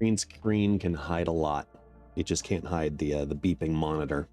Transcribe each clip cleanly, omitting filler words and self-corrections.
green screen can hide a lot. It just can't hide the beeping monitor.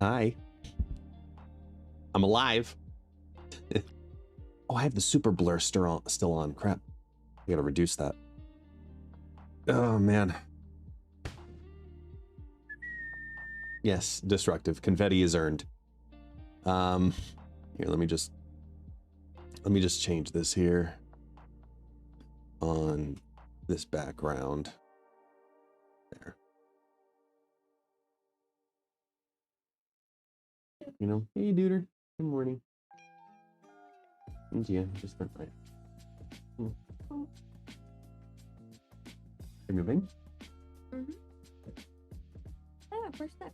Hi. I'm alive. Oh, I have the super blur still on. Crap. I gotta reduce that. Oh, man. Yes, destructive. Confetti is earned. Here, let me just change this here on this background. There. You know, hey, duder. Good morning. And yeah, just that right. You're moving? Mm-hmm. Oh, first step.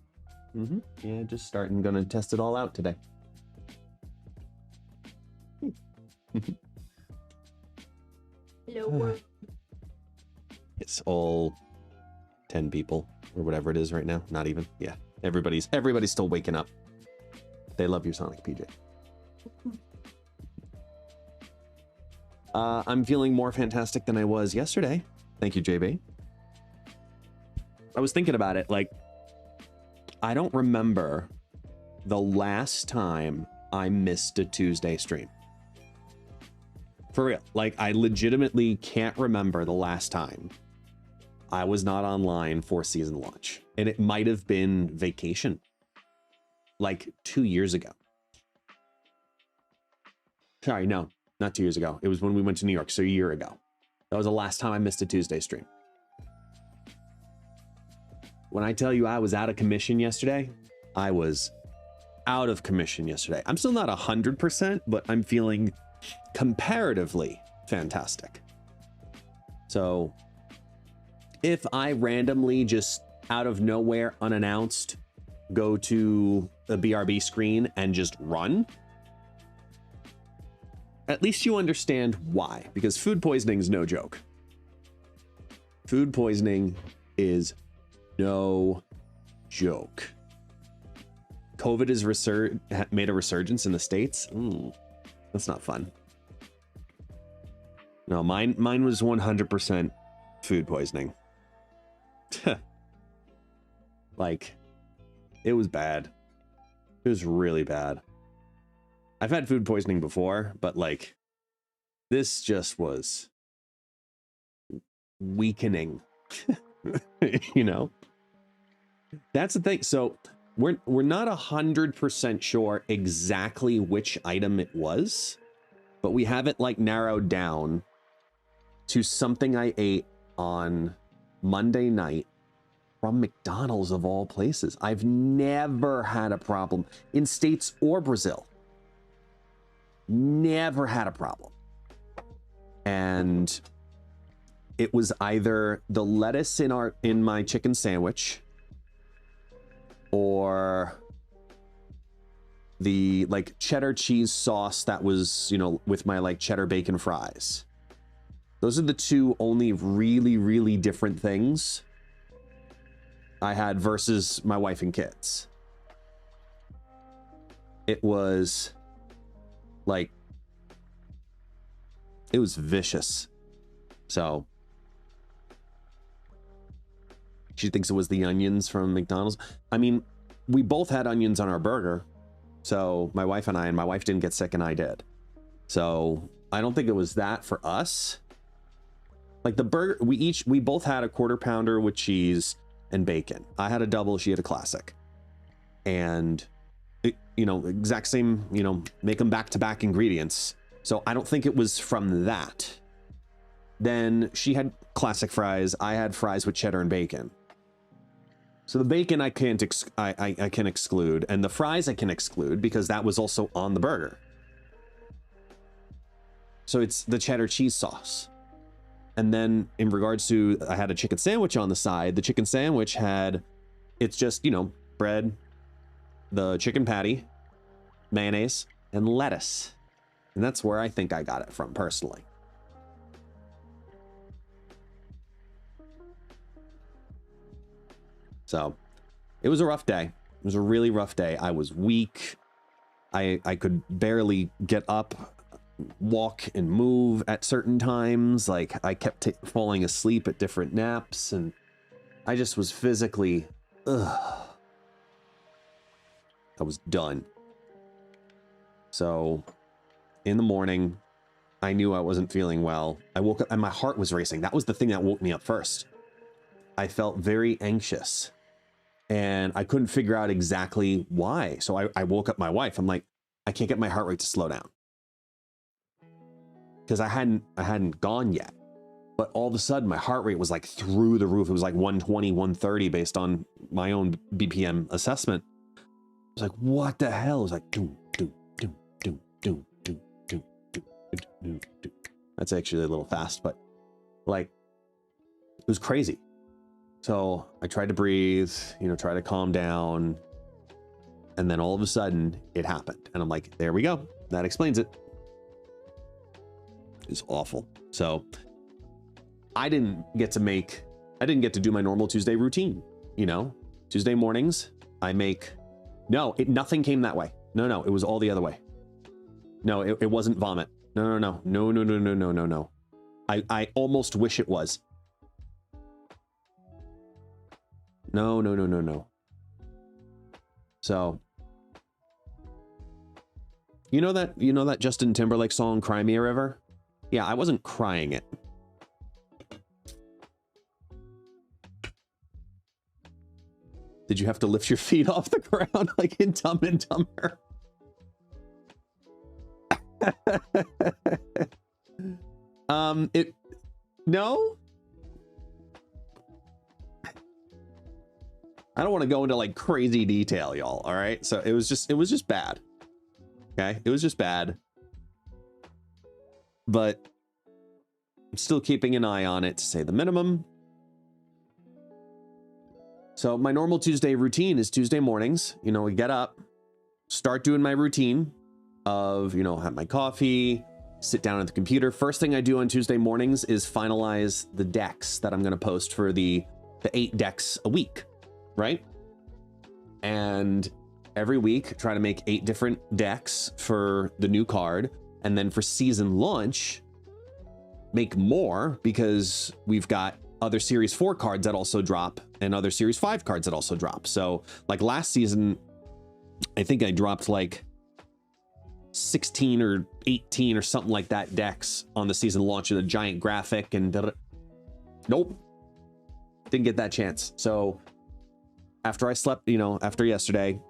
Mm-hmm. Yeah, just starting. Gonna test it all out today. Hello. It's all 10 people or whatever it is right now. Not even. Yeah. Everybody's still waking up. They love your Sonic PJ. I'm feeling more fantastic than I was yesterday. Thank you, JB. I was thinking about it, like, I don't remember the last time I missed a Tuesday stream. For real. Like, I legitimately can't remember the last time I was not online for season launch. And it might have been vacation. Like 2 years ago. Sorry, no, not 2 years ago. It was when we went to New York, so a year ago. That was the last time I missed a Tuesday stream. When I tell you I was out of commission yesterday, I was out of commission yesterday. I'm still not 100%, but I'm feeling comparatively fantastic. So if I randomly just out of nowhere, unannounced, go to the BRB screen and just run, at least you understand why, because food poisoning is no joke. Food poisoning is no joke. COVID has made a resurgence in the States. That's not fun. No, mine was 100% food poisoning. Like, it was bad. It was really bad. I've had food poisoning before, but like, this just was weakening. You know? That's the thing. So we're not 100% sure exactly which item it was, but we have it like narrowed down to something I ate on Monday night from McDonald's of all places. I've never had a problem in States or Brazil. Never had a problem. And it was either the lettuce in my chicken sandwich or the like cheddar cheese sauce that was, you know, with my like cheddar bacon fries. Those are the two only really, really different things I had versus my wife and kids. It was like, it was vicious. So She thinks it was the onions from McDonald's. I mean, we both had onions on our burger. So my wife and my wife didn't get sick and I did. So I don't think it was that for us. Like the burger, we both had a quarter pounder with cheese and bacon. I had a double, she had a classic. And, you know, exact same, you know, make them back-to-back ingredients. So I don't think it was from that. Then she had classic fries. I had fries with cheddar and bacon. So the bacon I can't I can exclude, and the fries I can exclude because that was also on the burger. So it's the cheddar cheese sauce. And then in regards to, I had a chicken sandwich on the side. The chicken sandwich had, it's just, you know, bread, the chicken patty, mayonnaise, and lettuce. And that's where I think I got it from personally. So it was a rough day. It was a really rough day. I was weak. I could barely get up, walk and move at certain times. Like I kept falling asleep at different naps, and I just was physically, I was done. So in the morning, I knew I wasn't feeling well. I woke up and my heart was racing. That was the thing that woke me up first. I felt very anxious and I couldn't figure out exactly why. So I woke up my wife. I'm like, I can't get my heart rate to slow down. Because I hadn't gone yet. But all of a sudden my heart rate was like through the roof. It was like 120, 130 based on my own BPM assessment. I was like, what the hell? It was like, doom, doom, doom, doom, doom, doom, doom, doom, doom, doom. That's actually a little fast, but like, it was crazy. So I tried to breathe, you know, try to calm down. And then all of a sudden it happened. And I'm like, there we go. That explains it. It's awful. So I didn't get to do my normal Tuesday routine. You know, Tuesday mornings, I make, nothing came that way. No, it was all the other way. No, it wasn't vomit. No. I almost wish it was. No. So, you know that Justin Timberlake song, Cry Me a River? Yeah, I wasn't crying it. Did you have to lift your feet off the ground like in Dumb and Dumber? No? I don't want to go into like crazy detail, y'all. All right. So it was just bad. Okay. It was just bad. But I'm still keeping an eye on it, to say the minimum. So my normal Tuesday routine is Tuesday mornings. You know, we get up, start doing my routine of, you know, have my coffee, sit down at the computer. First thing I do on Tuesday mornings is finalize the decks that I'm going to post for the 8 decks a week. Right? And every week, try to make 8 different decks for the new card. And then for season launch, make more because we've got other Series 4 cards that also drop and other Series 5 cards that also drop. So like last season, I think I dropped like 16 or 18 or something like that decks on the season launch with a giant graphic and nope, didn't get that chance. So after I slept, you know, after yesterday,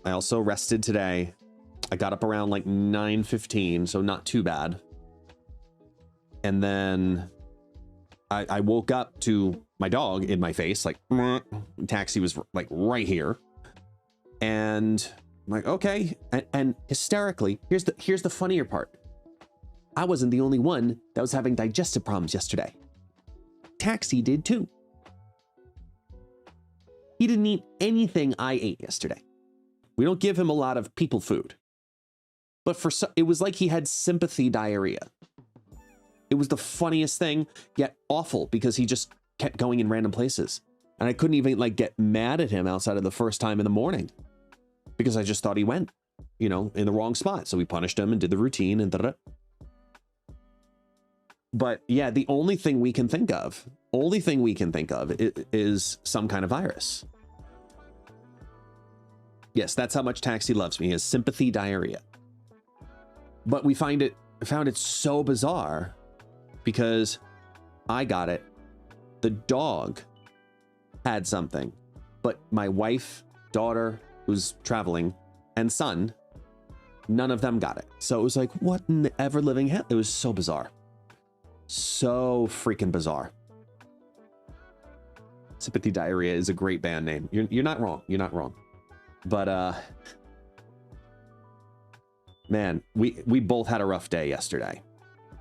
I also rested today. I got up around like 9:15, so not too bad. And then I woke up to my dog in my face, like, taxi was like right here. And I'm like, okay. And hysterically, here's the funnier part. I wasn't the only one that was having digestive problems yesterday. Taxi did too. He didn't eat anything I ate yesterday. We don't give him a lot of people food. But it was like he had sympathy diarrhea. It was the funniest thing, yet awful, because he just kept going in random places. And I couldn't even like get mad at him outside of the first time in the morning. Because I just thought he went, you know, in the wrong spot. So we punished him and did the routine and da-da-da. But yeah, the only thing we can think of, is some kind of virus. Yes, that's how much Taxi loves me, is sympathy diarrhea. But we found it so bizarre because I got it. The dog had something, but my wife, daughter, who's traveling, and son, none of them got it. So it was like, what in the ever living hell? It was so bizarre. So freaking bizarre. Sympathy Diarrhea is a great band name. You're not wrong. You're not wrong. But man, we both had a rough day yesterday.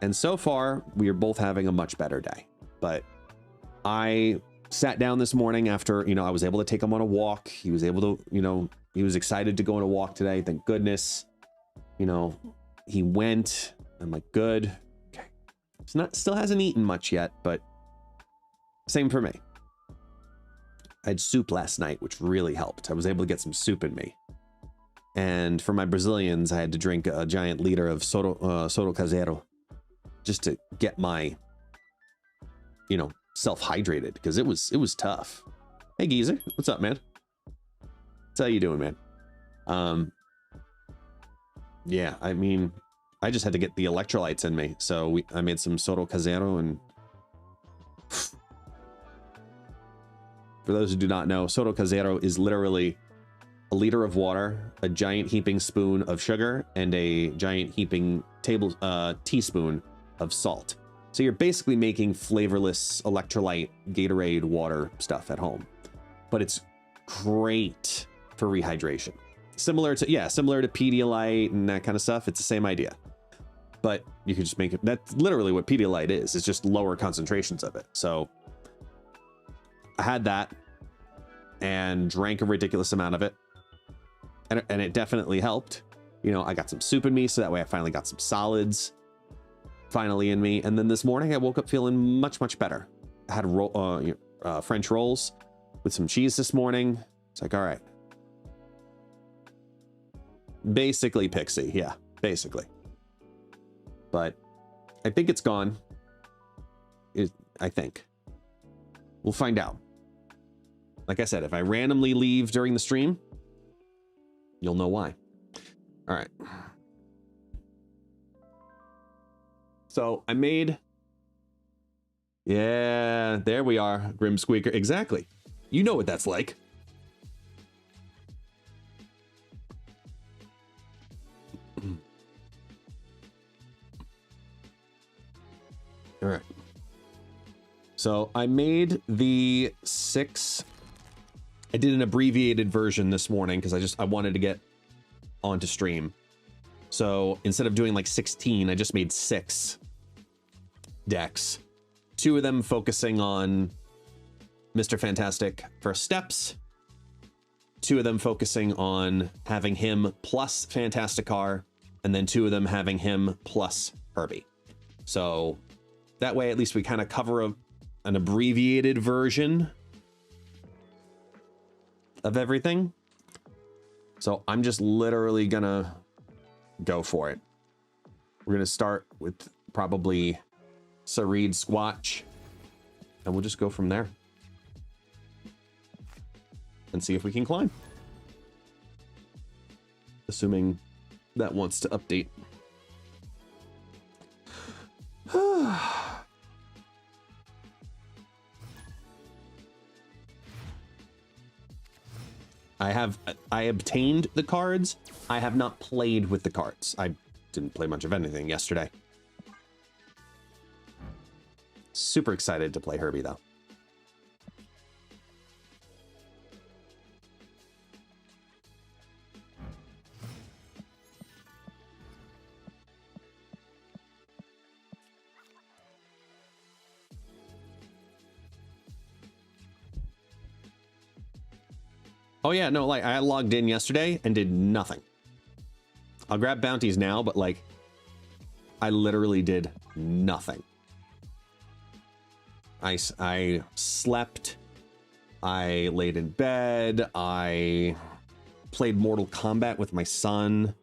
And so far, we are both having a much better day. But I sat down this morning after, I was able to take him on a walk. He was able to, he was excited to go on a walk today. Thank goodness. He went. I'm like, good. Okay. Still hasn't eaten much yet, but same for me. I had soup last night, which really helped. I was able to get some soup in me. And for my Brazilians, I had to drink a giant liter of soro caseiro just to get my, self-hydrated, because it was tough. Hey, Geezer, what's up, man? How you doing, man? Yeah, I mean, I just had to get the electrolytes in me, so I made some soro caseiro, and for those who do not know, soro caseiro is literally a liter of water, a giant heaping spoon of sugar, and a giant heaping teaspoon of salt. So you're basically making flavorless electrolyte Gatorade water stuff at home. But it's great for rehydration. Similar to Pedialyte and that kind of stuff. It's the same idea. But you could just make it, that's literally what Pedialyte is. It's just lower concentrations of it. So I had that and drank a ridiculous amount of it. And it definitely helped. I got some soup in me, so that way I finally got some solids finally in me. And then this morning I woke up feeling much, much better. I had French rolls with some cheese this morning. It's like, all right. Basically Pixie. Yeah, basically. But I think it's gone. I think. We'll find out. Like I said, if I randomly leave during the stream, you'll know why. All right. So I made... Yeah, there we are, Grim Squeaker. Exactly. You know what that's like. All right. So I made the 6. I did an abbreviated version this morning because I wanted to get onto stream. So instead of doing like 16, I just made 6 decks. 2 of them focusing on Mr. Fantastic First Steps. 2 of them focusing on having him plus Fantasticar. And then 2 of them having him plus Herbie. So that way, at least we kind of cover an abbreviated version of everything. So I'm just literally gonna go for it. We're gonna start with probably Sareed Squatch, and we'll just go from there and see if we can climb. Assuming that wants to update. I obtained the cards. I have not played with the cards. I didn't play much of anything yesterday. Super excited to play Herbie, though. Oh yeah, no, like I logged in yesterday and did nothing. I'll grab bounties now, but like I literally did nothing. I slept, I laid in bed, I played Mortal Kombat with my son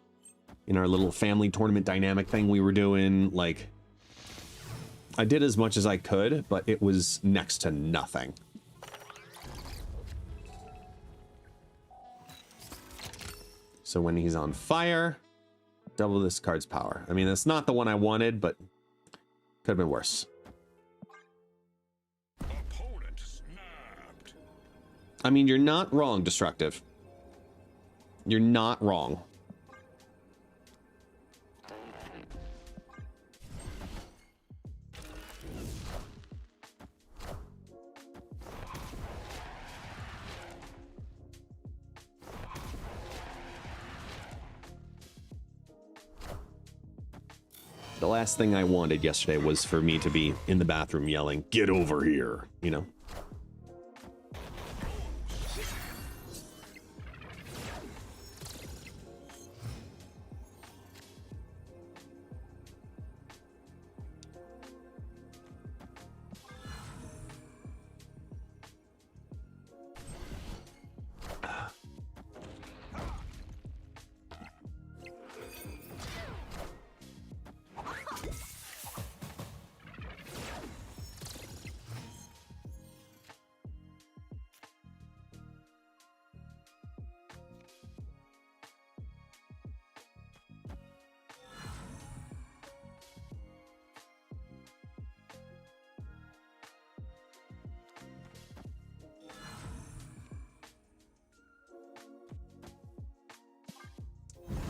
in our little family tournament dynamic thing we were doing. Like, I did as much as I could, but it was next to nothing. So when he's on fire, double this card's power. I mean, that's not the one I wanted, but could have been worse. Opponent snapped. I mean, you're not wrong, Destructive. You're not wrong. The last thing I wanted yesterday was for me to be in the bathroom yelling, "Get over here," you know?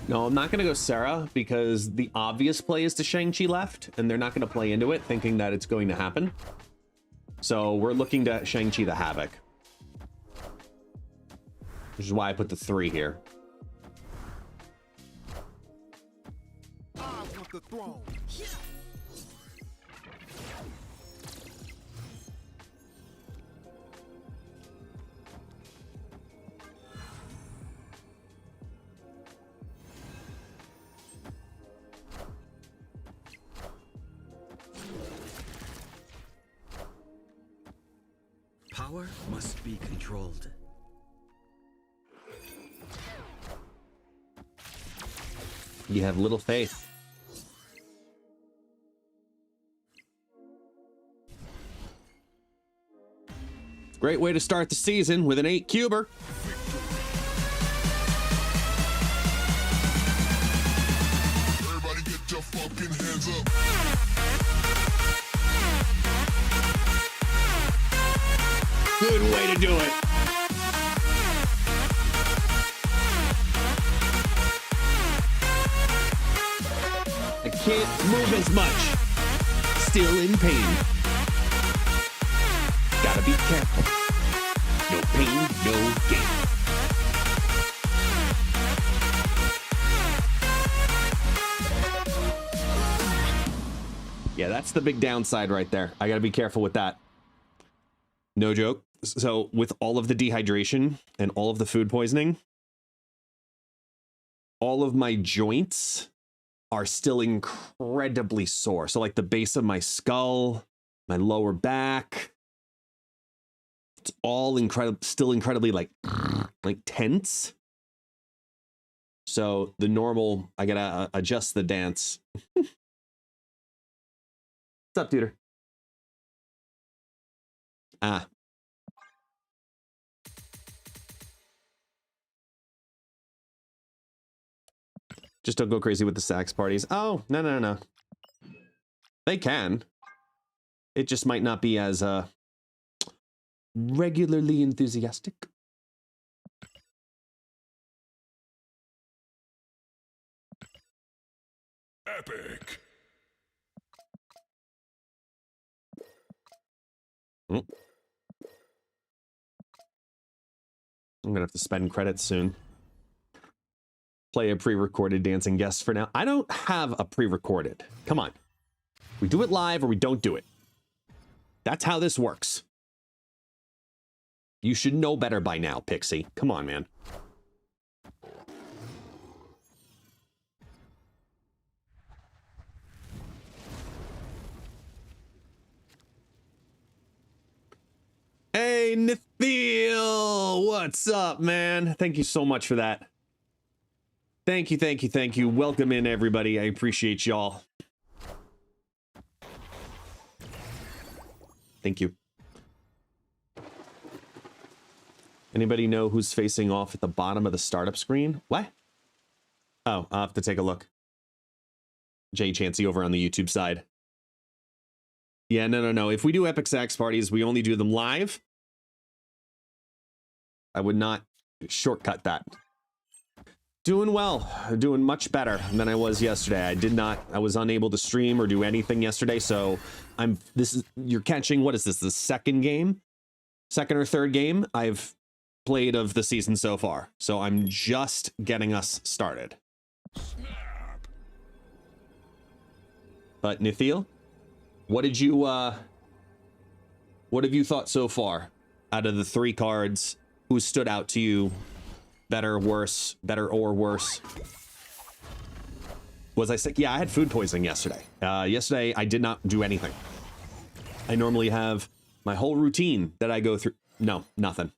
No, I'm not going to go Sarah because the obvious play is to Shang-Chi left, and they're not going to play into it thinking that it's going to happen. So we're looking to Shang-Chi the Havoc. Which is why I put the 3 here. I want the throne. Power must be controlled. You have little faith. Great way to start the season with an 8-cuber. Everybody get your fucking hands up. Good way to do it. I can't move as much. Still in pain. Gotta be careful. No pain, no gain. Yeah, that's the big downside right there. I gotta be careful with that. No joke. So with all of the dehydration and all of the food poisoning, all of my joints are still incredibly sore. So like the base of my skull, my lower back, it's all still incredibly like tense. So the normal, I gotta adjust the dance. What's up, Tutor? Ah. Just don't go crazy with the sax parties. Oh, no. They can. It just might not be as regularly enthusiastic. Epic. I'm gonna have to spend credits soon. Play a pre-recorded dancing guest for now. I don't have a pre-recorded. Come on. We do it live or we don't do it. That's how this works. You should know better by now, Pixie. Come on, man. Hey, Natheel! What's up, man? Thank you so much for that. Thank you. Welcome in, everybody. I appreciate y'all. Thank you. Anybody know who's facing off at the bottom of the startup screen? What? Oh, I'll have to take a look. Jay Chansey over on the YouTube side. Yeah, no. If we do Epic Sax parties, we only do them live. I would not shortcut that. Doing well. Doing much better than I was yesterday. I was unable to stream or do anything yesterday, so you're catching, what is this, the second or third game I've played of the season so far. So I'm just getting us started. But Nithil, what have you thought so far out of the 3 cards? Who stood out to you? Better or worse? Was I sick? Yeah, I had food poisoning yesterday. Yesterday, I did not do anything. I normally have my whole routine that I go through. No, nothing.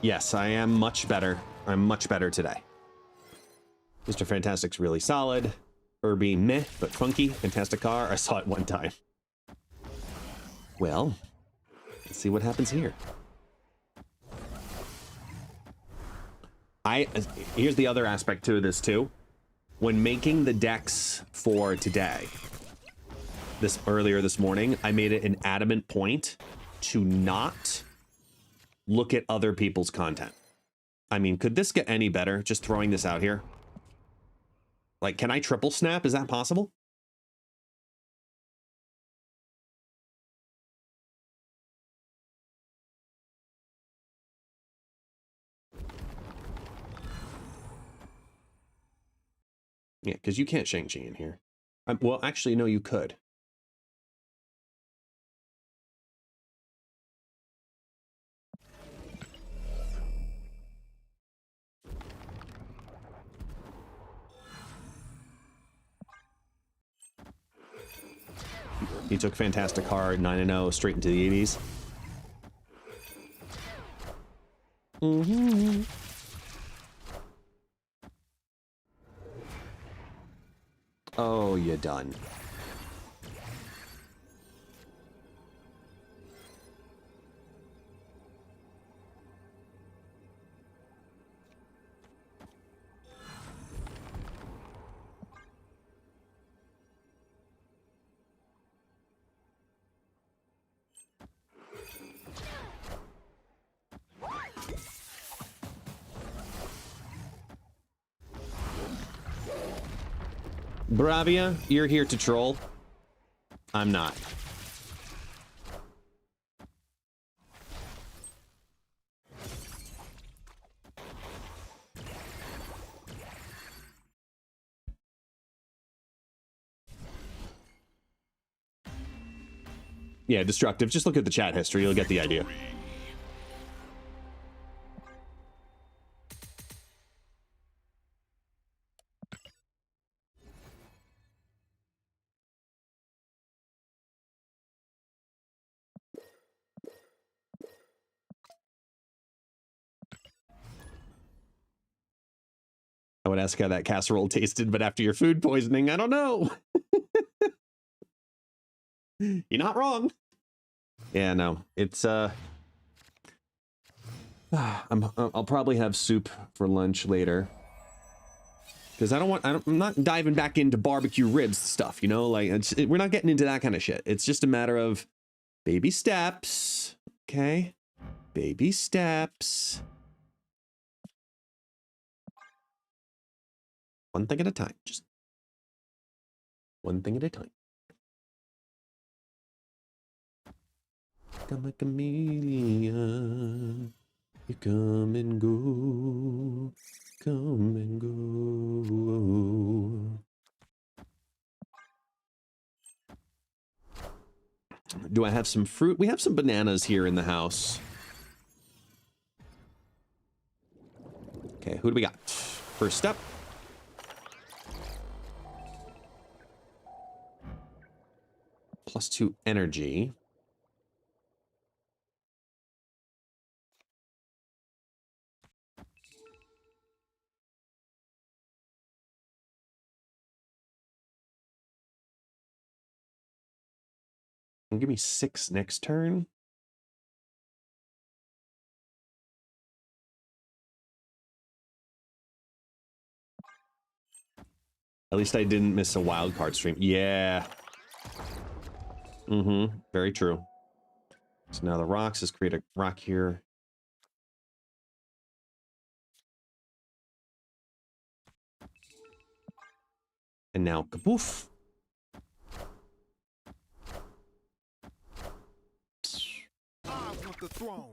Yes, I am much better. I'm much better today. Mr. Fantastic's really solid. Irby, meh, but funky. Fantastic car. I saw it one time. Well, let's see what happens here. Here's the other aspect to this too. When making the decks for today, earlier this morning, I made it an adamant point to not look at other people's content. I mean, could this get any better? Just throwing this out here. Like, can I triple snap? Is that possible? Yeah, because you can't Shang-Chi in here. Well, actually, no, you could. He took Fantastic Card, 9-0, straight into the 80s. Mm-hmm. Oh, you're done. Bravia, you're here to troll. I'm not. Yeah, destructive. Just look at the chat history. You'll get the idea. I would ask how that casserole tasted, but after your food poisoning, I don't know. You're not wrong. Yeah, no, it's I'll probably have soup for lunch later. Because I'm not diving back into barbecue ribs stuff, you know? Like, we're not getting into that kind of shit. It's just a matter of baby steps, okay? Baby steps. One thing at a time, just one thing at a time. Come like a chameleon, you come and go, come and go. Do I have some fruit? We have some bananas here in the house. Okay, who do we got? First up. +2 energy. And give me 6 next turn. At least I didn't miss a wild card stream. Yeah. Mm-hmm. Very true. So now the rocks, let's create a rock here. And now kaboof. I want the throne.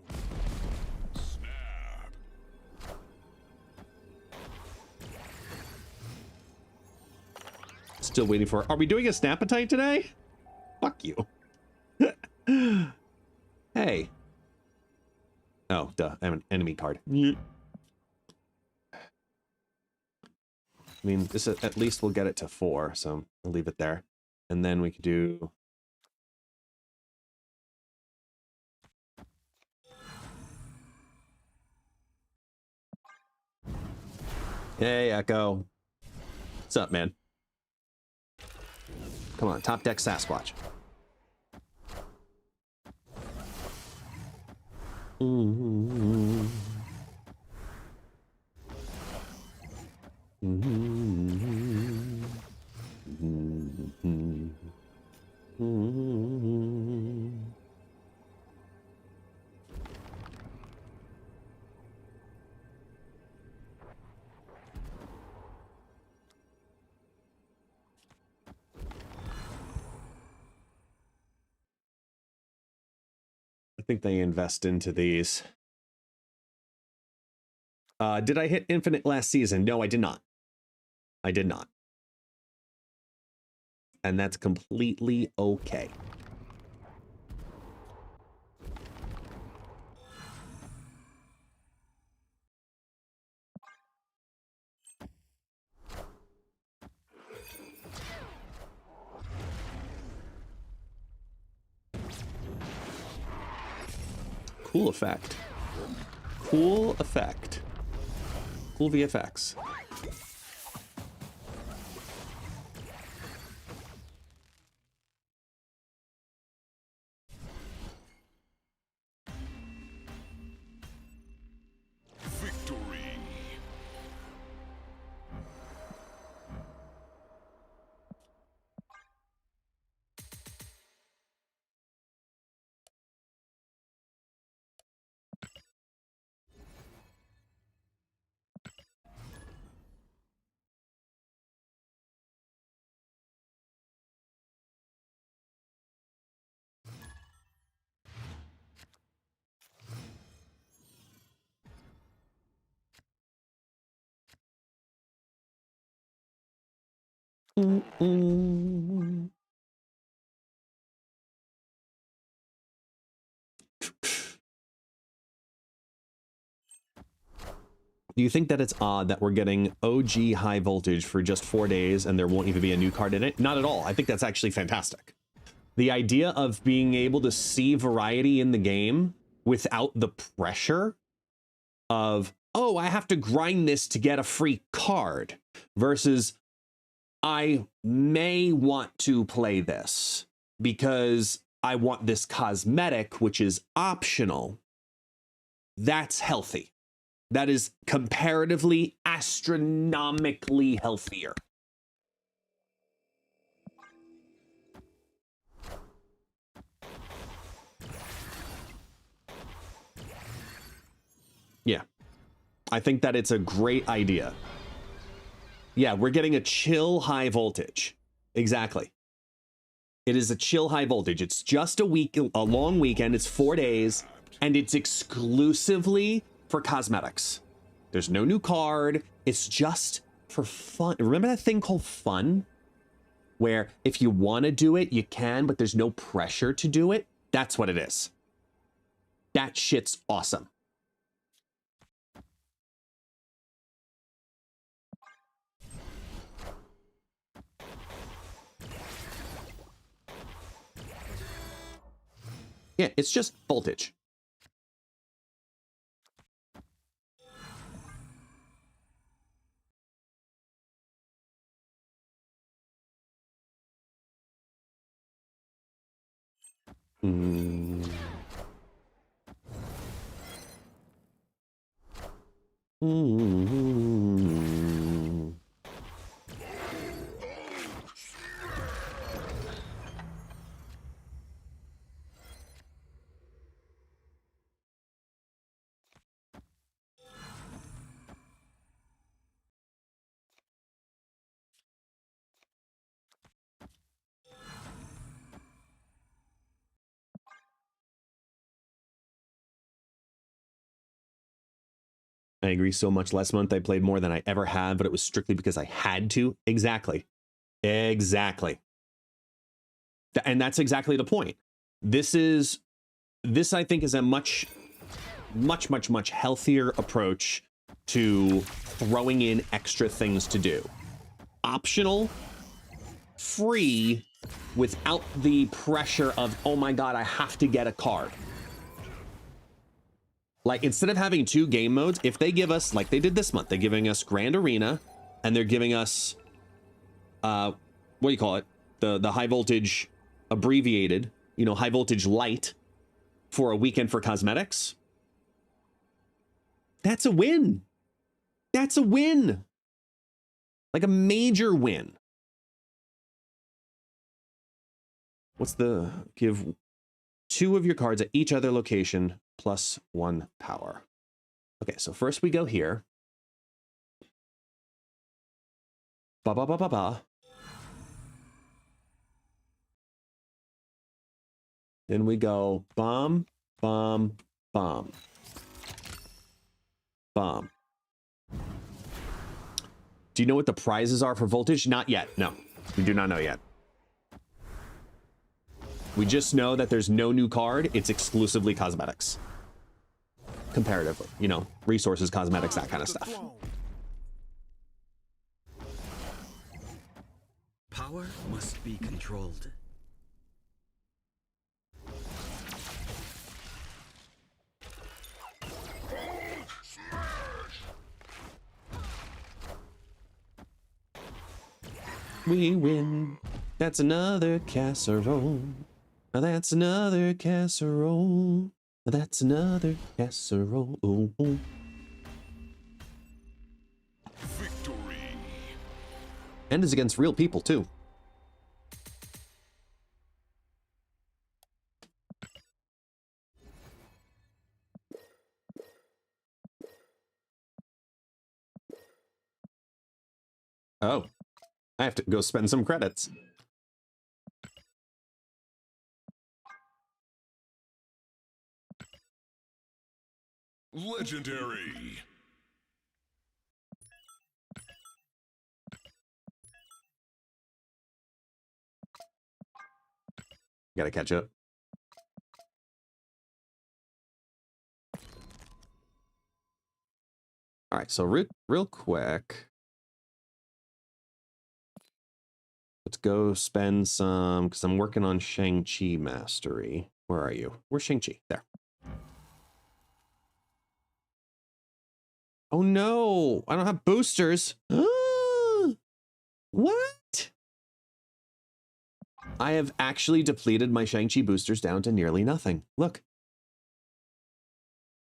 Still waiting for. Are we doing a Snapatite today? Fuck you. Hey. Oh, duh. I'm an enemy card. I mean, this at least we'll get it to 4, so I'll leave it there. And then we can do. Hey, Echo. What's up, man? Come on, top deck Sasquatch. Mm-hmm. Mm-hmm. Mm-hmm. Mm-hmm. I think they invest into these. Did I hit Infinite last season? No, I did not. I did not. And that's completely okay. Cool effect. Cool effect. Cool VFX. Victory. Mm-mm. Do you think that it's odd that we're getting OG high voltage for just 4 days and there won't even be a new card in it? Not at all. I think that's actually fantastic. The idea of being able to see variety in the game without the pressure of, oh, I have to grind this to get a free card versus I may want to play this because I want this cosmetic, which is optional. That's healthy. That is comparatively astronomically healthier. Yeah. I think that it's a great idea. Yeah, we're getting a chill high voltage. Exactly. It is a chill high voltage. It's just a long weekend. It's 4 days, and it's exclusively for cosmetics. There's no new card. It's just for fun. Remember that thing called fun? Where if you want to do it, you can, but there's no pressure to do it? That's what it is. That shit's awesome. Yeah, it's just voltage. Mm. Mm. I agree so much. Last month I played more than I ever have, but it was strictly because I had to. Exactly. Exactly. And that's exactly the point. This I think is a much healthier approach to throwing in extra things to do. Optional, free, without the pressure of, oh my God, I have to get a card. Like, instead of having 2 game modes, if they give us, like they did this month, they're giving us Grand Arena, and they're giving us, what do you call it? The high voltage abbreviated, you know, high voltage light for a weekend for cosmetics. That's a win. That's a win. Like a major win. What's the, give 2 of your cards at each other location plus 1 power. Okay, so first we go here. Ba ba ba ba ba. Then we go bomb, bomb, bomb. Bomb. Do you know what the prizes are for voltage? Not yet. No, we do not know yet. We just know that there's no new card. It's exclusively cosmetics. Comparatively, you know, resources, cosmetics, that kind of stuff. Power must be controlled. We win. That's another casserole. That's another casserole. That's another casserole. Ooh, ooh. Victory. And is against real people, too. Oh, I have to go spend some credits. Legendary. Gotta catch up. All right, so real quick. Let's go spend some, because I'm working on Shang-Chi Mastery. Where are you? Where's Shang-Chi? There. Oh no, I don't have boosters. What? I have actually depleted my Shang-Chi boosters down to nearly nothing. Look.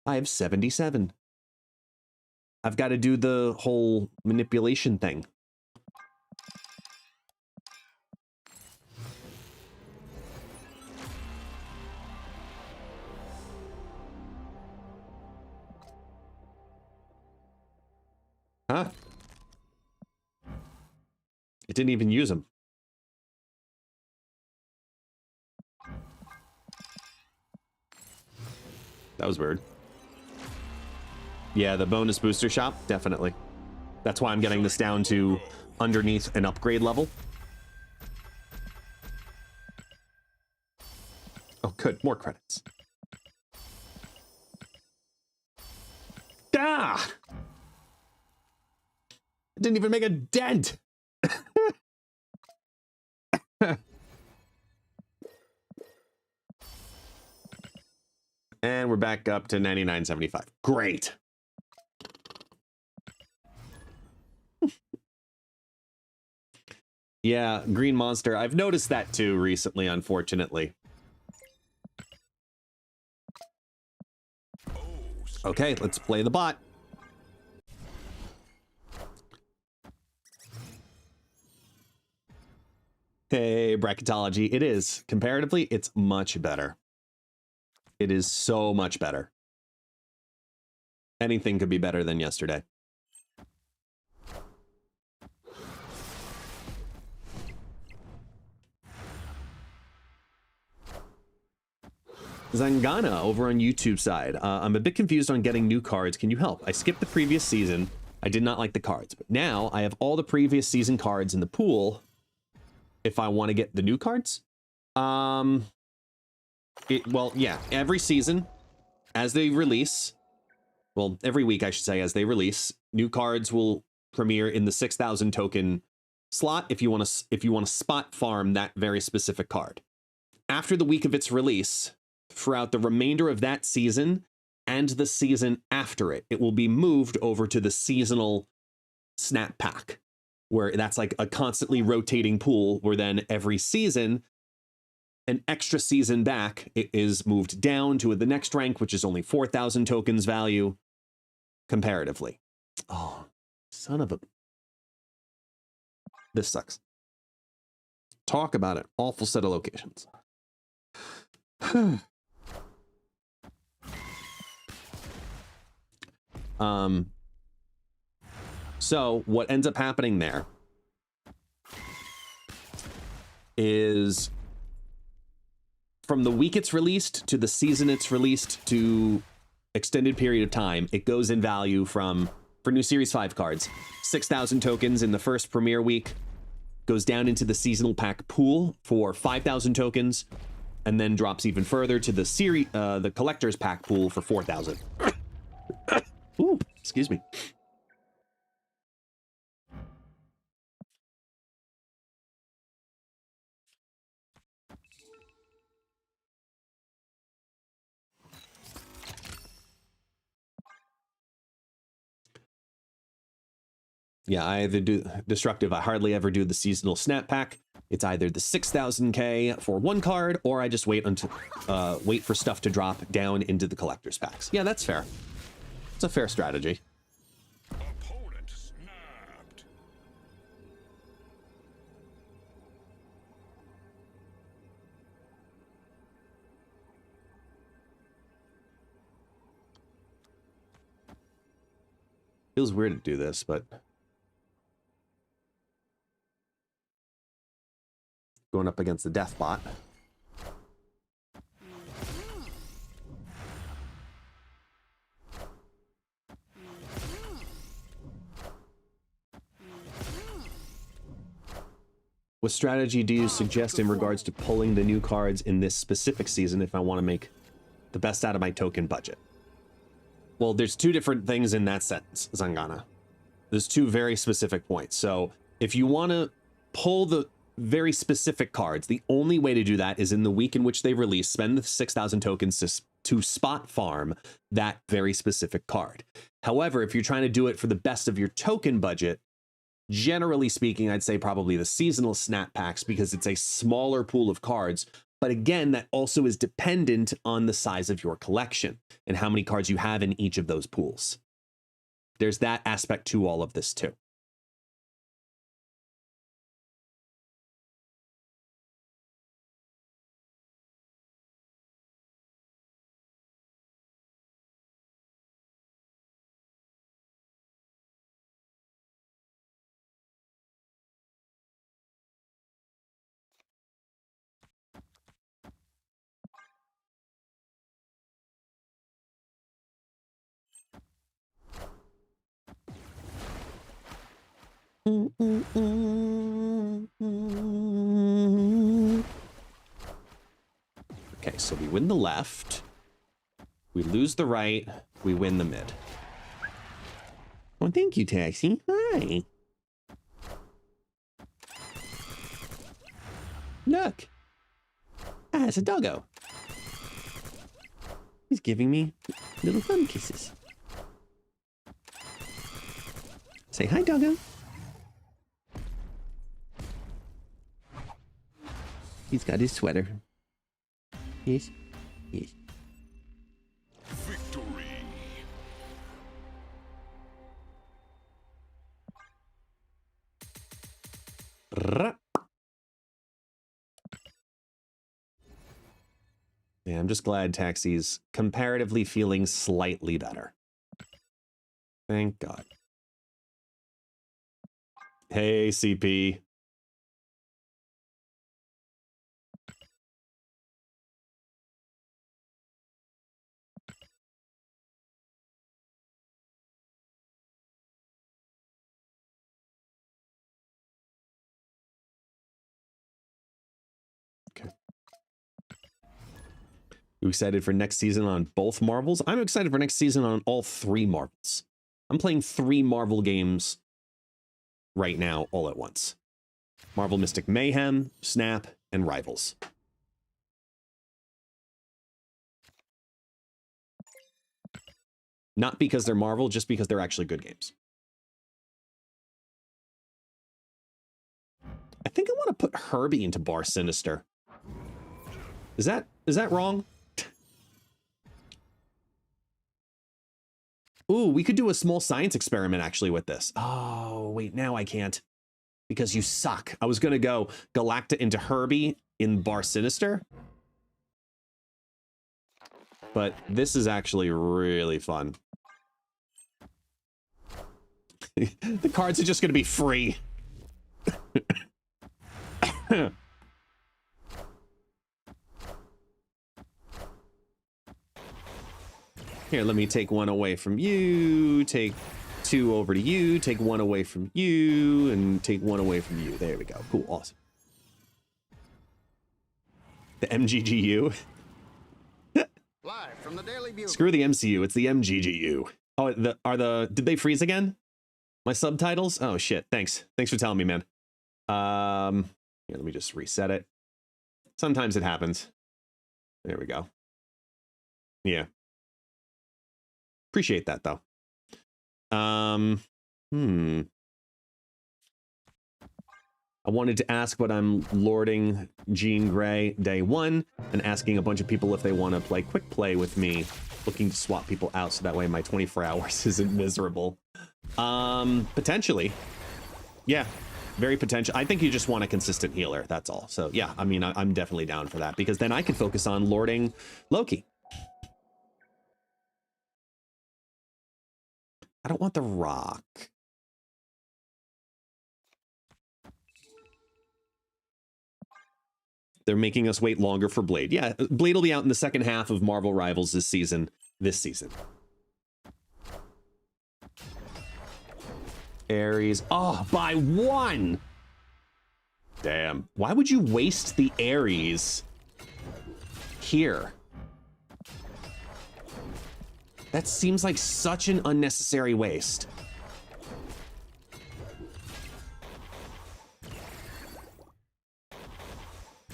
I have 77. I've got to do the whole manipulation thing. Huh? It didn't even use them. That was weird. Yeah, the bonus booster shop, definitely. That's why I'm getting this down to underneath an upgrade level. Oh, good. More credits. Ah! It didn't even make a dent. And we're back up to 99.75. Great. Yeah, Green Monster. I've noticed that too recently, unfortunately. Okay, let's play the bot. Hey, bracketology. It is. Comparatively, it's much better. It is so much better. Anything could be better than yesterday. Zangana over on YouTube side. I'm a bit confused on getting new cards. Can you help? I skipped the previous season. I did not like the cards, but now I have all the previous season cards in the pool. If I want to get the new cards, well, yeah, every season as they release, well, every week I should say, as they release, new cards will premiere in the 6,000 token slot if you want to spot farm that very specific card. After the week of its release, throughout the remainder of that season and the season after it, it will be moved over to the seasonal snap pack, where that's like a constantly rotating pool, where then every season, an extra season back, it is moved down to the next rank, which is only 4,000 tokens value comparatively. Oh, son of a... This sucks. Talk about it. Awful set of locations. So what ends up happening there is from the week it's released to the season it's released to extended period of time, it goes in value from, for new Series 5 cards, 6,000 tokens in the first premiere week, goes down into the seasonal pack pool for 5,000 tokens, and then drops even further to the collector's pack pool for 4,000. Ooh, excuse me. Yeah, I either do Destructive. I hardly ever do the seasonal snap pack. It's either the 6,000K for one card, or I just wait until wait for stuff to drop down into the collector's packs. Yeah, that's fair. It's a fair strategy. Opponent snapped. Feels weird to do this, but going up against the death bot. What strategy do you suggest in regards to pulling the new cards in this specific season if I want to make the best out of my token budget? Well, there's two different things in that sentence, Zangana. There's two very specific points. So if you want to pull the very specific cards, the only way to do that is in the week in which they release, spend the 6,000 tokens to spot farm that very specific card. However, if you're trying to do it for the best of your token budget, generally speaking, I'd say probably the seasonal snap packs, because it's a smaller pool of cards. But again, that also is dependent on the size of your collection and how many cards you have in each of those pools. There's that aspect to all of this too. Okay, so we win the left, we lose the right, we win the mid. Oh, thank you, Taxi. Hi. Look. Ah, it's a doggo. He's giving me little thumb kisses. Say hi, doggo. He's got his sweater. Yes. Yes. Victory. Yeah, I'm just glad Taxi's comparatively feeling slightly better. Thank God. Hey, CP. Okay. You excited for next season on both Marvels? I'm excited for next season on all 3 Marvels. I'm playing 3 Marvel games right now all at once. Marvel Mystic Mayhem, Snap, and Rivals. Not because they're Marvel, just because they're actually good games. I think I want to put Herbie into Bar Sinister. Is that wrong? Ooh, we could do a small science experiment actually with this. Oh, wait, now I can't. Because you suck. I was going to go Galacta into Herbie in Bar Sinister. But this is actually really fun. The cards are just going to be free. Here, let me take 1 away from you, take 2 over to you, take 1 away from you, and take 1 away from you. There we go. Cool, awesome. The MGGU. Live from the Daily Bugle. Screw the MCU, it's the MGGU. Oh, did they freeze again? My subtitles? Oh shit, thanks. Thanks for telling me, man. Here, let me just reset it. Sometimes it happens. There we go. Yeah. Appreciate that though. I wanted to ask, but I'm lording Jean Grey day 1 and asking a bunch of people if they want to play quick play with me, looking to swap people out so that way my 24 hours isn't miserable. Potentially. Yeah, very potential. I think you just want a consistent healer, that's all. So yeah, I mean, I'm definitely down for that because then I can focus on lording Loki. I don't want the rock. They're making us wait longer for Blade. Yeah, Blade will be out in the second half of Marvel Rivals this season. Ares. Oh, by 1! Damn. Why would you waste the Ares here? That seems like such an unnecessary waste.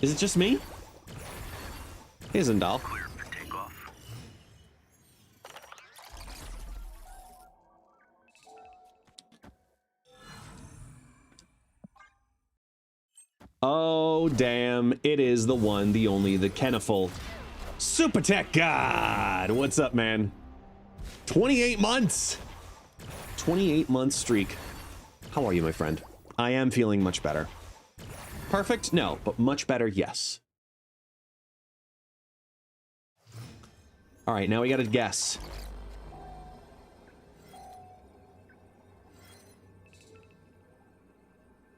Is it just me? Hey, Zendal. Oh, damn. It is the one, the only, the Keniful. Super Tech God! What's up, man? 28 months! 28-month streak. How are you, my friend? I am feeling much better. Perfect? No, but much better, yes. All right, now we gotta guess.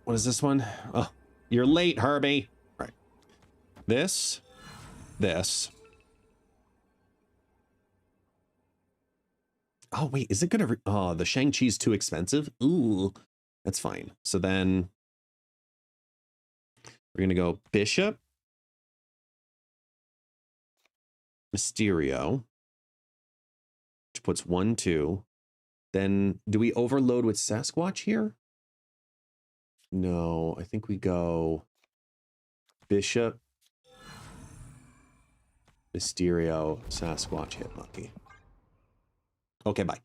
What is this one? Oh, you're late, Herbie. All right. This. Oh, wait, is it gonna... Oh, the Shang-Chi's too expensive? Ooh, that's fine. So then... We're gonna go Bishop. Mysterio. Which puts 1, 2. Then, do we overload with Sasquatch here? No, I think we go... Bishop. Mysterio, Sasquatch, Hit Monkey. Okay, bye.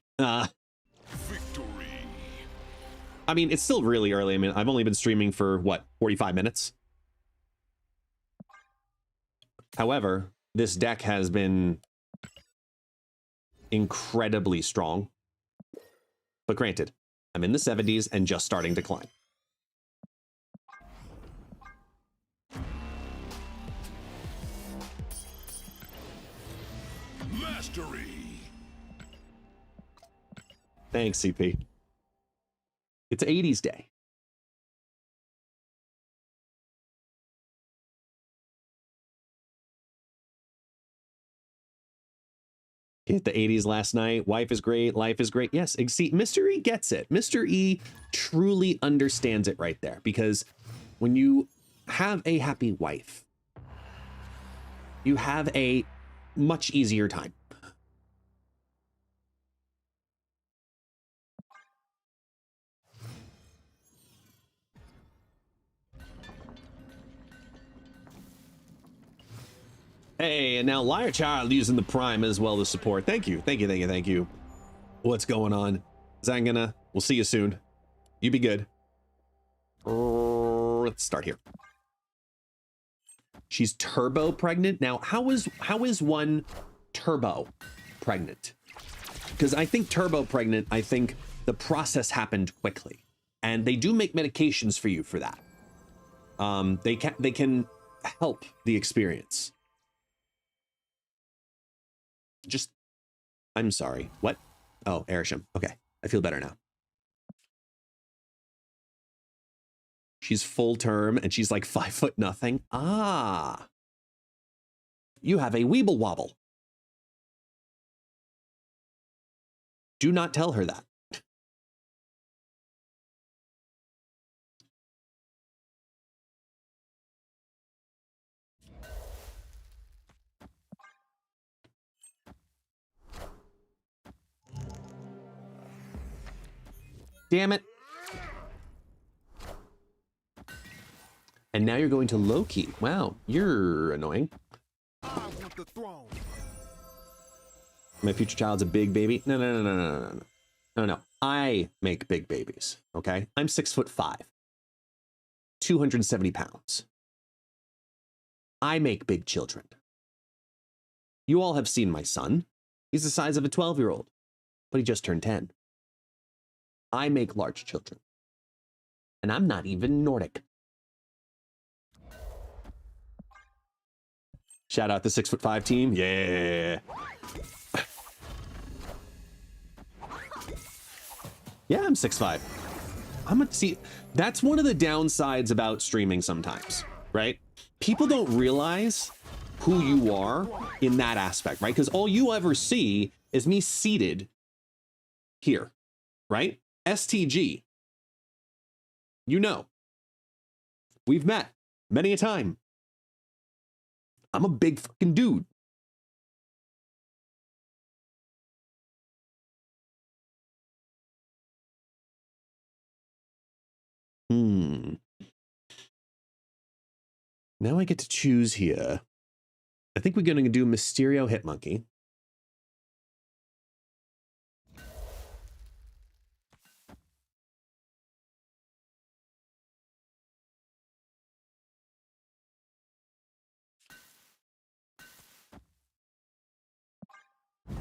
Victory. I mean, it's still really early. I mean, I've only been streaming for, what, 45 minutes? However, this deck has been incredibly strong. But granted, I'm in the 70s and just starting to climb. Mastery. Thanks, CP. It's 80s day. Hit the 80s last night. Wife is great. Life is great. Yes, see, Mr. E gets it. Mr. E truly understands it right there, because when you have a happy wife, you have a much easier time. Hey, and now Liar Child using the Prime as well to support. Thank you. Thank you. Thank you. Thank you. What's going on? Zangana, we'll see you soon. You be good. Let's start here. She's turbo pregnant. Now, how is one turbo pregnant? Because I think turbo pregnant, I think the process happened quickly. And they do make medications for you for that. They can help the experience. Just, I'm sorry. What? Oh, Airsham. Okay, I feel better now. She's full term and she's like 5 foot nothing. Ah, you have a weeble wobble. Do not tell her that. Damn it. And now you're going to Loki. Wow, you're annoying. I want the throne. My future child's a big baby. No. I make big babies, okay? I'm 6'5", 270 pounds. I make big children. You all have seen my son. He's the size of a 12-year-old, but he just turned 10. I make large children. And I'm not even Nordic. Shout out the 6'5" team. Yeah. Yeah, I'm 6'5". I'm gonna see. That's one of the downsides about streaming sometimes, right? People don't realize who you are in that aspect, right? Because all you ever see is me seated here, right? STG. You know. We've met many a time. I'm a big fucking dude. Now I get to choose here. I think we're going to do Mysterio Hit Monkey.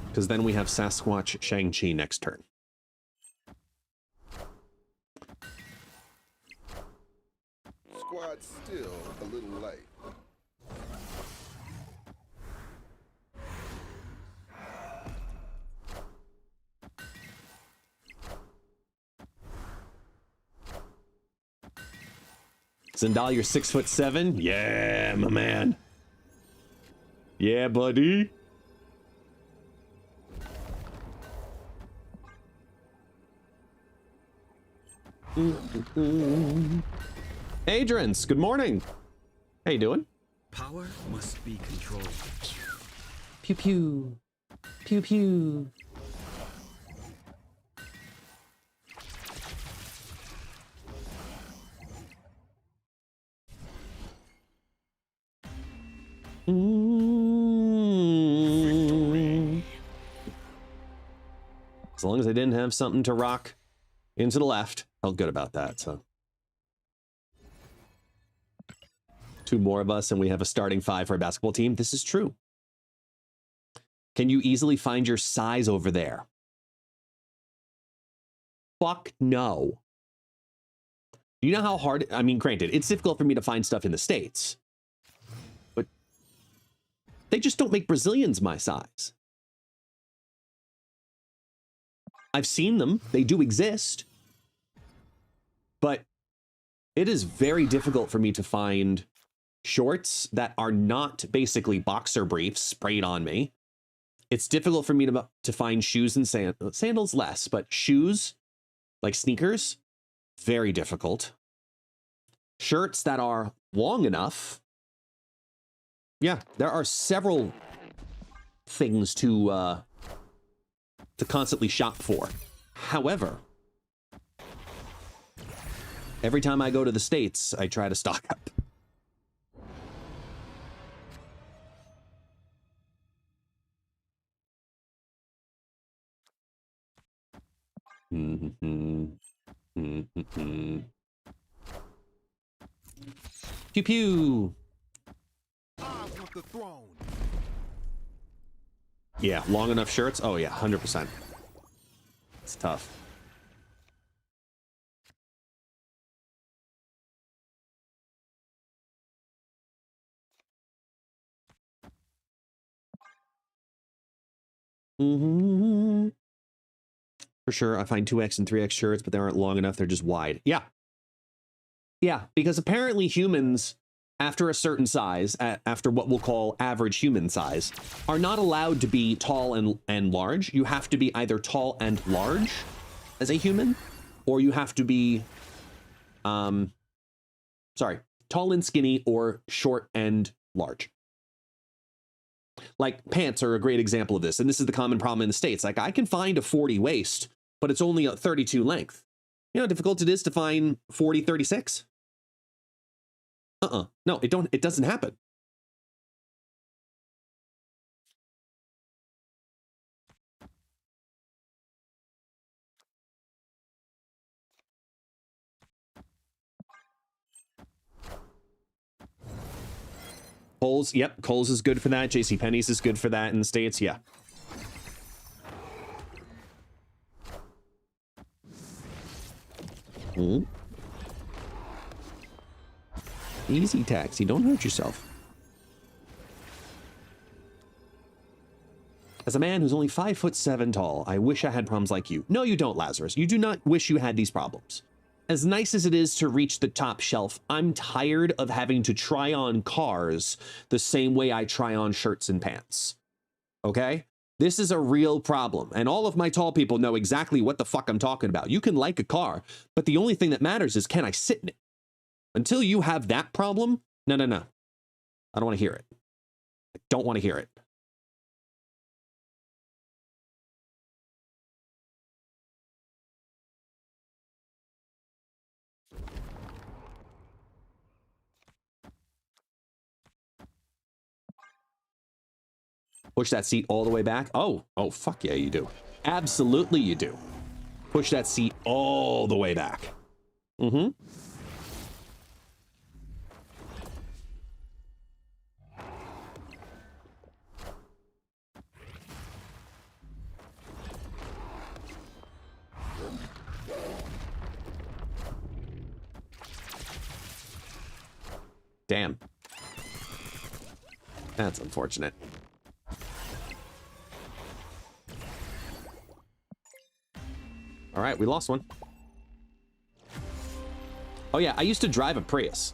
Because then we have Sasquatch Shang-Chi next turn. Squad's still a little late. Zendal, you're 6'7". Yeah, my man. Yeah, buddy. Adrians, good morning. How you doing? Power must be controlled. Pew pew. Pew pew. long as I didn't have something to rock into the left, felt good about that, so. 2 more of us and we have a starting 5 for a basketball team. This is true. Can you easily find your size over there? Fuck no. Do you know how hard, I mean, granted, it's difficult for me to find stuff in the States, but they just don't make Brazilians my size. I've seen them, they do exist, but it is very difficult for me to find shorts that are not basically boxer briefs sprayed on me. It's difficult for me to find shoes and sandals less, but shoes, like sneakers, very difficult. Shirts that are long enough. Yeah, there are several things to constantly shop for. However, every time I go to the States, I try to stock up. Pew pew. Yeah, long enough shirts. Oh yeah, 100%. It's tough. For sure, I find 2X and 3X shirts, but they aren't long enough. They're just wide. Yeah. Yeah, because apparently humans, after a certain size, after what we'll call average human size, are not allowed to be tall and large. You have to be either tall and large as a human, or you have to be, tall and skinny, or short and large. Like, pants are a great example of this, and this is the common problem in the States. Like, I can find a 40 waist, but it's only a 32 length. You know how difficult it is to find 40, 36? No, it doesn't happen. Kohl's, yep, Kohl's is good for that. JCPenney's is good for that in the States, yeah. Easy, Taxi, don't hurt yourself. As a man who's only 5'7" tall, I wish I had problems like you. No, you don't, Lazarus. You do not wish you had these problems. As nice as it is to reach the top shelf, I'm tired of having to try on cars the same way I try on shirts and pants. Okay? This is a real problem, and all of my tall people know exactly what the fuck I'm talking about. You can like a car, but the only thing that matters is, can I sit in it? Until you have that problem, no. I don't want to hear it. I don't want to hear it. Push that seat all the way back. Oh, fuck yeah, you do. Absolutely you do. Push that seat all the way back. Damn. That's unfortunate. All right, we lost one. Oh yeah, I used to drive a Prius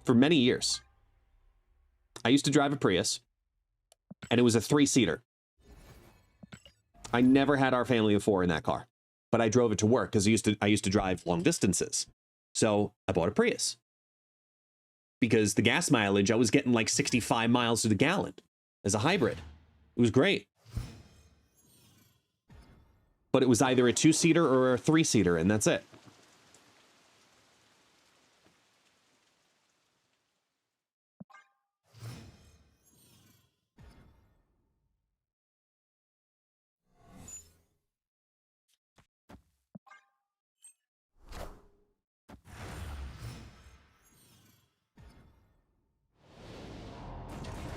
for many years. I used to drive a Prius, and it was a 3-seater. I never had our family of 4 in that car, but I drove it to work because I used to drive long distances. So I bought a Prius because the gas mileage, I was getting like 65 miles to the gallon as a hybrid. It was great. But it was either a 2-seater or a 3-seater, and that's it.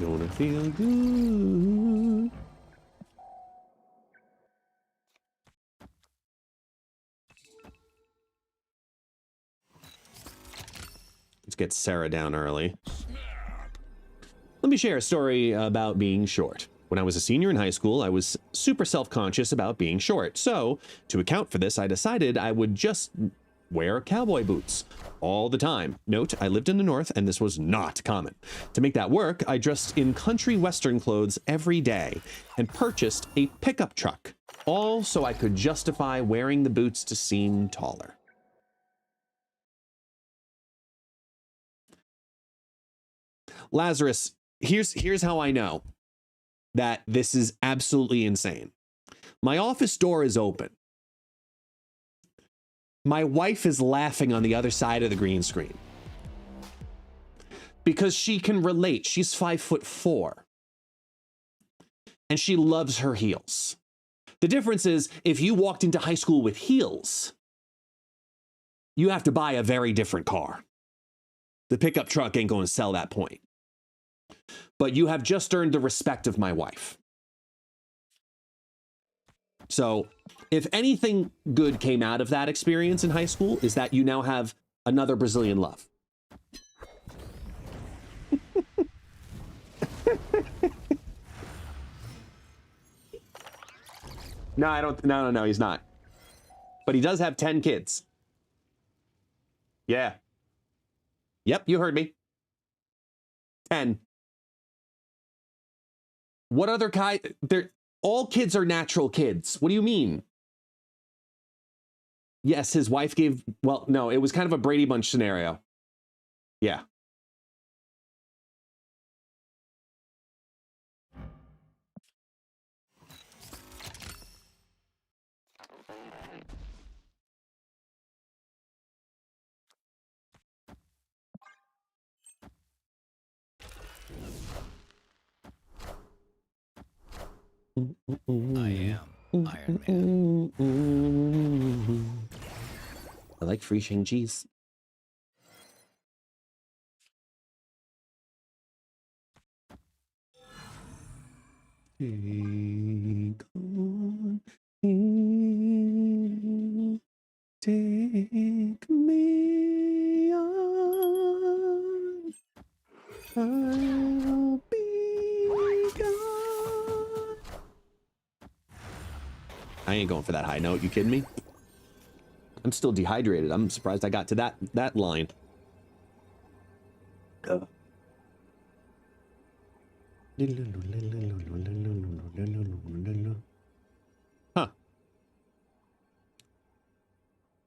Gonna feel good. Let's get Sarah down early. Let me share a story about being short. When I was a senior in high school, I was super self-conscious about being short. So, to account for this, I decided I would just wear cowboy boots all the time. Note, I lived in the North and this was not common. To make that work, I dressed in country western clothes every day and purchased a pickup truck, all so I could justify wearing the boots to seem taller. Lazarus, here's how I know that this is absolutely insane. My office door is open. My wife is laughing on the other side of the green screen because she can relate. She's 5'4" and she loves her heels. The difference is if you walked into high school with heels, you have to buy a very different car. The pickup truck ain't going to sell that point. But you have just earned the respect of my wife. So if anything good came out of that experience in high school is that you now have another Brazilian love. No, I don't. No, he's not. But he does have 10 kids. Yeah. Yep, you heard me. 10. What other kind? All kids are natural kids. What do you mean? Yes, his wife gave, well, no, it was kind of a Brady Bunch scenario. Yeah. I am Iron Man. I like free Shang-Chi's. Take on me, take me on, I'll be gone. I ain't going for that high note, you kidding me? I'm still dehydrated. I'm surprised I got to that line. Huh.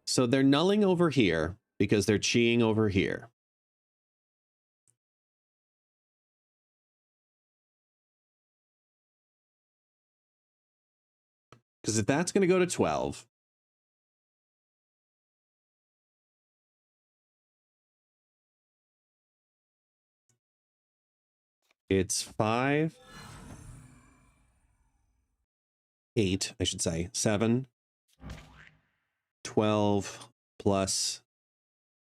So they're nulling over here because they're cheeing over here. Because if that's going to go to 12, it's 5, 8, I should say, 7, 12 plus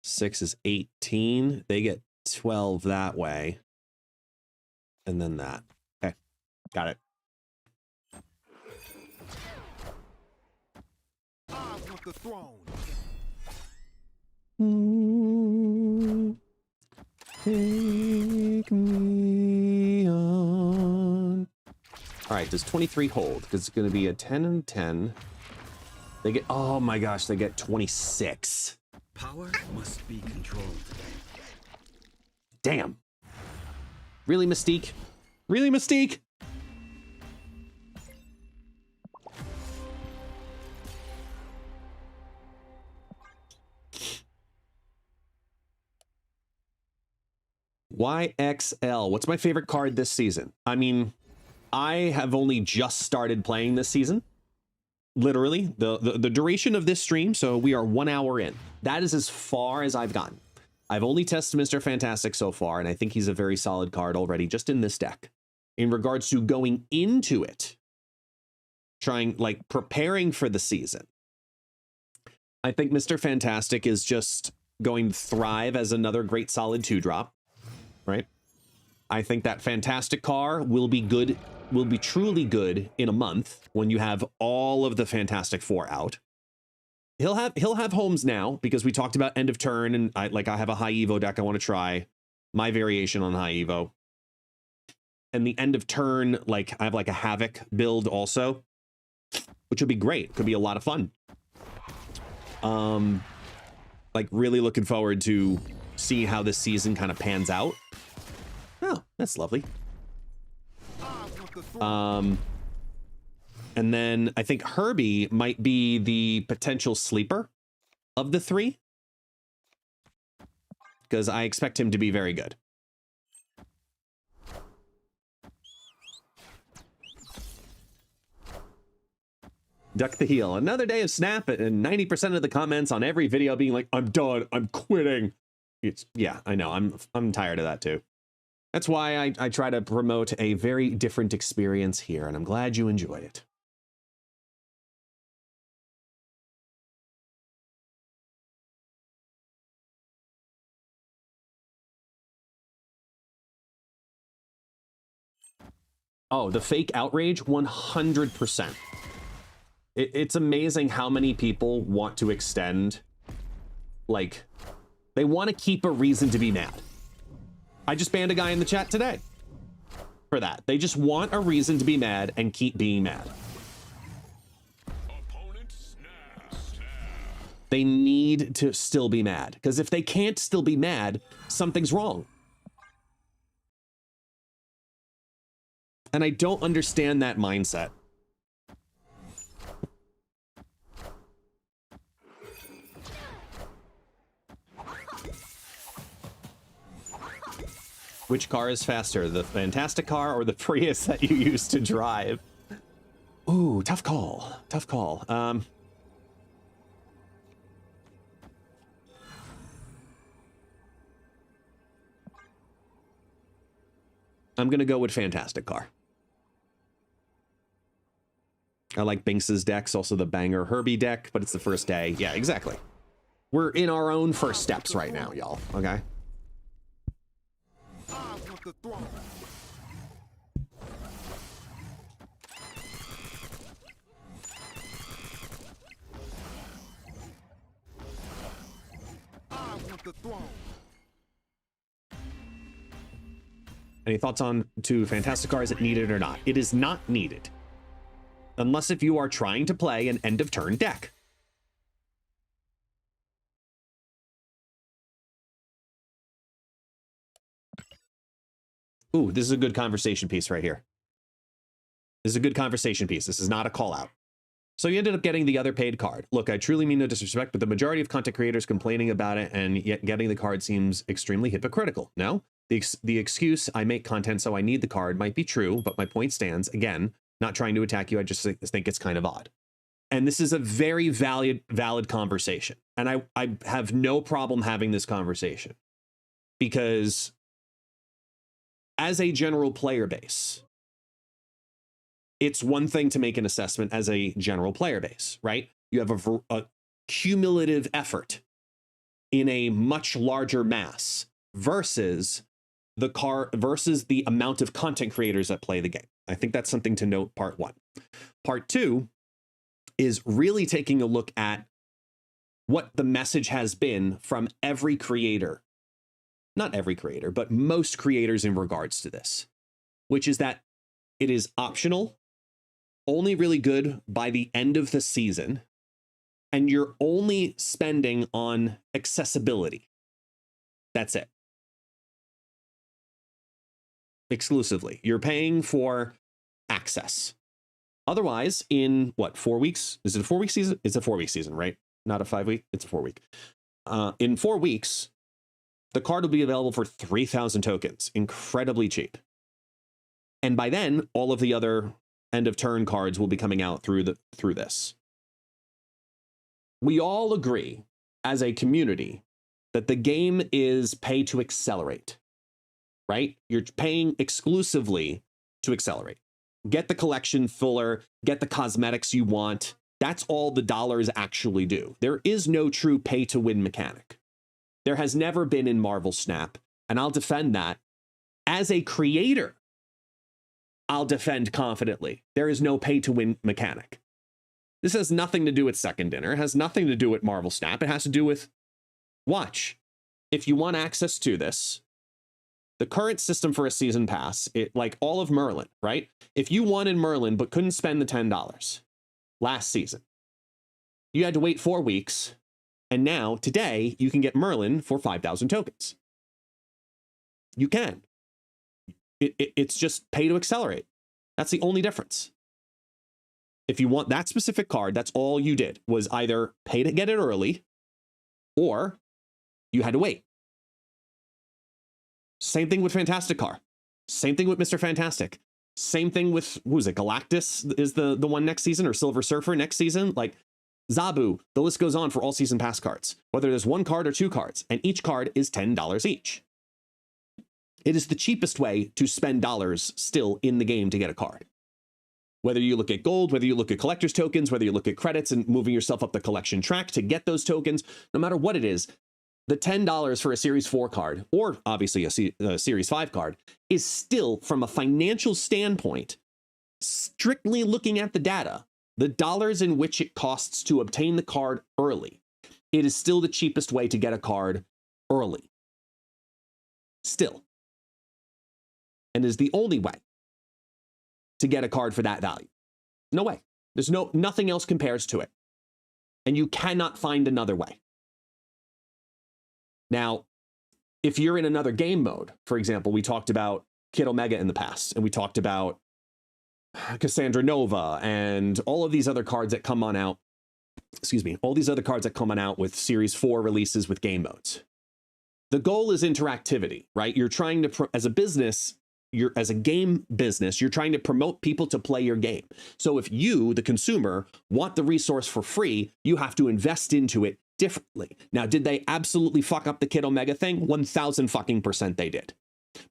6 is 18. They get 12 that way. And then that. Okay, got it. I want the throne. Take me on. All right, does 23 hold? Because it's going to be a 10 and 10. They get, oh my gosh, they get 26. Power must be controlled. Damn. Really, Mystique? Really, Mystique? YXL. What's my favorite card this season? I mean, I have only just started playing this season. Literally, the duration of this stream, so we are 1 hour in. That is as far as I've gotten. I've only tested Mr. Fantastic so far, and I think he's a very solid card already just in this deck. In regards to going into it, preparing for the season, I think Mr. Fantastic is just going to thrive as another great solid 2-drop, right? I think that fantastic car will be good, will be truly good in a month when you have all of the Fantastic Four out. He'll have homes now because we talked about end of turn, and I have a high Evo deck I want to try, my variation on high Evo. And the end of turn, like I have like a Havoc build also, which would be great. Could be a lot of fun. Like really looking forward to seeing how this season kind of pans out. Oh, that's lovely. And then I think Herbie might be the potential sleeper of the three, because I expect him to be very good. Duck the heel. Another day of Snap, and 90% of the comments on every video being like, I'm done, I'm quitting. Yeah, I know, I'm tired of that too. That's why I try to promote a very different experience here, and I'm glad you enjoyed it. Oh, the fake outrage, 100%. It's amazing how many people want to extend, like, they want to keep a reason to be mad. I just banned a guy in the chat today for that. They just want a reason to be mad and keep being mad. They need to still be mad, because if they can't still be mad, something's wrong. And I don't understand that mindset. Which car is faster, the Fantastic car or the Prius that you used to drive? Ooh, tough call. Tough call. I'm gonna go with Fantastic car. I like Binks's decks, also the Banger Herbie deck, but it's the first day. Yeah, exactly. We're in our own first steps right now, y'all, okay? Any thoughts on to Fantastic Car? Is it needed or not? It is not needed. Unless if you are trying to play an end of turn deck. Ooh, this is a good conversation piece right here. This is a good conversation piece. This is not a call out. So you ended up getting the other paid card. Look, I truly mean no disrespect, but the majority of content creators complaining about it, and yet getting the card seems extremely hypocritical. No? The excuse, I make content so I need the card, might be true, but my point stands. Again, not trying to attack you, I just think it's kind of odd. And this is a very valid conversation. And I have no problem having this conversation. Because as a general player base, it's one thing to make an assessment as a general player base, right? You have a cumulative effort in a much larger mass versus the amount of content creators that play the game. I think that's something to note, part one. Part two is really taking a look at what the message has been from every creator. Not every creator, but most creators in regards to this, which is that it is optional, only really good by the end of the season, and you're only spending on accessibility. That's it. Exclusively. You're paying for access. Otherwise, in what, 4 weeks? Is it a 4-week season? It's a 4-week season, right? Not a 5-week? It's a 4-week. In 4 weeks, the card will be available for 3,000 tokens. Incredibly cheap. And by then, all of the other end of turn cards will be coming out through this. We all agree as a community that the game is pay to accelerate, right? You're paying exclusively to accelerate. Get the collection fuller, get the cosmetics you want. That's all the dollars actually do. There is no true pay to win mechanic. There has never been in Marvel Snap, and I'll defend that As a creator, I'll defend confidently. There is no pay to win mechanic. This has nothing to do with Second Dinner. It has nothing to do with Marvel Snap. It has to do with, watch, if you want access to this, the current system for a season pass, like all of Merlin, right? If you wanted Merlin but couldn't spend the $10 last season, you had to wait 4 weeks. And now, today, you can get Merlin for 5,000 tokens. You can. It's just pay to accelerate. That's the only difference. If you want that specific card, that's all you did, was either pay to get it early or you had to wait. Same thing with Fantastic Car. Same thing with Mr. Fantastic. Same thing with, who is it, Galactus is the one next season, or Silver Surfer next season? Like, Zabu, the list goes on for all season pass cards, whether there's 1 card or 2 cards, and each card is $10 each. It is the cheapest way to spend dollars still in the game to get a card. Whether you look at gold, whether you look at collector's tokens, whether you look at credits and moving yourself up the collection track to get those tokens, no matter what it is, the $10 for a Series 4 card, or obviously a Series 5 card, is still, from a financial standpoint, strictly looking at the data, the dollars in which it costs to obtain the card early, it is still the cheapest way to get a card early. Still. And is the only way to get a card for that value. No way. There's nothing else compares to it. And you cannot find another way. Now, if you're in another game mode, for example, we talked about Kid Omega in the past, and we talked about Cassandra Nova and all of these other cards that come on out, all these other cards that come on out with Series 4 releases with game modes. The goal is interactivity, right? You're trying to, as a business, as a game business, you're trying to promote people to play your game. So if you, the consumer, want the resource for free, you have to invest into it differently. Now, did they absolutely fuck up the Kid Omega thing? 1,000% they did.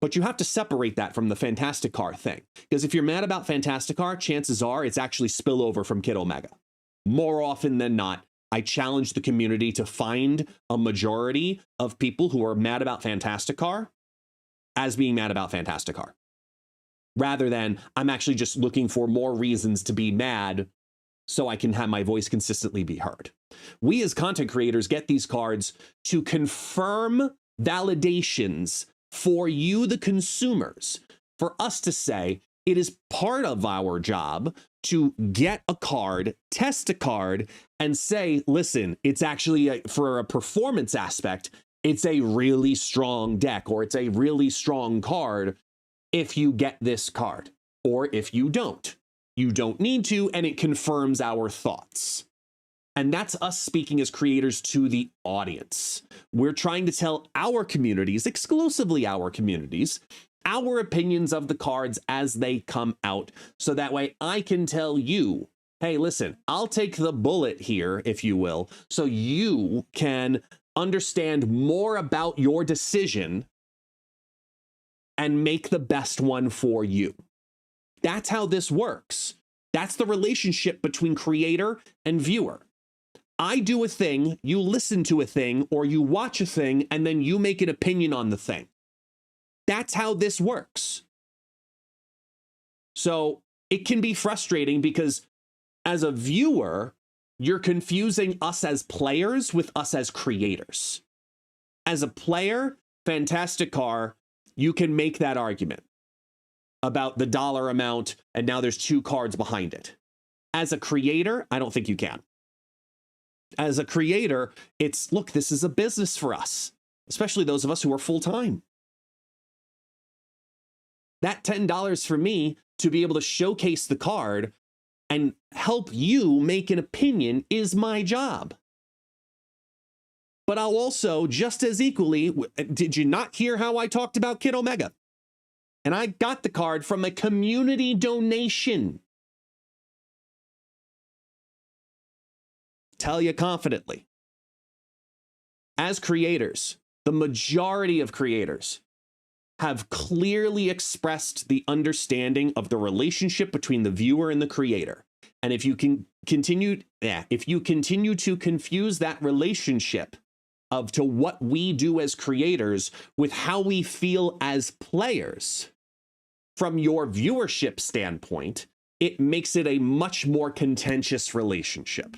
But you have to separate that from the Fantastic Car thing. Because if you're mad about Fantastic Car, chances are it's actually spillover from Kid Omega. More often than not, I challenge the community to find a majority of people who are mad about Fantastic Car as being mad about Fantastic Car. Rather than, I'm actually just looking for more reasons to be mad so I can have my voice consistently be heard. We as content creators get these cards to confirm validations for you, the consumers, for us to say it is part of our job to get a card, test a card, and say, listen, it's actually, for a performance aspect, it's a really strong deck, or it's a really strong card if you get this card, or if you don't. You don't need to, and it confirms our thoughts. And that's us speaking as creators to the audience. We're trying to tell our communities, exclusively our communities, our opinions of the cards as they come out. So that way I can tell you, hey, listen, I'll take the bullet here, if you will, so you can understand more about your decision and make the best one for you. That's how this works. That's the relationship between creator and viewer. I do a thing, you listen to a thing, or you watch a thing, and then you make an opinion on the thing. That's how this works. So it can be frustrating because as a viewer, you're confusing us as players with us as creators. As a player, Fantastic Car, you can make that argument about the dollar amount, and now there's 2 cards behind it. As a creator, I don't think you can. As a creator, it's, look, this is a business for us, especially those of us who are full-time. That $10 for me to be able to showcase the card and help you make an opinion is my job. But I'll also, just as equally, did you not hear how I talked about Kid Omega? And I got the card from a community donation. Tell you confidently. As creators, the majority of creators have clearly expressed the understanding of the relationship between the viewer and the creator. And if you can continue, if you continue to confuse that relationship of to what we do as creators with how we feel as players, from your viewership standpoint, it makes it a much more contentious relationship.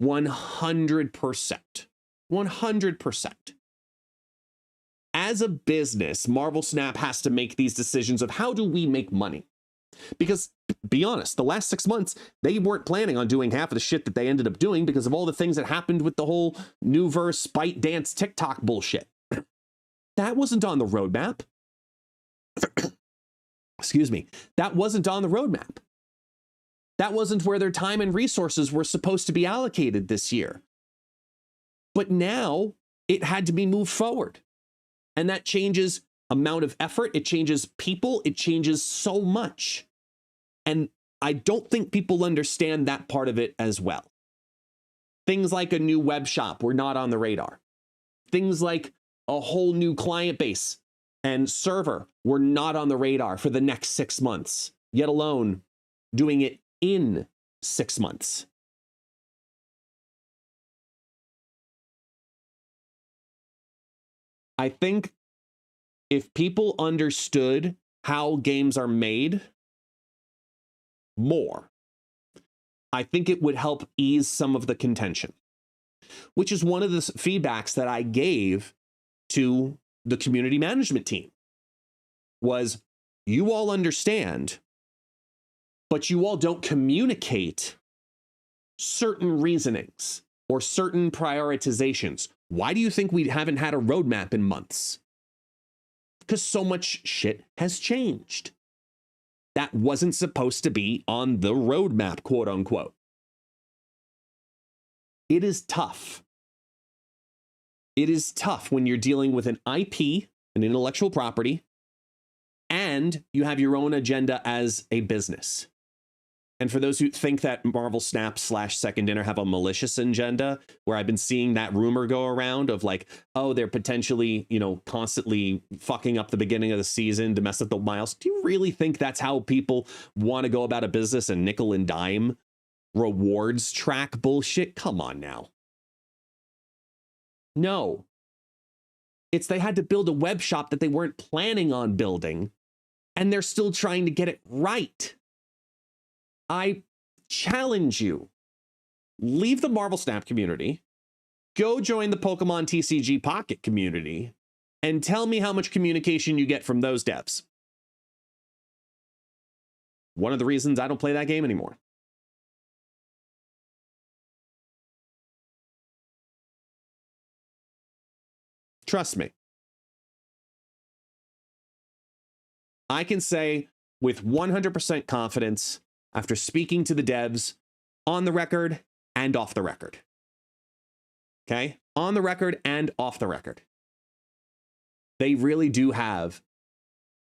100%. 100%. As a business, Marvel Snap has to make these decisions of how do we make money? Because, be honest, the last 6 months, they weren't planning on doing half of the shit that they ended up doing because of all the things that happened with the whole new verse, ByteDance, TikTok bullshit. That wasn't on the roadmap. Excuse me. That wasn't on the roadmap. That wasn't where their time and resources were supposed to be allocated this year. But now it had to be moved forward. And that changes amount of effort. It changes people. It changes so much. And I don't think people understand that part of it as well. Things like a new web shop were not on the radar. Things like a whole new client base and server were not on the radar for the next 6 months, yet alone doing it in 6 months. I think if people understood how games are made more, I think it would help ease some of the contention, which is one of the feedbacks that I gave to the community management team was, you all understand, but you all don't communicate certain reasonings or certain prioritizations. Why do you think we haven't had a roadmap in months? Because so much shit has changed. That wasn't supposed to be on the roadmap, quote unquote. It is tough. It is tough when you're dealing with an IP, an intellectual property, and you have your own agenda as a business. And for those who think that Marvel Snap / Second Dinner have a malicious agenda, where I've been seeing that rumor go around of like, oh, they're potentially, constantly fucking up the beginning of the season to mess up the miles. Do you really think that's how people want to go about a business, and nickel and dime rewards track bullshit? Come on now. No. It's they had to build a web shop that they weren't planning on building, and they're still trying to get it right. I challenge you, leave the Marvel Snap community, go join the Pokemon TCG Pocket community, and tell me how much communication you get from those devs. One of the reasons I don't play that game anymore. Trust me. I can say with 100% confidence, after speaking to the devs on the record and off the record. Okay? On the record and off the record. They really do have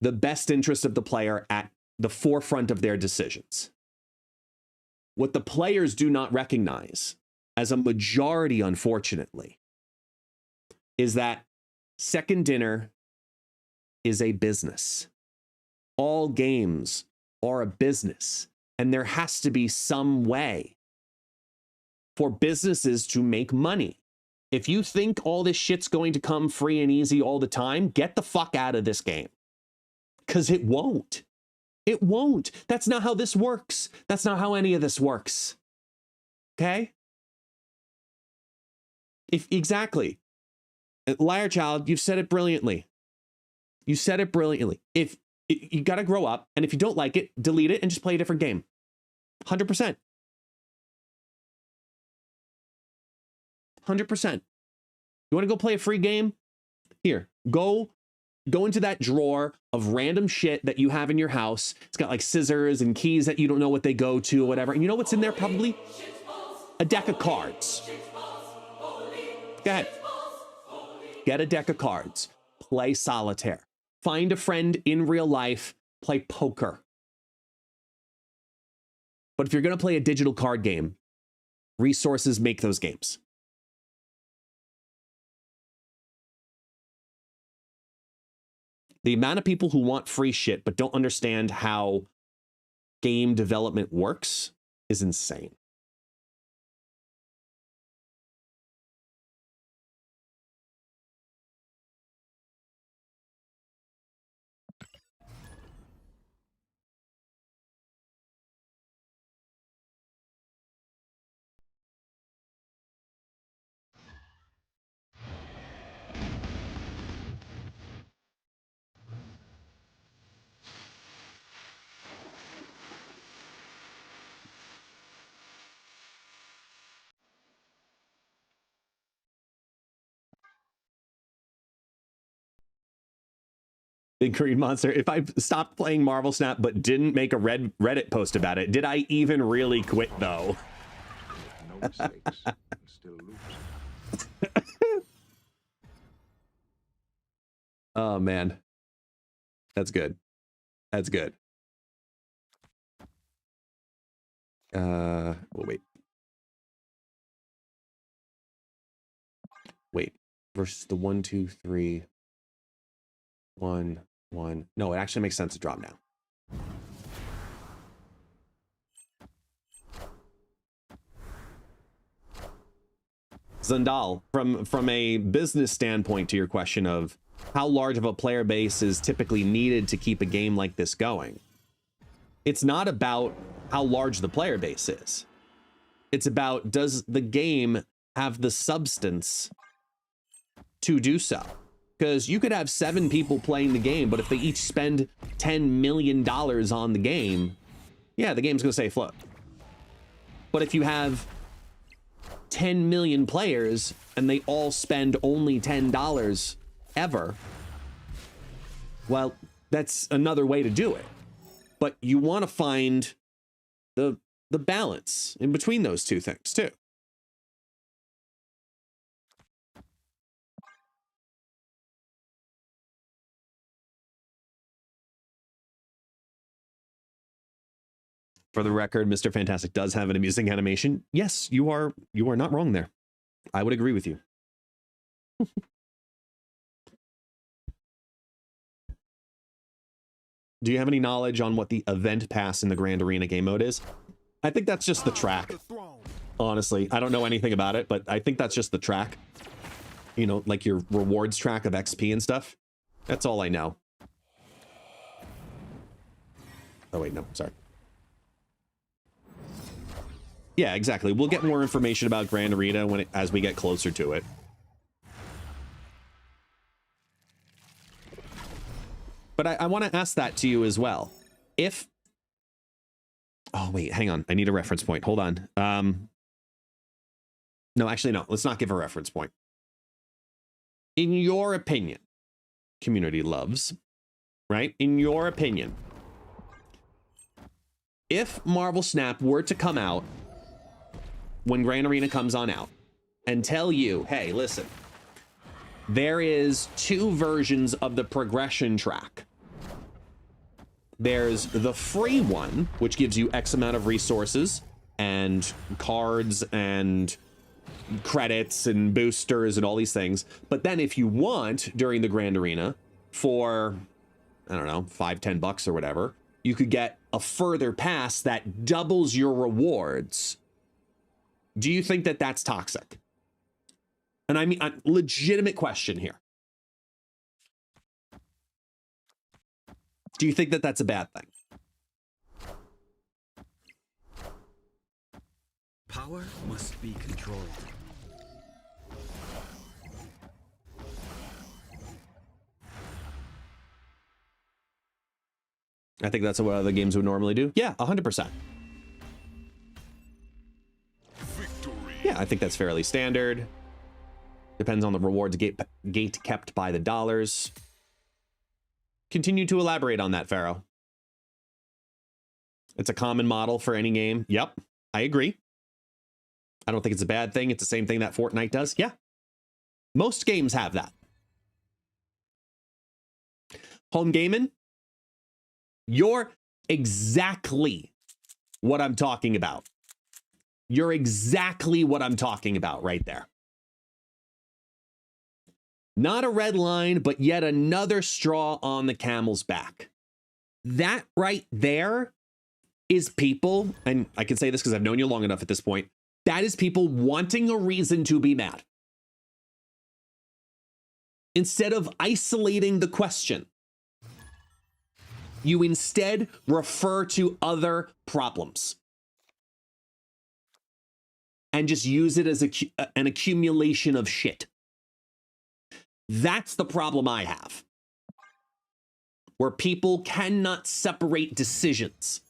the best interest of the player at the forefront of their decisions. What the players do not recognize, as a majority, unfortunately, is that Second Dinner is a business. All games are a business. And there has to be some way for businesses to make money. If you think all this shit's going to come free and easy all the time, get the fuck out of this game. Because it won't. It won't. That's not how this works. That's not how any of this works. Okay? Exactly. Liar Child, you've said it brilliantly. You said it brilliantly. You got to grow up, and if you don't like it, delete it and just play a different game. 100%. 100%. You want to go play a free game? Here, go into that drawer of random shit that you have in your house. It's got like scissors and keys that you don't know what they go to or whatever. And you know what's in there probably? A deck of cards. Go ahead. Get a deck of cards. Play solitaire. Find a friend in real life. Play poker. But if you're going to play a digital card game, resources make those games. The amount of people who want free shit but don't understand how game development works is insane. Big Green Monster. If I stopped playing Marvel Snap but didn't make a Reddit post about it, did I even really quit though? No mistakes. And still lose. Oh man. That's good. That's good. Well, wait. Wait. Versus the 1, 2, 3. 1, 1. No, it actually makes sense to drop now. Zundal, from a business standpoint to your question of how large of a player base is typically needed to keep a game like this going, it's not about how large the player base is. It's about, does the game have the substance to do so? Because you could have 7 people playing the game, but if they each spend $10 million on the game, yeah, the game's gonna stay afloat. But if you have 10 million players and they all spend only $10 ever, well, that's another way to do it. But you want to find the balance in between those two things too. For the record, Mr. Fantastic does have an amusing animation. Yes, you are not wrong there. I would agree with you. Do you have any knowledge on what the event pass in the Grand Arena game mode is? I think that's just the track. Honestly, I don't know anything about it, but I think that's just the track. You know, like your rewards track of XP and stuff. That's all I know. Oh wait, no, sorry. Yeah, exactly. We'll get more information about Grand Arena as we get closer to it. But I want to ask that to you as well. If... Oh, wait, hang on. I need a reference point. Hold on. No, actually, no. Let's not give a reference point. In your opinion, community loves, right? In your opinion, if Marvel Snap were to come out when Grand Arena comes on out and tell you, hey, listen, there is 2 versions of the progression track. There's the free one, which gives you X amount of resources and cards and credits and boosters and all these things. But then if you want, during the Grand Arena, for, I don't know, $5-10 or whatever, you could get a further pass that doubles your rewards. Do you think that that's toxic? And I mean, a legitimate question here. Do you think that that's a bad thing? Power must be controlled. I think that's what other games would normally do. Yeah, 100%. Yeah, I think that's fairly standard. Depends on the rewards gate kept by the dollars. Continue to elaborate on that, Pharaoh. It's a common model for any game. Yep, I agree. I don't think it's a bad thing. It's the same thing that Fortnite does. Yeah. Most games have that. Home gaming, you're exactly what I'm talking about. You're exactly what I'm talking about right there. Not a red line, but yet another straw on the camel's back. That right there is people, and I can say this because I've known you long enough at this point, that is people wanting a reason to be mad. Instead of isolating the question, you instead refer to other problems and just use it as an accumulation of shit. That's the problem I have, where people cannot separate decisions.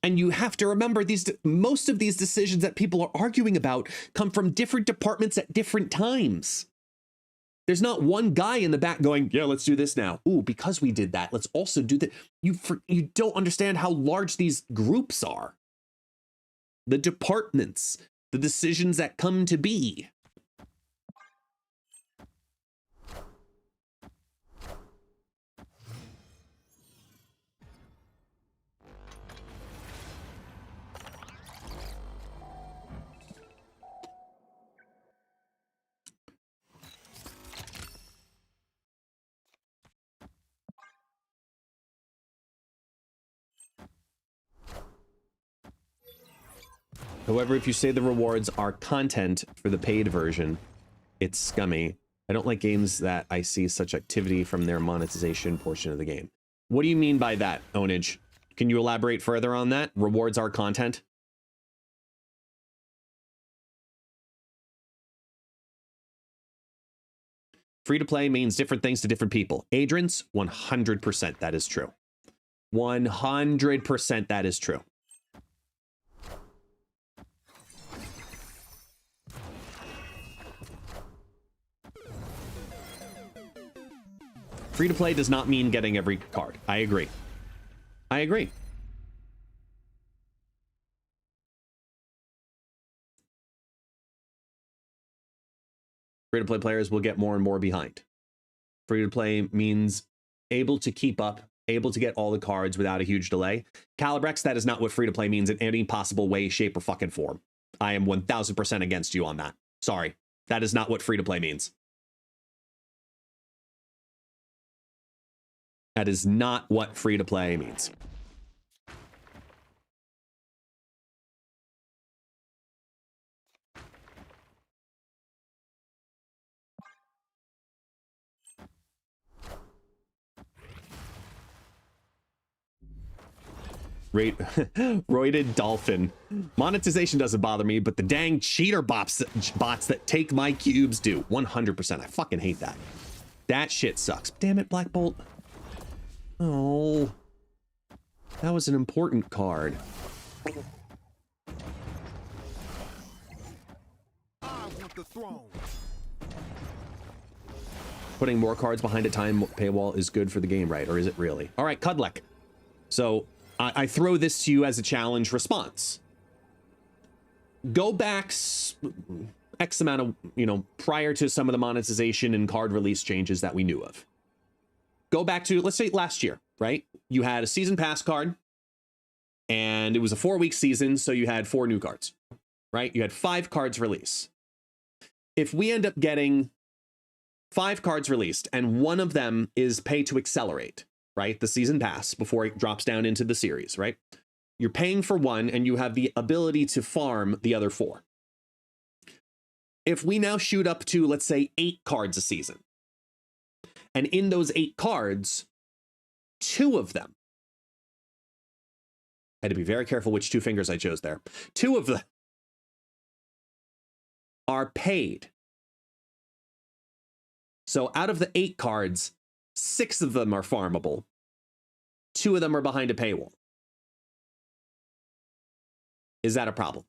And you have to remember, most of these decisions that people are arguing about come from different departments at different times. There's not one guy in the back going, yeah, let's do this now. Ooh, because we did that, let's also do that. You don't understand how large these groups are. The departments, the decisions that come to be. However, if you say the rewards are content for the paid version, it's scummy. I don't like games that I see such activity from their monetization portion of the game. What do you mean by that, Ownage? Can you elaborate further on that? Rewards are content? Free to play means different things to different people. Adrian's 100% that is true. 100% that is true. Free to play does not mean getting every card. I agree. I agree. Free to play players will get more and more behind. Free to play means able to keep up, able to get all the cards without a huge delay. Calibrex, that is not what free to play means in any possible way, shape, or fucking form. I am 1000% against you on that. Sorry. That is not what free to play means. That is not what free to play means. Roided dolphin. Monetization doesn't bother me, but the dang cheater bots that take my cubes do. 100%. I fucking hate that. That shit sucks. Damn it, Black Bolt. Oh, that was an important card. I want the throne. Putting more cards behind a time paywall is good for the game, right? Or is it really? All right, Cudlek. So I throw this to you as a challenge response. Go back X amount of, prior to some of the monetization and card release changes that we knew of. Go back to, let's say last year, right? You had a season pass card and it was a 4-week season. So you had 4 new cards, right? You had 5 cards release. If we end up getting 5 cards released and one of them is pay to accelerate, right? The season pass before it drops down into the series, right? You're paying for one and you have the ability to farm the other 4. If we now shoot up to, let's say, 8 cards a season, and in those 8 cards, 2 of them, I had to be very careful which 2 fingers I chose there. 2 of them are paid. So out of the 8 cards, 6 of them are farmable. 2 of them are behind a paywall. Is that a problem?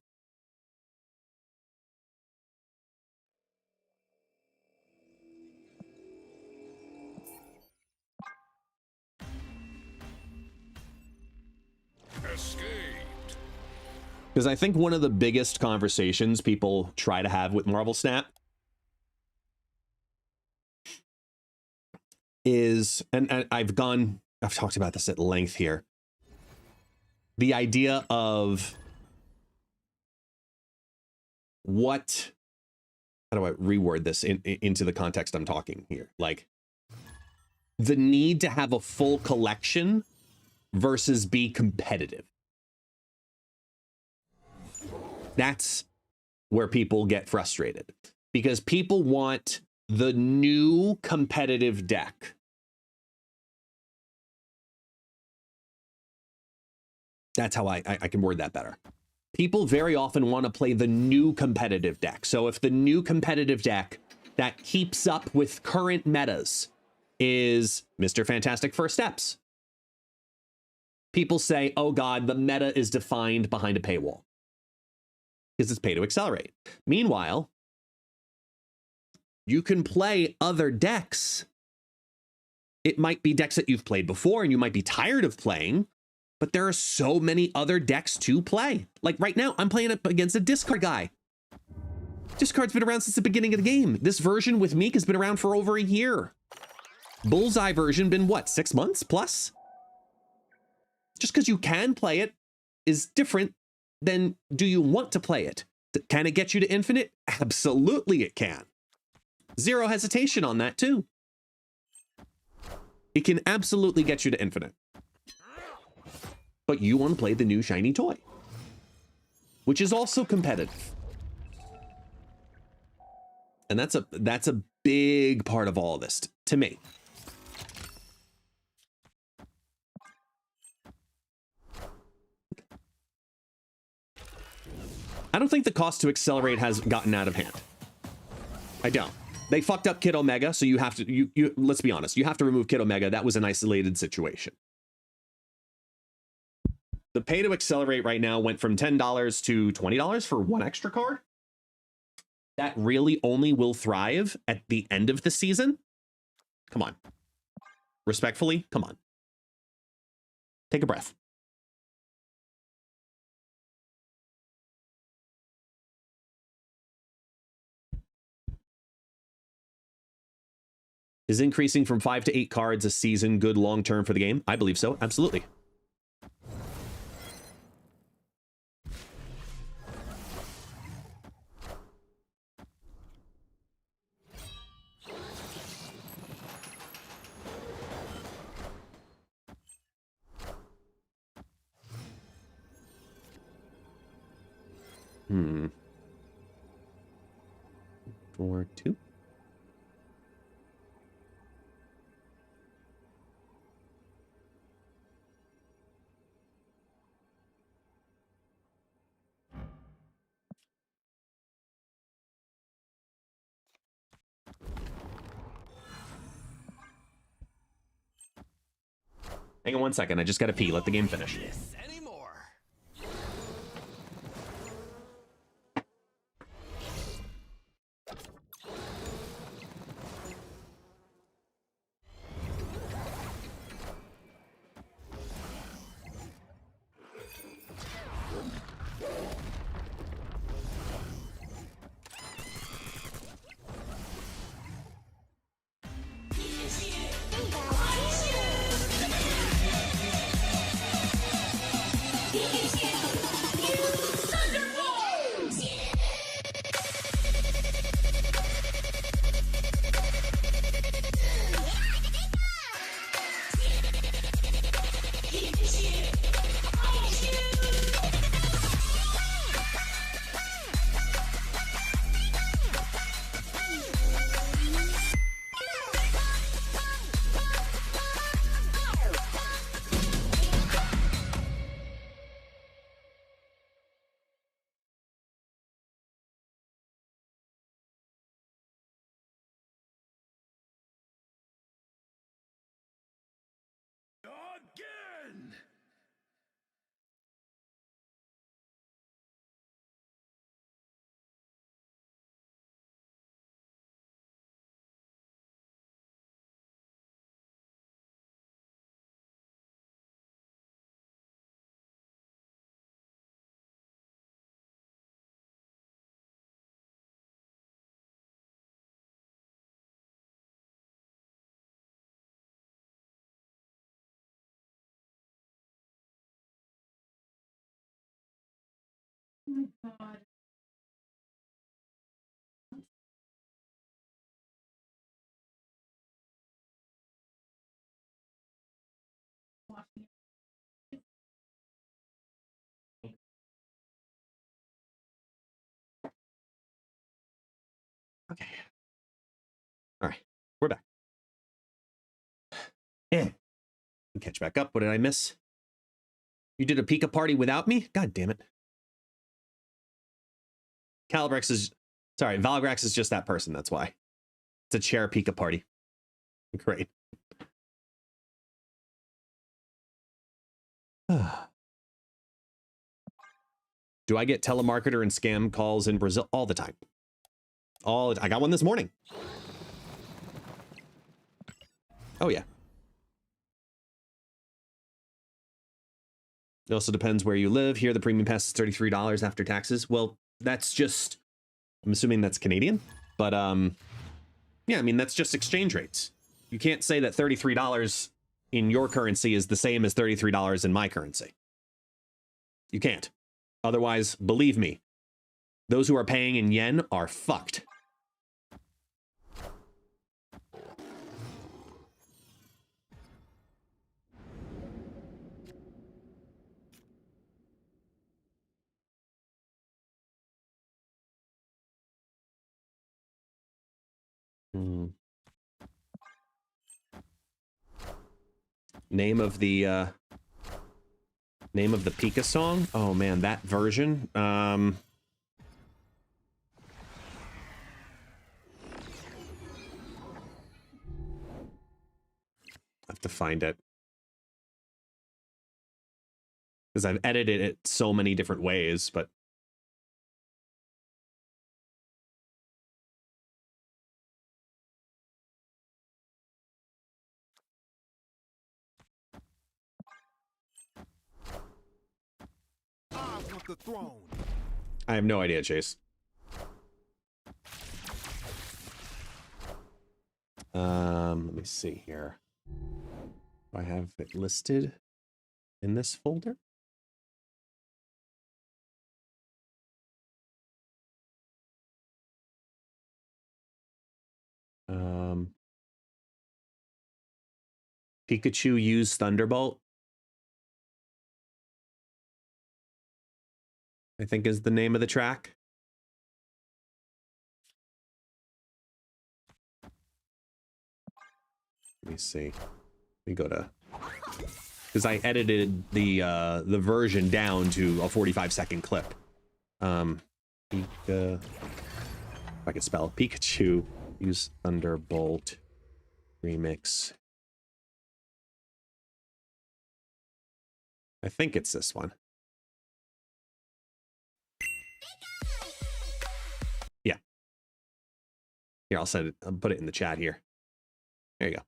Escaped. Because I think one of the biggest conversations people try to have with Marvel Snap is, and I've talked about this at length here, the idea of how do I reword this into the context I'm talking here? Like the need to have a full collection versus be competitive. That's where people get frustrated because people want the new competitive deck. That's how I can word that better. People very often want to play the new competitive deck. So if the new competitive deck that keeps up with current metas is Mr. Fantastic First Steps, people say, oh God, the meta is defined behind a paywall because it's pay to accelerate. Meanwhile, You can play other decks. It might be decks that you've played before and you might be tired of playing, but there are so many other decks to play. Like right now, I'm playing up against a discard guy. Discard's been around since the beginning of the game. This version with Meek has been around for over a year. Bullseye version been what, 6 months plus? Just because you can play it is different than do you want to play it? Can it get you to infinite? Absolutely it can. Zero hesitation on that too. It can absolutely get you to infinite. But you want to play the new shiny toy, which is also competitive. And that's a big part of all this to me. I don't think the cost to accelerate has gotten out of hand. I don't. They fucked up Kid Omega, so you have to, let's be honest, you have to remove Kid Omega. That was an isolated situation. The pay to accelerate right now went from $10 to $20 for one extra card. That really only will thrive at the end of the season. Come on. Respectfully, come on. Take a breath. Is increasing from 5 to 8 cards a season good long-term for the game? I believe so, absolutely. Hmm. 4, 2. Hang on 1 second. I just gotta pee. Let the game finish. Again! Oh my god. Okay. All right. We're back. And catch back up. What did I miss? You did a Pika party without me? God damn it. Valgrax is just that person. That's why. It's a chair Pika party. Great. Do I get telemarketer and scam calls in Brazil all the time? I got one this morning. Oh, yeah. It also depends where you live. Here, the premium pass is $33 after taxes. Well, that's just, I'm assuming that's Canadian, but yeah, I mean, that's just exchange rates. You can't say that $33 in your currency is the same as $33 in my currency. You can't. Otherwise, believe me, those who are paying in yen are fucked. Name of the Pika song? Oh man, that version. I have to find it because I've edited it so many different ways, but I want the throne. I have no idea, Chase. Let me see here. Do I have it listed in this folder? Pikachu used Thunderbolt, I think is the name of the track. Let me see. Let me go to, because I edited the version down to a 45-second clip. If I can spell Pikachu use Thunderbolt remix. I think it's this one. Yeah. Here, I'll send it. I'll put it in the chat here. There you go.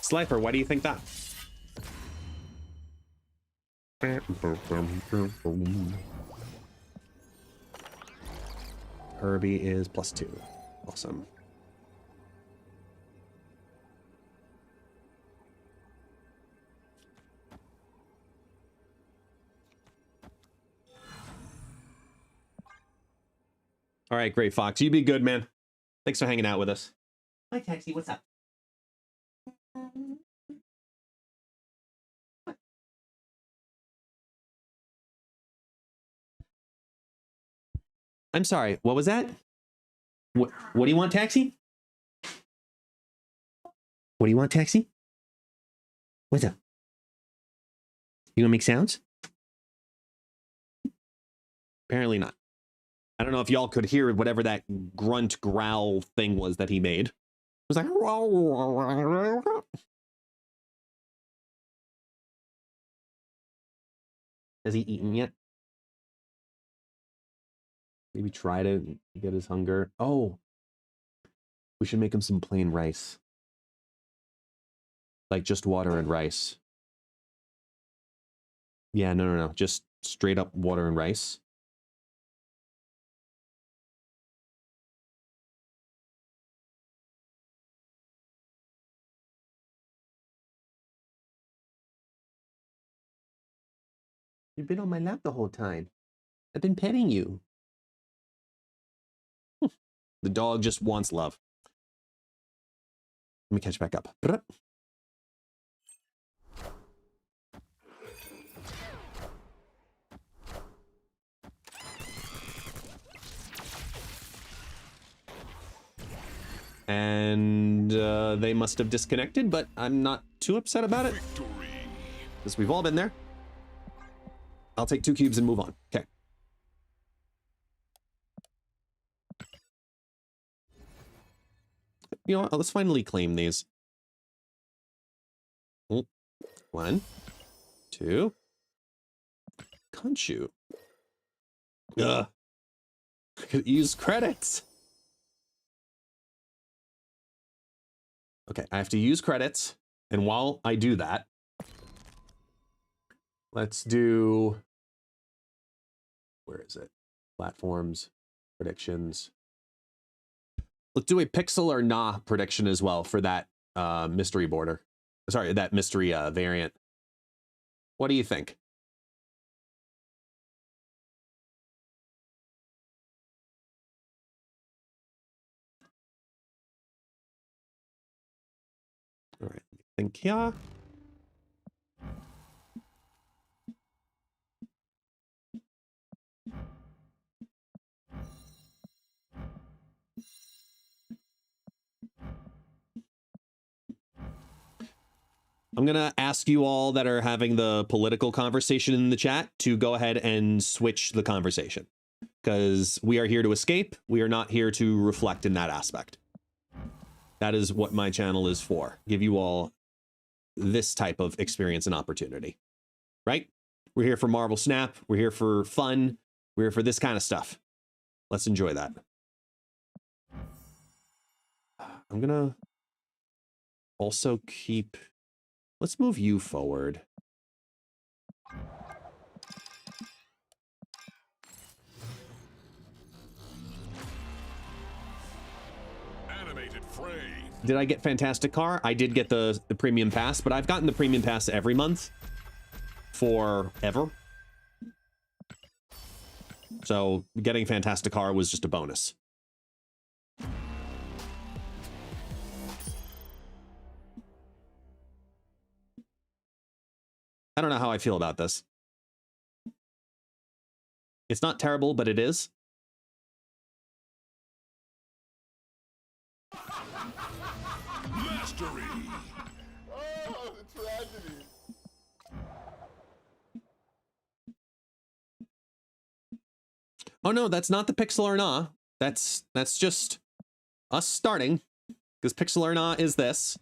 Slifer, why do you think that? Herbie is +2. Awesome. All right, great, Fox. You be good, man. Thanks for hanging out with us. Hi, Taxi. What's up? I'm sorry. What was that? What do you want, Taxi? What do you want, Taxi? What's up? You gonna make sounds? Apparently not. I don't know if y'all could hear whatever that grunt growl thing was that he made. It was like... Has he eaten yet? Maybe try to get his hunger. Oh, we should make him some plain rice. Like just water and rice. Yeah, no. Just straight up water and rice. You've been on my lap the whole time. I've been petting you. The dog just wants love. Let me catch back up. And they must have disconnected, but I'm not too upset about it. Because we've all been there. I'll take 2 cubes and move on. Okay. You know what? Let's finally claim these. 1, 2. Conchu. Ugh. I could use credits. Okay, I have to use credits. And while I do that, let's do... Where is it? Platforms, predictions. Let's do a pixel or nah prediction as well for that mystery border. Sorry, that mystery variant. What do you think? All right, think here. I'm going to ask you all that are having the political conversation in the chat to go ahead and switch the conversation, because we are here to escape. We are not here to reflect in that aspect. That is what my channel is for. Give you all this type of experience and opportunity, right? We're here for Marvel Snap. We're here for fun. We're here for this kind of stuff. Let's enjoy that. I'm going to also keep... Let's move you forward. Animated frame. Did I get Fantastic Car? I did get the premium pass, but I've gotten the premium pass every month forever. So getting Fantastic Car was just a bonus. I don't know how I feel about this. It's not terrible, but it is. Mastery. Oh, the tragedy. Oh no, that's not the Pixel or Nah. That's just us starting, because Pixel or Nah is this.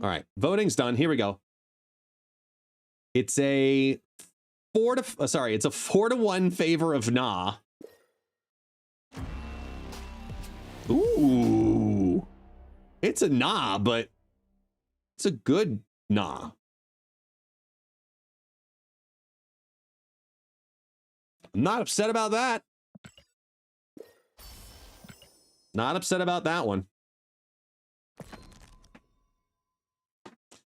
All right, voting's done. Here we go. It's a 4 to 1 favor of Nah. Ooh. It's a Nah, but it's a good Nah. I'm not upset about that. Not upset about that one.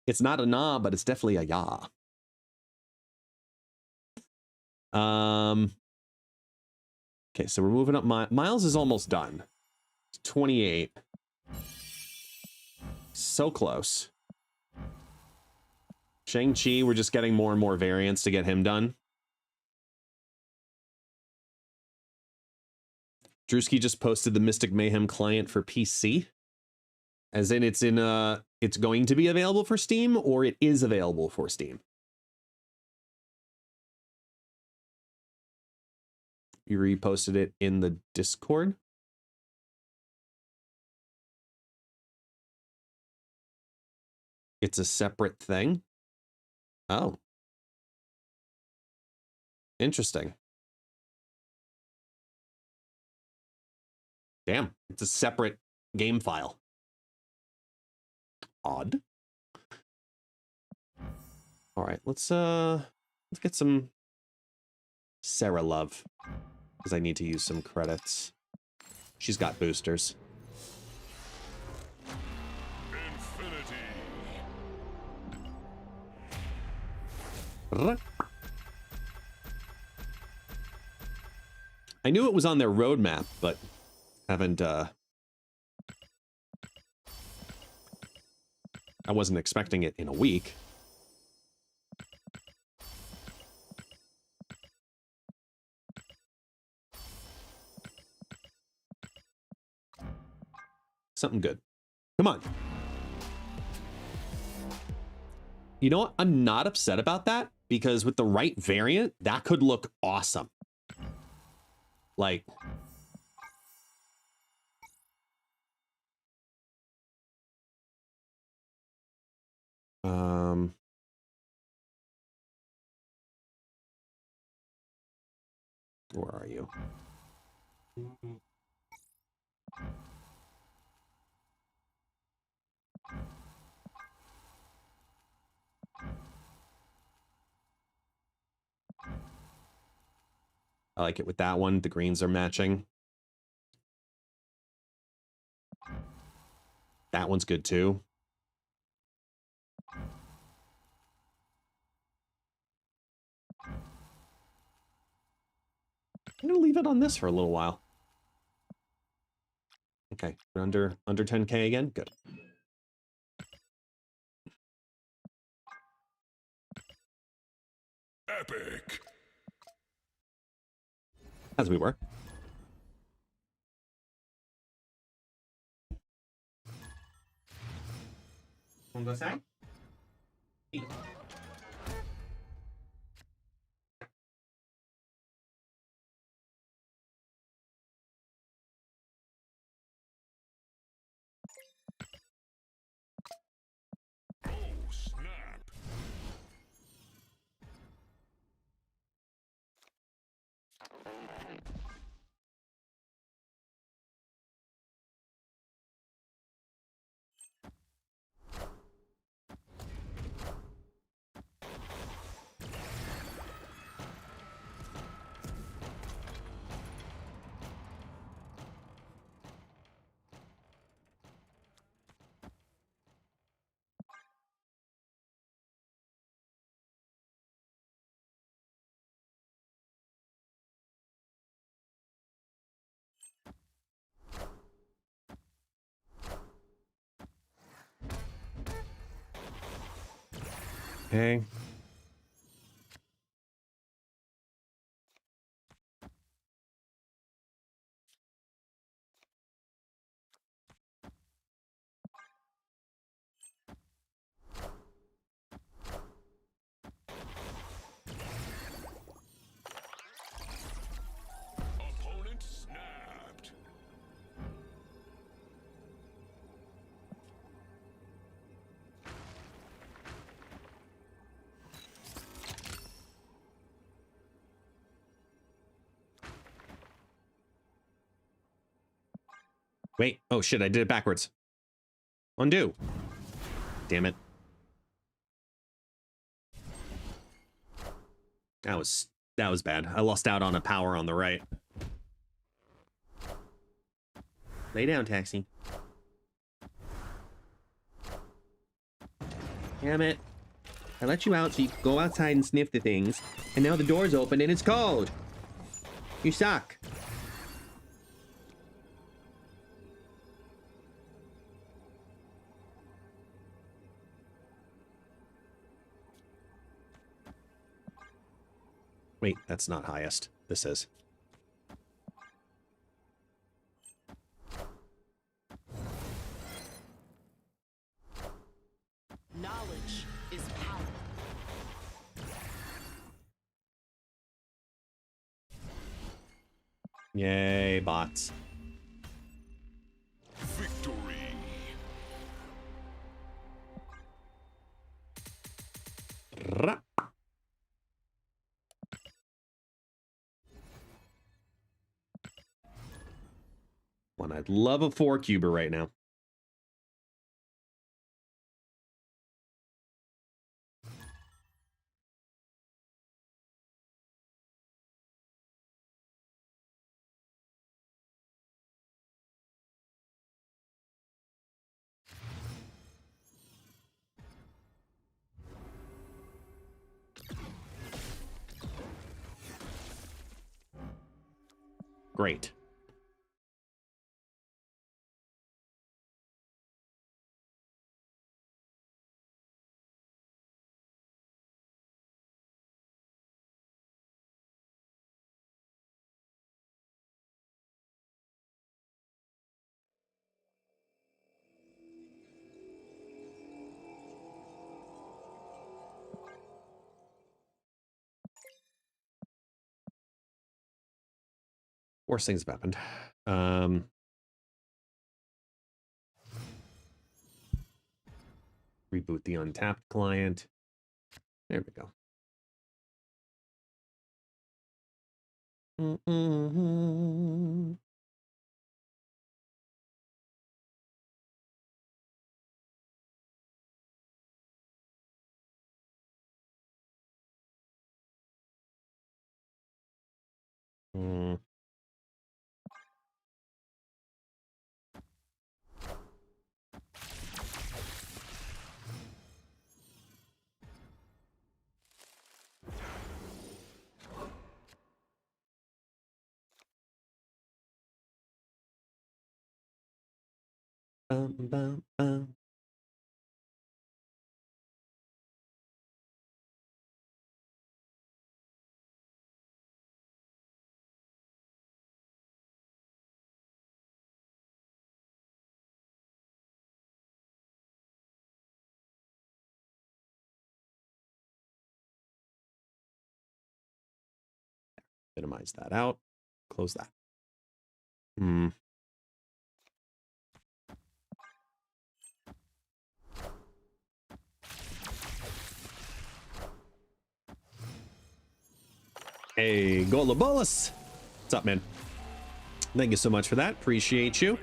It's not a nah, but it's definitely a yah. Okay, so we're moving up. Miles is almost done. It's 28. So close. Shang-Chi, we're just getting more and more variants to get him done. Drewski just posted the Mystic Mayhem client for PC. As in it's going to be available for Steam, or it is available for Steam. You reposted it in the Discord. It's a separate thing. Oh. Interesting. Damn, it's a separate game file. Odd. All right, let's get some Sarah love, because I need to use some credits. She's got boosters. Infinity. I knew it was on their roadmap, but haven't I wasn't expecting it in a week. Something good. Come on. You know what? I'm not upset about that because with the right variant, that could look awesome. Like, where are you? I like it with that one. The greens are matching. That one's good too. I'm gonna leave it on this for a little while. Okay, under 10K again. Good. Epic. As we were. Want to go outside? Oh, snap. Okay. Opponent snapped. Wait. Oh shit, I did it backwards. Undo. Damn it. That was bad. I lost out on a power on the right. Lay down, taxi. Damn it. I let you out so you could go outside and sniff the things, and now the door's open and it's cold. You suck. Wait, that's not highest. This is. Knowledge is power. Yay, bots. Victory. Ra. One, I'd love a 4-cuber right now. Great. Worst things have happened. Reboot the untapped client. There we go. Bum, bum, bum. Minimize that out. Close that. Hey, Golabolus. What's up, man? Thank you so much for that. Appreciate you.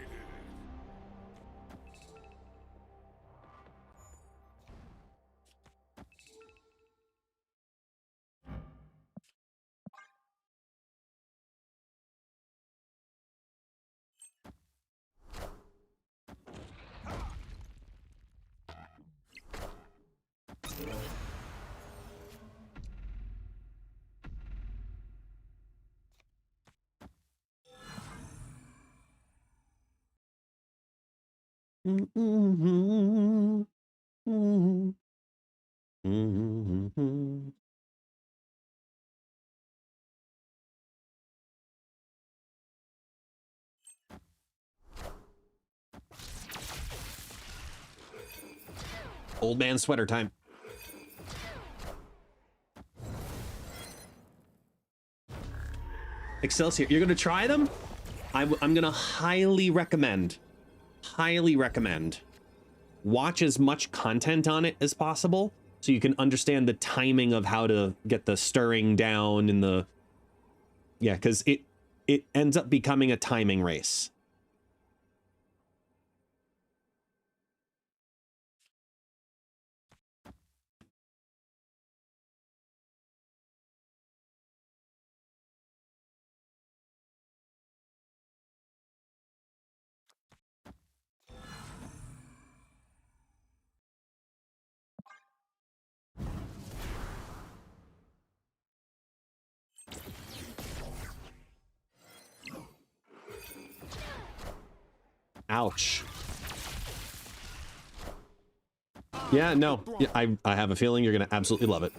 Old man sweater time. Excelsior, you're gonna try them? I'm gonna highly recommend watch as much content on it as possible so you can understand the timing of how to get the stirring down and the, yeah, because it ends up becoming a timing race. Ouch. Yeah, no, yeah, I have a feeling you're gonna absolutely love it.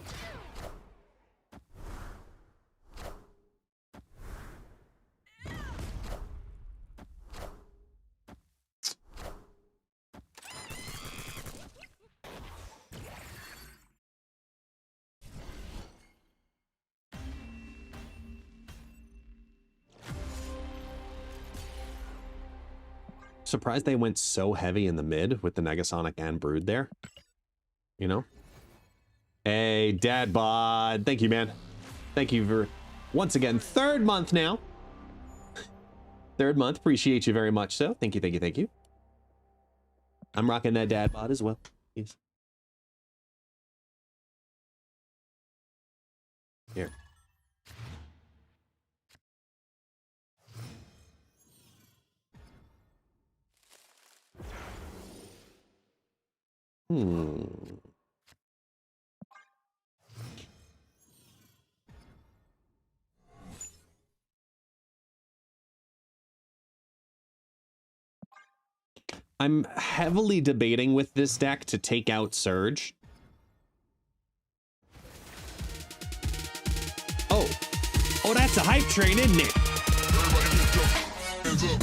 Surprised they went so heavy in the mid with the Negasonic and Brood there. You know? Hey, Dad Bod. Thank you, man. Thank you for, once again, third month now. Third month. Appreciate you very much so. Thank you, thank you, thank you. I'm rocking that Dad Bod as well. Yes. Here. I'm heavily debating with this deck to take out Surge. Oh, that's a hype train, isn't it? Hands up.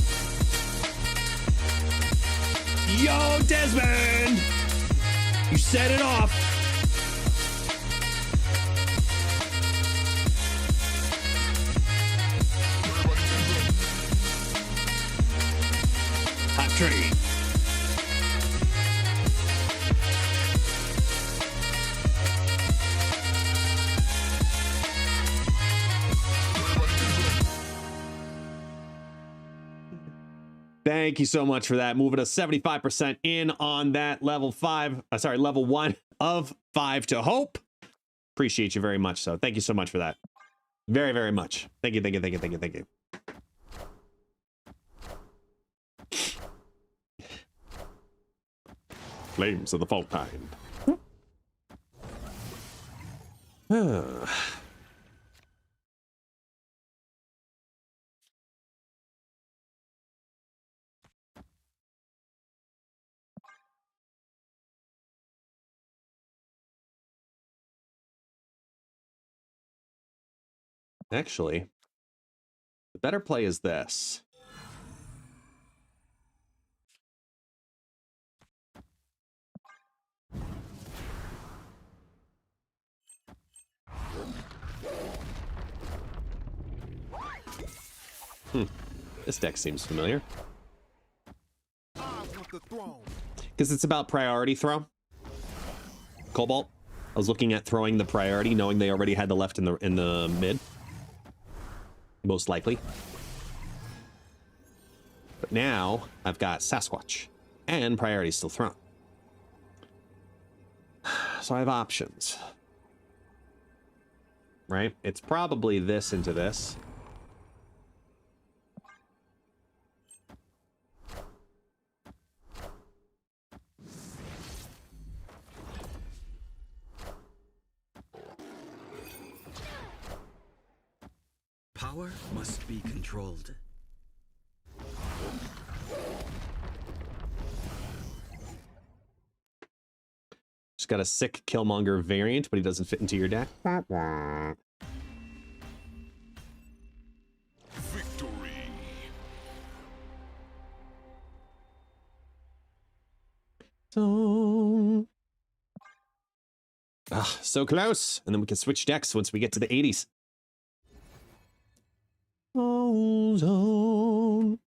Yo, Desmond! You set it off. Everybody hands up. Thank you so much for that. Moving us 75% in on that level 1 of 5 to hope. Appreciate you very much. So thank you so much for that. Very, very much. Thank you, thank you, thank you, thank you, thank you. Flames of the Fall Time. Actually, the better play is this. This deck seems familiar. Because it's about priority throw. Cobalt. I was looking at throwing the priority, knowing they already had the left in the mid. Most likely. But now I've got Sasquatch and priority still thrown. So I have options. Right? It's probably this into this. Power must be controlled. Just got a sick Killmonger variant, but he doesn't fit into your deck. Victory. So close. And then we can switch decks once we get to the 80s. Ozone.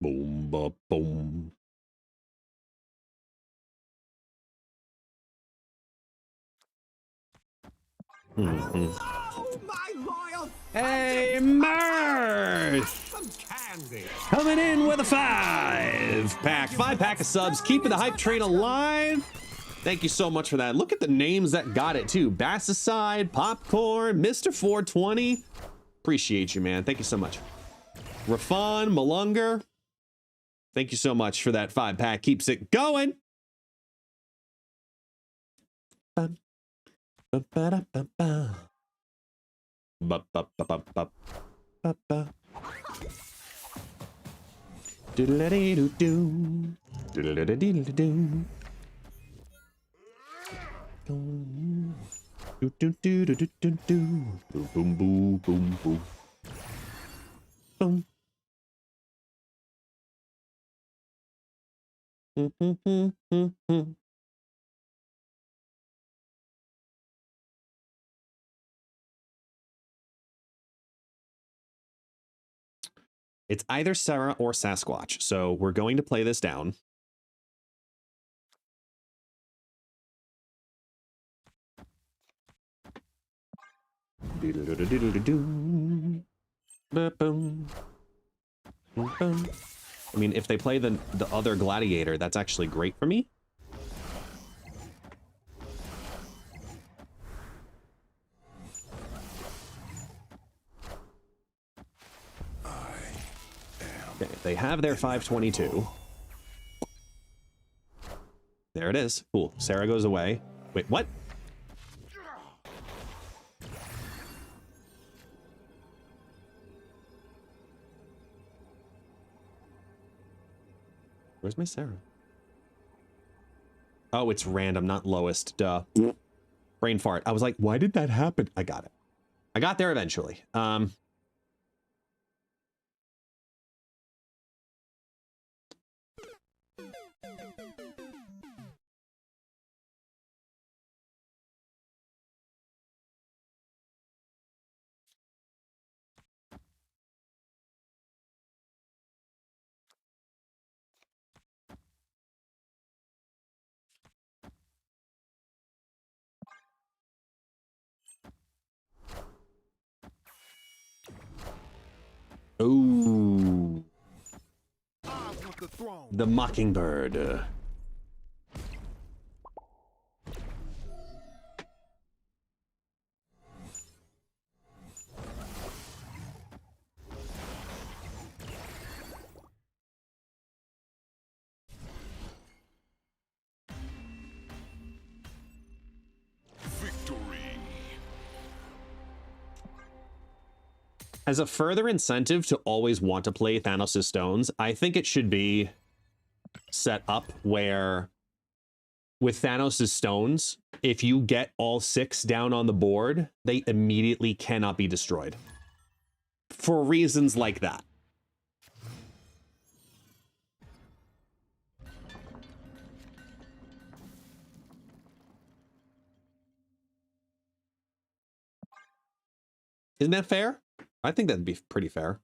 Boom, ba, boom. Hey, Mirth! Coming in with a 5-pack of subs, keeping the hype train alive. Thank you so much for that. Look at the names that got it too. Bassicide, Popcorn, Mr. 420. Appreciate you, man. Thank you so much. Rafan, Malunger. Thank you so much for that 5-pack. Keeps it going. Bum, ba, ba, da, ba, ba. Ba, ba, ba, ba, ba, ba, ba. Doodle-a-dee-doo-doo. Doodle-a-dee-doo-doo. Do-do-do-do-do-do-do. Boom, boom, boom, boom. Boom. It's either Sarah or Sasquatch, so we're going to play this down. I mean, if they play the other gladiator, that's actually great for me. They have their 522. There it is. Cool. Sarah goes away. Wait, what? Where's my Sarah? Oh, it's random, not lowest. Duh. Brain fart. I was like, why did that happen? I got it. I got there eventually. Ooh. The Mockingbird. As a further incentive to always want to play Thanos' stones, I think it should be set up where with Thanos' stones, if you get all 6 down on the board, they immediately cannot be destroyed. For reasons like that. Isn't that fair? I think that'd be pretty fair.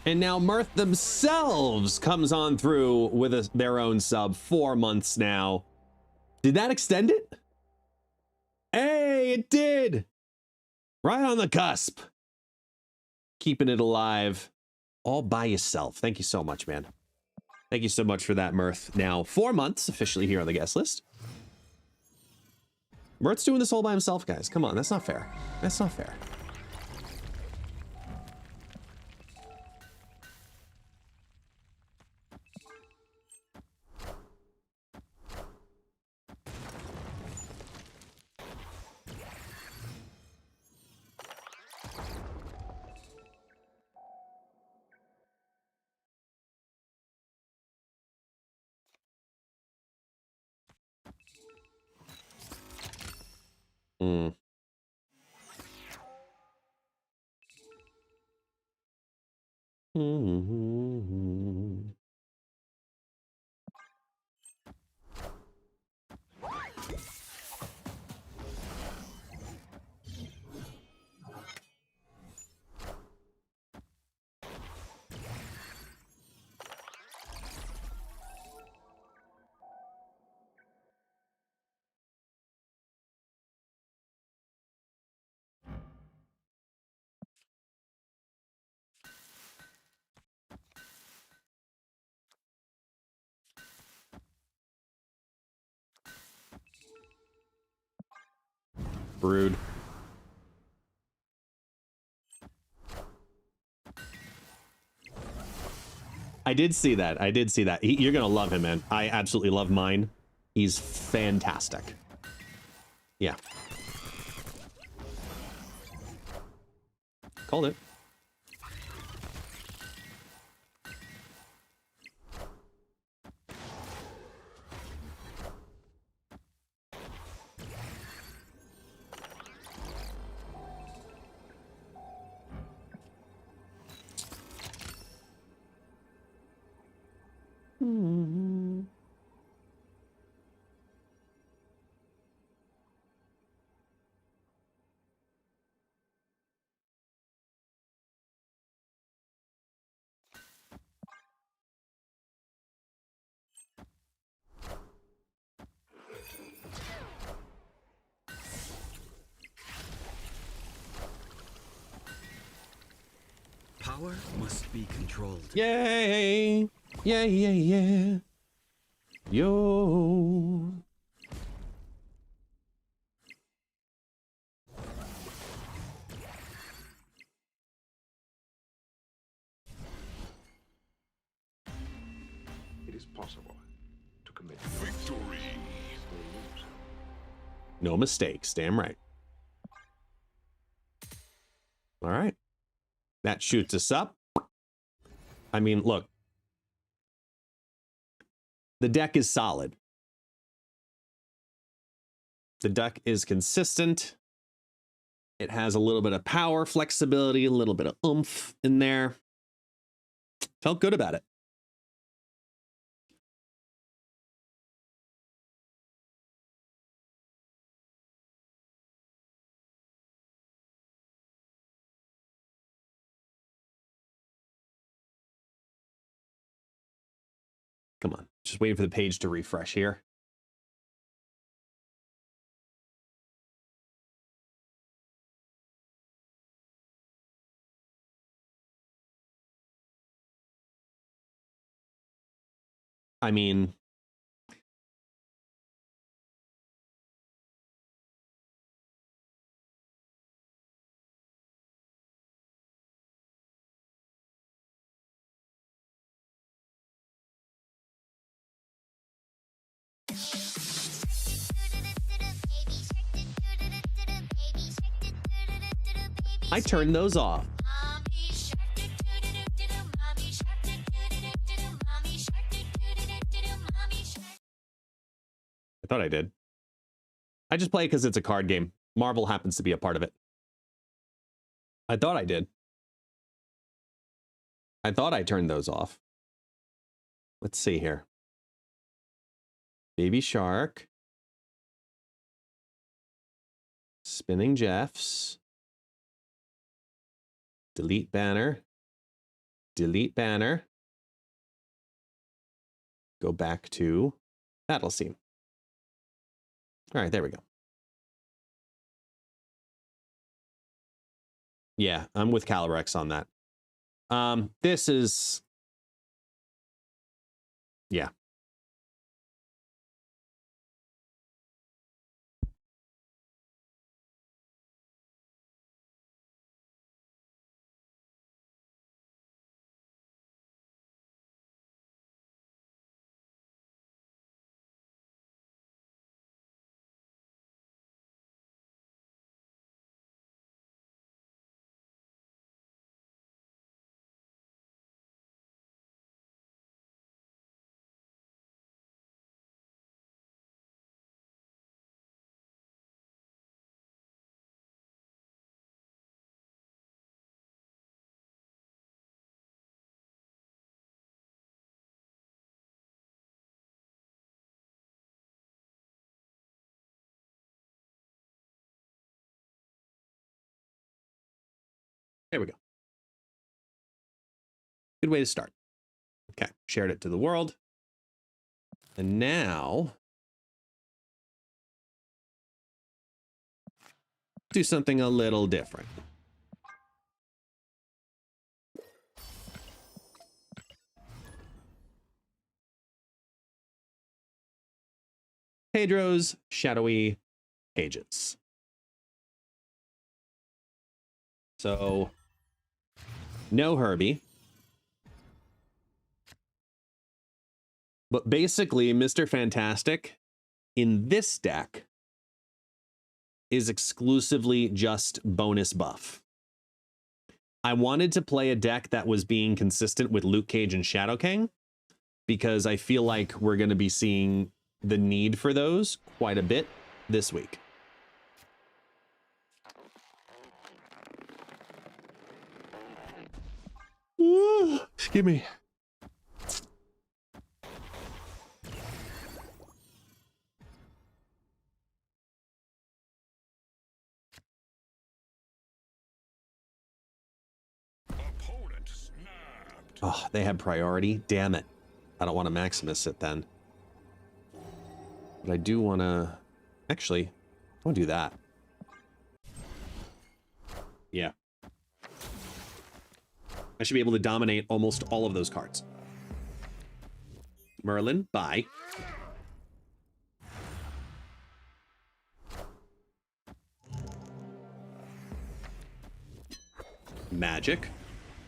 And now Mirth themselves comes on through with their own sub. 4 months now. Did that extend it? Hey, it did. Right on the cusp. Keeping it alive all by yourself. Thank you so much, man. Thank you so much for that, Mirth. Now 4 months officially here on the guest list. Mirth's doing this all by himself, guys. Come on, that's not fair. That's not fair. Mm. Mm-hmm. Rude. I did see that. I did see that. You're gonna love him, man. I absolutely love mine. He's fantastic. Yeah. Called it. Power must be controlled. Yay! Yeah, yeah, yeah. Yo. It is possible to commit Victory. still lose. No mistakes. Damn right. All right. That shoots us up. I mean, look. The deck is solid. The deck is consistent. It has a little bit of power, flexibility, a little bit of oomph in there. Felt good about it. Come on, just waiting for the page to refresh here. I mean, I turned those off. I thought I did. I just play it because it's a card game. Marvel happens to be a part of it. I thought I did. I thought I turned those off. Let's see here. Baby Shark. Spinning Jeffs. Delete banner. Delete banner. Go back to battle scene. All right, there we go. Yeah, I'm with Calyrex on that. This is... Yeah. There we go. Good way to start. Okay, shared it to the world. And now, do something a little different. Pedro's shadowy pages. So, no Herbie. But basically, Mr. Fantastic in this deck is exclusively just bonus buff. I wanted to play a deck that was being consistent with Luke Cage and Shadow King because I feel like we're going to be seeing the need for those quite a bit this week. Excuse me. Opponent snapped. Oh, they have priority. Damn it. I don't want to Maximus it then. But I do want to... Actually, I want to do that. I should be able to dominate almost all of those cards. Merlin, bye. Magic,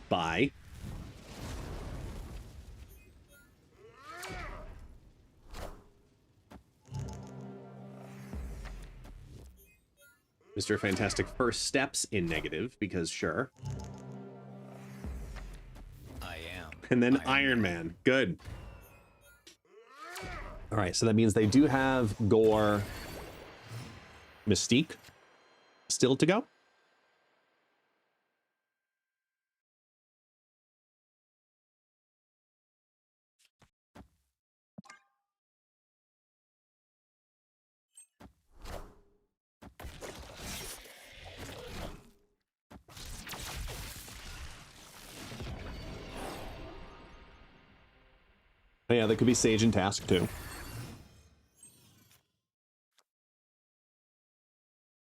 bye. Mr. Fantastic first steps in negative, because sure. I am. And then Iron Man. Good. All right, so that means they do have Gore, Mystique still to go. Oh, yeah, that could be Sage and Task too.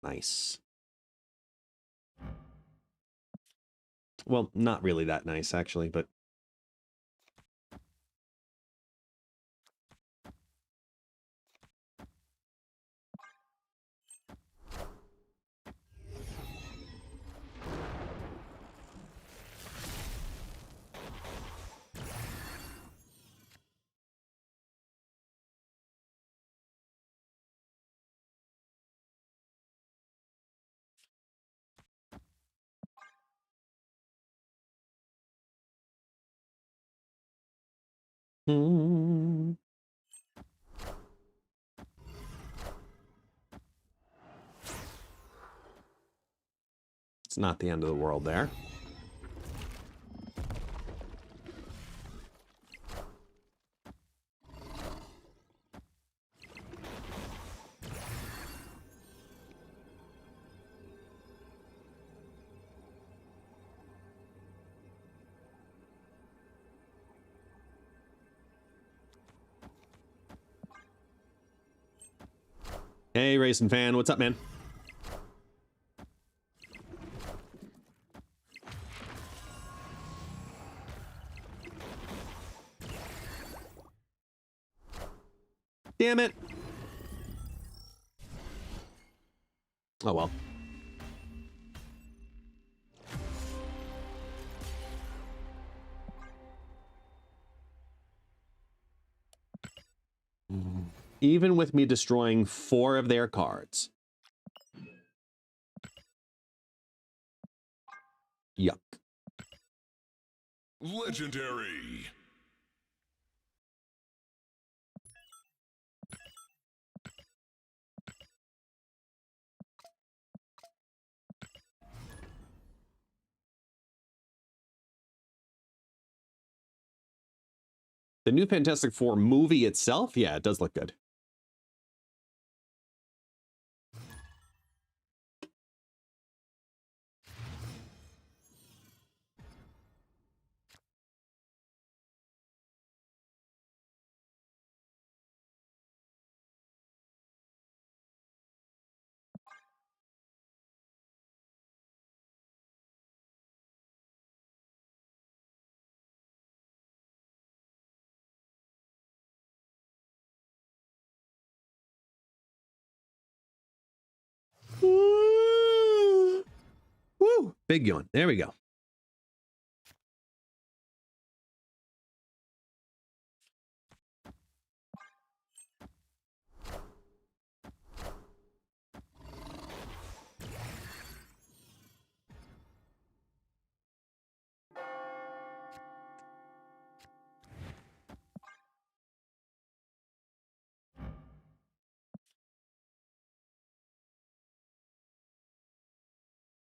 Nice. Well, not really that nice, actually, but... Hmm. It's not the end of the world there. Hey, Racing Fan, what's up, man? Damn it. Oh, well. Even with me destroying 4 of their cards. Yuck. Legendary. The new Fantastic Four movie itself, yeah, it does look good. Woo! Big yawn. There we go.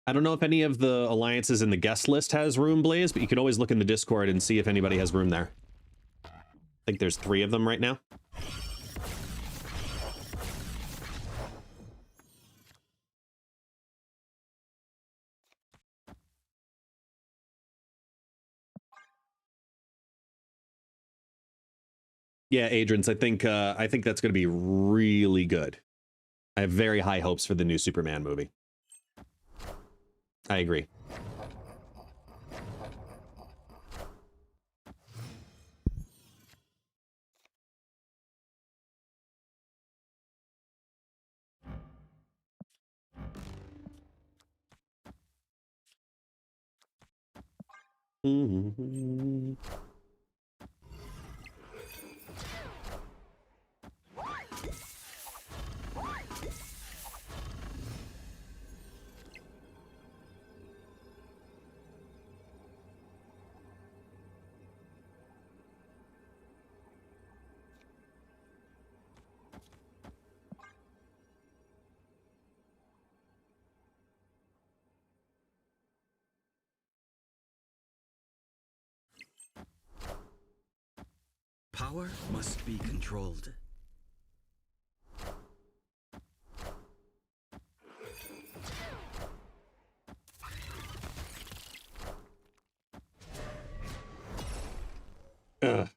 I don't know if any of the alliances in the guest list has room, Blaze, but you can always look in the Discord and see if anybody has room there. I think there's 3 of them right now. Yeah, Adrians, I think that's going to be really good. I have very high hopes for the new Superman movie. I agree. Mm-hmm. Power must be controlled. Ugh.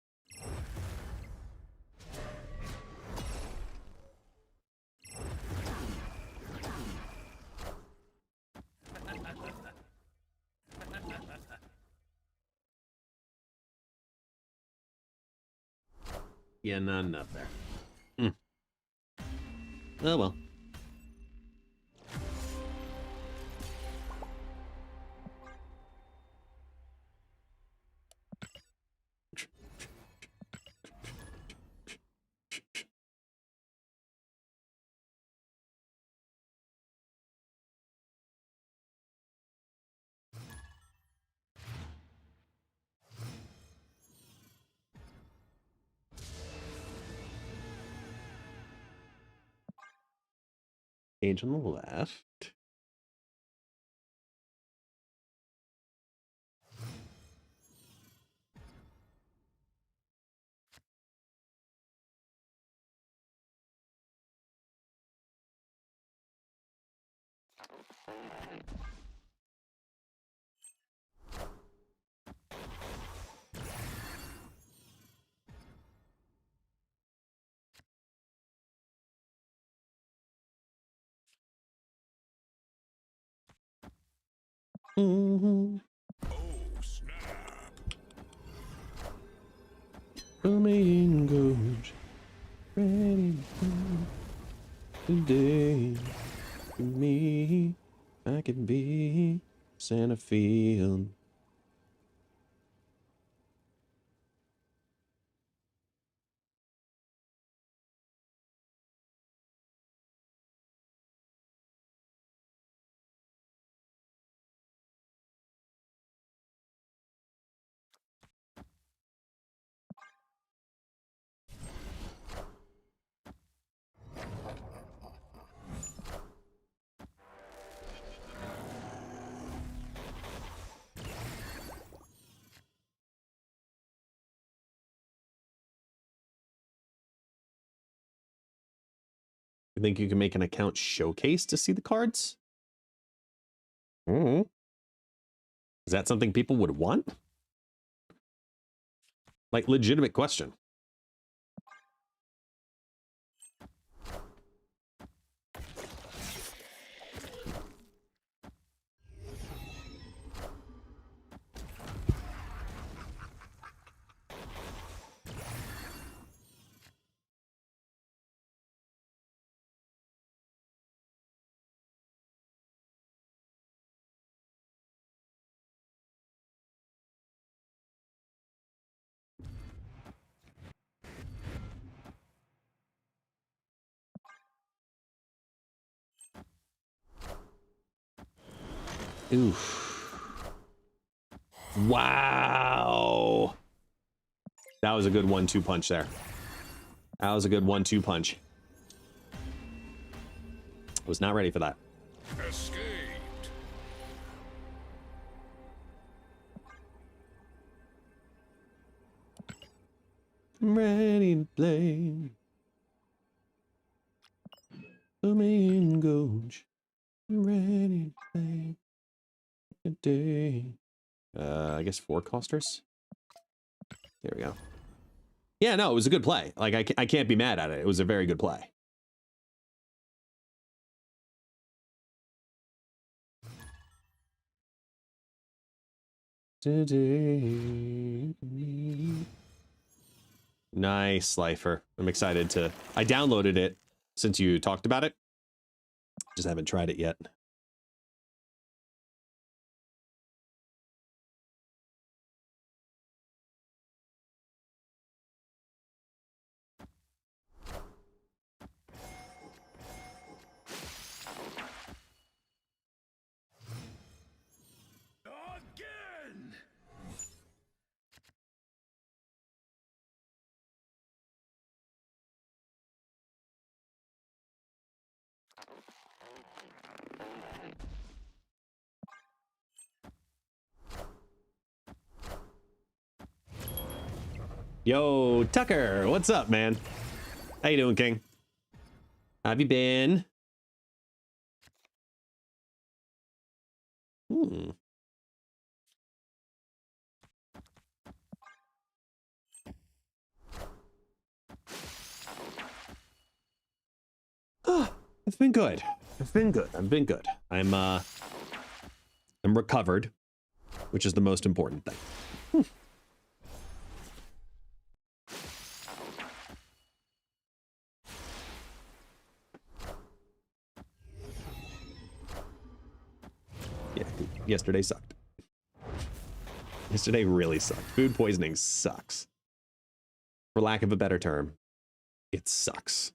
Yeah, not enough there. Oh well. Page on the left. Mm-hmm. Oh, snap. Booming goes ready today. To me, I could be Santa Field. You think you can make an account showcase to see the cards? Mm-hmm. Is that something people would want? Like, legitimate question. Oof. Wow. That was a good 1-2 punch there. That was a good 1-2 punch. I was not ready for that. Escaped. I'm ready to play. Booming goes. I'm ready to play. Good day. I guess 4 costers. There we go. Yeah, no, it was a good play. Like, I can't be mad at it. It was a very good play. Today. Nice, Lifer. I'm excited to... I downloaded it since you talked about it. Just haven't tried it yet. Yo, Tucker, what's up, man? How you doing, King? How have you been? Hmm. It's been good. It's been good. I've been good. I'm recovered, which is the most important thing. Yeah, yesterday sucked. Yesterday really sucked. Food poisoning sucks. For lack of a better term, it sucks.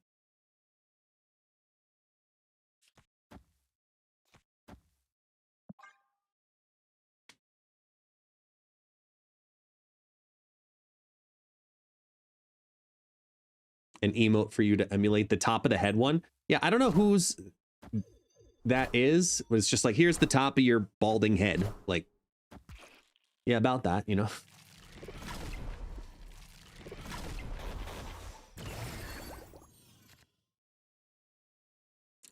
An emote for you to emulate the top of the head one. Yeah, I don't know whose that is. It's just like, here's the top of your balding head. Like, yeah, about that, you know.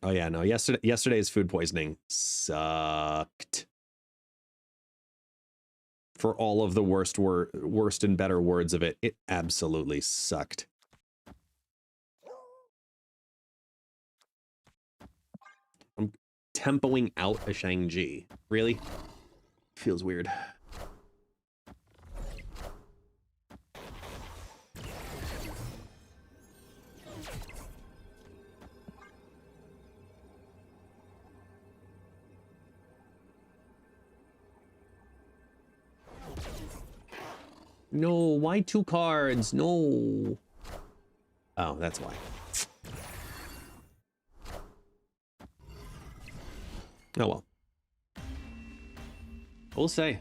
Oh yeah, no, yesterday's food poisoning sucked. For all of the worst and better words of it, it absolutely sucked. I'm tempoing out a Shang-Chi. Really? Feels weird. No, why 2 cards? No. Oh, that's why. Oh well. We'll say.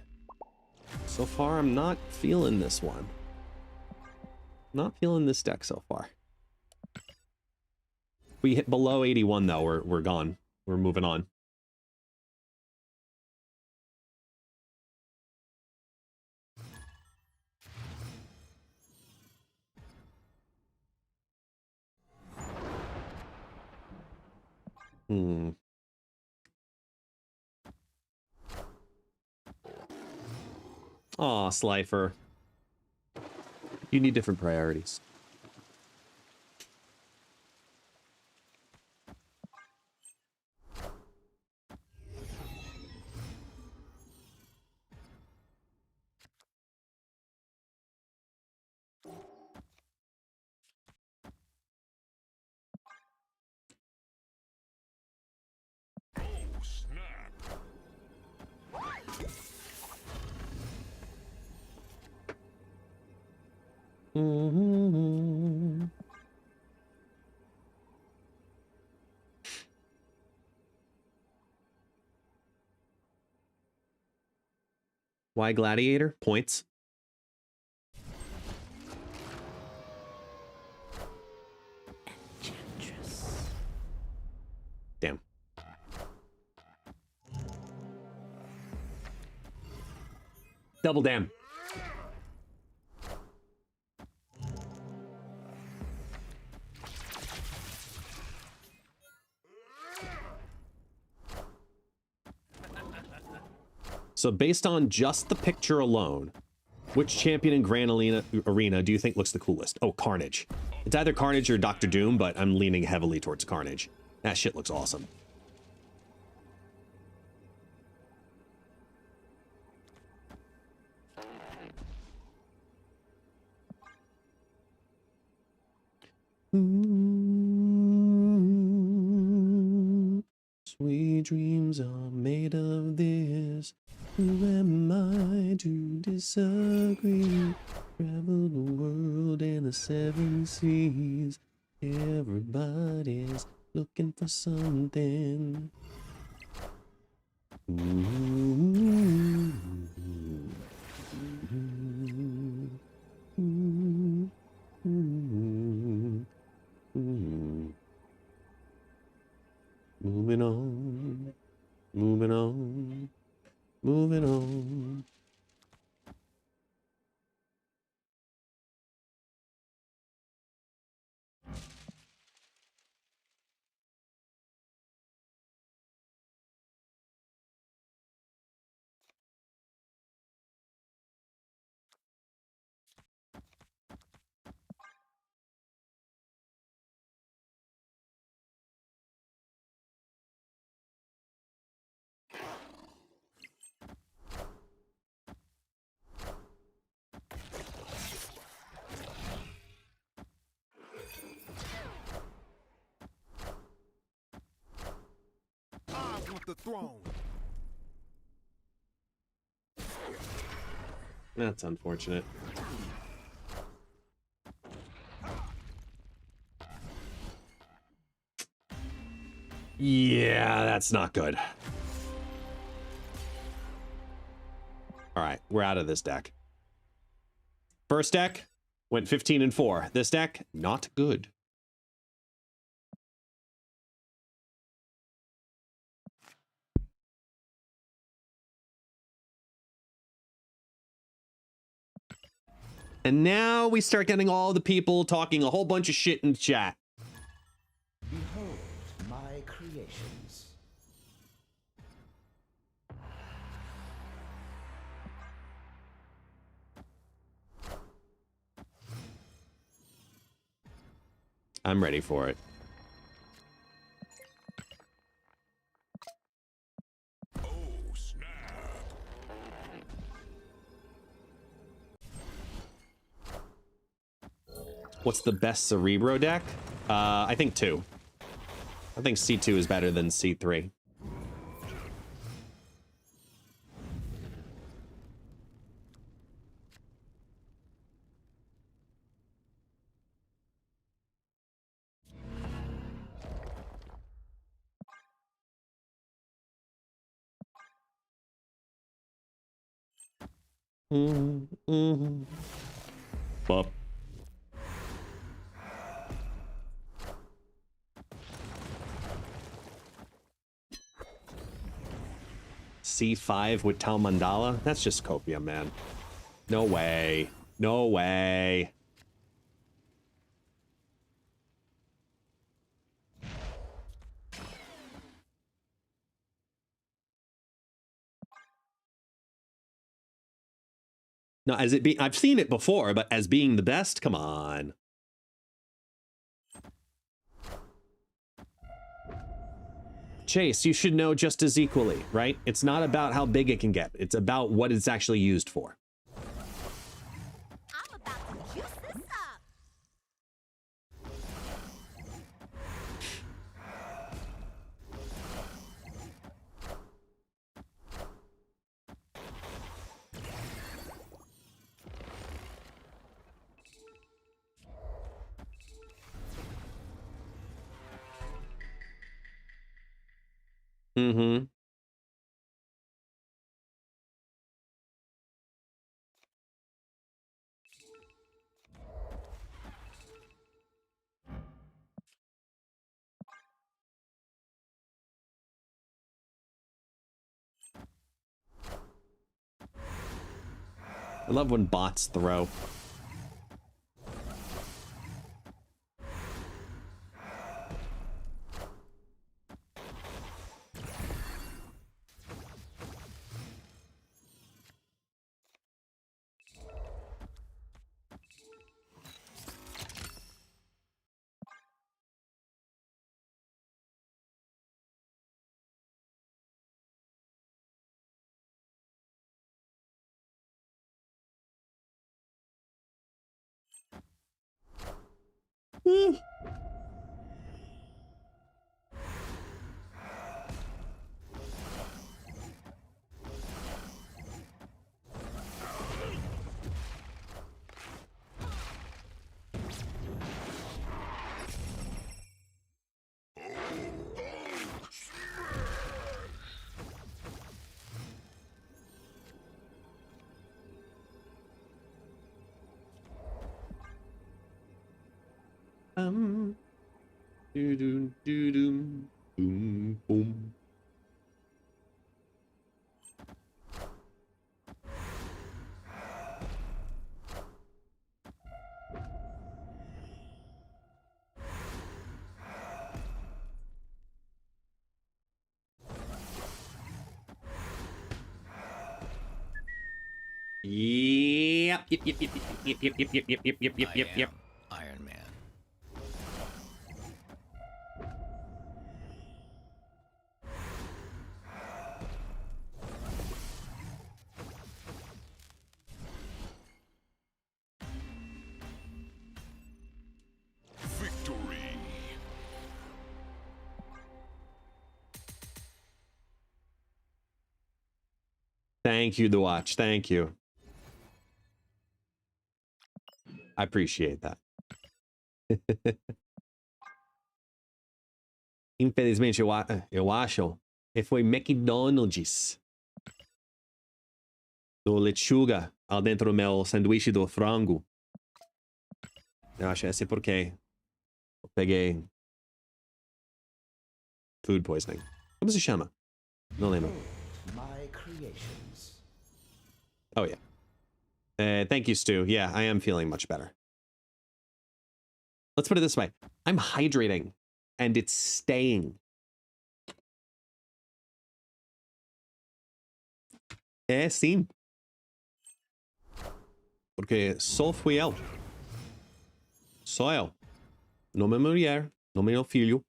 So far, I'm not feeling this one. Not feeling this deck so far. We hit below 81 though, we're gone. We're moving on. Hmm. Aw, Slifer. You need different priorities. Mm-hmm. Why Gladiator? Points. Damn. Double damn. So based on just the picture alone, which champion in Grand Arena do you think looks the coolest? Oh, Carnage. It's either Carnage or Dr. Doom, but I'm leaning heavily towards Carnage. That shit looks awesome. Sweet dreams are made of this. Who am I to disagree? Travel the world and the 7 seas. Everybody's looking for something. alone. I want the throne. That's unfortunate. Yeah, that's not good. All right, we're out of this deck. First deck went 15-4. This deck, not good. And now we start getting all the people talking a whole bunch of shit in the chat. Behold my creations. I'm ready for it. Oh, snap. What's the best Cerebro deck? I think 2. I think C2 is better than C3. Bup. C5 with Tal Mandala? That's just copium, man. No way. No way. No, as it be, I've seen it before, but as being the best, come on. Chase, you should know just as equally, right? It's not about how big it can get. It's about what it's actually used for. I'm about to juice this up. Mm-hmm. I love when bots throw. Do do do do boom boom. Yep. Yep. Yep. Yep. Yep. Yep. Yep. Yep. Yep. Yep. Yep. Yep. Yep. Iron Man. Victory. Thank you, The Watch. Thank you. I appreciate that. Infelizmente, eu acho que foi McDonald's do lechuga ao dentro do meu sanduíche do frango. Eu acho esse porque eu peguei food poisoning. Como se chama? Não lembro. My creations. Oh, yeah. Thank you, Stu. Yeah, I am feeling much better. Let's put it this way. I'm hydrating, and it's staying. Sim. Porque só fui eu. Só eu. Não minha mulher, não meu filho.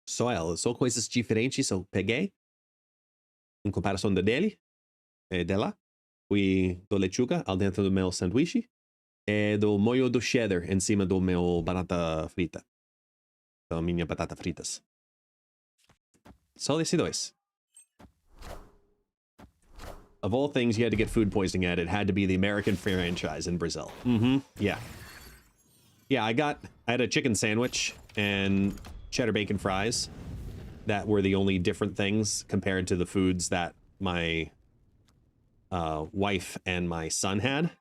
Só ela. Só coisas diferentes eu peguei. Em comparação da dele. Dela. Fui do lechuga ao dentro do meu sanduíche. E do molho do cheddar em cima do meu batata frita. Da minha batata fritas. Só esses dois. Of all things you had to get food poisoning at, it had to be the American franchise in Brazil. Mm-hmm. Yeah. Yeah, I had a chicken sandwich and cheddar bacon fries. That were the only different things compared to the foods that my wife and my son had.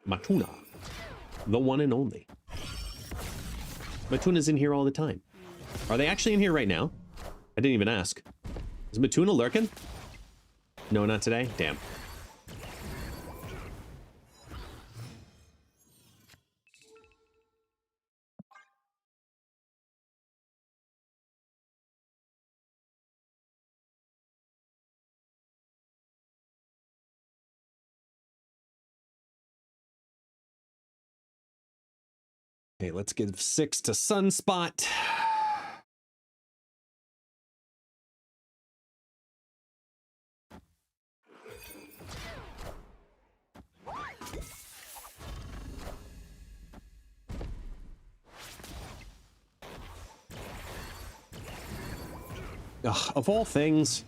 Matuna. The one and only. Matuna's in here all the time. Are they actually in here right now? I didn't even ask. Is Matuna lurking? No, not today? Damn. Okay, let's give 6 to Sunspot. Ugh, of all things.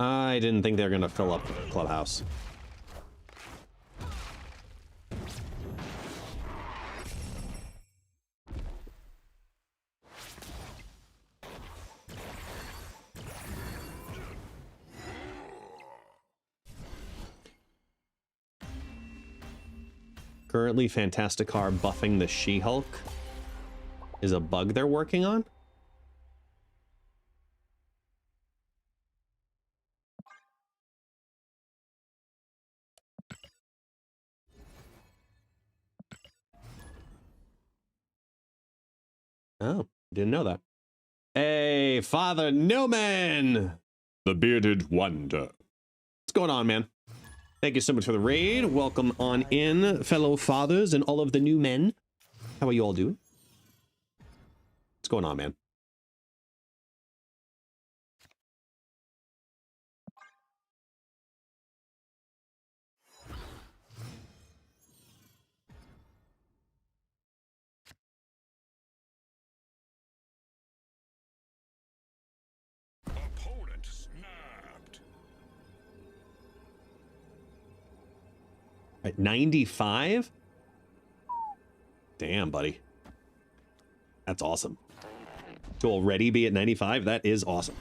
I didn't think they were going to fill up Clubhouse. Currently, Fantastic Car buffing the She-Hulk is a bug they're working on. Oh, didn't know that. Hey, Father Newman, the bearded wonder. What's going on, man? Thank you so much for the raid. Welcome on in, fellow fathers and all of the new men. How are you all doing? What's going on, man? Opponent snapped. At 95? Damn, buddy. That's awesome. To already be at 95, that is awesome.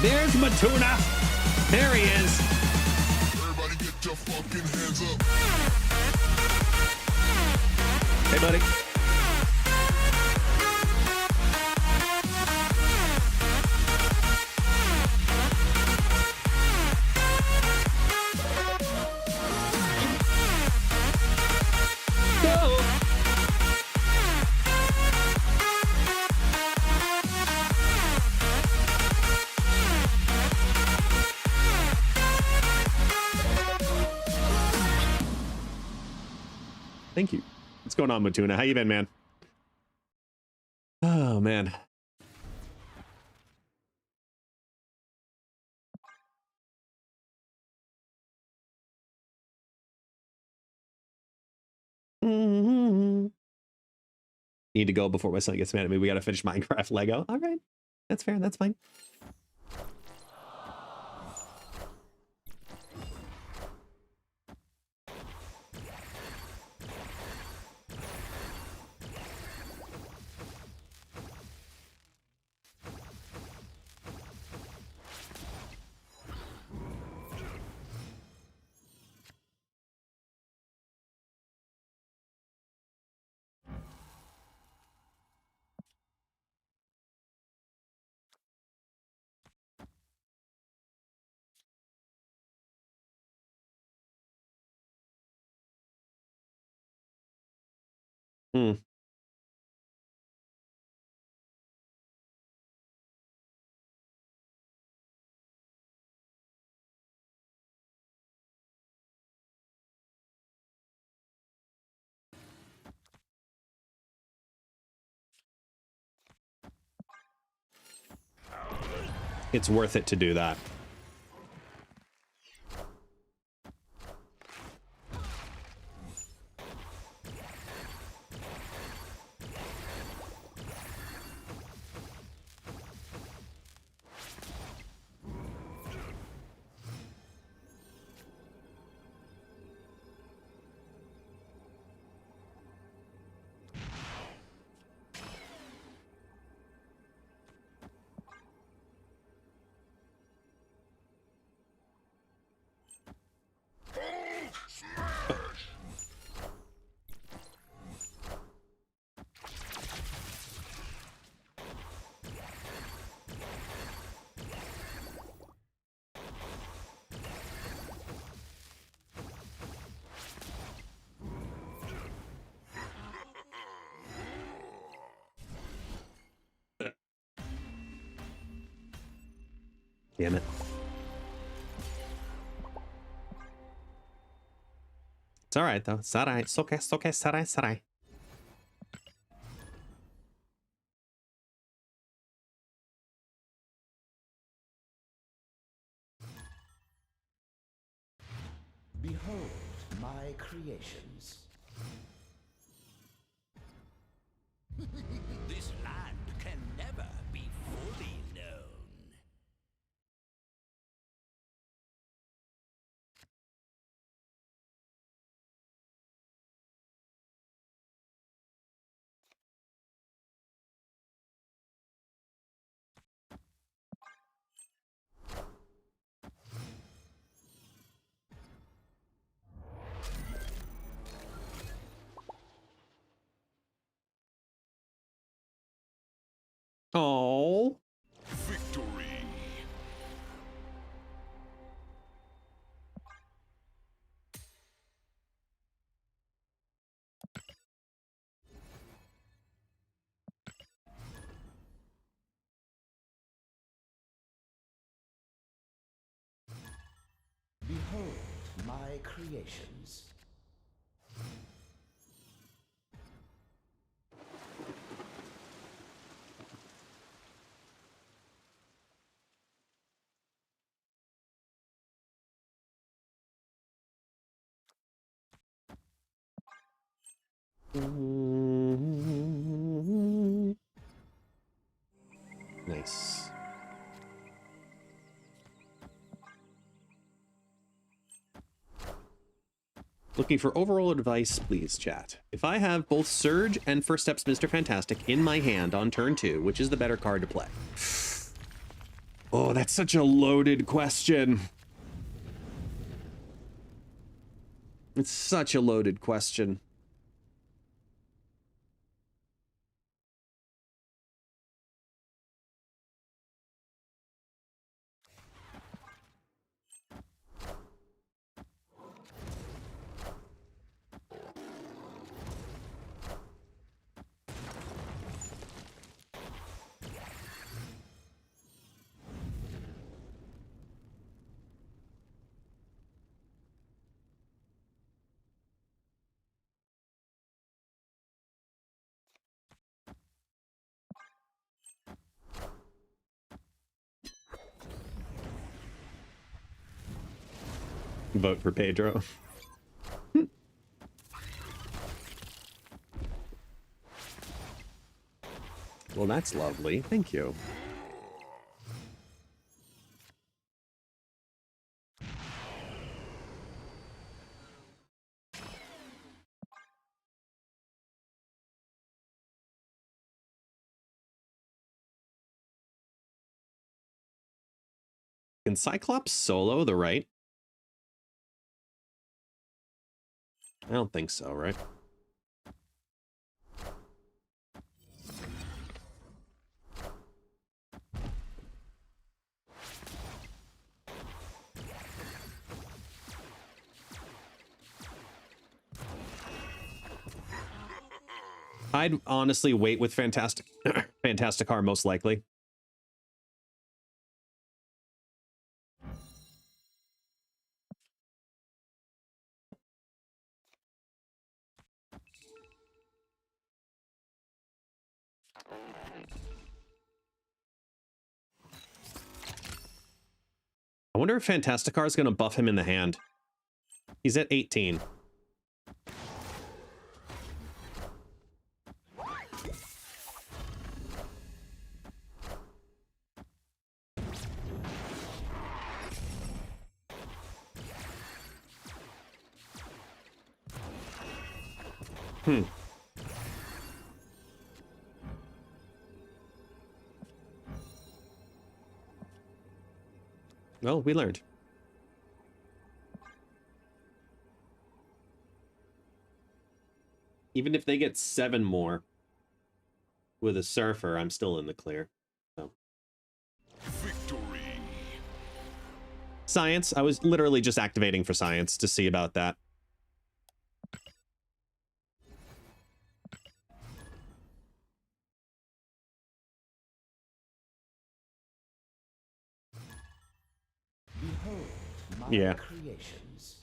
There's Matuna. There he is. Everybody get your fucking hands up. Hey, buddy. Go. Thank you. What's going on, Matuna? How you been, man? Oh, man. Need to go before my son gets mad at me. We got to finish Minecraft Lego. All right. That's fair. That's fine. Hmm. It's worth it to do that. Damn it. It's all right, though. It's all right. It's okay. It's okay. It's all right. It's all right. Behold my creations. This land can never be fully known. Oh. Victory. Behold my creations. Nice. Looking for overall advice, please, chat. If I have both Surge and First Steps Mr. Fantastic in my hand on turn 2, which is the better card to play? Oh, that's such a loaded question. It's such a loaded question. Vote for Pedro. Well, that's lovely. Thank you. Can Cyclops solo the right? I don't think so, right? I'd honestly wait with Fantasticar most likely. I wonder if Fantasticar is going to buff him in the hand. He's at 18. Well, we learned. Even if they get 7 more with a Surfer, I'm still in the clear. So. Victory. Science. I was literally just activating for Science to see about that. Behold my Yeah. creations.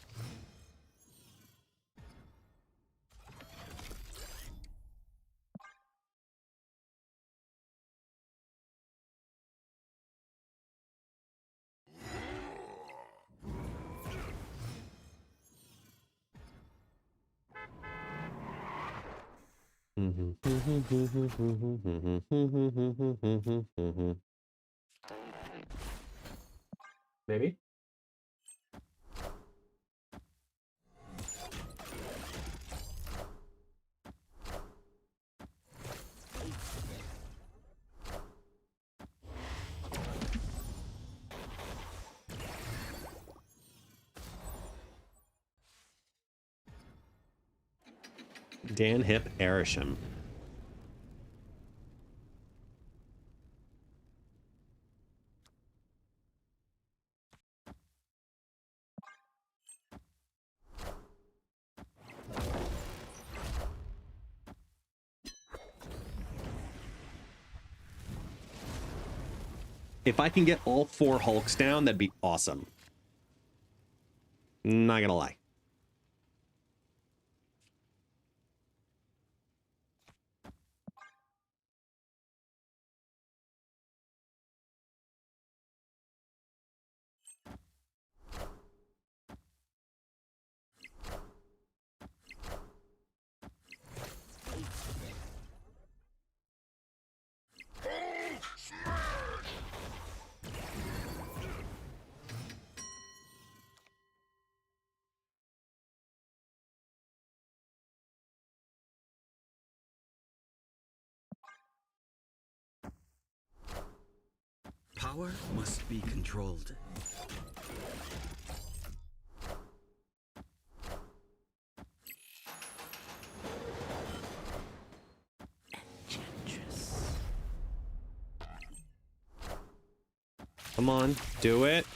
Maybe. Dan Hip Erisham. If I can get all 4 Hulks down, that'd be awesome. Not gonna lie. Power must be controlled. Enchantress. Come on, do it.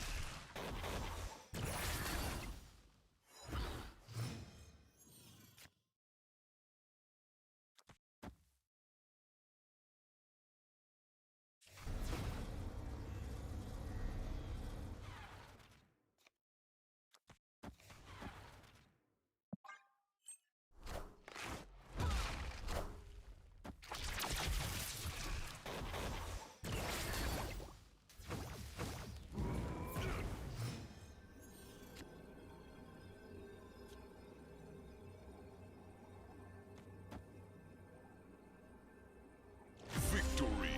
Victory.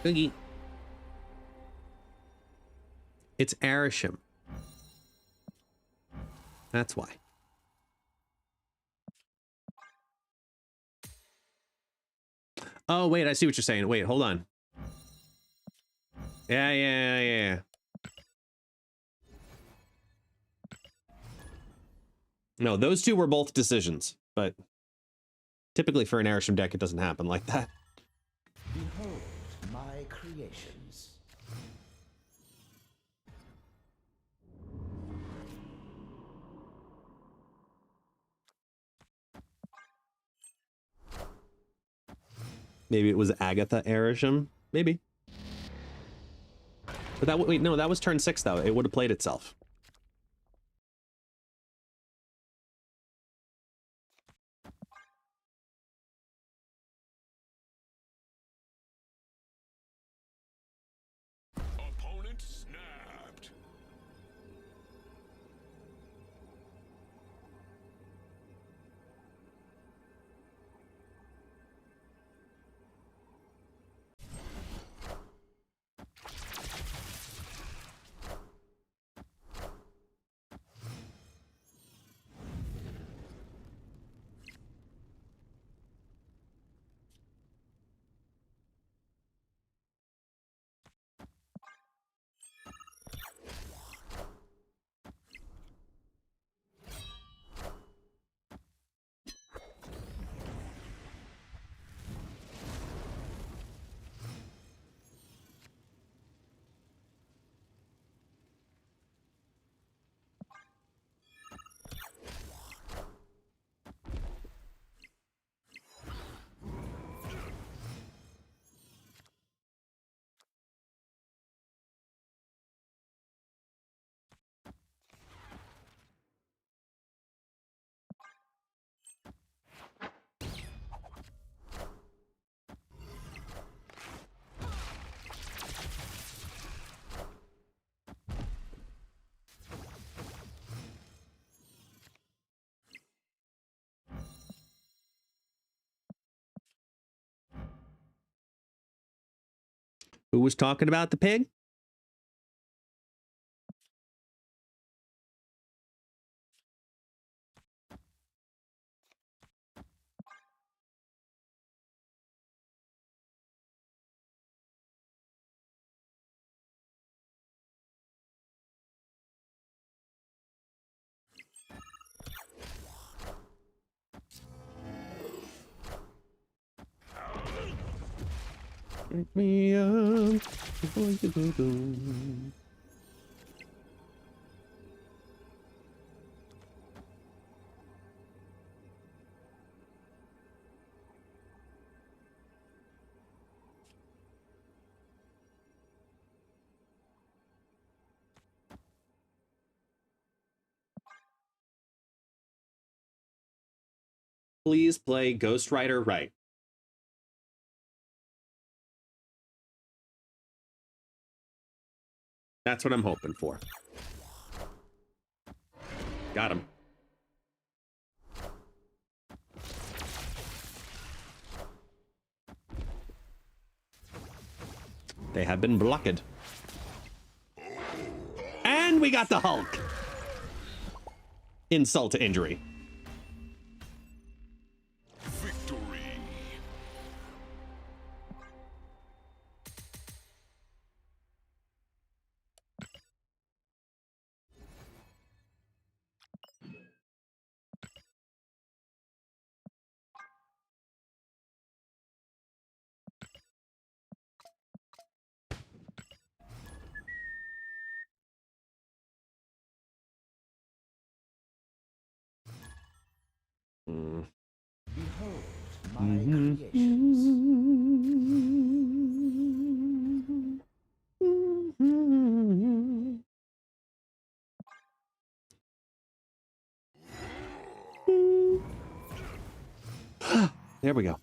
Cookie. It's Arisham. That's why. Oh, wait, I see what you're saying. Wait, hold on. Yeah. No, those two were both decisions, but typically for an Arisham deck, it doesn't happen like that. Behold my creations. Maybe it was Agatha Arisham. Maybe. But that, wait, no, that was turn 6, though. It would have played itself. Opponent snapped. Who was talking about the pig? Wake me up before you go. Please play Ghost Rider right. That's what I'm hoping for. Got him. They have been blocked. And we got the Hulk. Insult to injury. Victory. Behold my creations. There we go.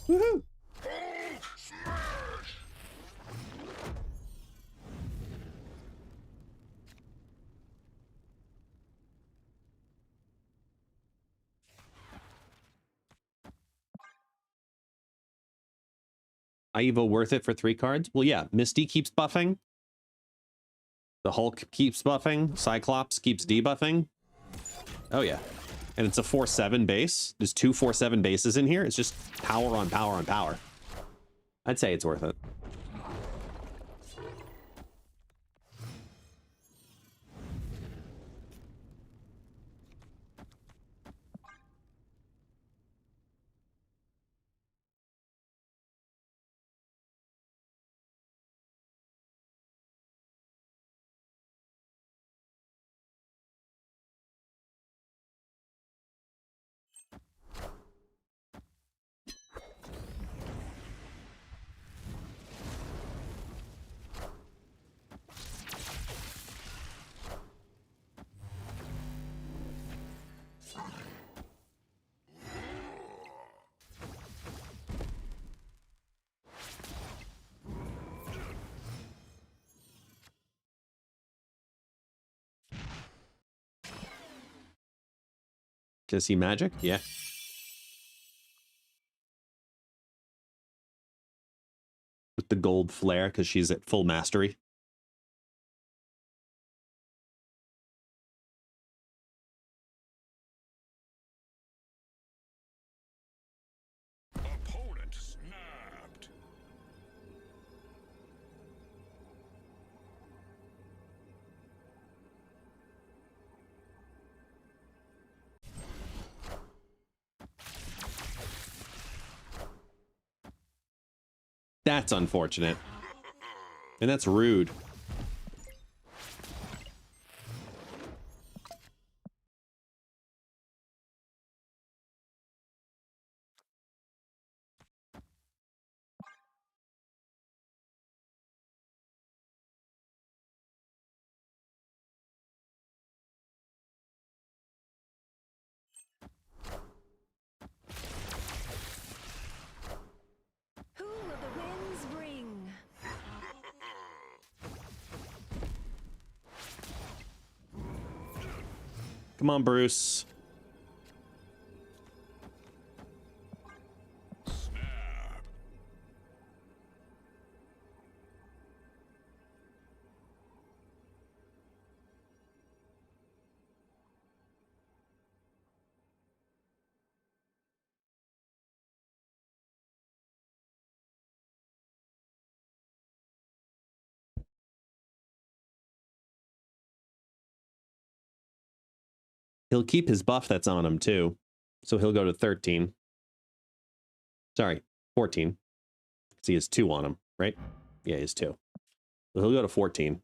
Woohoo! Ivo worth it for 3 cards? Well, yeah. Misty keeps buffing. The Hulk keeps buffing. Cyclops keeps debuffing. Oh, yeah. And it's a 4/7 base. There's 2 4/7 bases in here. It's just power on power on power. I'd say it's worth it. To see magic? Yeah. With the gold flare, because she's at full mastery. Opponent snapped. That's unfortunate. And that's rude. Who will the winds bring? Come on, Bruce. Snap. He'll keep his buff that's on him, too. So he'll go to 13. Sorry, 14. Because he has 2 on him, right? Yeah, he has 2. So he'll go to 14.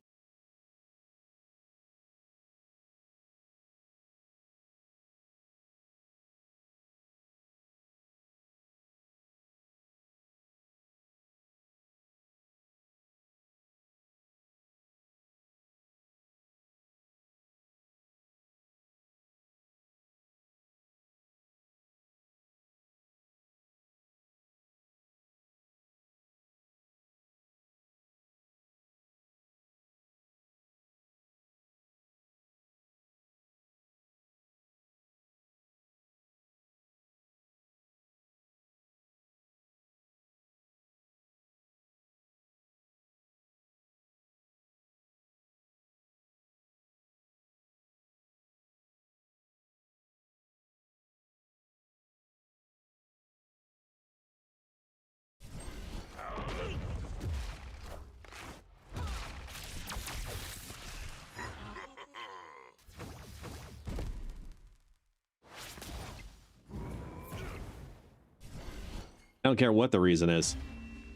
I don't care what the reason is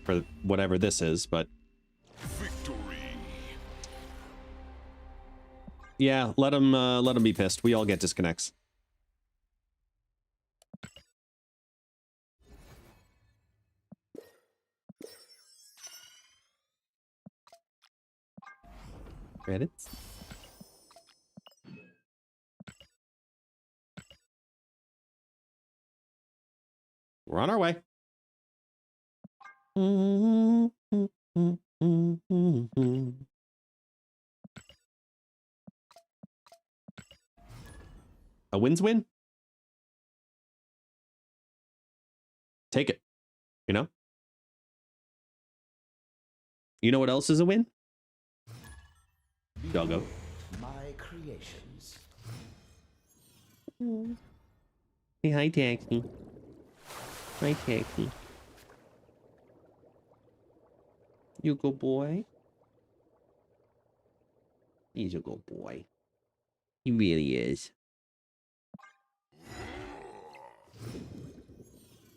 for whatever this is, but Victory. yeah, let him be pissed. We all get disconnects. Credits. We're on our way. A win's win? Take it. You know? You know what else is a win? Doggo. My creations. Hey, hi, Taxi. Hi, Taxi. You good boy? He's a good boy. He really is.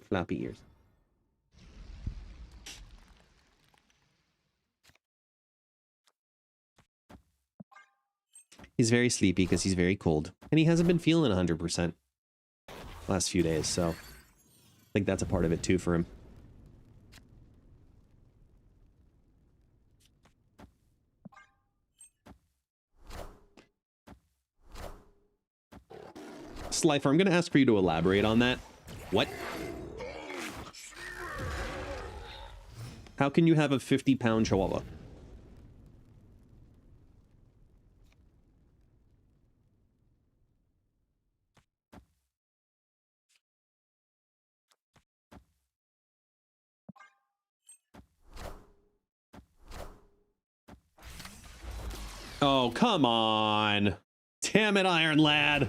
Floppy ears. He's very sleepy because he's very cold. And he hasn't been feeling 100% last few days, so I think that's a part of it too for him. Slifer, I'm going to ask for you to elaborate on that. What? How can you have a 50-pound chihuahua? Oh, come on. Damn it, Iron Lad.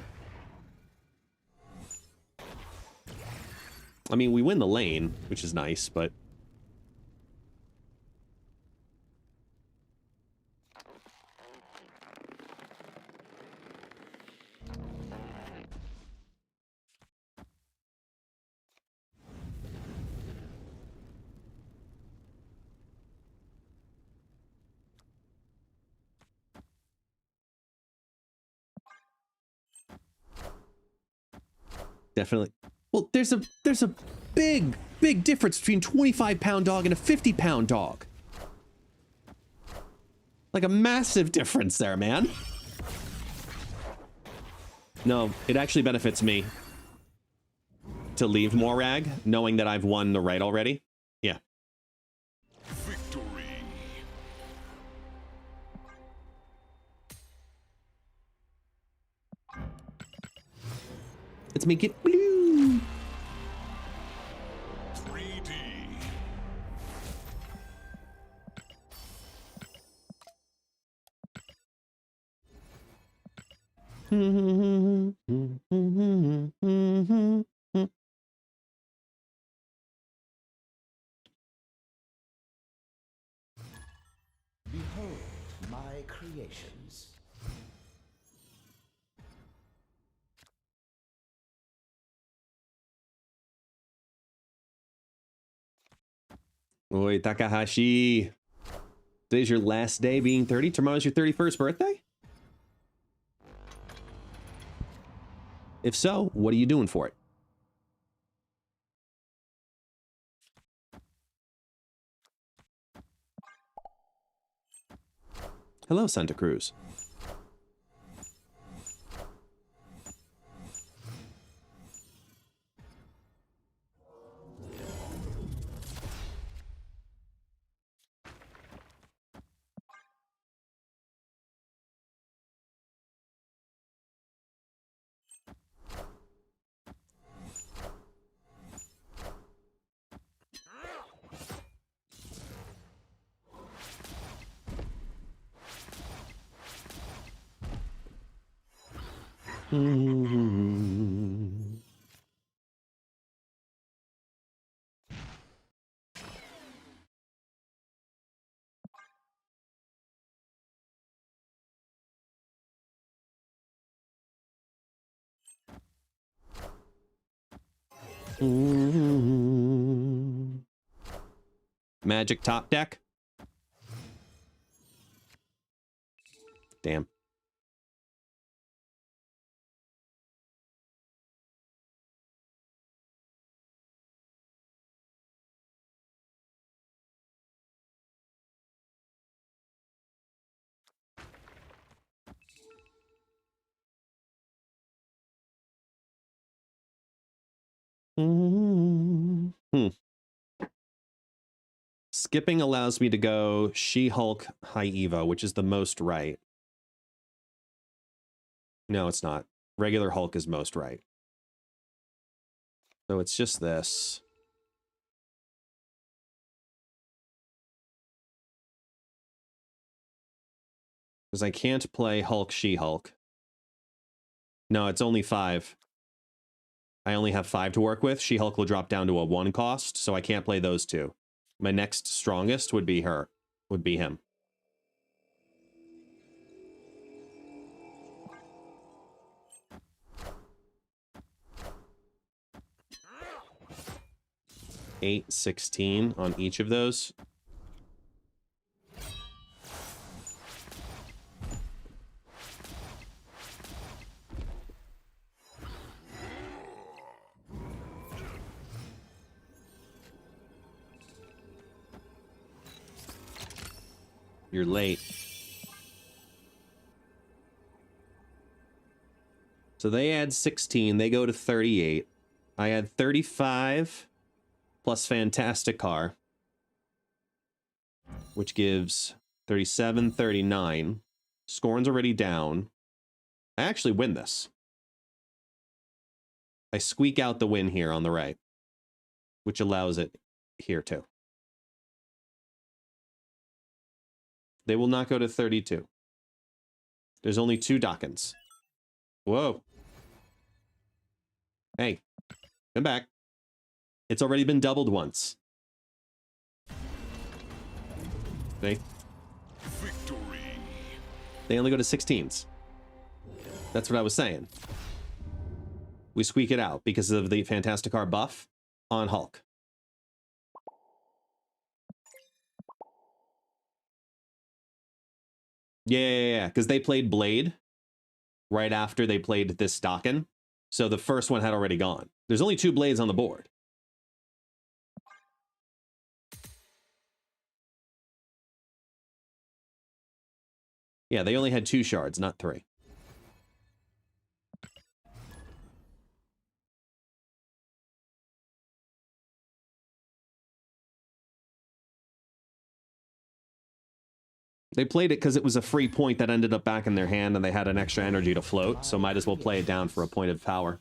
I mean, we win the lane, which is nice, but... Definitely. Well, there's a big difference between a 25-pound dog and a 50-pound dog. Like a massive difference there, man. No, it actually benefits me to leave Morag, knowing that I've won the raid already. Yeah. Victory. Let's make it blue. 3D. Behold my creations. Oi, Takahashi. Today's your last day being 30. Tomorrow's your 31st birthday? If so, what are you doing for it? Hello, Santa Cruz. Magic top deck. Damn. Hmm. Skipping allows me to go She-Hulk High Evo, which is the most right. No, it's not. Regular Hulk is most right. So it's just this. Because I can't play Hulk She-Hulk. No, it's only 5. I only have 5 to work with. She-Hulk will drop down to a 1 cost, so I can't play those 2. My next strongest would be her. Would be him. $8, $16 on each of those. You're late. So they add 16. They go to 38. I add 35 plus Fantastic Car, which gives 37, 39. Scorn's already down. I actually win this. I squeak out the win here on the right, which allows it here too. They will not go to 32. There's only 2 Dawkins. Whoa. Hey, come back. It's already been doubled once. See? Victory. They only go to 16s. That's what I was saying. We squeak it out because of the Fantastic Car buff on Hulk. Yeah, because they played Blade right after they played this Stockin. So the first one had already gone. There's only 2 Blades on the board. Yeah, they only had 2 shards, not 3. They played it because it was a free point that ended up back in their hand and they had an extra energy to float, so might as well play it down for a point of power.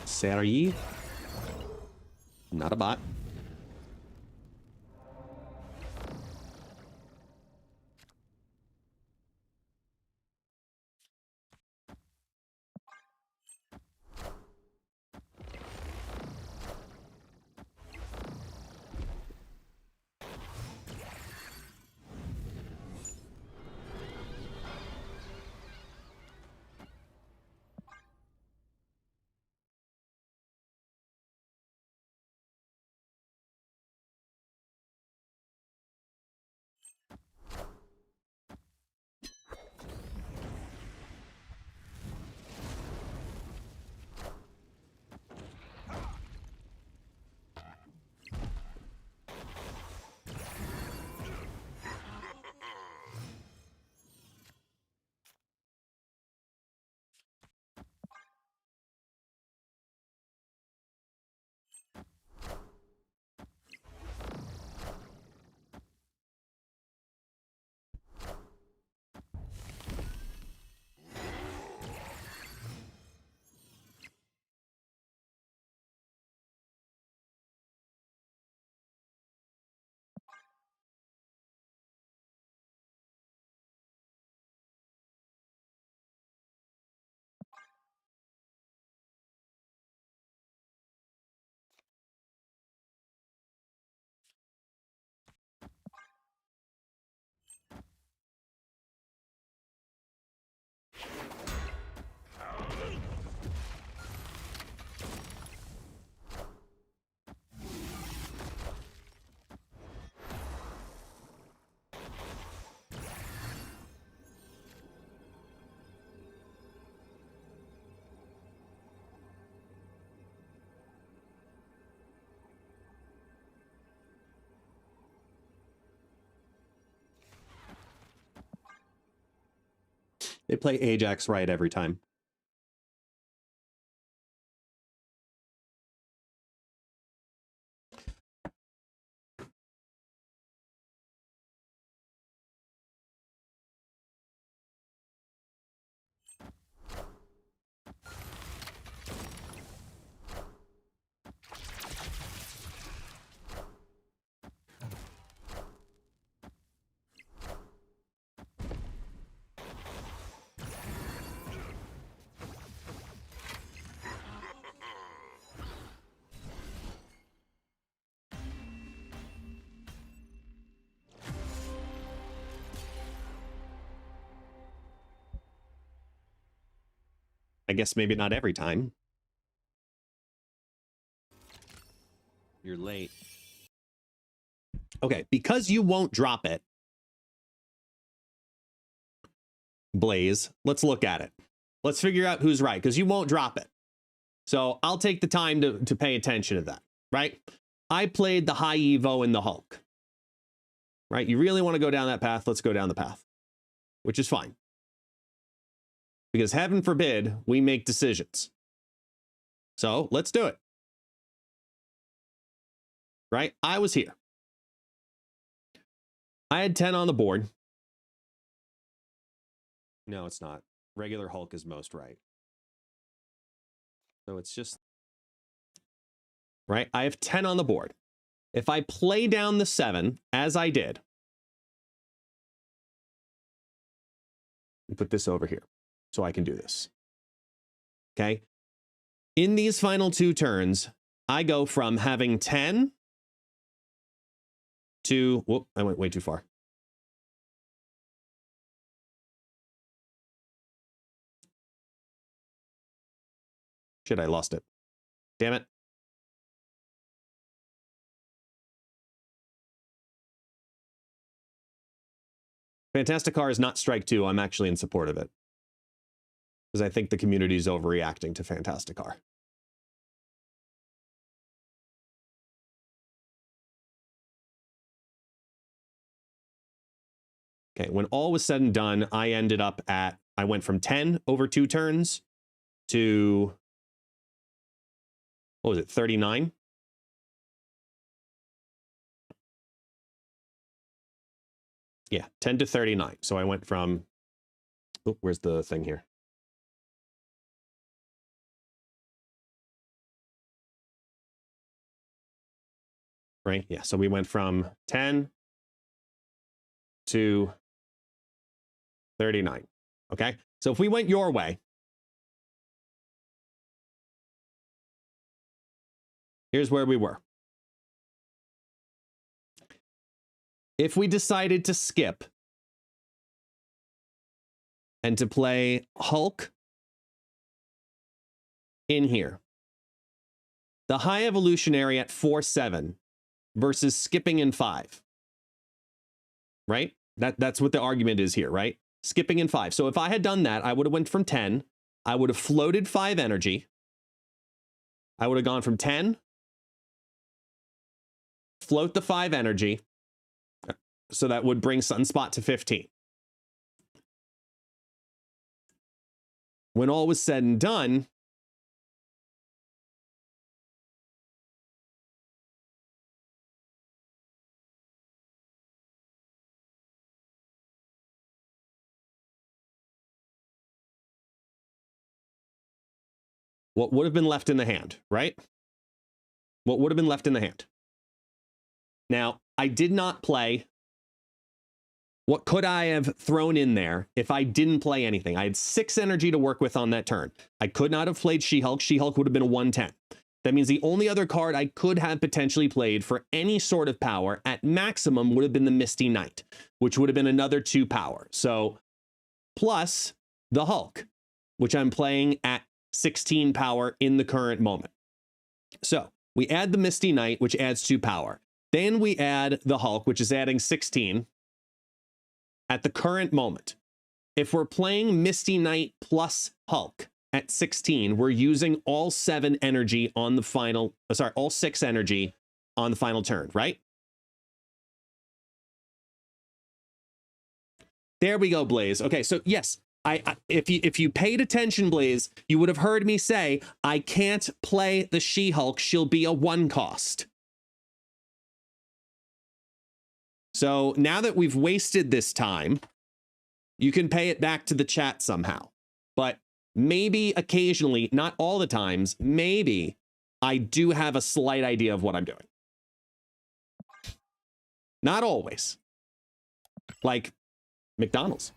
Seri? Not a bot. They play Ajax right every time. I guess maybe not every time. You're late. Okay, because you won't drop it, Blaze, let's look at it. Let's figure out who's right, because you won't drop it. So I'll take the time to pay attention to that, right? I played the high Evo in the Hulk, right? You really want to go down that path? Let's go down the path, which is fine. Because heaven forbid we make decisions. So let's do it. Right? I was here. I had 10 on the board. No, it's not. Regular Hulk is most right. So it's just, right? I have 10 on the board. If I play down the 7, as I did, put this over here so I can do this. Okay? In these final 2 turns, I go from having 10 to, whoop, I went way too far. Shit, I lost it. Damn it. Fantastic Car is not strike 2. I'm actually in support of it. Because I think the community is overreacting to Fantastic Car. Okay, when all was said and done, I ended up at, I went from 10 over 2 turns to, what was it, 39? Yeah, 10 to 39. So I went from, oh, where's the thing here? Right, yeah, so we went from 10 to 39, okay? So if we went your way, here's where we were. If we decided to skip and to play Hulk in here, the high evolutionary at 4-7 versus skipping in 5, right? That's what the argument is here, right? Skipping in 5. So if I had done that, I would have went from 10. I would have floated 5 energy. I would have gone from 10, float the 5 energy. So that would bring Sunspot to 15. When all was said and done, what would have been left in the hand, right? What would have been left in the hand? Now, I did not play. What could I have thrown in there if I didn't play anything? I had 6 energy to work with on that turn. I could not have played She-Hulk. She-Hulk would have been a 110. That means the only other card I could have potentially played for any sort of power at maximum would have been the Misty Knight, which would have been another 2 power. So plus the Hulk, which I'm playing at 16 power in the current moment. So we add the Misty Knight, which adds 2 power. Then we add the Hulk, which is adding 16 at the current moment. If we're playing Misty Knight plus Hulk at 16, we're using all 7 energy on the final, sorry, all 6 energy on the final turn, right? There we go, Blaze. Okay, so yes, if you paid attention, Blaze, you would have heard me say, I can't play the She-Hulk. She'll be a 1 cost. So now that we've wasted this time, you can pay it back to the chat somehow. But maybe occasionally, not all the times, maybe I do have a slight idea of what I'm doing. Not always. Like McDonald's.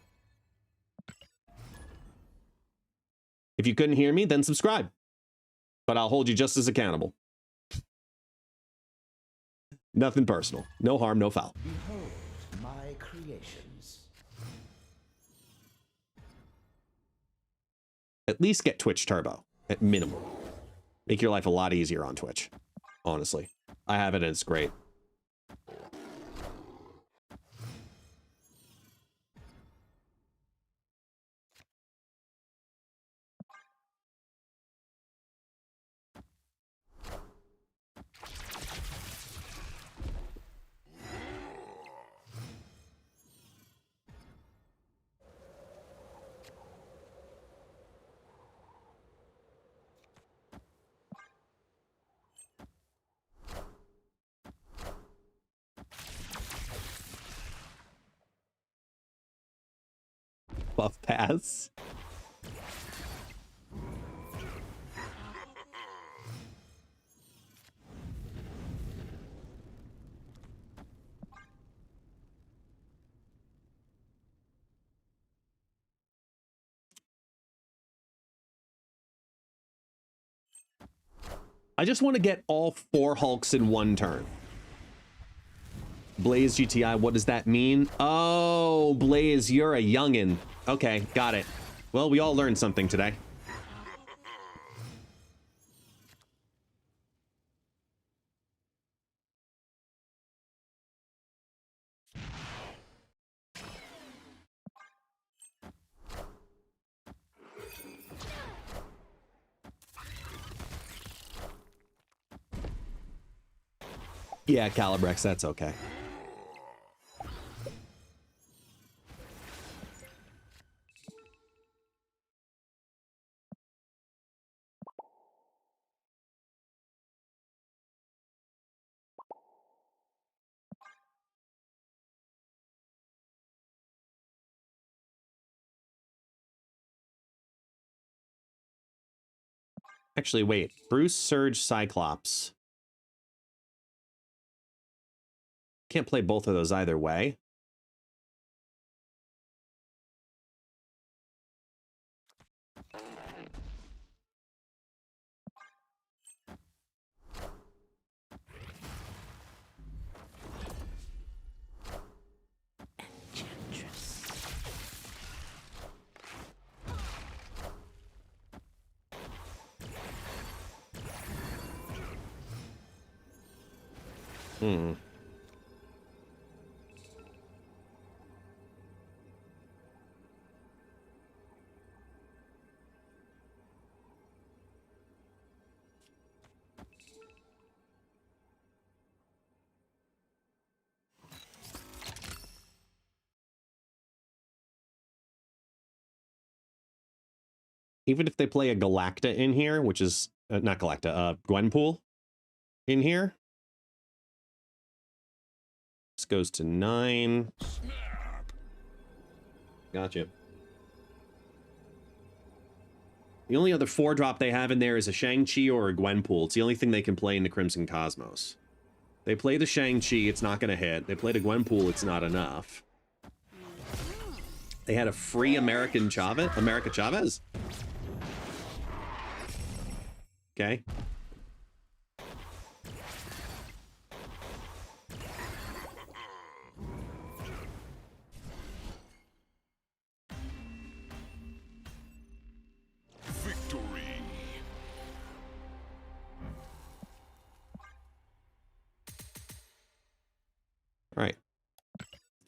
If you couldn't hear me, then subscribe. But I'll hold you just as accountable. Nothing personal. No harm, no foul. Behold my creations. At least get Twitch Turbo, at minimum. Make your life a lot easier on Twitch. Honestly. I have it and it's great. Buff pass. I just want to get all 4 Hulks in 1 turn. Blaze GTI, what does that mean? Oh, Blaze, you're a youngin'. Okay, got it. Well, we all learned something today. Yeah, Calibrex, that's okay. Actually, wait. Bruce, Surge, Cyclops. Can't play both of those either way. Hmm. Even if they play a Galacta in here, which is not Galacta, Gwenpool in here. This goes to 9. Gotcha. The only other 4-drop they have in there is a Shang-Chi or a Gwenpool. It's the only thing they can play in the Crimson Cosmos. They play the Shang-Chi, it's not going to hit. They play the Gwenpool, it's not enough. They had a free America Chavez? Okay.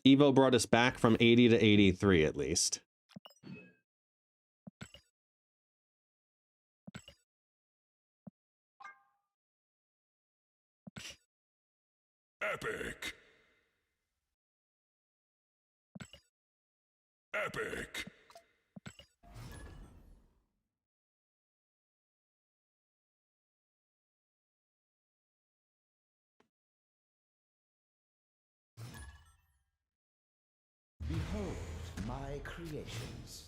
Evo brought us back from 80 to 83 at least. Epic. Epic. Behold my creations.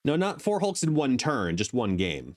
No, not 4 Hulks in one turn, just one game.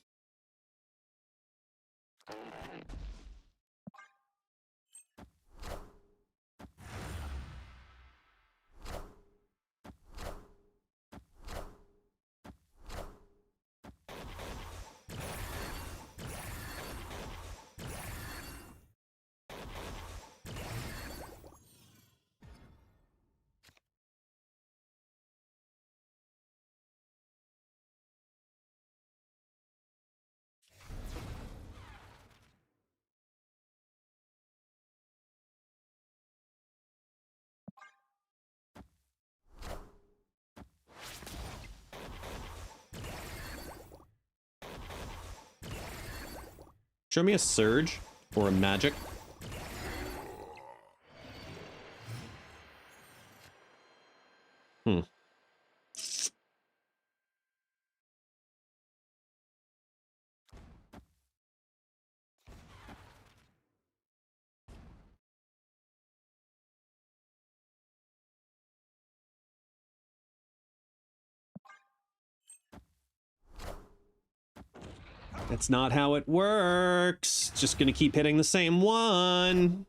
Show me a Surge or a Magic. Hmm. That's not how it works. It's just gonna keep hitting the same one.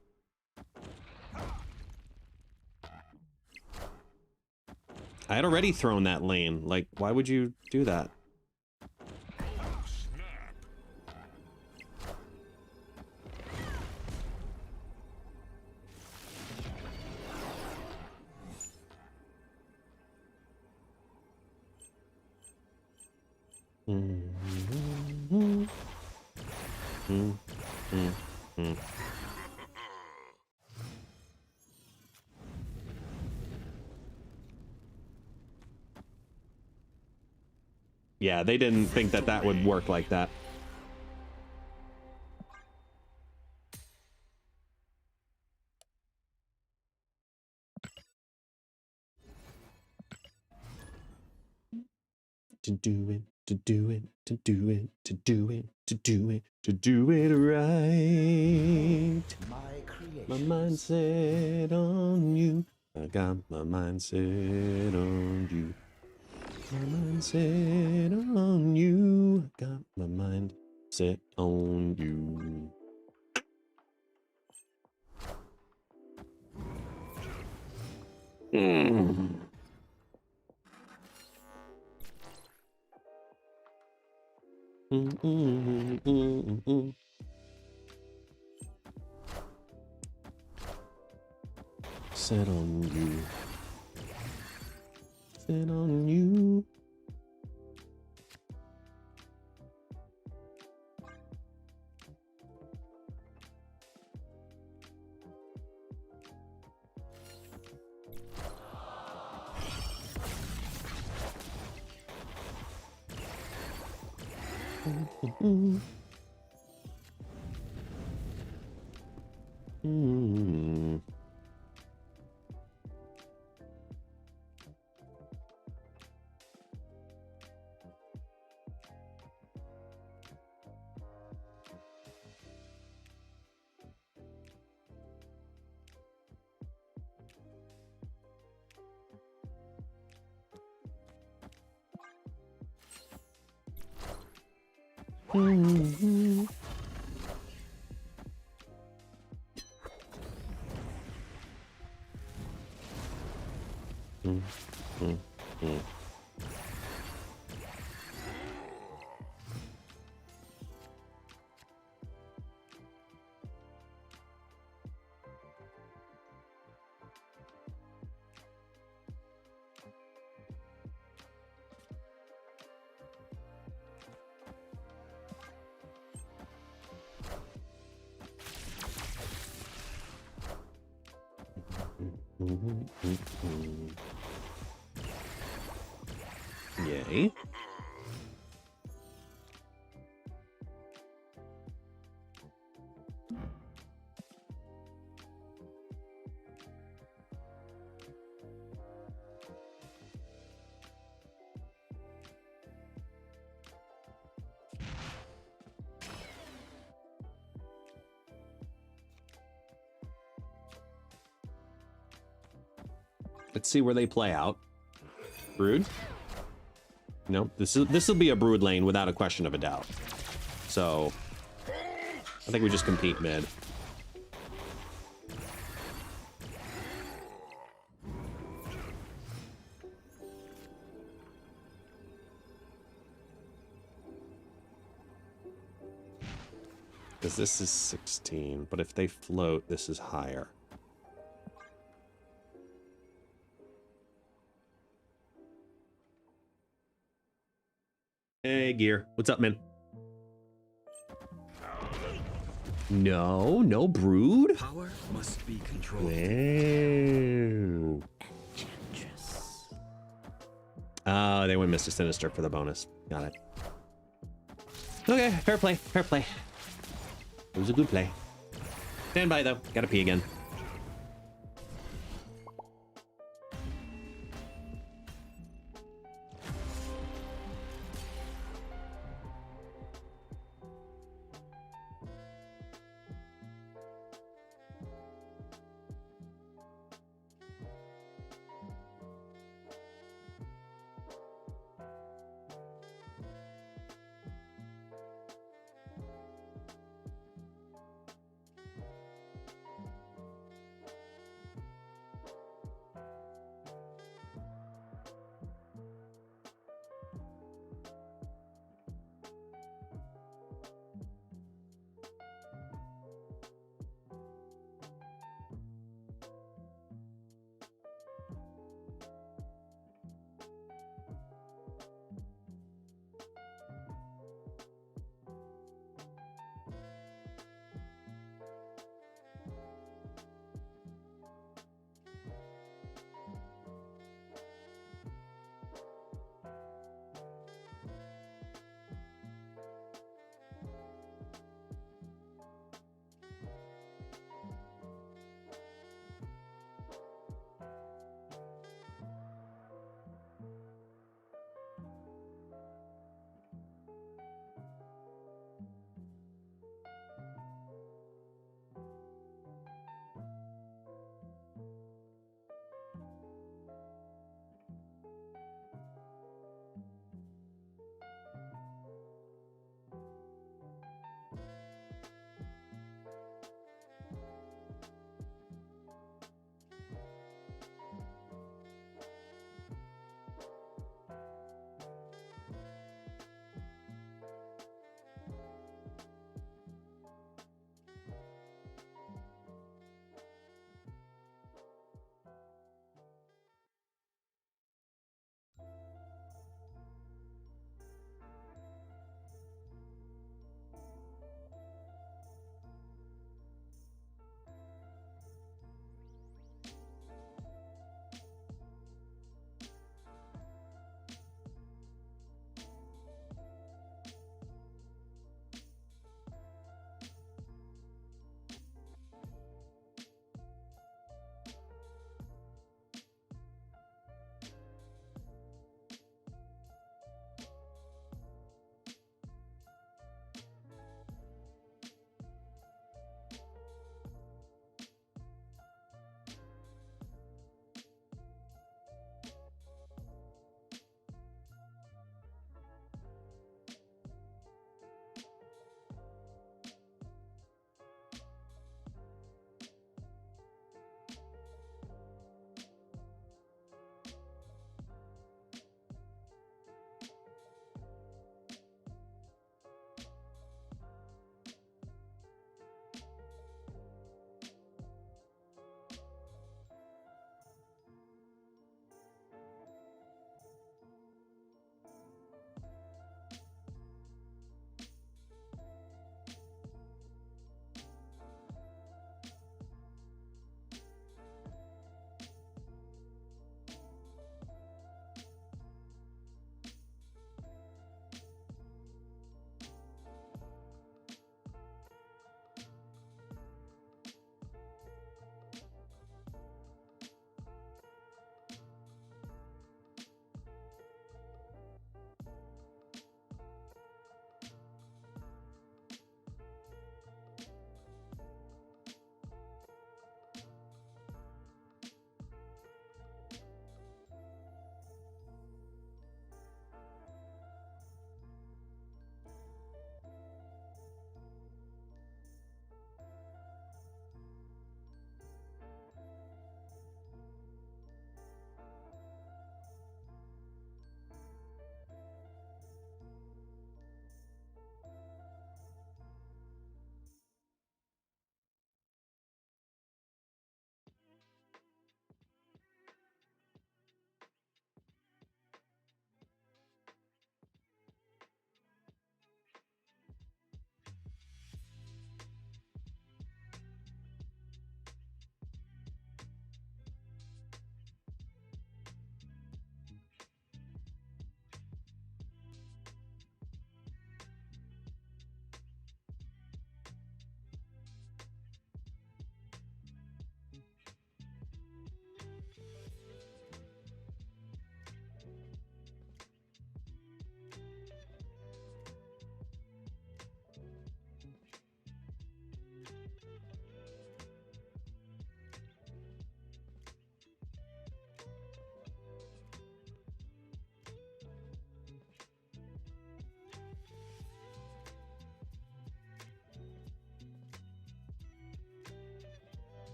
I had already thrown that lane. Like, why would you do that? Yeah, they didn't think that that would work like that. To do it, to do it, to do it, to do it, to do it, to do it right. My mindset on you. I got my mindset on you. My mindset on you. I got my mindset on you. Mm. Set on you. Set on you. Yay. Let's see where they play out. Brood? No, this will be a brood lane without a question of a doubt. So I think we just compete mid. Because this is 16, but if they float, this is higher. Hey, Gear. What's up, man? No, no brood? Power must be controlled. Wow. Oh, they went Mr. Sinister for the bonus. Got it. Okay, fair play, fair play. It was a good play. Stand by, though. Gotta pee again.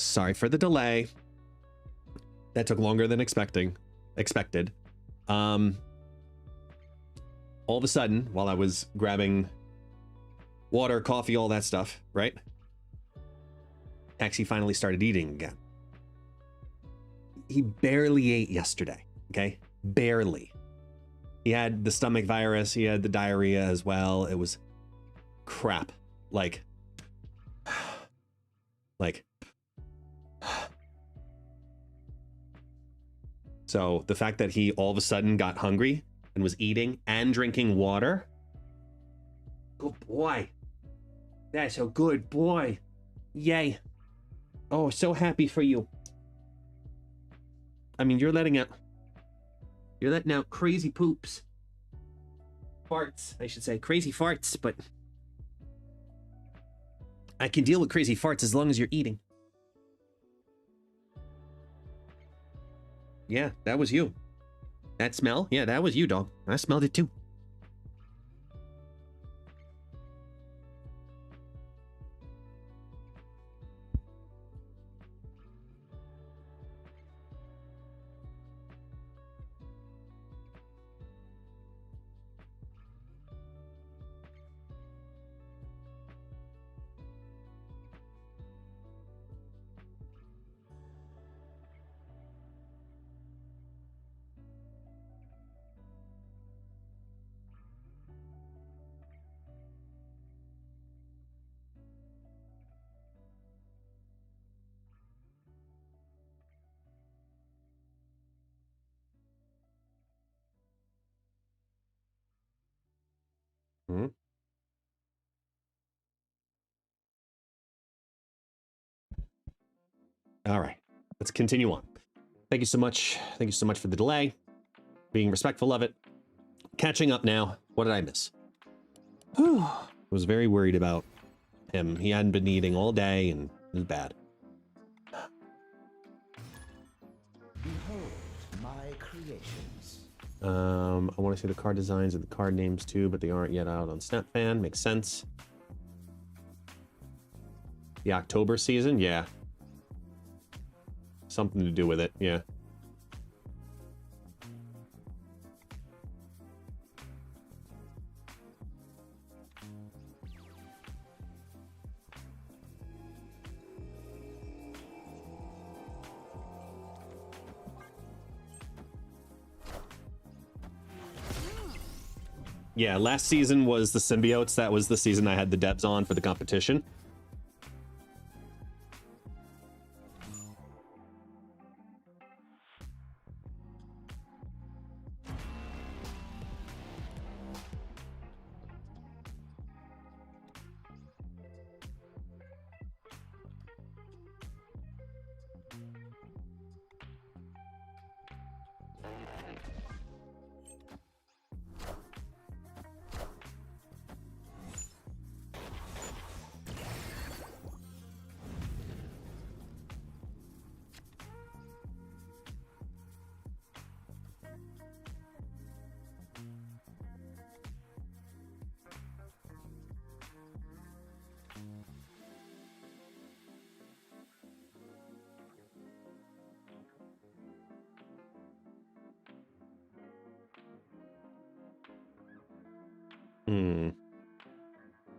Sorry for the delay. That took longer than expected. All of a sudden, while I was grabbing water, coffee, all that stuff, right? Taxi finally started eating again. He barely ate yesterday, okay? Barely. He had the stomach virus, he had the diarrhea as well. It was crap. Like, so the fact that he all of a sudden got hungry and was eating and drinking water. Good boy. That's a good boy. Yay. Oh, so happy for you. I mean, you're letting out crazy poops. Farts, I should say. Crazy farts, but I can deal with crazy farts as long as you're eating. Yeah, that was you. That smell? Yeah, that was you, dog. I smelled it too. Hmm. All right, let's continue on. Thank you so much. Thank you so much for the delay, being respectful of it. Catching up now. What did I miss? I was very worried about him. He hadn't been eating all day and it was bad. Behold my creations. I want to see the card designs and the card names too, but they aren't yet out on SnapFan. Makes sense. The October season? Yeah. Something to do with it, yeah. Yeah, last season was the symbiotes. That was the season I had the devs on for the competition.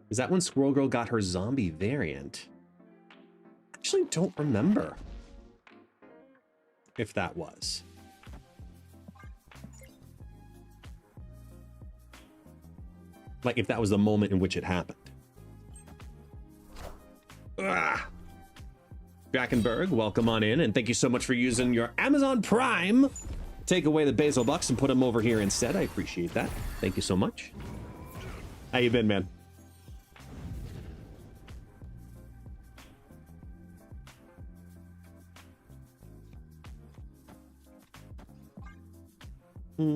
Is that when Squirrel Girl got her zombie variant? Actually, don't remember if that was. Like, if that was the moment in which it happened. Ah! Jackenberg, welcome on in, and thank you so much for using your Amazon Prime. Take away the basil bucks and put them over here instead. I appreciate that. Thank you so much. How you been, man? Opponent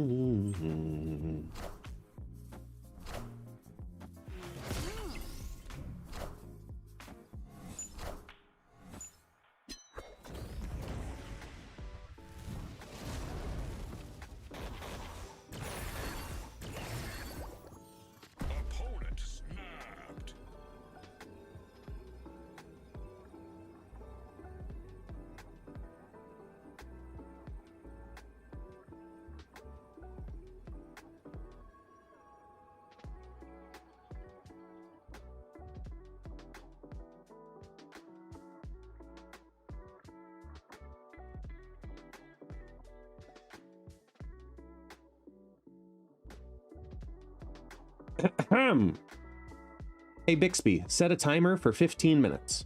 snapped. Hey Bixby, set a timer for 15 minutes.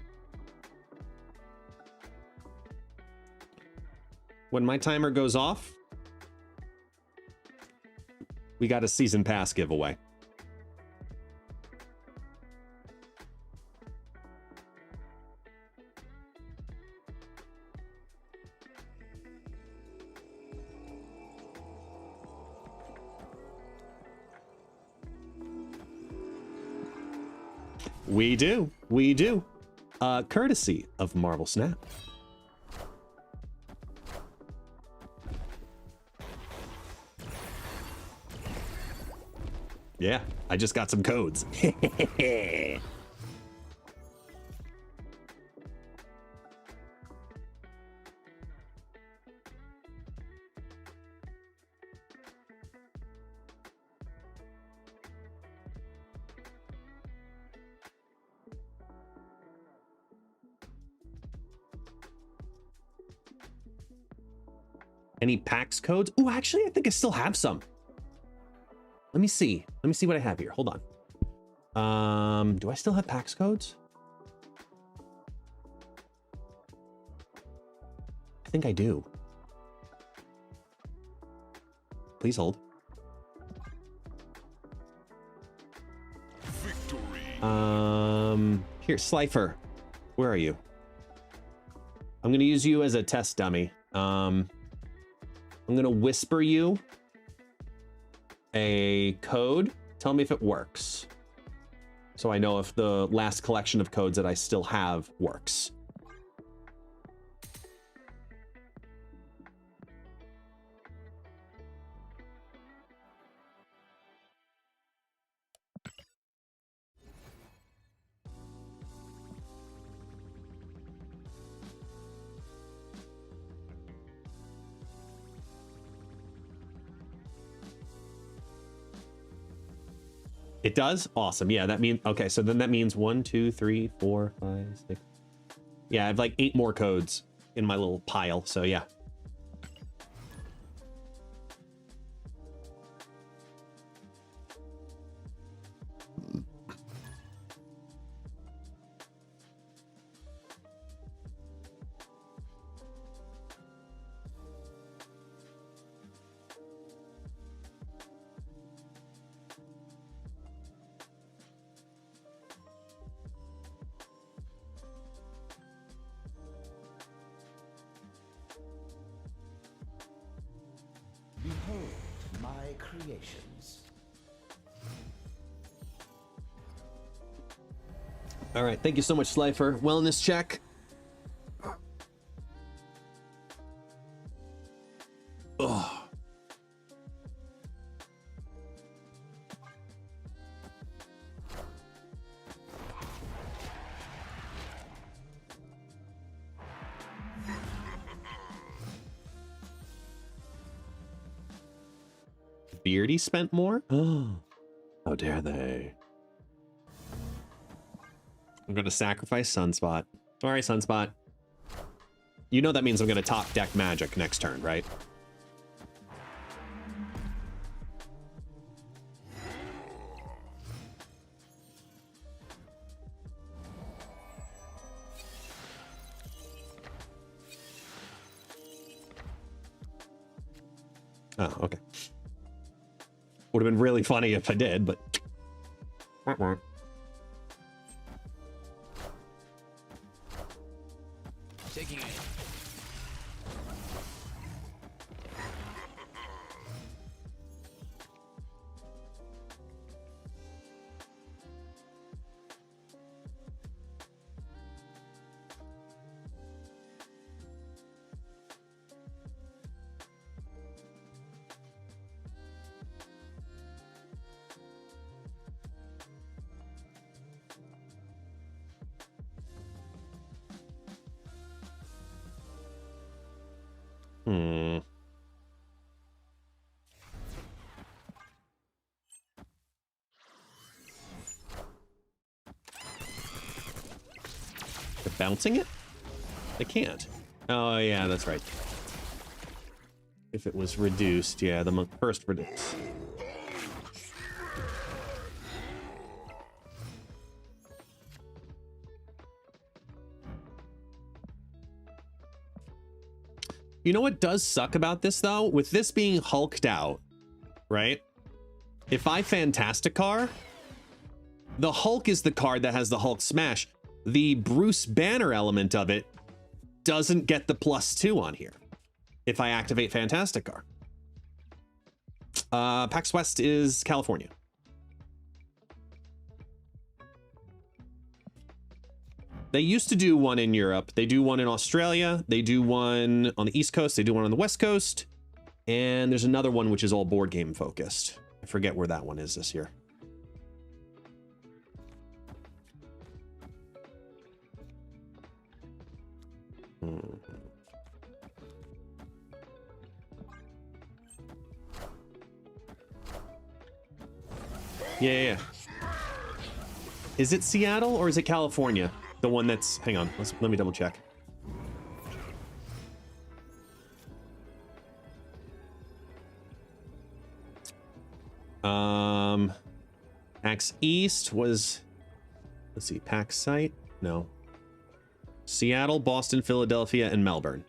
When my timer goes off, we got a season pass giveaway. We do. We do. Courtesy of Marvel Snap. Yeah, I just got some codes. Any PAX codes? Ooh, actually, I think I still have some. Let me see. Let me see what I have here. Hold on. Do I still have PAX codes? I think I do. Please hold. Victory. Here, Slifer. Where are you? I'm gonna use you as a test dummy. I'm gonna whisper you a code. Tell me if it works, so I know if the last collection of codes that I still have works. It does? Awesome. Yeah, that means, okay, so then that means 1, 2, 3, 4, 5, 6. Yeah, I have like 8 more codes in my little pile, so yeah. Behold my creations. All right, thank you so much, Slifer. Wellness check. Ugh. Beardy spent more? Oh, how dare they? I'm gonna sacrifice Sunspot. All right, Sunspot. You know that means I'm gonna top deck Magic next turn, right? Oh, okay. Would have been really funny if I did, but... Taking it. Hmm. They're bouncing it? They can't. Oh, yeah, that's right. If it was reduced, yeah, the first reduce. You know what does suck about this, though? With this being hulked out, right? If I Fantastic Car, the Hulk is the card that has the Hulk smash. The Bruce Banner element of it doesn't get the +2 on here if I activate Fantastic Car. PAX West is California. They used to do one in Europe. They do one in Australia. They do one on the East Coast. They do one on the West Coast. And there's another one which is all board game focused. I forget where that one is this year. Yeah. Is it Seattle or is it California? The one that's, hang on, let me double check. PAX East was, let's see, PAX site? No. Seattle, Boston, Philadelphia, and Melbourne.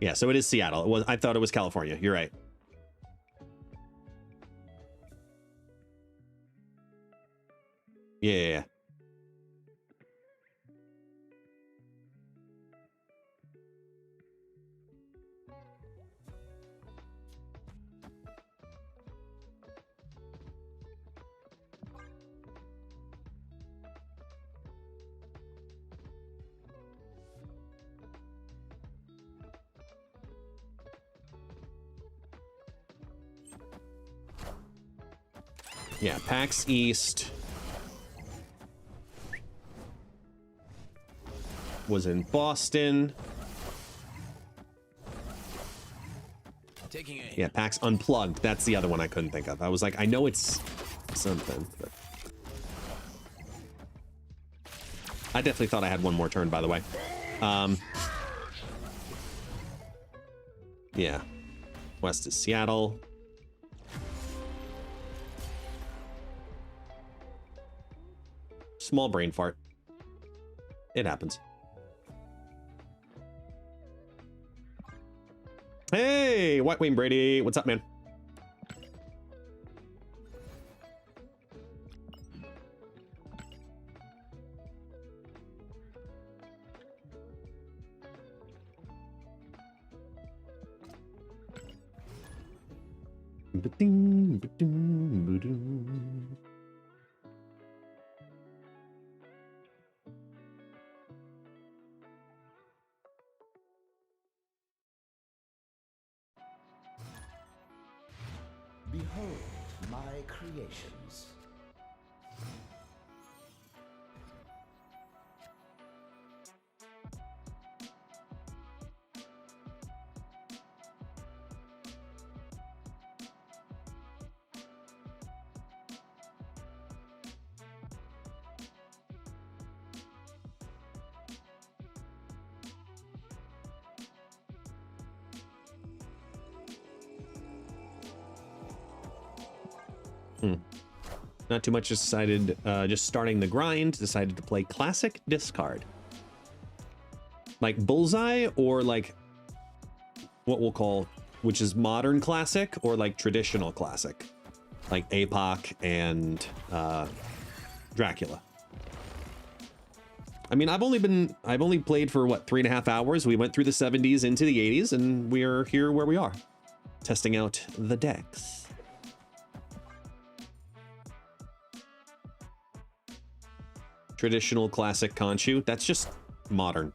Yeah, so it is Seattle. It was, I thought it was California. You're right. Yeah. Yeah, PAX East was in Boston. Yeah, PAX Unplugged. That's the other one I couldn't think of. I was like, I know it's something, but I definitely thought I had one more turn, by the way. Yeah. West is Seattle. Small brain fart. It happens. Hey, White Wing Brady. What's up, man? Ba-ding, ba-ding, ba-ding. Behold my creations. Not too much. Just decided, just starting the grind, decided to play classic discard. Like Bullseye, or like what we'll call, which is modern classic, or like traditional classic, like APOC and Dracula. I mean, I've only played for what, 3.5 hours. We went through the 70s into the 80s, and we're here where we are, testing out the decks. Traditional classic Khonshu, that's just modern.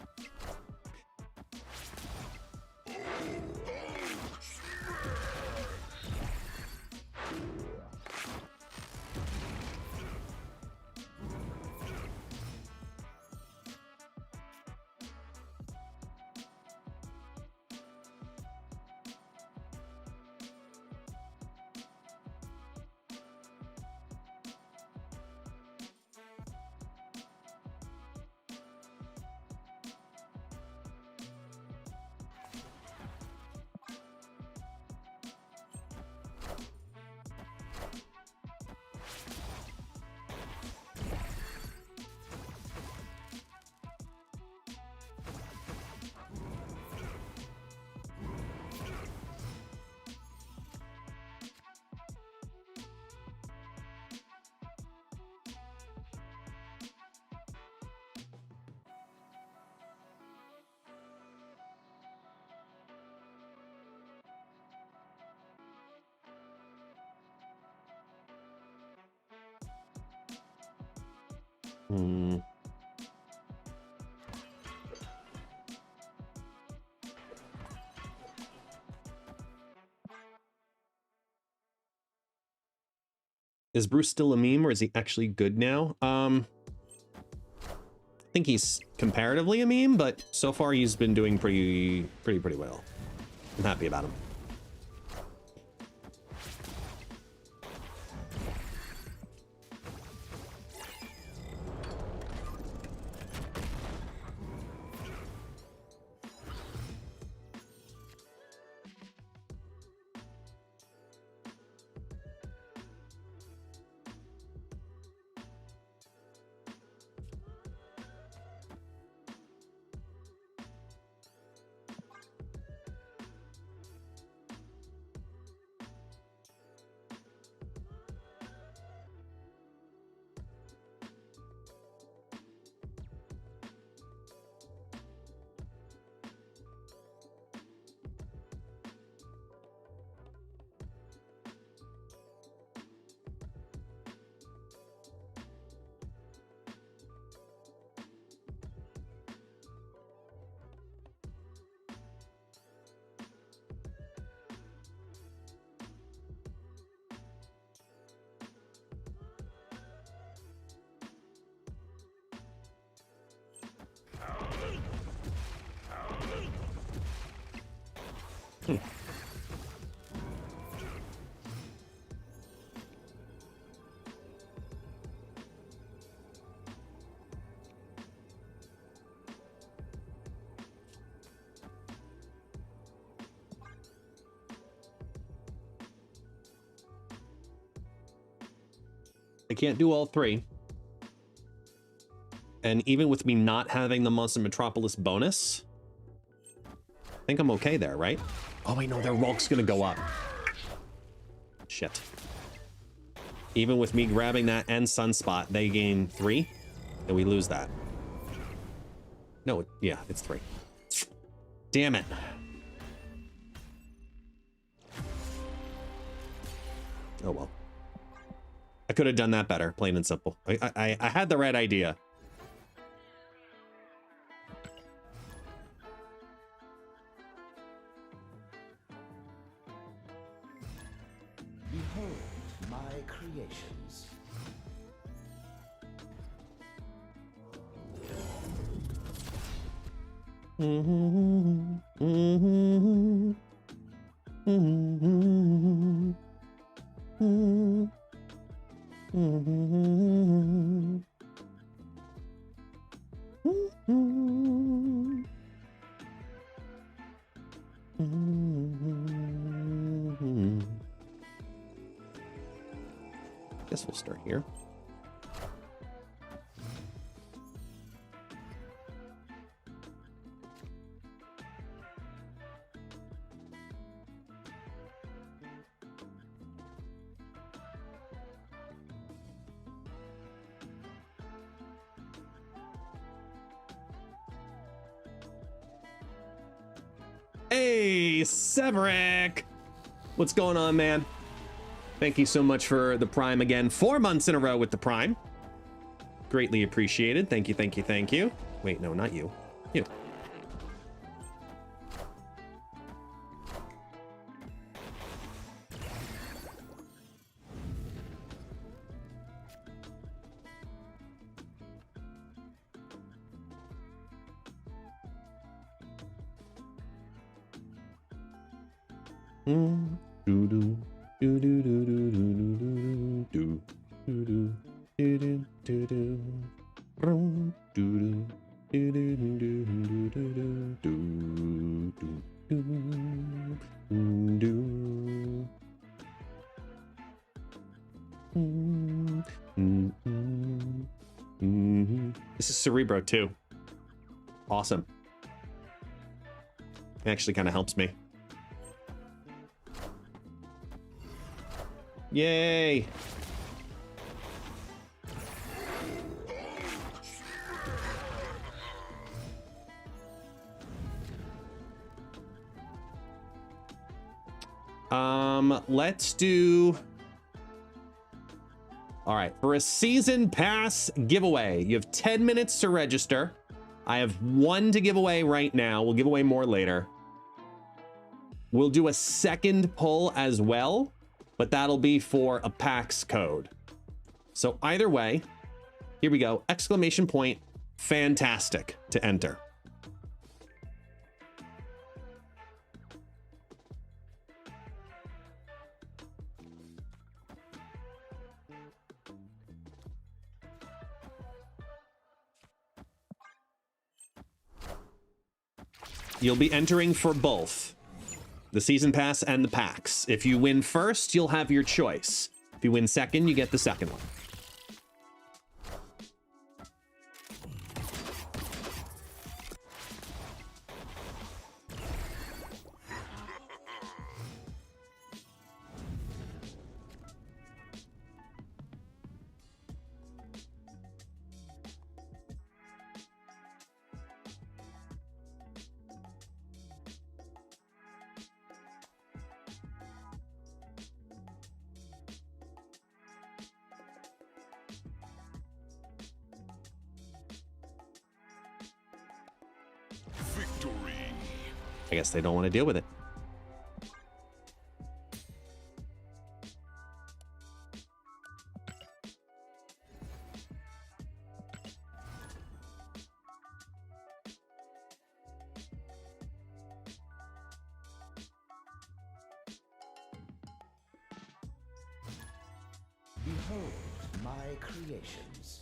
Hmm. Is Bruce still a meme, or is he actually good now? I think he's comparatively a meme, but so far he's been doing pretty well. I'm happy about him. I can't do all three. And even with me not having the Monster Metropolis bonus, I think I'm okay there, right? Oh wait, no, their bulk's gonna go up. Shit. Even with me grabbing that and Sunspot, they gain 3, and we lose that. No, yeah, it's 3. Damn it. Oh well. I could have done that better, plain and simple. I had the right idea. Behold my creations. Guess we'll start here. Hey, Severick! What's going on, man? Thank you so much for the Prime again. 4 months in a row with the Prime. Greatly appreciated. Thank you, thank you, thank you. Wait, no, not you. You. This is Cerebro too. Awesome. It actually kind of helps me. Yay! Let's do... All right, for a season pass giveaway, you have 10 minutes to register. I have one to give away right now. We'll give away more later. We'll do a second pull as well, but that'll be for a PAX code. So either way, here we go. Exclamation point, fantastic to enter. You'll be entering for both the season pass and the packs. If you win first, you'll have your choice. If you win second, you get the second one. Victory. I guess they don't want to deal with it. Behold my creations.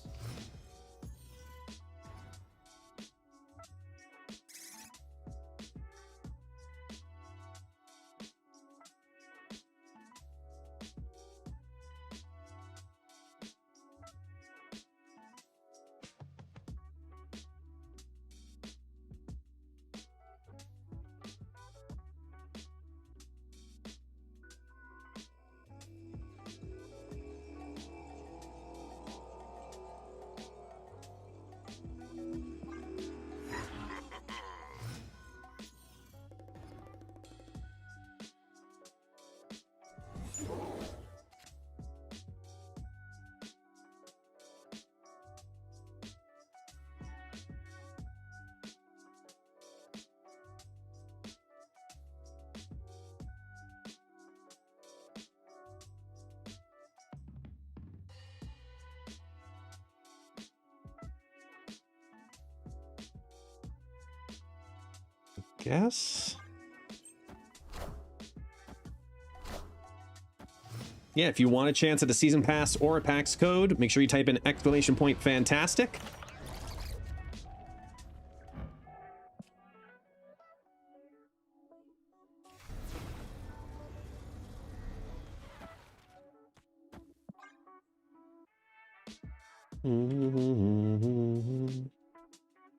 Guess. Yeah, if you want a chance at a season pass or a PAX code, make sure you type in exclamation point fantastic.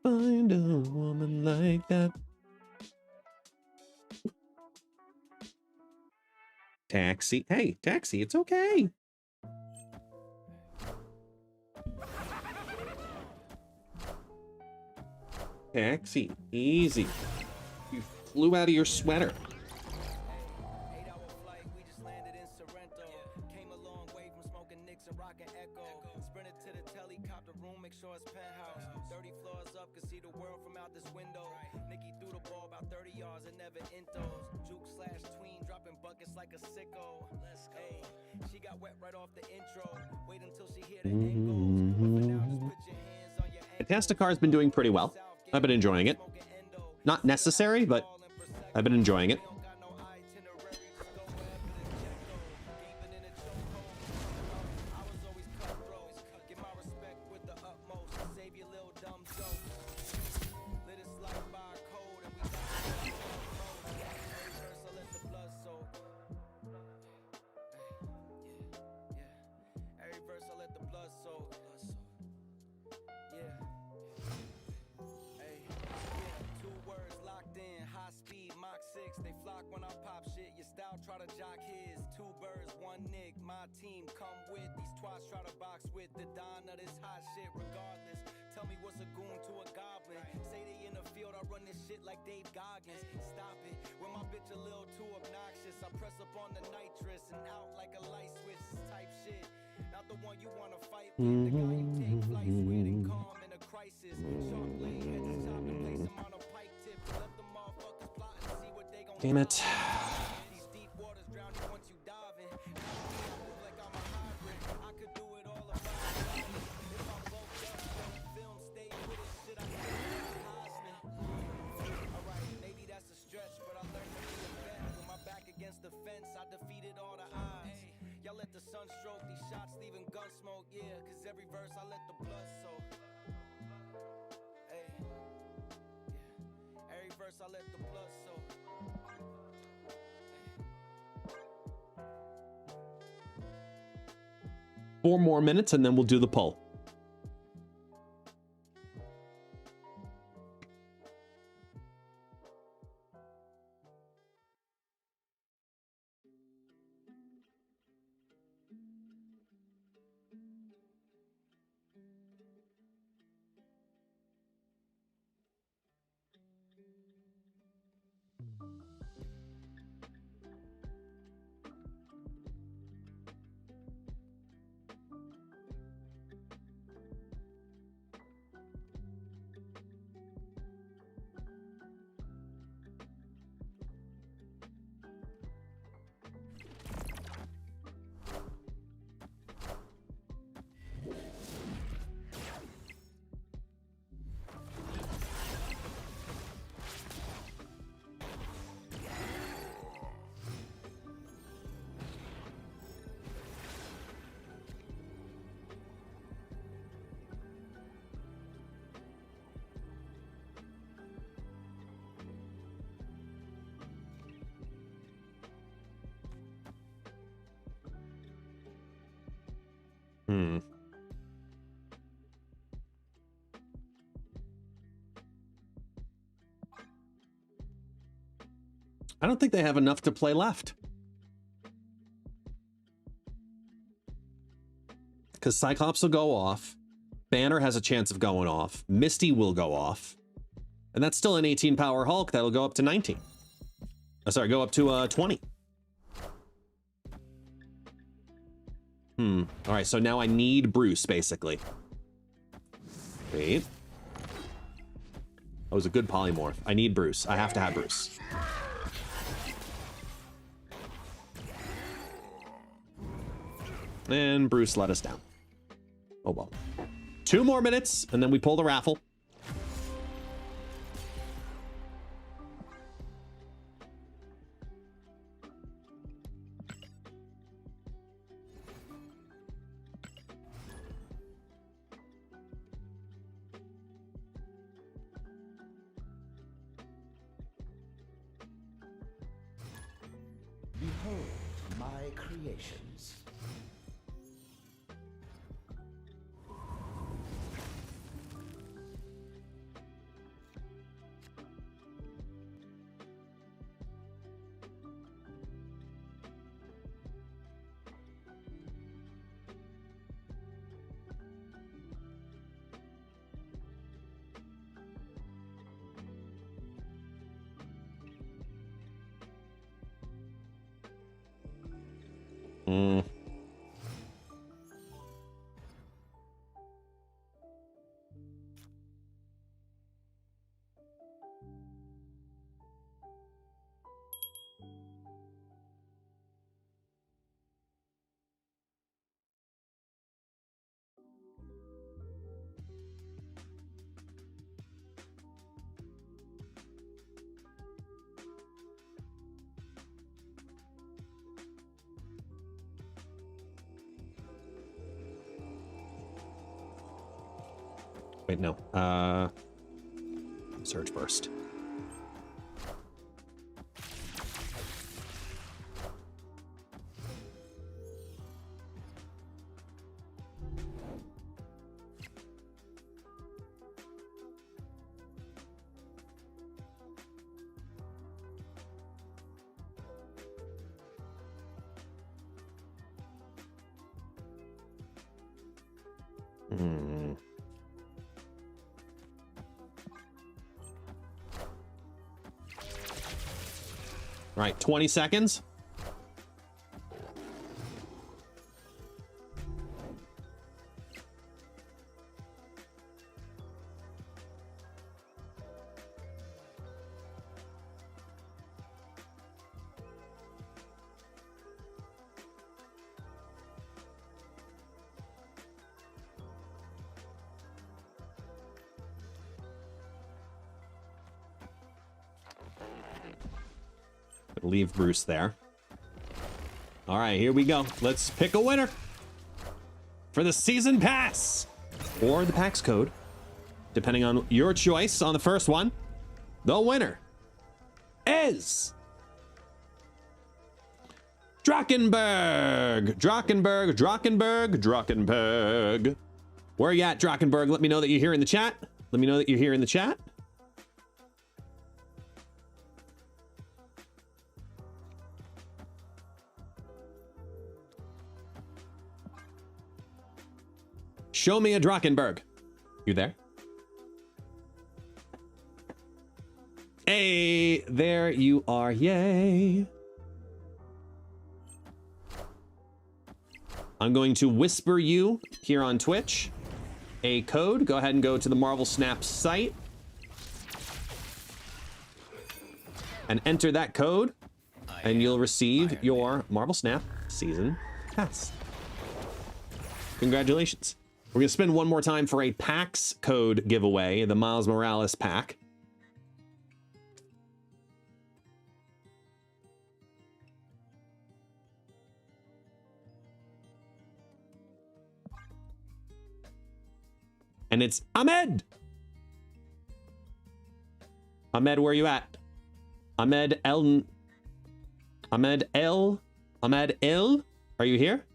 Find a woman like that. Taxi. Hey, taxi, it's okay. Taxi, easy. You flew out of your sweater. 8-hour flight, we just landed in Sorrento. Came a long way from smoking Nicks and rocking Echo. Sprinted to the helicopter room, make sure it's penthouse. 30 floors up, could see the world from out this window. Nikki threw the ball about 30 yards and never intos. Juke slash tween, dropping buckets like a sicko. Hey, she got wet right off the intro. Wait until she hear the angles. Whipping out, just put your hands on your ankles. Fantasticar's been doing pretty well. I've been enjoying it. Not necessary, but I've been enjoying it. Try to jock his 2 birds, 1 nick. My team come with these twats try to box with the don of this hot shit. Regardless, tell me what's a goon to a goblin. Say they in the field, I run this shit like Dave Goggins. Stop it, when my bitch a little too obnoxious, I press up on the nitrous and out like a light switch type shit. Not the one you wanna fight with. The guy you take flights with and calm in a crisis. Shark lay at the top and place him on a pike tip. Let the motherfuckers plot and see what they gon' Damn it. These deep waters drown you once you dive in. I move like I'm a hybrid. I could do it all if I tried. If I'm both up, film stay with it. Shit, I can't Heisman. Alright, maybe that's a stretch, but I learned to be a vet. With my back against the fence, I defeated all the odds. Y'all let the sun stroke these shots, leaving gun smoke, yeah. Cause every verse I let the blood soak. Hey, yeah. Every verse I let the blood soak. 4 more minutes and then we'll do the poll. I don't think they have enough to play left. Because Cyclops will go off. Banner has a chance of going off. Misty will go off. And that's still an 18 power Hulk that'll go up to 19. Oh, sorry, go up to 20. All right, so now I need Bruce, basically. Wait. That was a good polymorph. I need Bruce. I have to have Bruce. And Bruce let us down. Oh well. 2 more minutes, and then we pull the raffle. Behold my creations. Wait, no. Surge burst. Right, 20 seconds. Gonna leave Bruce there. All right, here we go. Let's pick a winner for the season pass or the PAX code, depending on your choice on the first one. The winner is Drakkenberg. Drakkenberg. Where are you at, Drakkenberg? Let me know that you're here in the chat. Let me know that you're here in the chat. Show me a Drakkenberg. You there? Hey, there you are. Yay. I'm going to whisper you here on Twitch a code. Go ahead and go to the Marvel Snap site and enter that code, and you'll receive your Marvel Snap season pass. Congratulations. We're gonna spend one more time for a PAX code giveaway, the Miles Morales pack. And it's Ahmed. Ahmed, where are you at? Ahmed L. Are you here?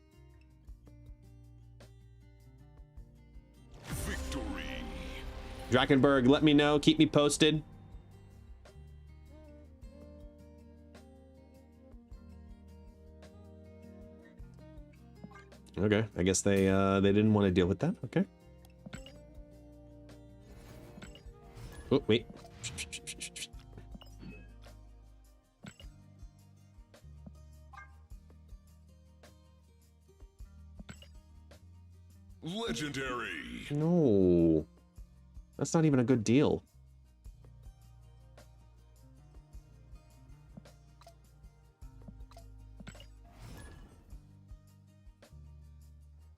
Drakkenberg, let me know. Keep me posted. Okay, I guess they didn't want to deal with that. Okay. Oh, wait. Legendary. No. That's not even a good deal.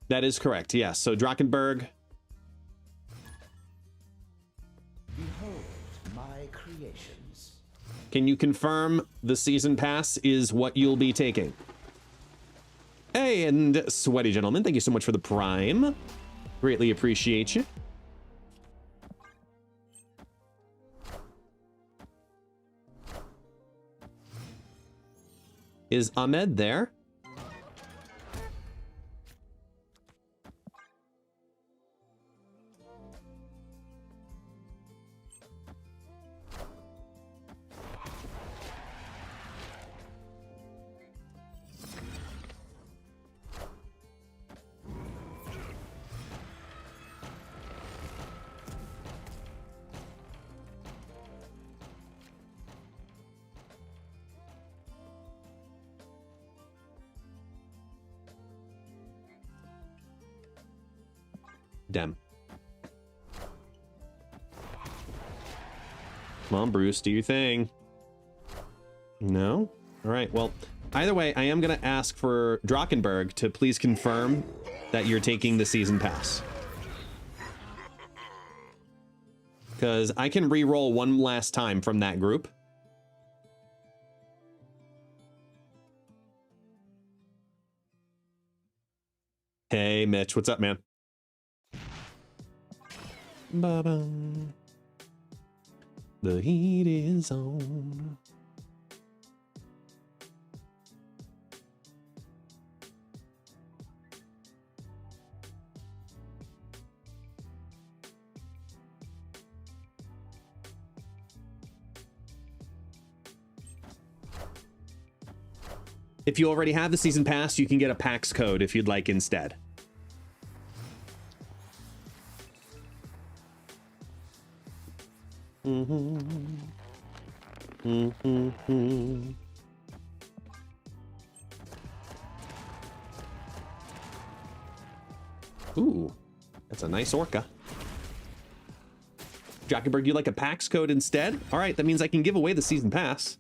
That is correct, yes. So Drakkenberg. Behold my creations. Can you confirm the season pass is what you'll be taking? Hey, and Sweaty Gentleman, thank you so much for the Prime. Greatly appreciate you. Is Ahmed there? Dem. Come on, Bruce, do your thing. No? All right, well, either way, I am going to ask for Drakkenberg to please confirm that you're taking the season pass. Because I can re-roll one last time from that group. Hey, Mitch, what's up, man? Ba-bum. The heat is on. If you already have the season pass, you can get a PAX code if you'd like instead. Ooh, that's a nice orca. Drakkenberg, you like a PAX code instead? All right, that means I can give away the season pass.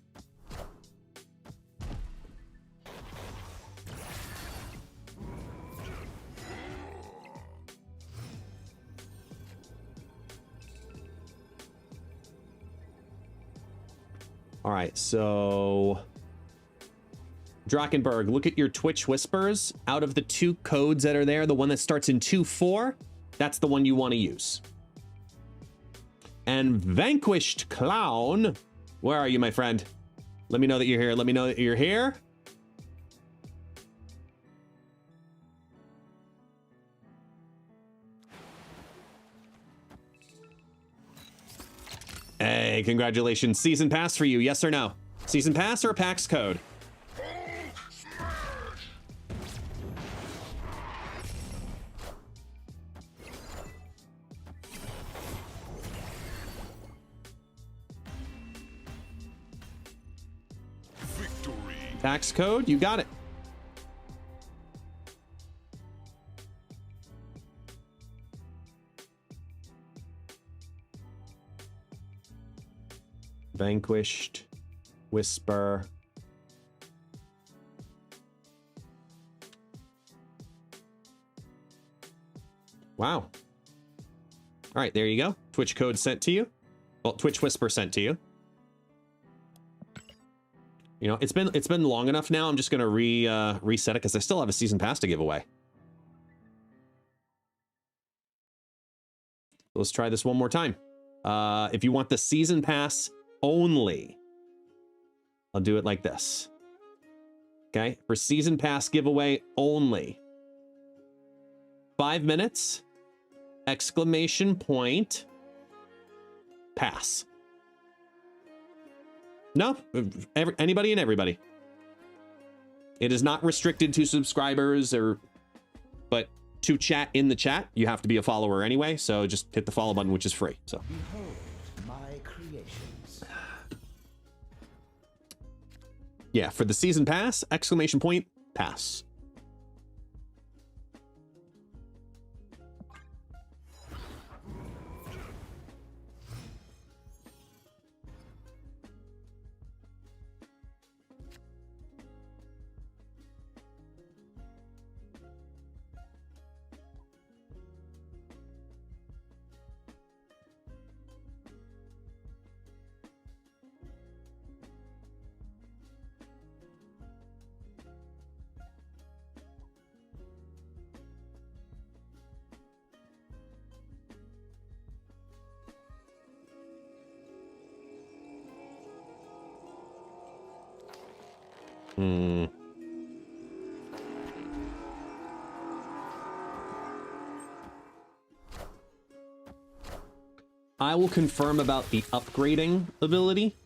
All right, so Drakenberg, look at your Twitch whispers. Out of the 2 codes that are there, the one that starts in 2-4, that's the one you want to use. And Vanquished Clown, where are you, my friend? Let me know that you're here. Let me know that you're here. Hey, congratulations. Season pass for you, yes or no? Season pass or a PAX code? PAX code, you got it. Vanquished, Whisper. Wow. All right, there you go. Twitch code sent to you. Well, Twitch Whisper sent to you. You know, it's been long enough now. I'm just gonna reset it because I still have a season pass to give away. Let's try this one more time. If you want the season pass only, I'll do it like this. Okay, for season pass giveaway only. 5 minutes, exclamation point, pass. No, anybody and everybody. It is not restricted to subscribers but to chat in the chat, you have to be a follower anyway. So just hit the follow button, which is free. So. Behold my creations. Yeah, for the season pass, exclamation point, pass. I will confirm about the upgrading ability.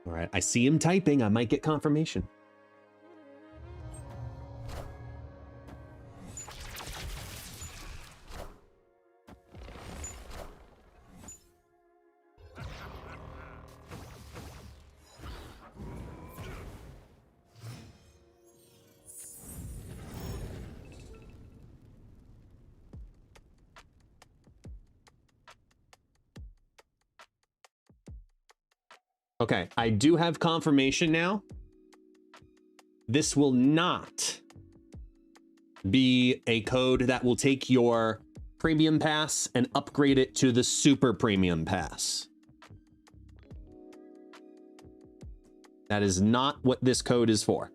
All right, I see him typing. I might get confirmation. Okay, I do have confirmation now. This will not be a code that will take your premium pass and upgrade it to the super premium pass. That is not what this code is for.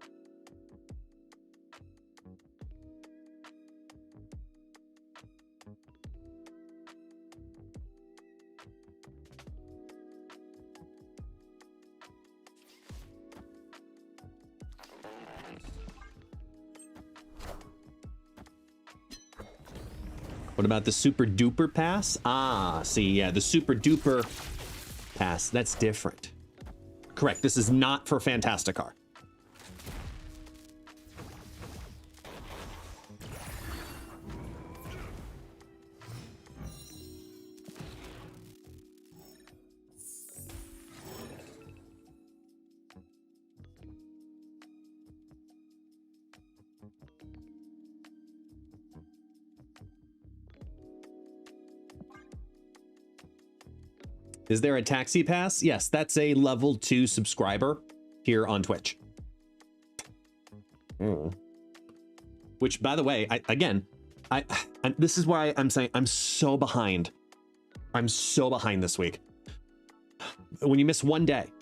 What about the super duper pass? Ah, see, yeah, the super duper pass, that's different. Correct, this is not for Fantasticar. Is there a taxi pass? Yes, that's a level 2 subscriber here on Twitch. Which, by the way, this is why I'm saying I'm so behind. I'm so behind this week. When you miss one day.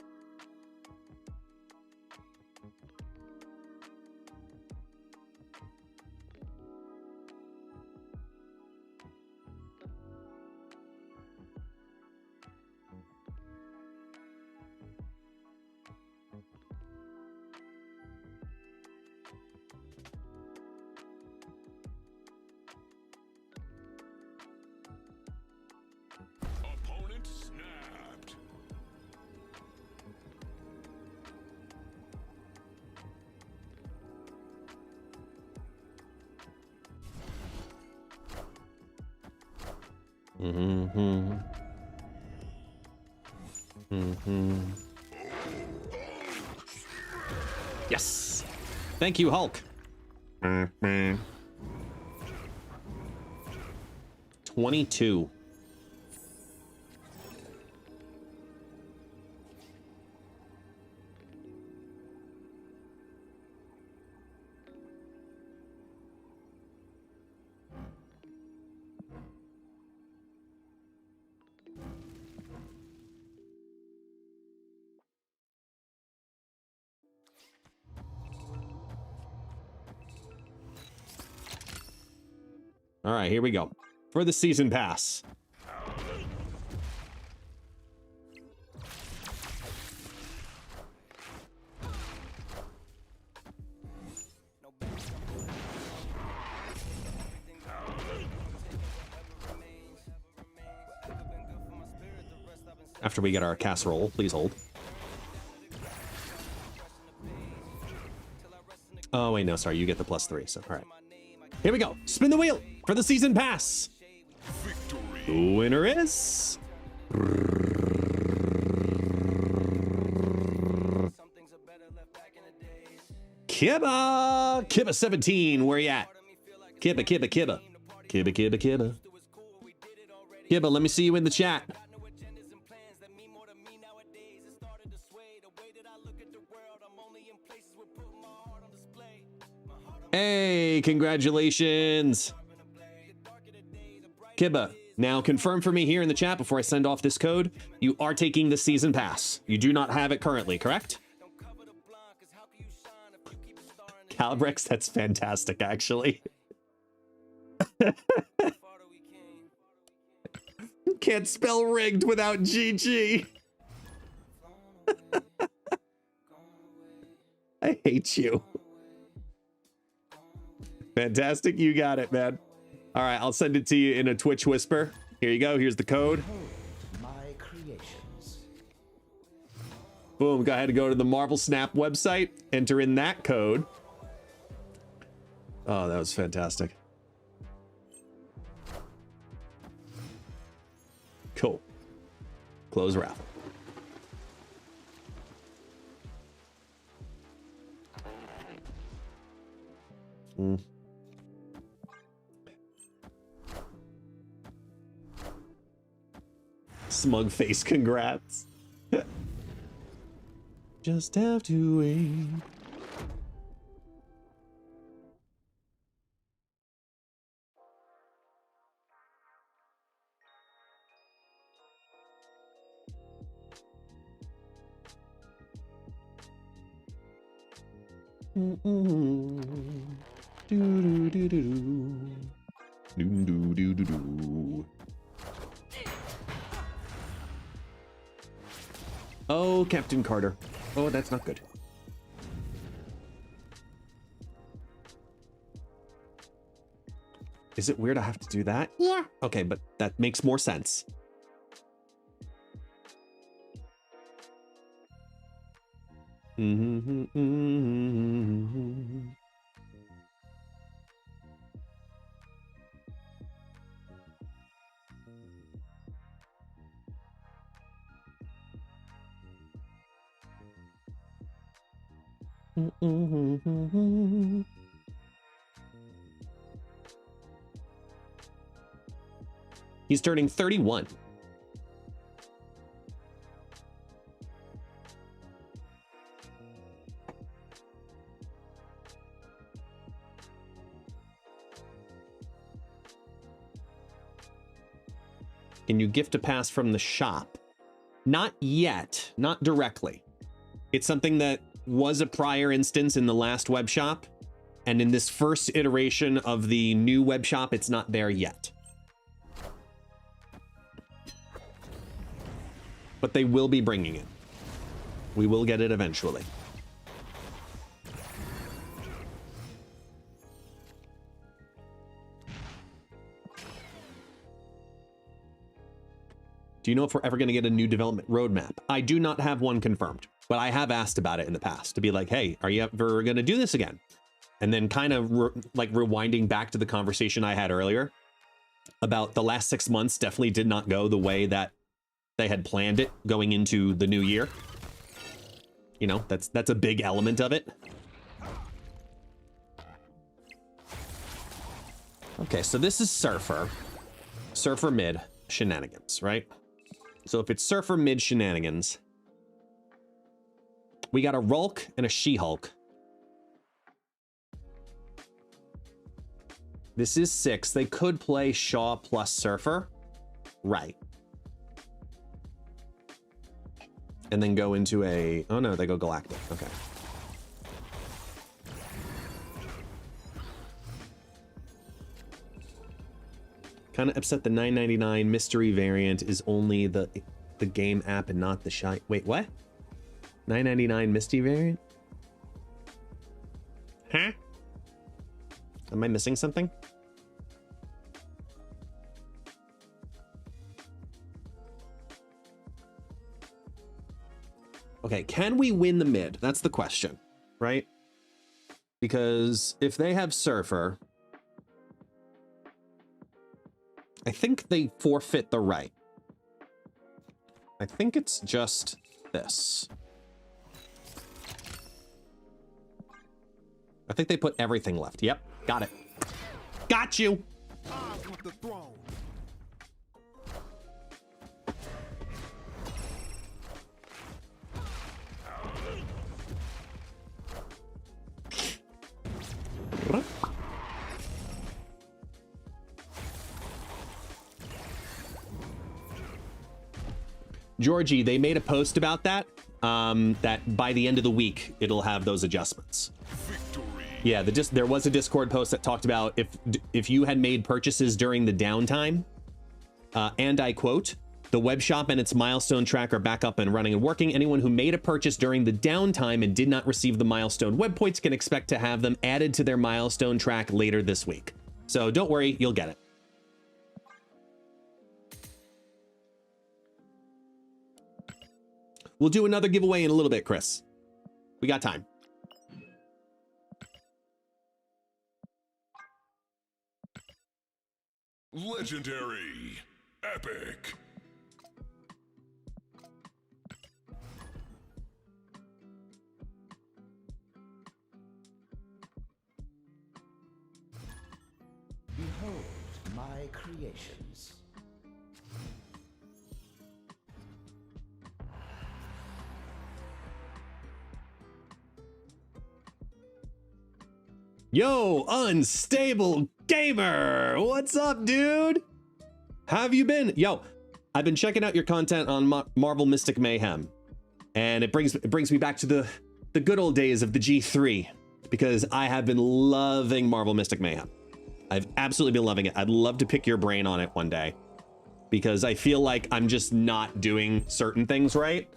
Opponent snapped. Yes. Thank you, Hulk. 22. All right, here we go. For the season pass. After we get our casserole, please hold. Oh, wait, no, sorry. You get the +3, so all right. Here we go. Spin the wheel for the season pass. The winner is... Kibba! Kibba 17, where you at? Kibba, Kibba, Kibba. Kibba, Kibba, Kibba. Kibba, let me see you in the chat. Hey, congratulations. Kibba, now confirm for me here in the chat before I send off this code. You are taking the season pass. You do not have it currently, correct? Calibrex, that's fantastic, actually. Can't spell rigged without GG. I hate you. Fantastic, you got it, man. All right, I'll send it to you in a Twitch whisper. Here you go, here's the code. My creations. Boom, go ahead and go to the Marvel Snap website, enter in that code. Oh, that was fantastic. Cool. Close raffle. Smug face, congrats. Just have to wait. Oh, Captain Carter. Oh, that's not good. Is it weird I have to do that? Yeah. Okay, but that makes more sense. He's turning 31. Can you gift a pass from the shop? Not yet, not directly. It's something that was a prior instance in the last web shop, and in this first iteration of the new web shop, it's not there yet. But they will be bringing it. We will get it eventually. Do you know if we're ever going to get a new development roadmap? I do not have one confirmed, but I have asked about it in the past to be like, hey, are you ever going to do this again? And then kind of like rewinding back to the conversation I had earlier about the last 6 months definitely did not go the way that they had planned it going into the new year. You know, that's a big element of it. Okay, so this is Surfer. Surfer mid shenanigans, right? So if it's Surfer mid shenanigans, we got a Rulk and a She-Hulk. This is 6. They could play Shaw plus Surfer. Right. And then go into a... Oh no, they go Galactic. Okay. Kind of upset the $9.99 mystery variant is only the game app and not the shine. Wait, what? $9.99 mystery variant? Huh? Am I missing something? Okay, can we win the mid? That's the question, right? Because if they have Surfer, I think they forfeit the right. I think it's just this. I think they put everything left. Yep, got it. Got you. Georgie, they made a post about that, that by the end of the week, it'll have those adjustments. Victory. Yeah, there was a Discord post that talked about if you had made purchases during the downtime, and I quote, the web shop and its milestone track are back up and running and working. Anyone who made a purchase during the downtime and did not receive the milestone web points can expect to have them added to their milestone track later this week. So don't worry, you'll get it. We'll do another giveaway in a little bit, Chris. We got time. Legendary. Epic. Behold my creations. Yo, Unstable Gamer! What's up, dude? How have you been? Yo, I've been checking out your content on Marvel Mystic Mayhem, and it brings me back to the good old days of the G3. because I have been loving Marvel Mystic Mayhem. I've absolutely been loving it. I'd love to pick your brain on it one day, because I feel like I'm just not doing certain things right.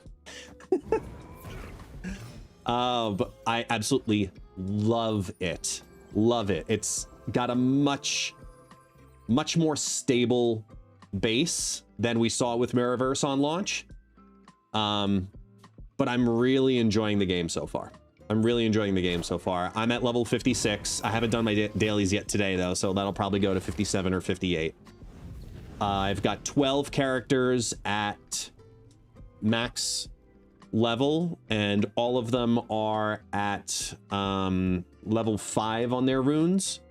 But I absolutely love it. Love it. It's got a much more stable base than we saw with Mirrorverse on launch. But I'm really enjoying the game so far. I'm really enjoying the game so far. I'm at level 56. I haven't done my dailies yet today, though, so that'll probably go to 57 or 58. I've got 12 characters at max level, and all of them are at level 5 on their runes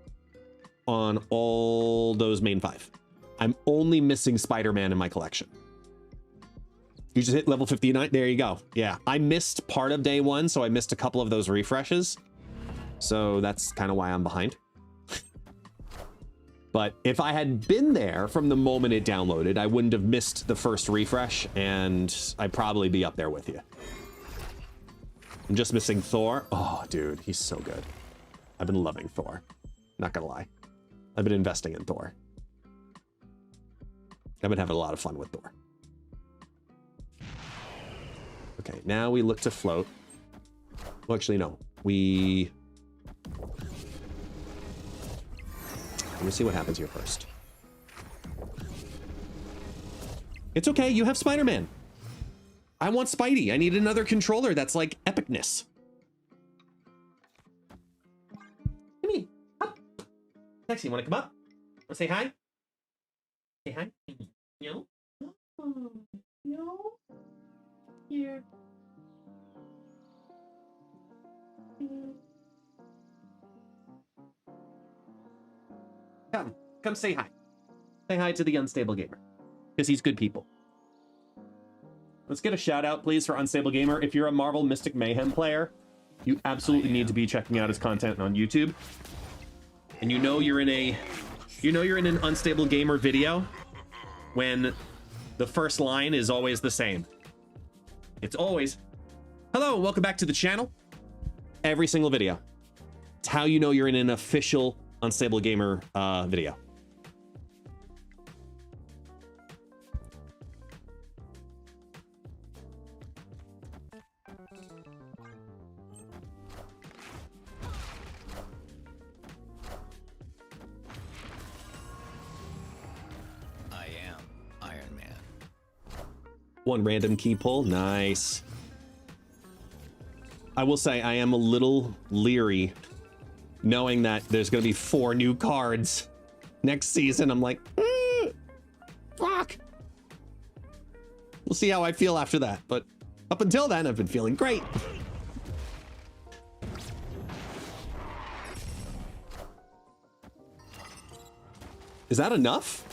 on all those main 5. I'm only missing Spider-Man in my collection. You just hit level 59. There you go. Yeah, I missed part of day 1, so I missed a couple of those refreshes. So that's kind of why I'm behind. But if I had been there from the moment it downloaded, I wouldn't have missed the first refresh, and I'd probably be up there with you. I'm just missing Thor. Oh, dude, he's so good. I've been loving Thor. Not gonna lie. I've been investing in Thor. I've been having a lot of fun with Thor. Okay, now we look to float. Well, actually, no. Let me see what happens here first. It's okay, you have Spider-Man. I want Spidey. I need another controller that's like epicness. Come here. Up. Lexi, you want to come up? Want to say hi? Say hi. No? Oh, no. Here. Come say hi. Say hi to the Unstable Gamer, because he's good people. Let's get a shout out, please, for Unstable Gamer. If you're a Marvel Mystic Mayhem player, you absolutely need to be checking out his content on YouTube. And you know you're in an Unstable Gamer video when the first line is always the same. It's always, hello, and welcome back to the channel. Every single video. It's how you know you're in an official Unstable Gamer video. I am Iron Man. One random key pull, nice. I will say I am a little leery knowing that there's going to be 4 new cards next season. I'm like, fuck. We'll see how I feel after that. But up until then, I've been feeling great. Is that enough?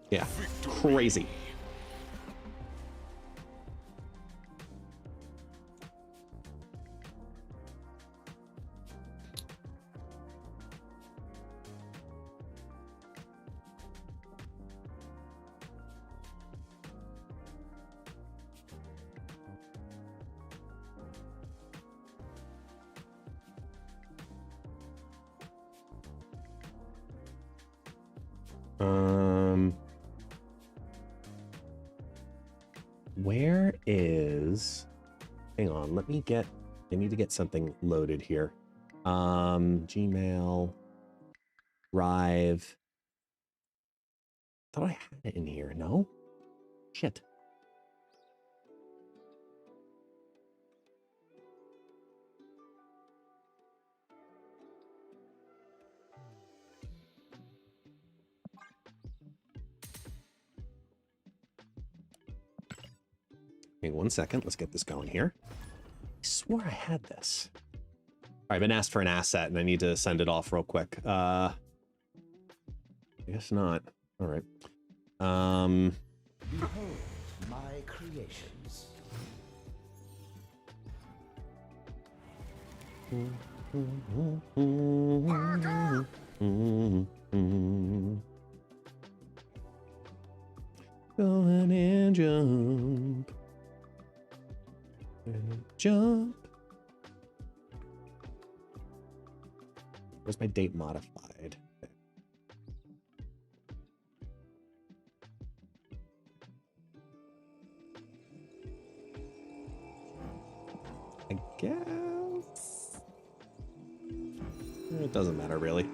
Yeah, crazy. Where is, hang on, I need to get something loaded here. Gmail, Rive. Thought I had it in here, no? Shit. Hang on 1 second. Let's get this going here. I swore I had this. I've been asked for an asset and I need to send it off real quick. I guess not. All right. Behold my creations. Go ahead and jump. And jump. Where's my date modified? I guess. It doesn't matter really.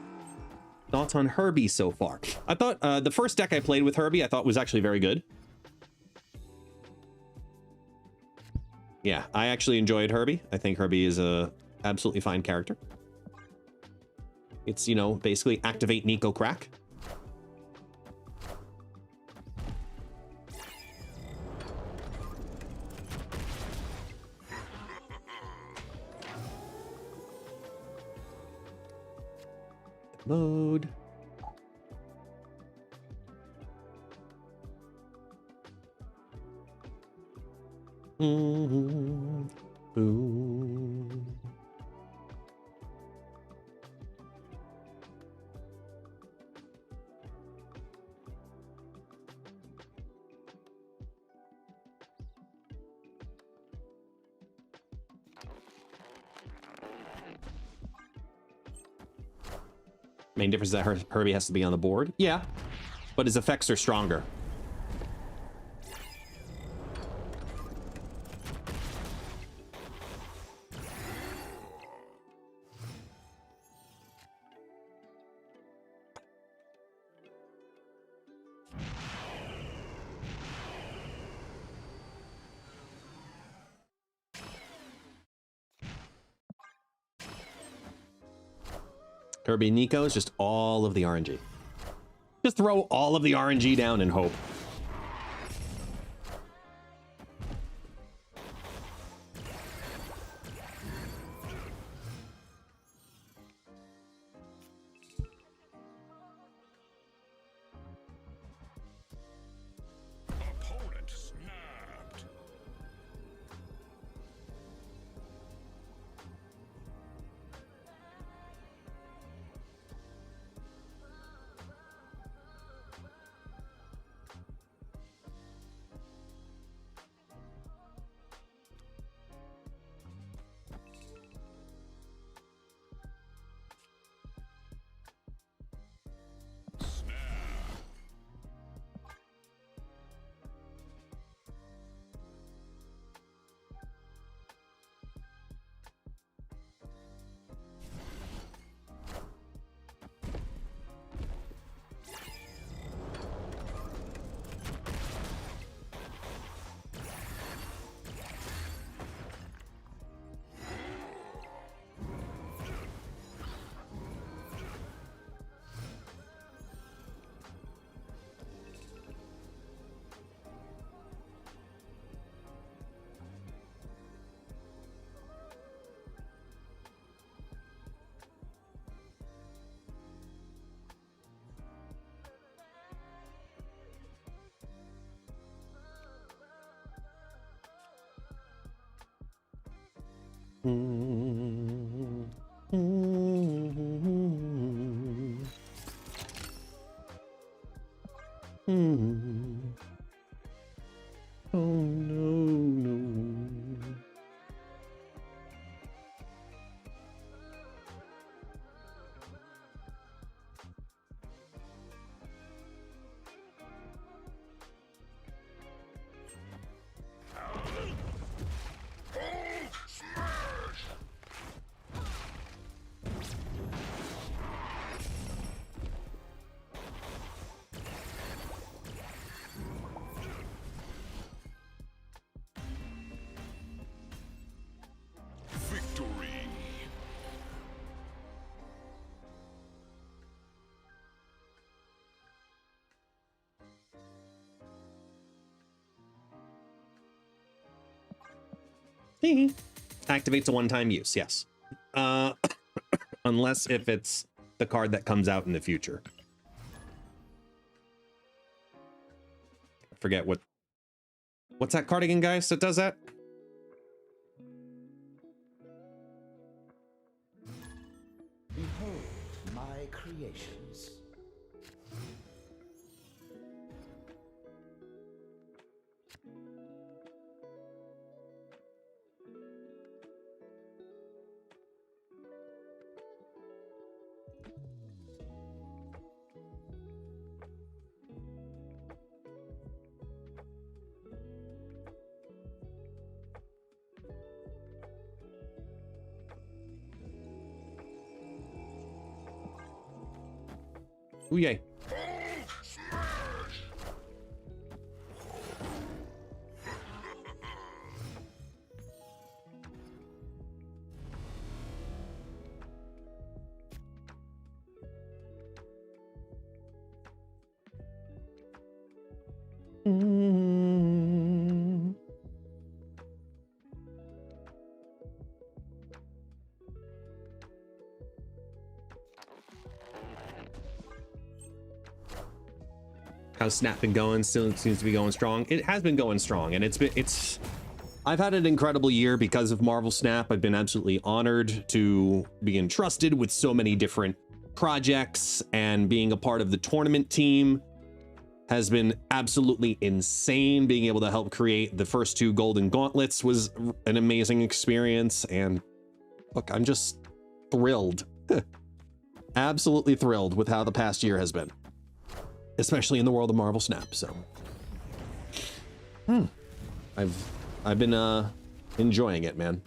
Thoughts on Herbie so far? I thought the first deck I played with Herbie I thought was actually very good. Yeah, I actually enjoyed Herbie. I think Herbie is a absolutely fine character. It's, you know, basically activate Nico Crack. Mode. Boom. Main difference is that Herbie has to be on the board. Yeah, but his effects are stronger. Herbie Nico is just all of the RNG. Just throw all of the RNG down and hope. Opponent snapped. Oh no. Victory. Activates a one-time use, yes. Unless if it's the card that comes out in the future. I forget what's that card again, guys, that does that? Behold my creations. Ooh, yay. How's Snap been going? Still seems to be going strong. It has been going strong, and I've had an incredible year because of Marvel Snap. I've been absolutely honored to be entrusted with so many different projects, and being a part of the tournament team has been absolutely insane. Being able to help create the first 2 Golden Gauntlets was an amazing experience, and look, I'm just thrilled. Absolutely thrilled with how the past year has been, especially in the world of Marvel Snap. So I've been enjoying it, man.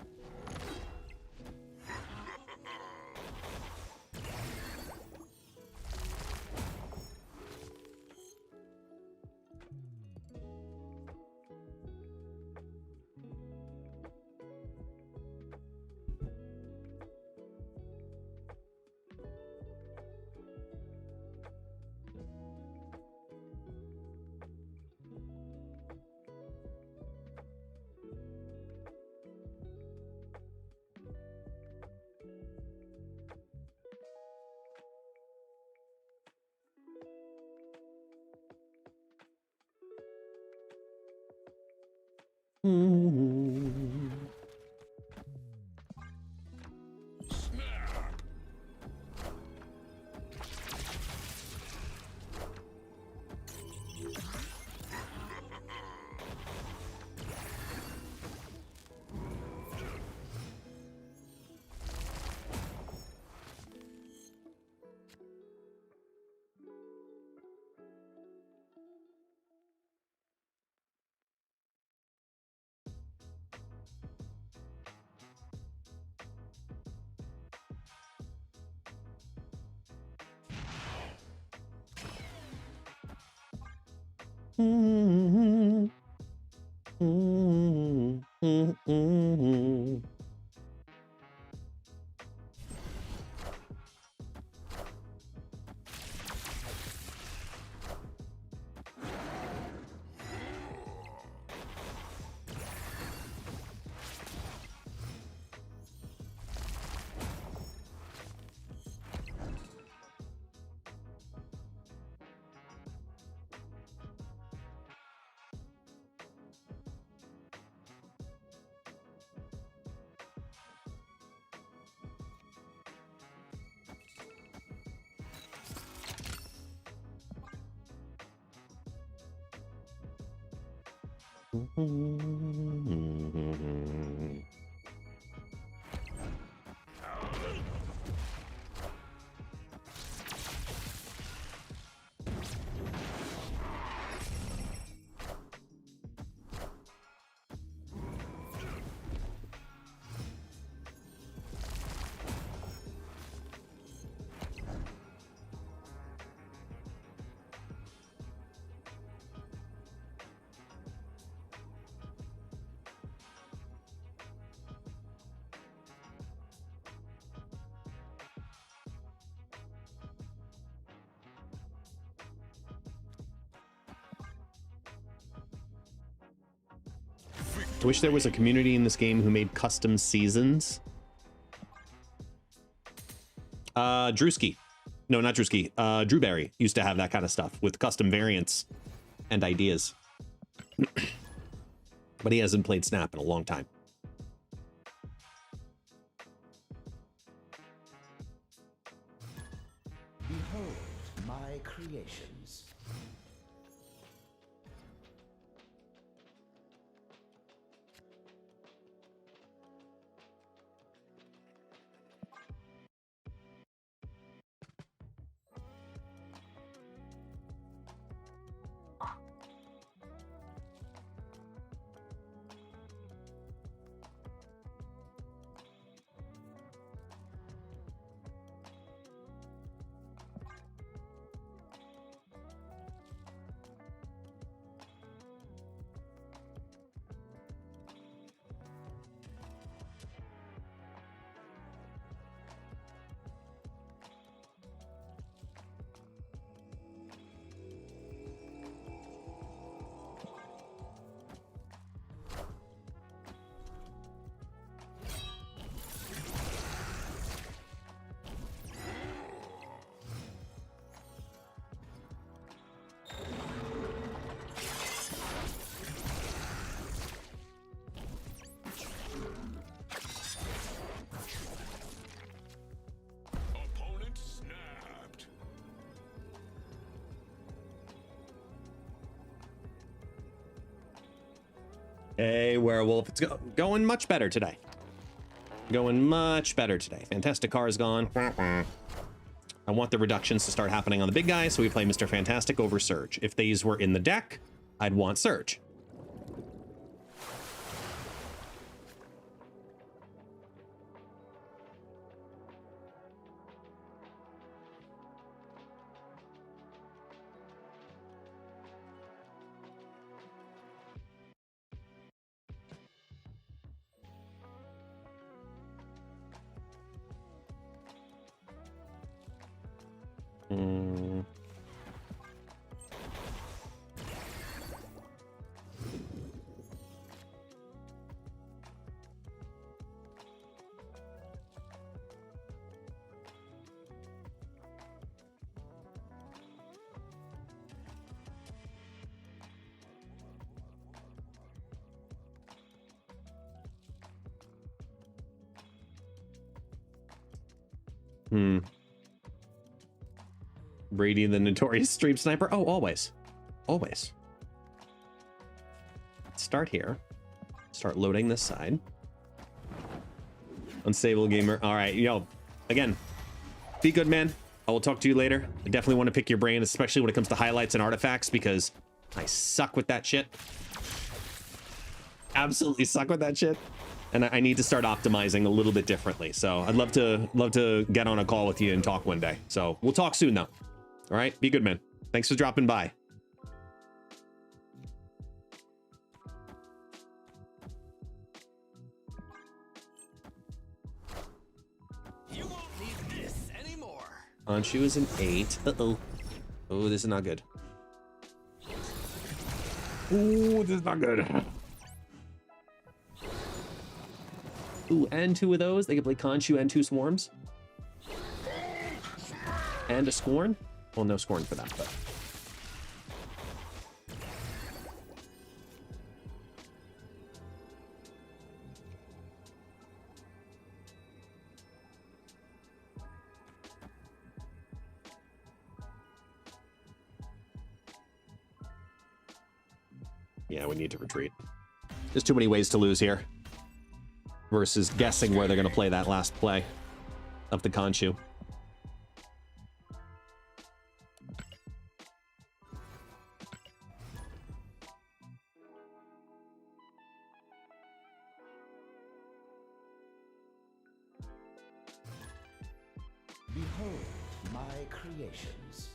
I wish there was a community in this game who made custom seasons. Drewski. No, not Drewski. Drewberry used to have that kind of stuff with custom variants and ideas. But he hasn't played Snap in a long time. Behold my creations. Hey, werewolf. It's going much better today. Going much better today. Fantastic car is gone. I want the reductions to start happening on the big guys, so we play Mr. Fantastic over Surge. If these were in the deck, I'd want Surge. Brady, the notorious stream sniper. Oh, always. Always. Start here. Start loading this side. Unstable gamer. All right, yo. Again, be good, man. I will talk to you later. I definitely want to pick your brain, especially when it comes to highlights and artifacts, because I suck with that shit. Absolutely suck with that shit. And I need to start optimizing a little bit differently. So I'd love to get on a call with you and talk one day. So we'll talk soon, though. All right, be good, man. Thanks for dropping by. You won't need this anymore. Anshu is an 8. Uh-oh. Oh, this is not good. Ooh, this is not good. Ooh, and 2 of those. They can play Khonshu and 2 Swarms. And a Scorn. Well, no Scorn for that, but... yeah, we need to retreat. There's too many ways to lose here. Versus guessing where they're going to play that last play of the Khonshu. Behold my creations.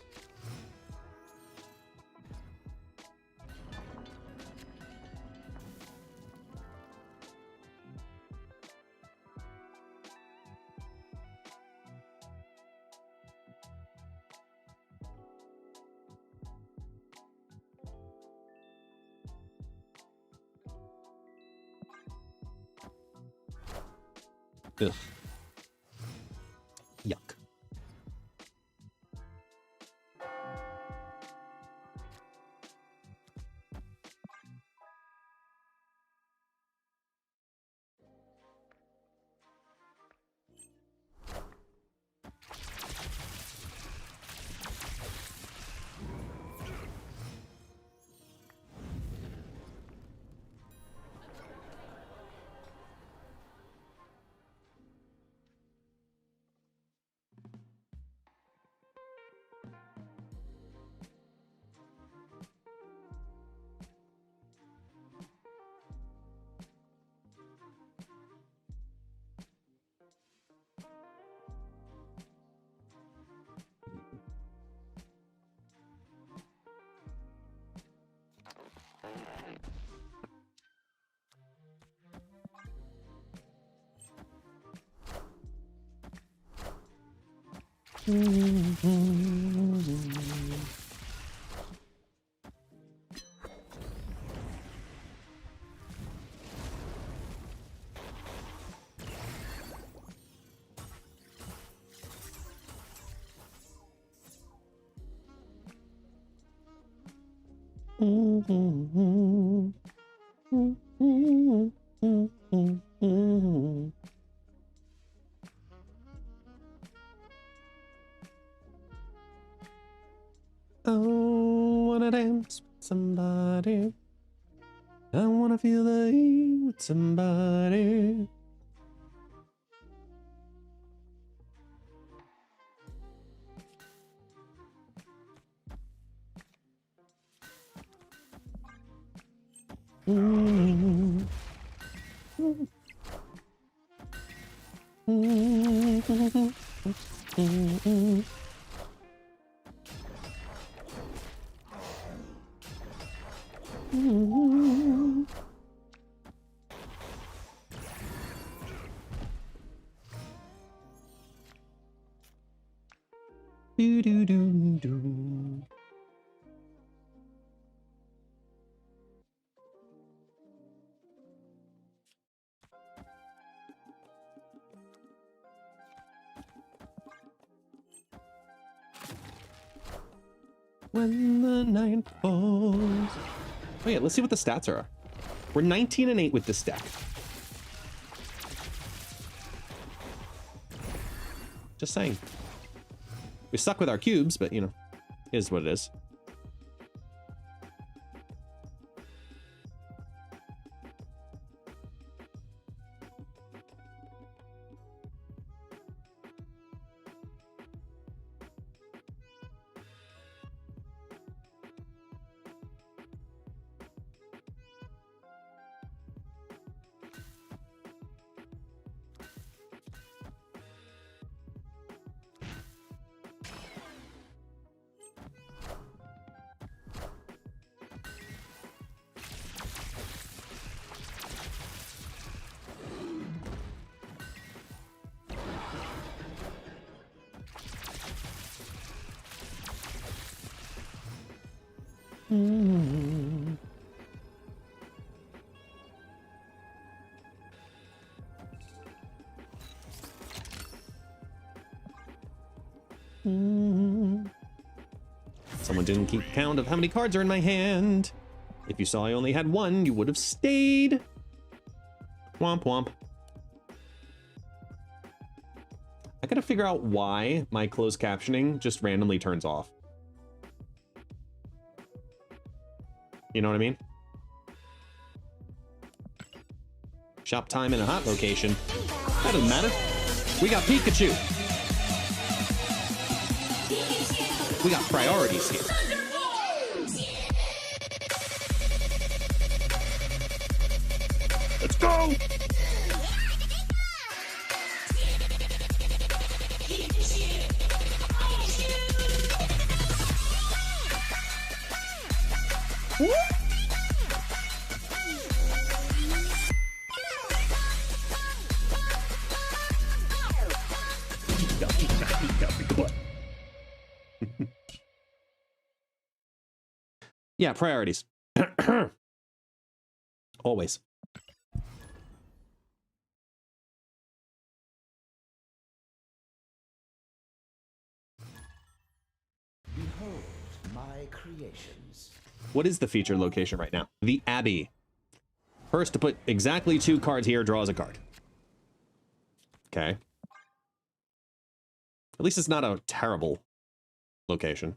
Ugh. Yuck. Oh, wanna dance with somebody. I wanna feel the heat with somebody. Do do do do. When the night falls. Oh yeah, let's see what the stats are. We're 19 and 8 with this deck. Just saying. We suck with our cubes, but you know, it is what it is. Someone didn't keep count of how many cards are in my hand. If you saw I only had one, you would have stayed. Womp womp. I gotta figure out why my closed captioning just randomly turns off. You know what I mean? Shop time in a hot location. That doesn't matter. We got Pikachu. We got priorities here. Let's go! Yeah, priorities. Always. Behold my creations. What is the featured location right now? The Abbey. First to put exactly 2 cards here draws a card. Okay. At least it's not a terrible location.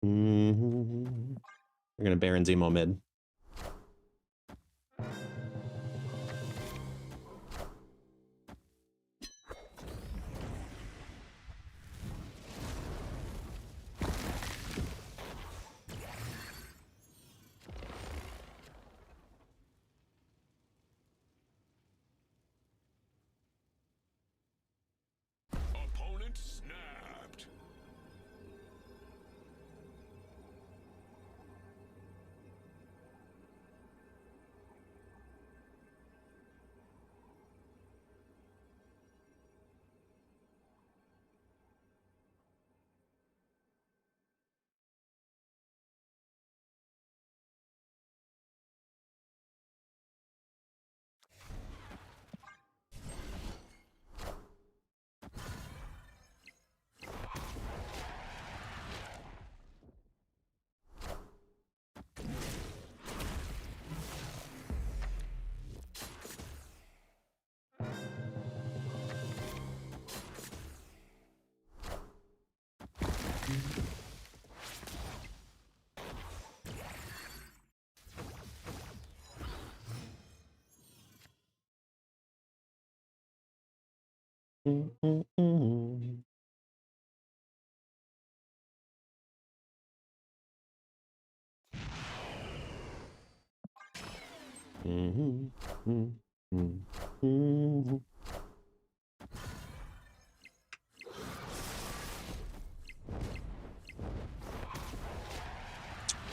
We're gonna Baron Zemo mid. Opponent snapped.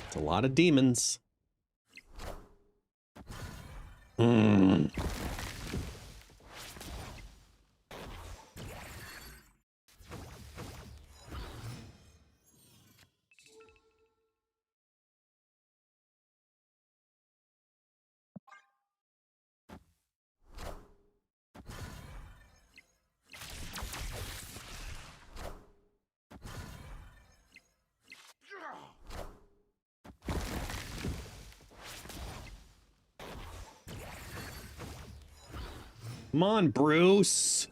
It's a lot of demons. Come on, Bruce.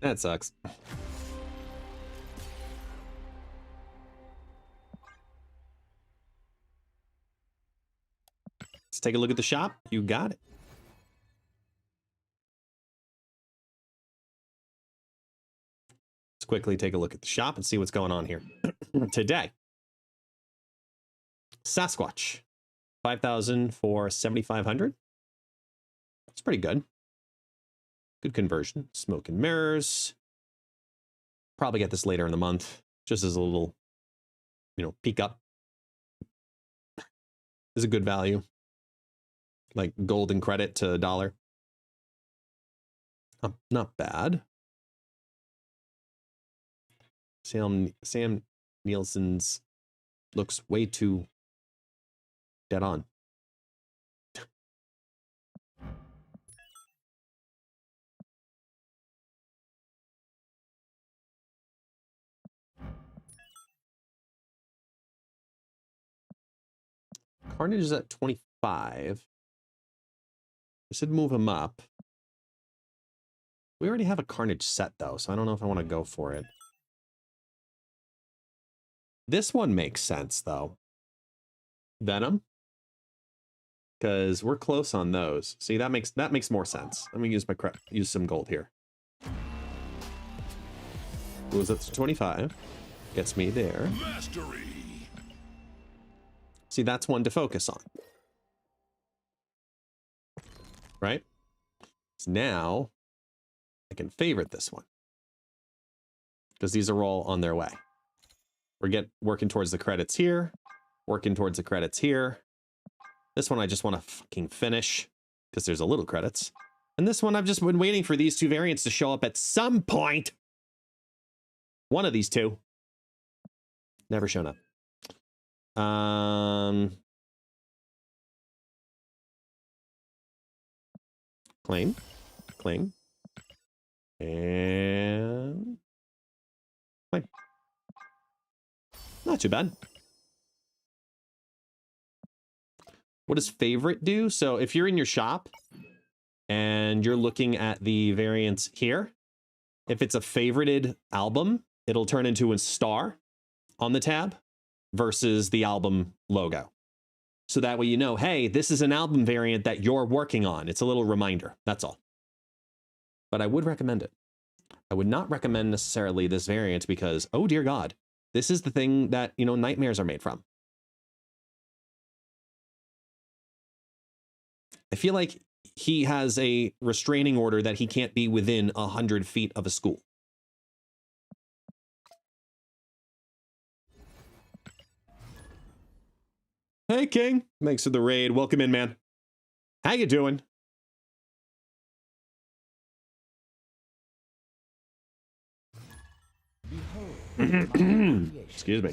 That sucks. Let's take a look at the shop. You got it. Let's quickly take a look at the shop and see what's going on here. Today, Sasquatch, 5,000 for 7,500. That's pretty good. Good conversion. Smoke and mirrors. Probably get this later in the month, just as a little, peek up. Is a good value. Like golden credit to $1. Not bad. Sam Nielsen's looks way too dead on. Carnage is at 25. I should move him up. We already have a Carnage set, though, so I don't know if I want to go for it. This one makes sense, though. Venom. Because we're close on those. See, that makes more sense. Let me use some gold here. Moves up to 25. Gets me there. Mastery. See, that's one to focus on. Right? So now I can favorite this one. Because these are all on their way. We're working towards the credits here. Working towards the credits here. This one I just want to fucking finish because there's a little credits. And this one I've just been waiting for these two variants to show up at some point. One of these two. Never shown up. Claim. Claim. And claim. Not too bad. What does favorite do? So if you're in your shop and you're looking at the variants here, if it's a favorited album, it'll turn into a star on the tab versus the album logo. So that way you know, hey, this is an album variant that you're working on. It's a little reminder, that's all. But I would recommend it. I would not recommend necessarily this variant because, oh dear God, this is the thing that, you know, nightmares are made from. I feel like he has a restraining order that he can't be within 100 feet of a school. Hey, King. Thanks for the raid. Welcome in, man. How you doing? Excuse me.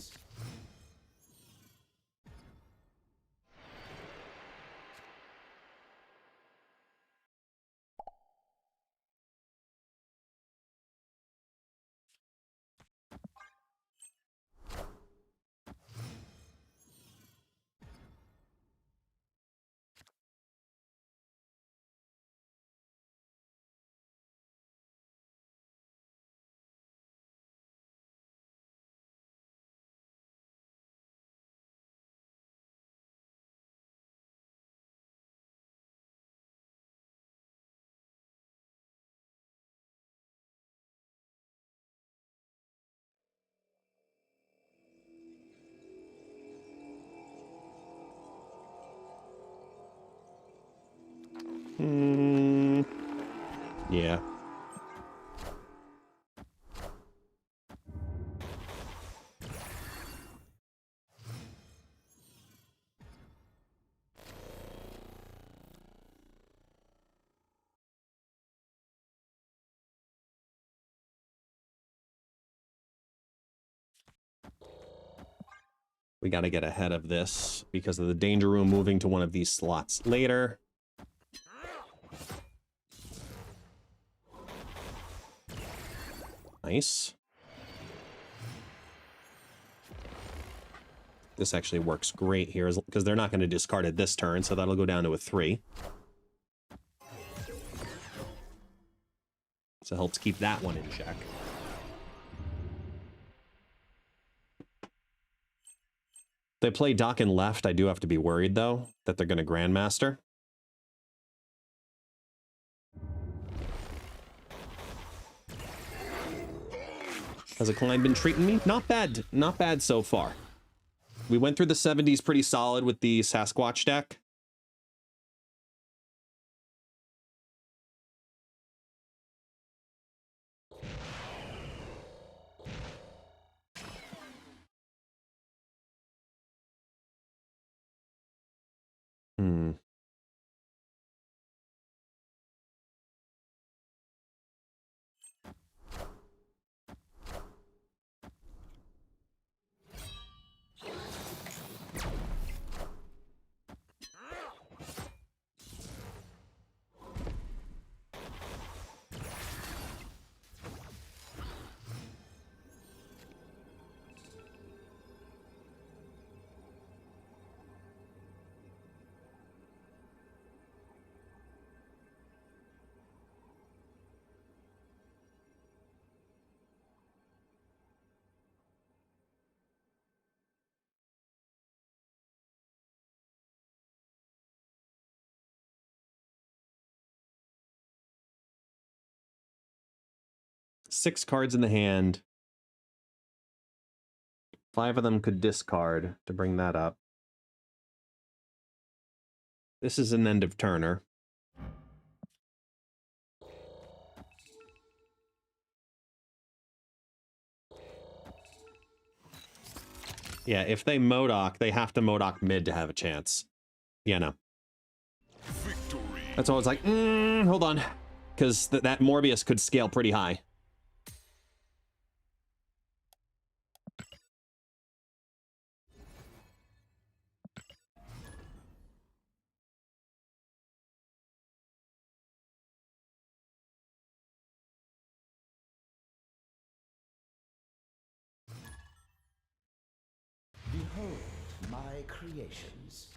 Yeah. We got to get ahead of this because of the danger room moving to one of these slots later. Nice. This actually works great here because they're not going to discard it this turn, so that'll go down to a 3. So it helps keep that one in check. They play Dock and left. I do have to be worried, though, that they're going to Grandmaster. Has a client been treating me? Not bad. Not bad so far. We went through the 70s pretty solid with the Sasquatch deck. Hmm. Six cards in the hand. 5 of them could discard to bring that up. This is an end of turner. Yeah, if they Modok, they have to Modok mid to have a chance. Yeah, no. Victory. That's why I was like, hold on. Because that Morbius could scale pretty high. Behold my creations.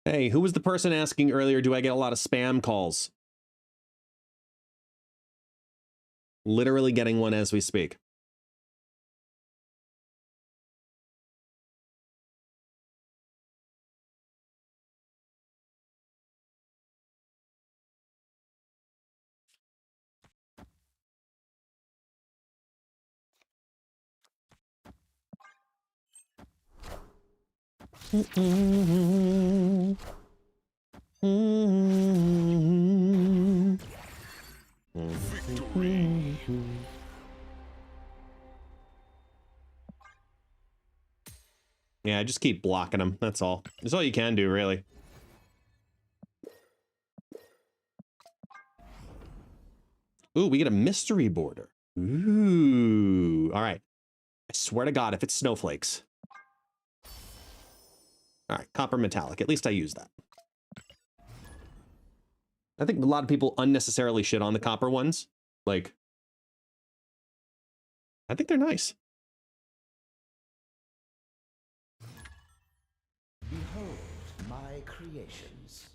Hey, who was the person asking earlier, do I get a lot of spam calls? Literally getting one as we speak. Yeah, just keep blocking them. That's all. That's all you can do, really. Ooh, we get a mystery border. Ooh. All right. I swear to God, if it's snowflakes. All right, copper metallic. At least I use that. I think a lot of people unnecessarily shit on the copper ones. Like, I think they're nice. Behold my creations.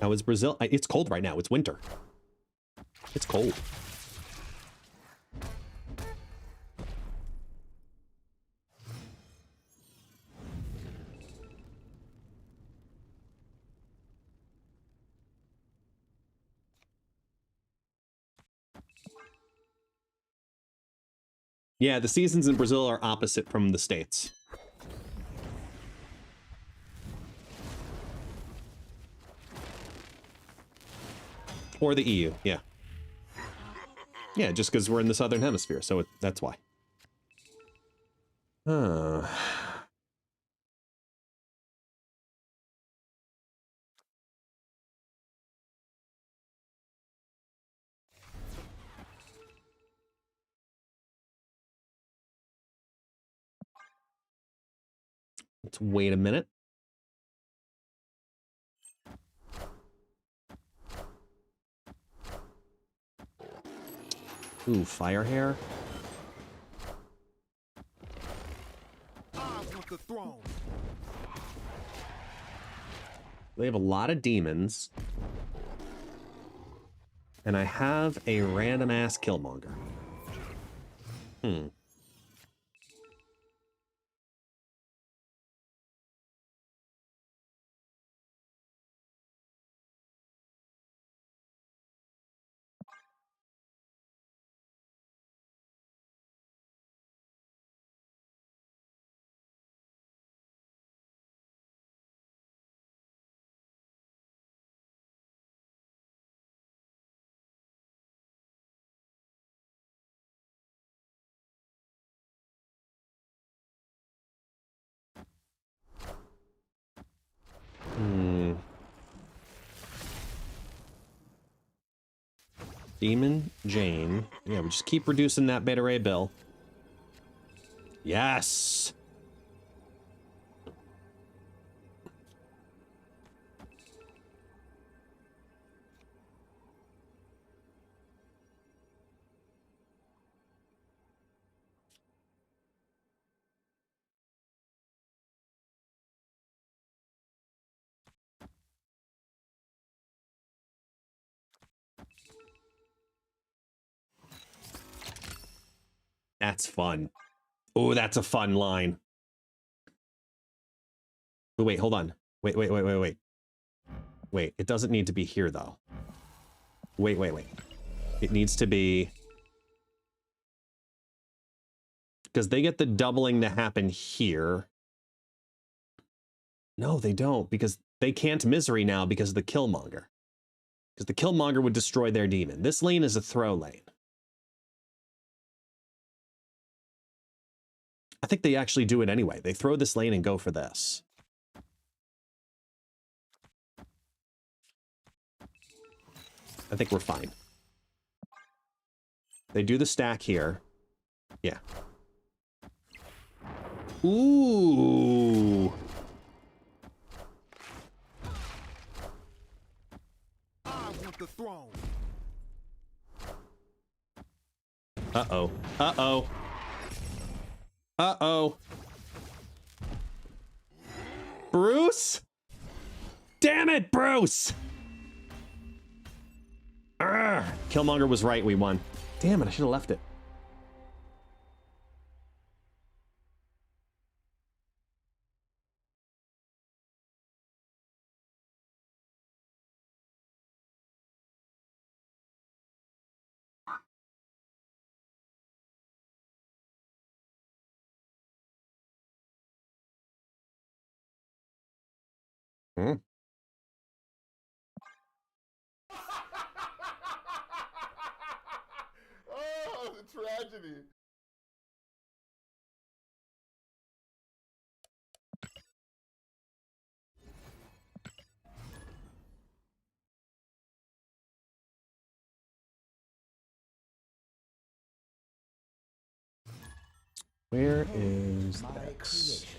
How is Brazil? It's cold right now. It's winter. It's cold. Yeah, the seasons in Brazil are opposite from the States. Or the EU, yeah. Yeah, just because we're in the Southern Hemisphere, so that's why. Let's wait a minute. Ooh, fire hair. They have a lot of demons. And I have a random ass Killmonger. Demon Jane. Yeah, we just keep reducing that beta ray bill. Yes. That's fun. Oh, that's a fun line. Oh, wait, hold on. Wait. Wait, it doesn't need to be here, though. Wait. It needs to be... Because they get the doubling to happen here. No, they don't, because they can't Misery now because of the Killmonger. Because the Killmonger would destroy their demon. This lane is a throw lane. I think they actually do it anyway. They throw this lane and go for this. I think we're fine. They do the stack here. Yeah. Ooh. I want the throne. Uh-oh. Uh-oh. Uh-oh. Bruce? Damn it, Bruce! Urgh. Killmonger was right, we won. Damn it, I should have left it. Oh, the tragedy. Where is My this? creations.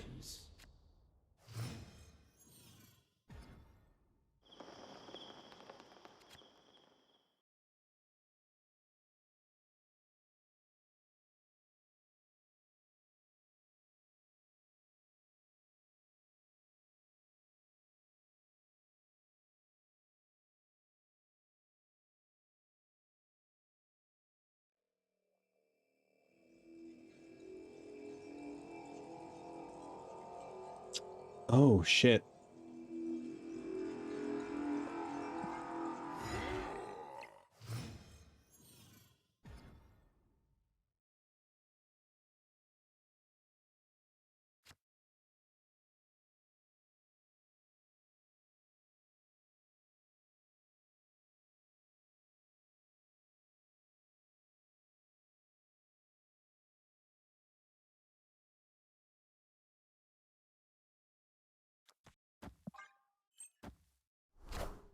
Oh, shit.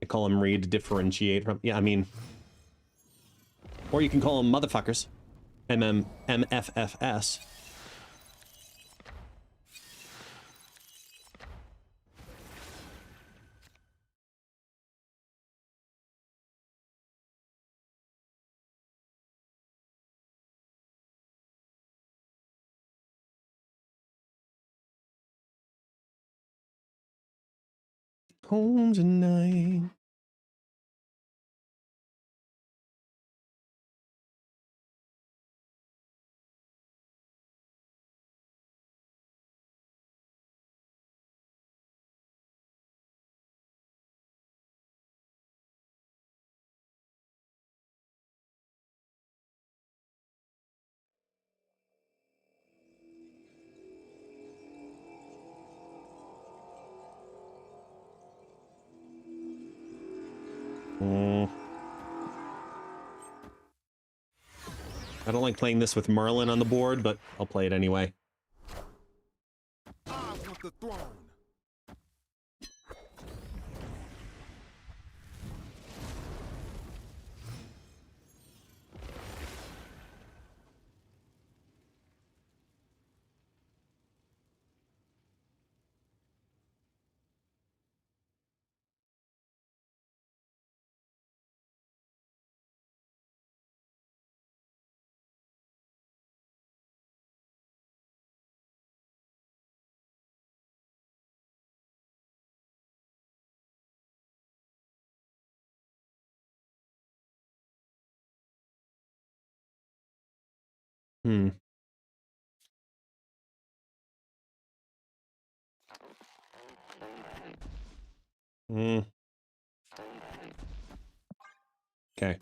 I call him Reed to differentiate from... Yeah, I mean... Or you can call them motherfuckers. MFFS. Home tonight. I don't like playing this with Merlin on the board, but I'll play it anyway. I want the throne. Hmm. Hmm. Okay.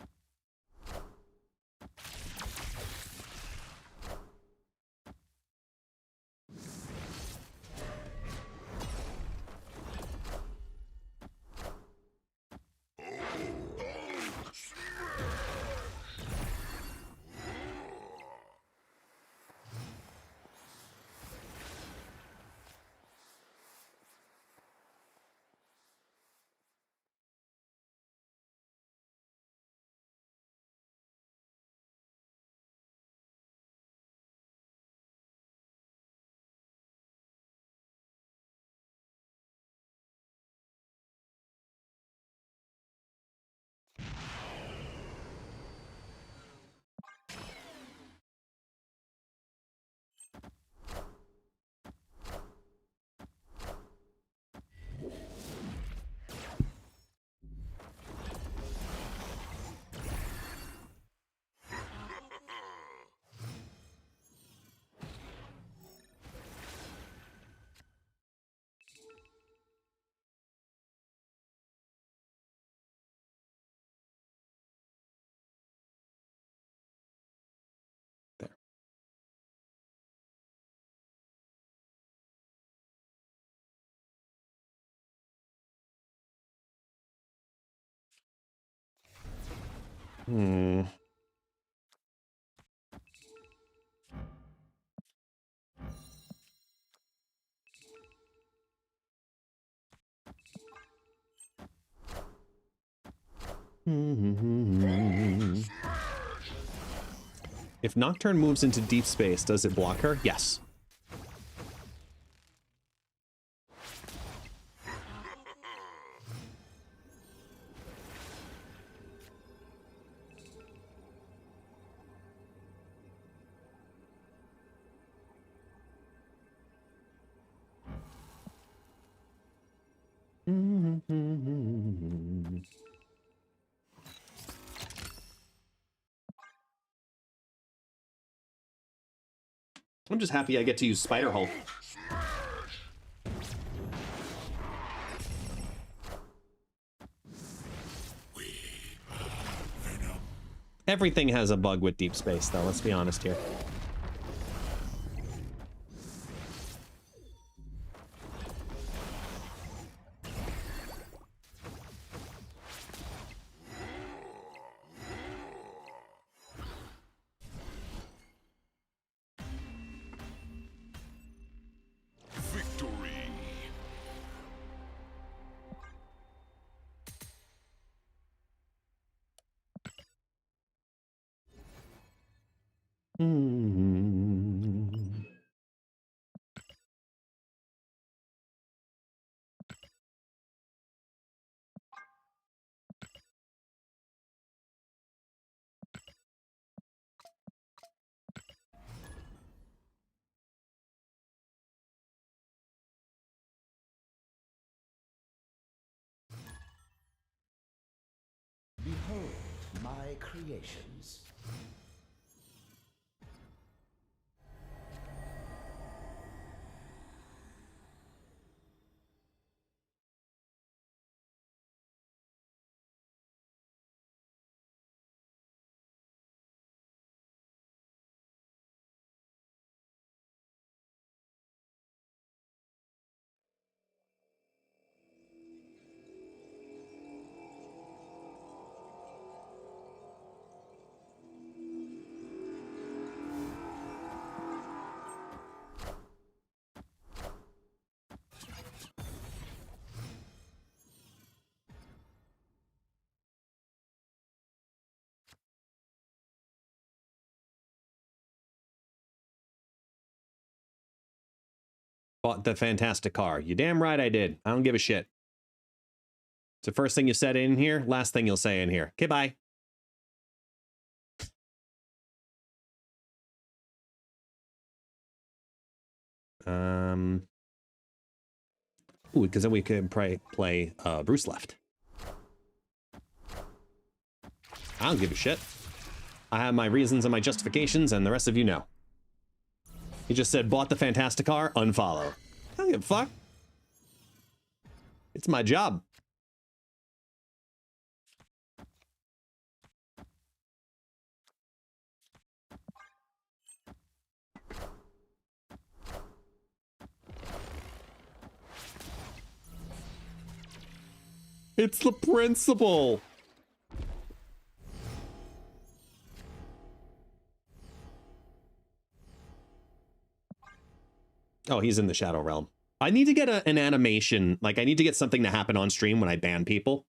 There. Hmm. If Nocturne moves into deep space, does it block her? Yes. I'm just happy I get to use Spider Hulk. Everything has a bug with Deep Space, though. Let's be honest here. Victory. Behold my creations. Bought the fantastic car. You damn right I did. I don't give a shit. It's the first thing you said in here, last thing you'll say in here. Okay, bye. Ooh, because then we could play Bruce Left. I don't give a shit. I have my reasons and my justifications, and the rest of you know. He just said, bought the fantastic car, unfollow. I don't give a fuck. It's my job. It's the principle. Oh, he's in the Shadow Realm. I need to get an animation. Like, I need to get something to happen on stream when I ban people.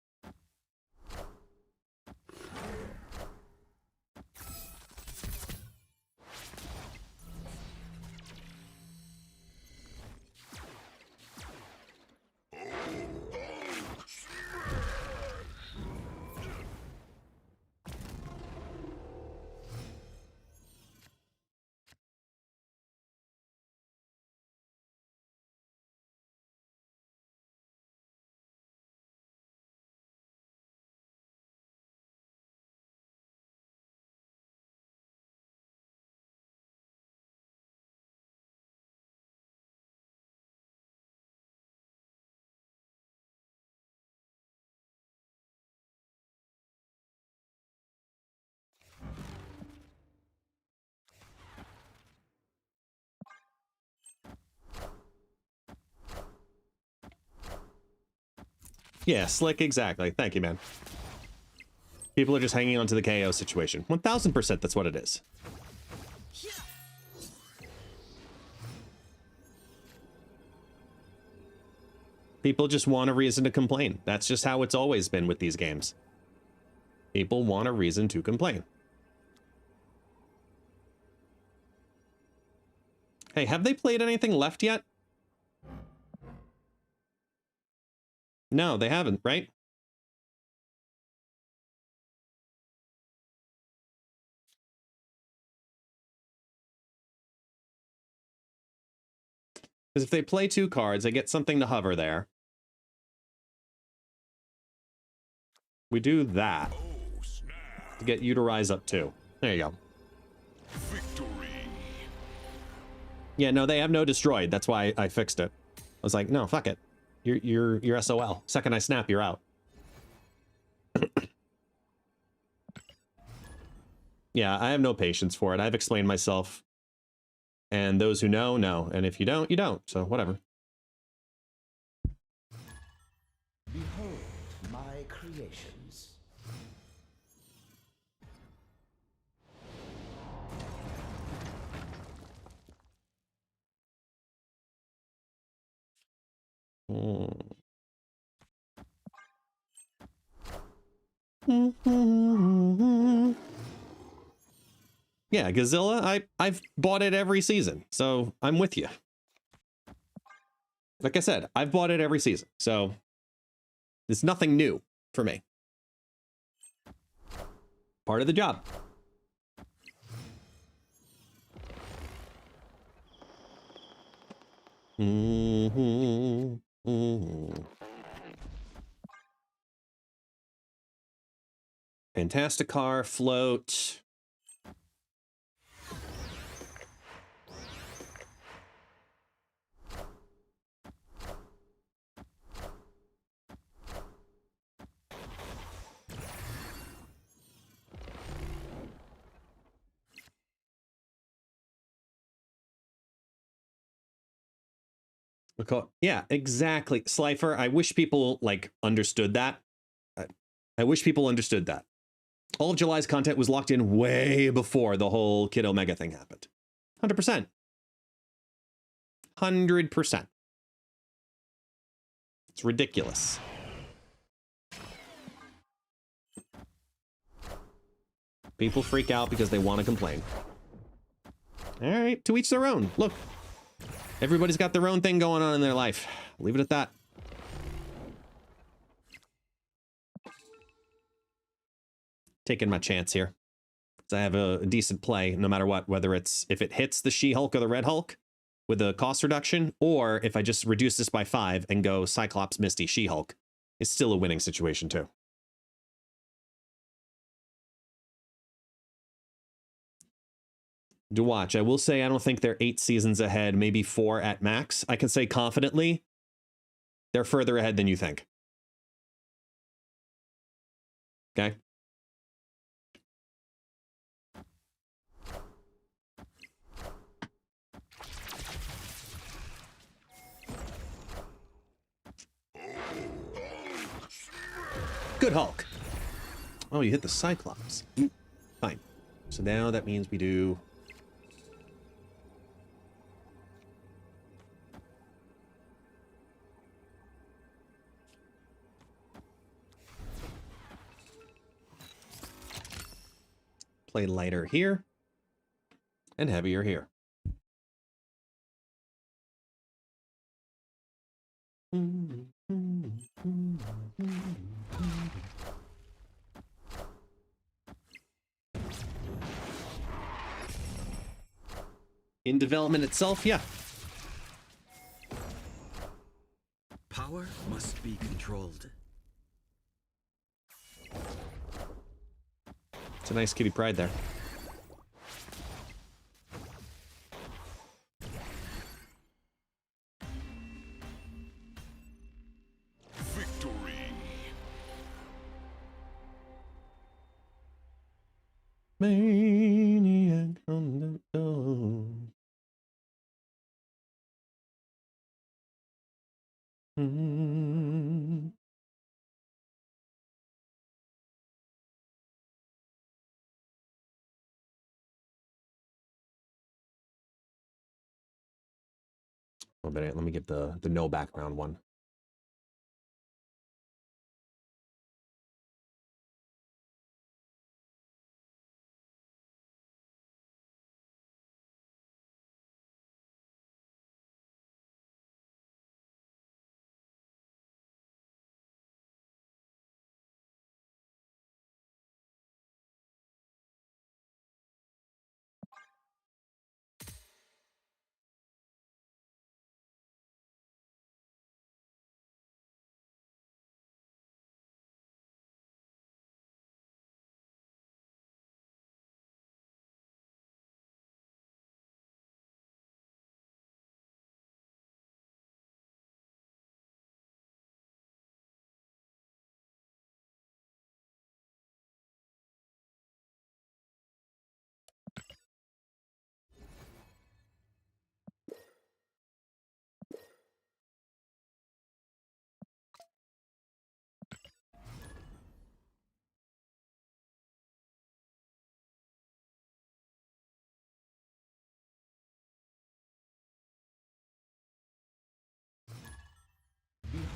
Yeah, slick, exactly. Thank you, man. People are just hanging on to the KO situation. 1000% that's what it is. People just want a reason to complain. That's just how it's always been with these games. People want a reason to complain. Hey, have they played anything left yet? No, they haven't, right? Because if they play 2 cards, they get something to hover there. We do that to get you to rise up too. There you go. Victory. Yeah, no, they have no destroyed. That's why I fixed it. I was like, no, fuck it. You're SOL. Second I snap, you're out. Yeah, I have no patience for it. I've explained myself. And those who know, know. And if you don't, you don't. So whatever. Behold my creations. Yeah, Godzilla, I've bought it every season, so I'm with you. Like I said, I've bought it every season, so it's nothing new for me. Part of the job. Fantastic car, float. Yeah, exactly. Slifer, I wish people like understood that. I wish people understood that. All of July's content was locked in way before the whole Kid Omega thing happened. 100%. 100%. It's ridiculous. People freak out because they want to complain. All right, to each their own. Look, everybody's got their own thing going on in their life. Leave it at that. Taking my chance here. I have a decent play no matter what, whether it's if it hits the She-Hulk or the Red Hulk with a cost reduction, or if I just reduce this by 5 and go Cyclops, Misty, She-Hulk, it's still a winning situation too. To watch, I will say I don't think they're 8 seasons ahead, maybe 4 at max. I can say confidently they're further ahead than you think. Okay? Good Hulk. Oh, you hit the Cyclops. Fine. So now that means we do... play lighter here and heavier here. In development itself, yeah. Power must be controlled. It's a nice Kitty Pryde there. Victory. Maniac on the door. Oh, but let me get the no background one.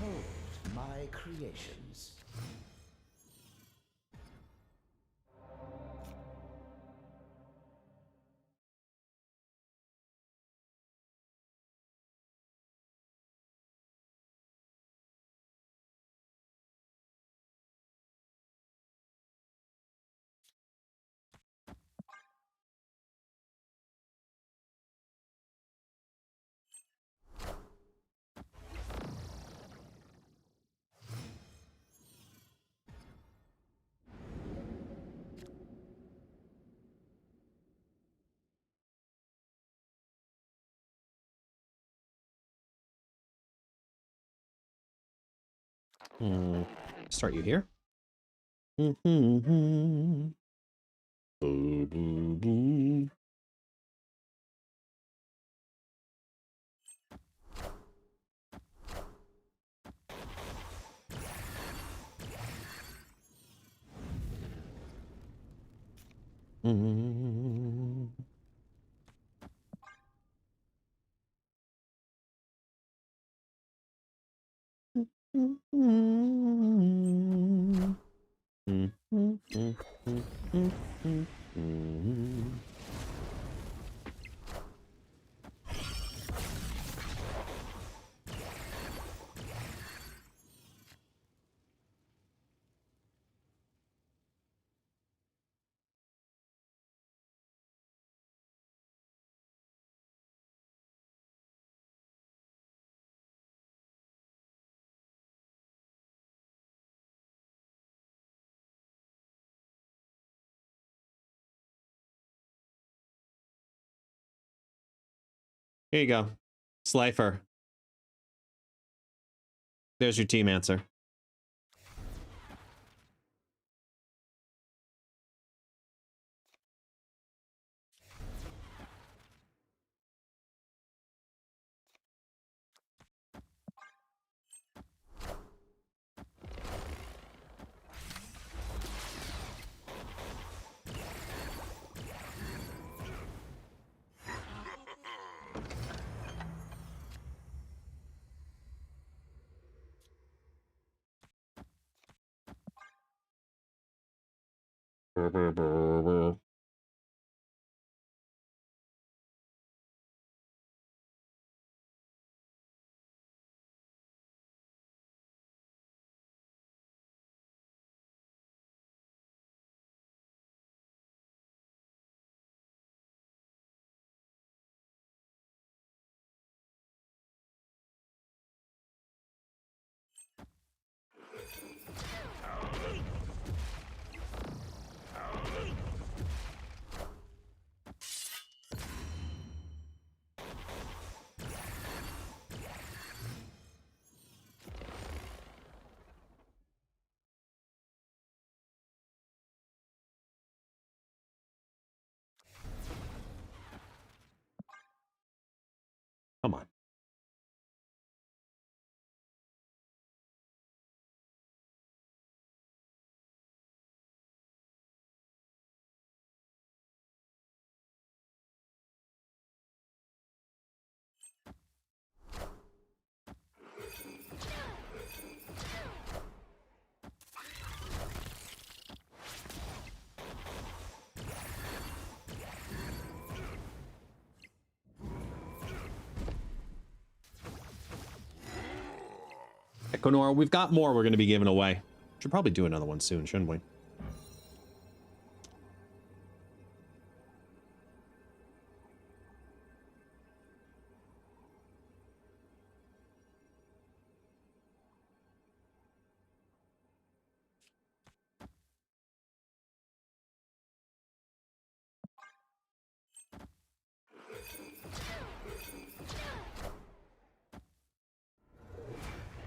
Behold my creations. Start you here. Boo, boo, boo. Here you go. Slifer. There's your team answer. Come on. Equinor, we've got more we're going to be giving away. Should probably do another one soon, shouldn't we?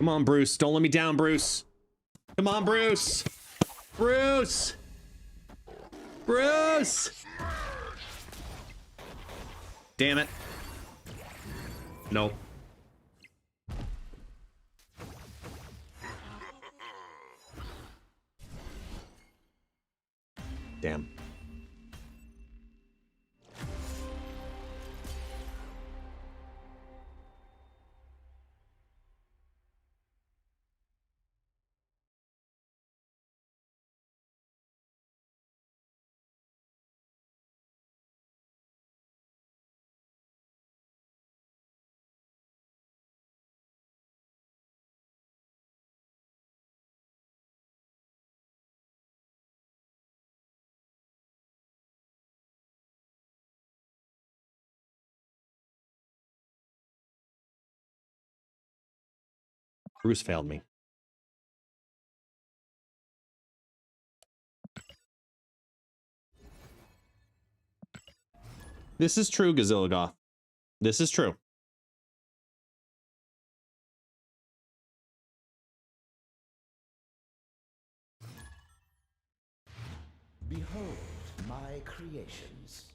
Come on, Bruce. Don't let me down, Bruce. Come on, Bruce. Bruce. Bruce. Damn it. Nope. Damn. Bruce failed me. This is true, Gazilligoth. This is true. Behold my creations.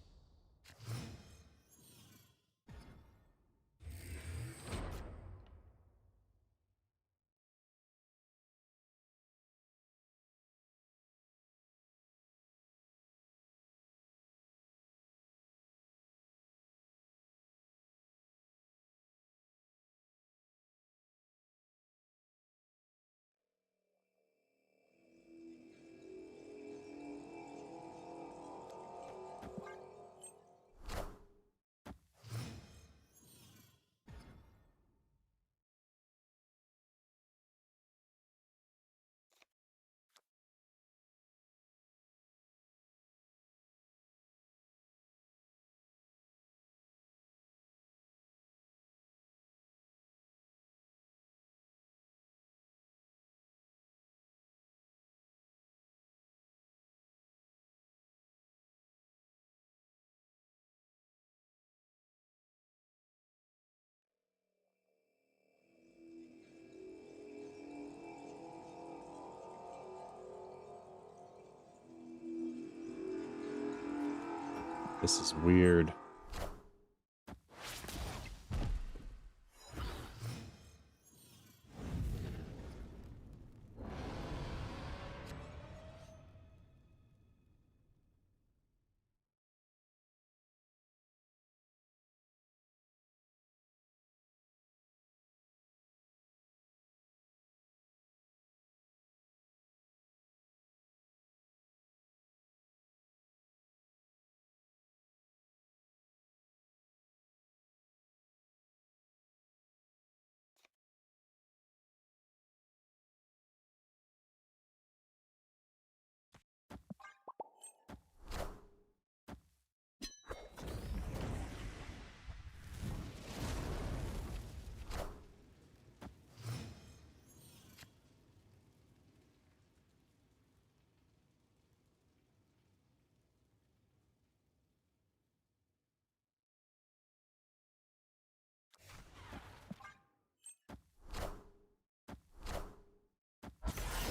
This is weird.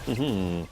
Mm-hmm.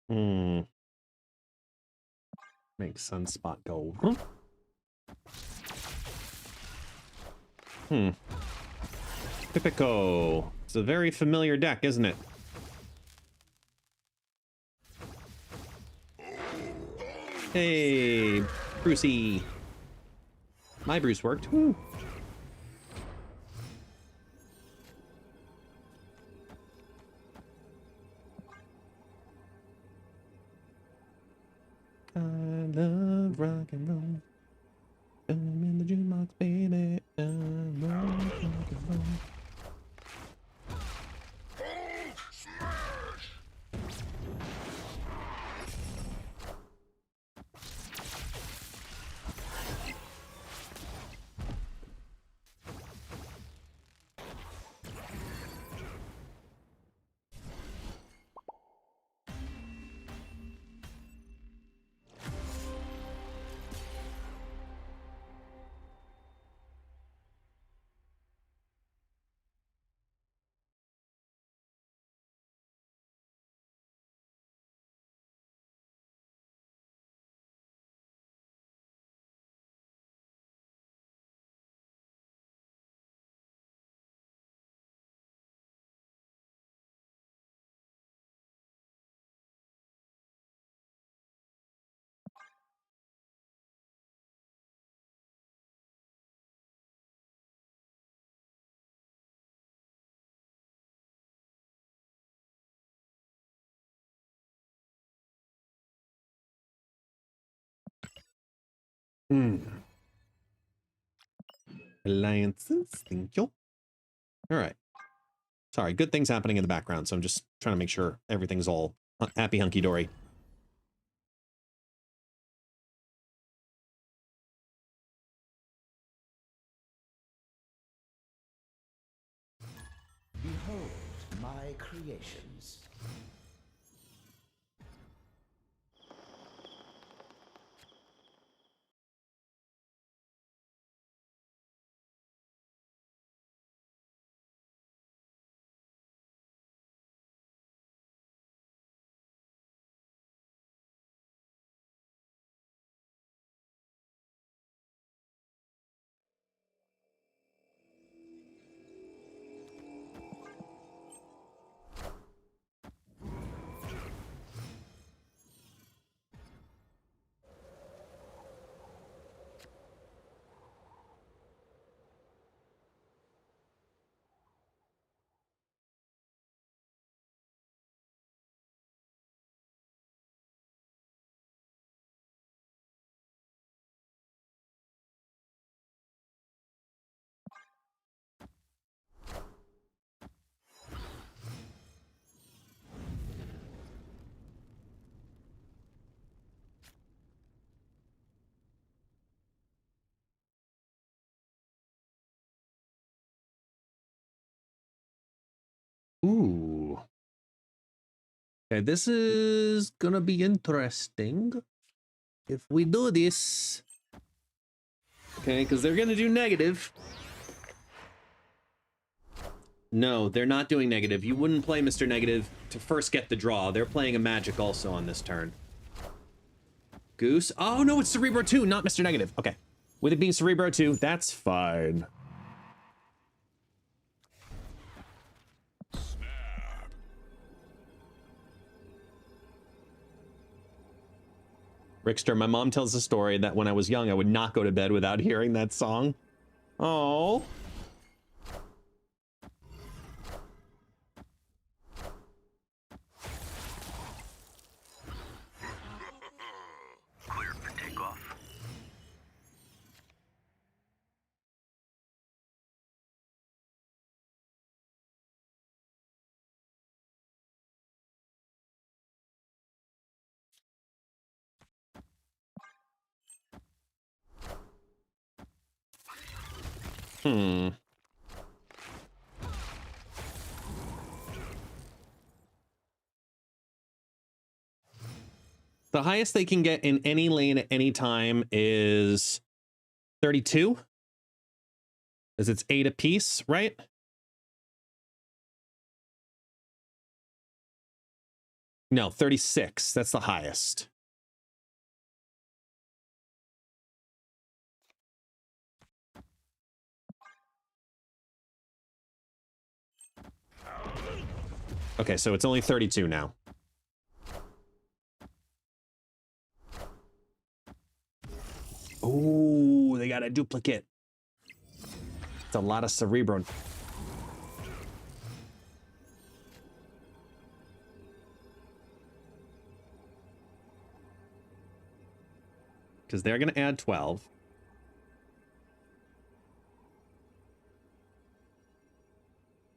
Hmm. Makes Sunspot go. Hmm. Pipico. It's a very familiar deck, isn't it? Hey, Brucey. My Bruce worked. Woo. I love rock and roll. I'm in the jukebox, baby. I love rock and roll. Hmm. Alliances, thank you. All right. Sorry, good things happening in the background, so I'm just trying to make sure everything's all happy hunky-dory. Behold my creations. Ooh. Okay, this is gonna be interesting if we do this. Okay, because they're gonna do negative. No, they're not doing negative. You wouldn't play Mr. Negative to first get the draw. They're playing a magic also on this turn. Goose? Oh, no, it's Cerebro 2, not Mr. Negative. Okay. With it being Cerebro 2, that's fine. Rickster, my mom tells the story that when I was young, I would not go to bed without hearing that song. Oh. Clear for takeoff. Hmm. The highest they can get in any lane at any time is 32. As it's 8 apiece, right? No, 36. That's the highest. Okay, so it's only 32 now. Oh, they got a duplicate. It's a lot of Cerebro. Because they're going to add 12.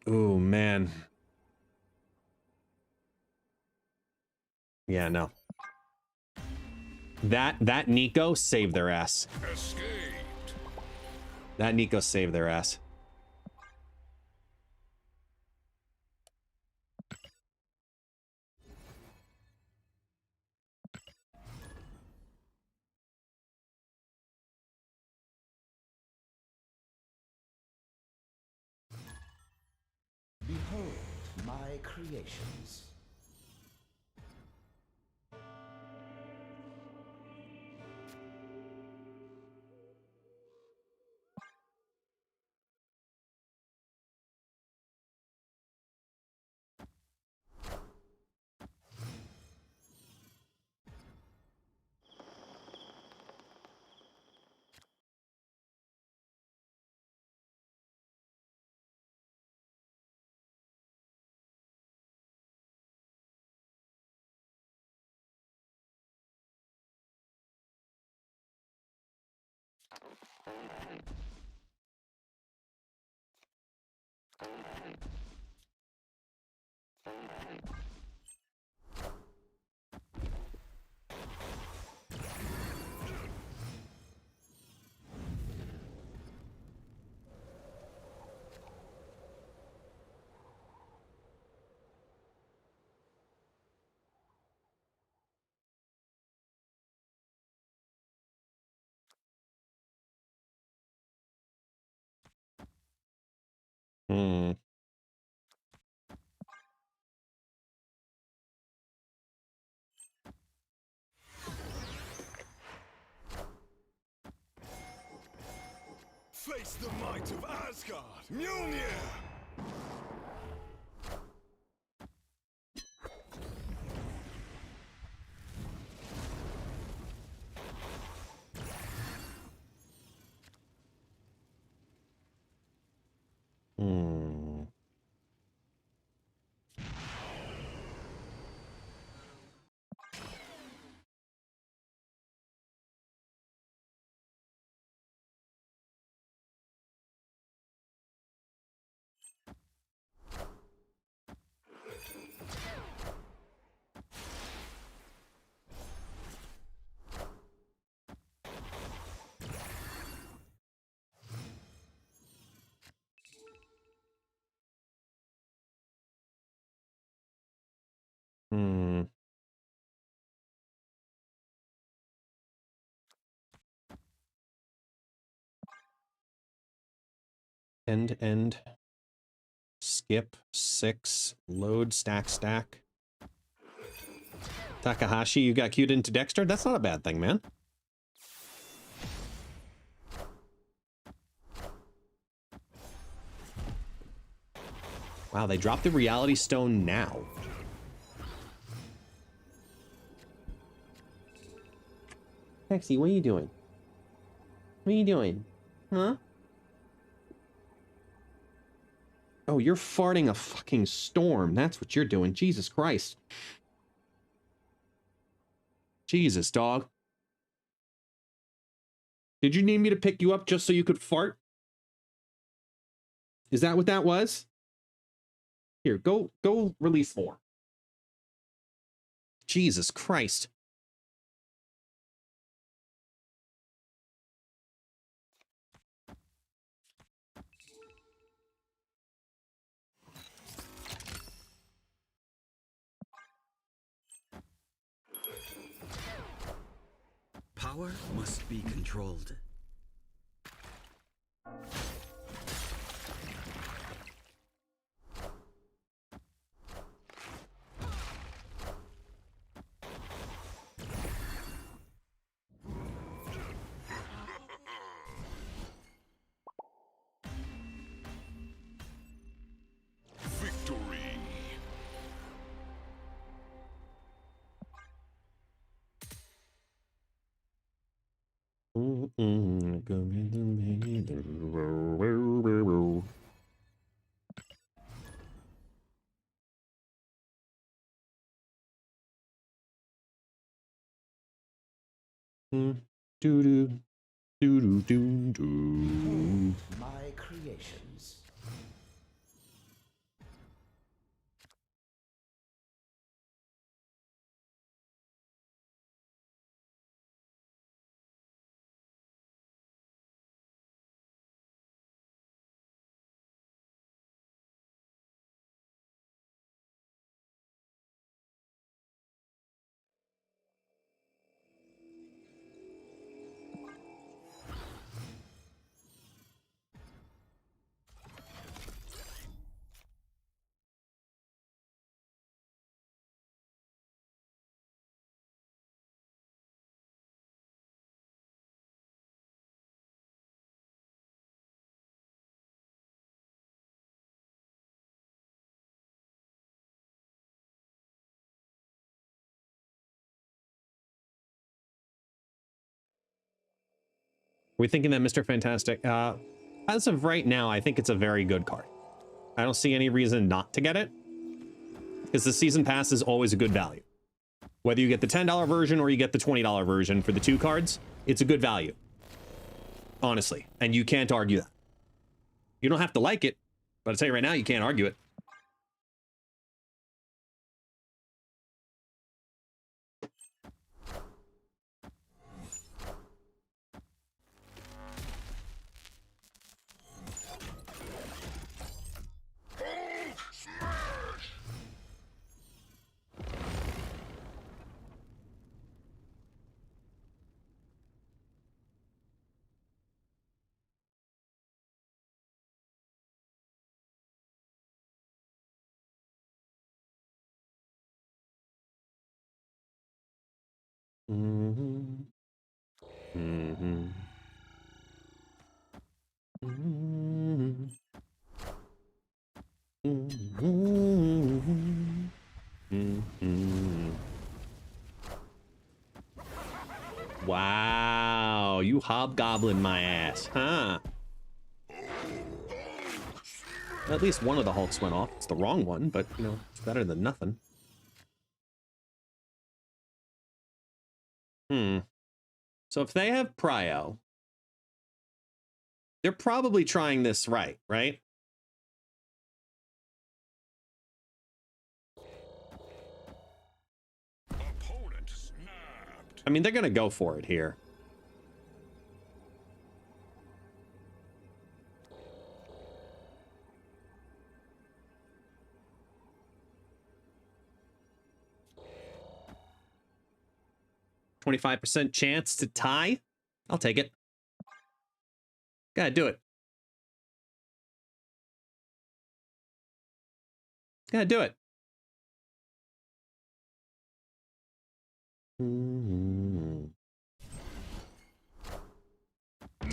Oh, man. Yeah, no. That Nico saved their ass. Escaped. That Nico saved their ass. Behold my creations. Hmm. Face the might of Asgard, Mjolnir! Hmm. Hmm. End. Skip 6. Load stack. Takahashi, you got queued into Dexter? That's not a bad thing, man. Wow, they dropped the Reality Stone now. Hexy, what are you doing? What are you doing? Huh? Oh, you're farting a fucking storm. That's what you're doing. Jesus Christ. Jesus, dog. Did you need me to pick you up just so you could fart? Is that what that was? Here, go release more. Jesus Christ. Power must be controlled. Victory! My creations. We're thinking that Mr. Fantastic, as of right now, I think it's a very good card. I don't see any reason not to get it, because the season pass is always a good value. Whether you get the $10 version or you get the $20 version for the 2 cards, it's a good value. honestly, and you can't argue that. You don't have to like it, but I'll tell you right now, you can't argue it. Mm-hmm. Mm-hmm. Mm-hmm. Mm-hmm. Mm-hmm. Wow, you hobgoblin my ass, huh? At least one of the Hulks went off. It's the wrong one, but, you know, it's better than nothing. So if they have Prio, they're probably trying this right? Opponent snapped. I mean, they're gonna go for it here. %25 chance to tie? I'll take it. Gotta do it. Gotta do it.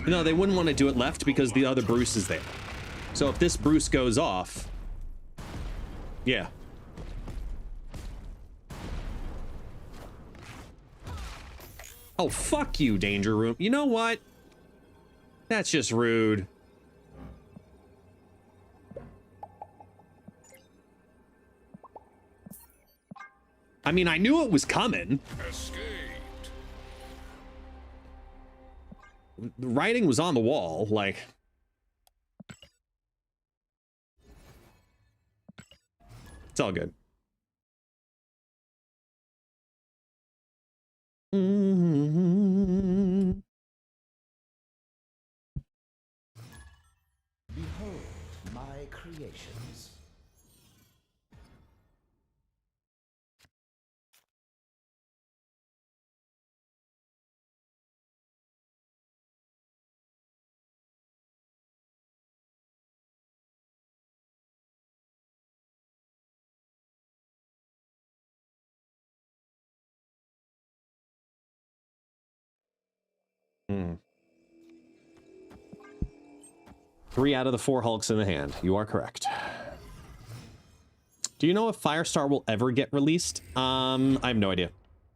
No, they wouldn't want to do it left because the other Bruce is there. So if this Bruce goes off, yeah. Oh, fuck you, Danger Room. You know what? That's just rude. I mean, I knew it was coming. Escaped. The writing was on the wall, like... It's all good. Behold my creations. Hmm. 3 out of the 4 Hulks in the hand. You are correct. Do you know if Firestar will ever get released? I have no idea.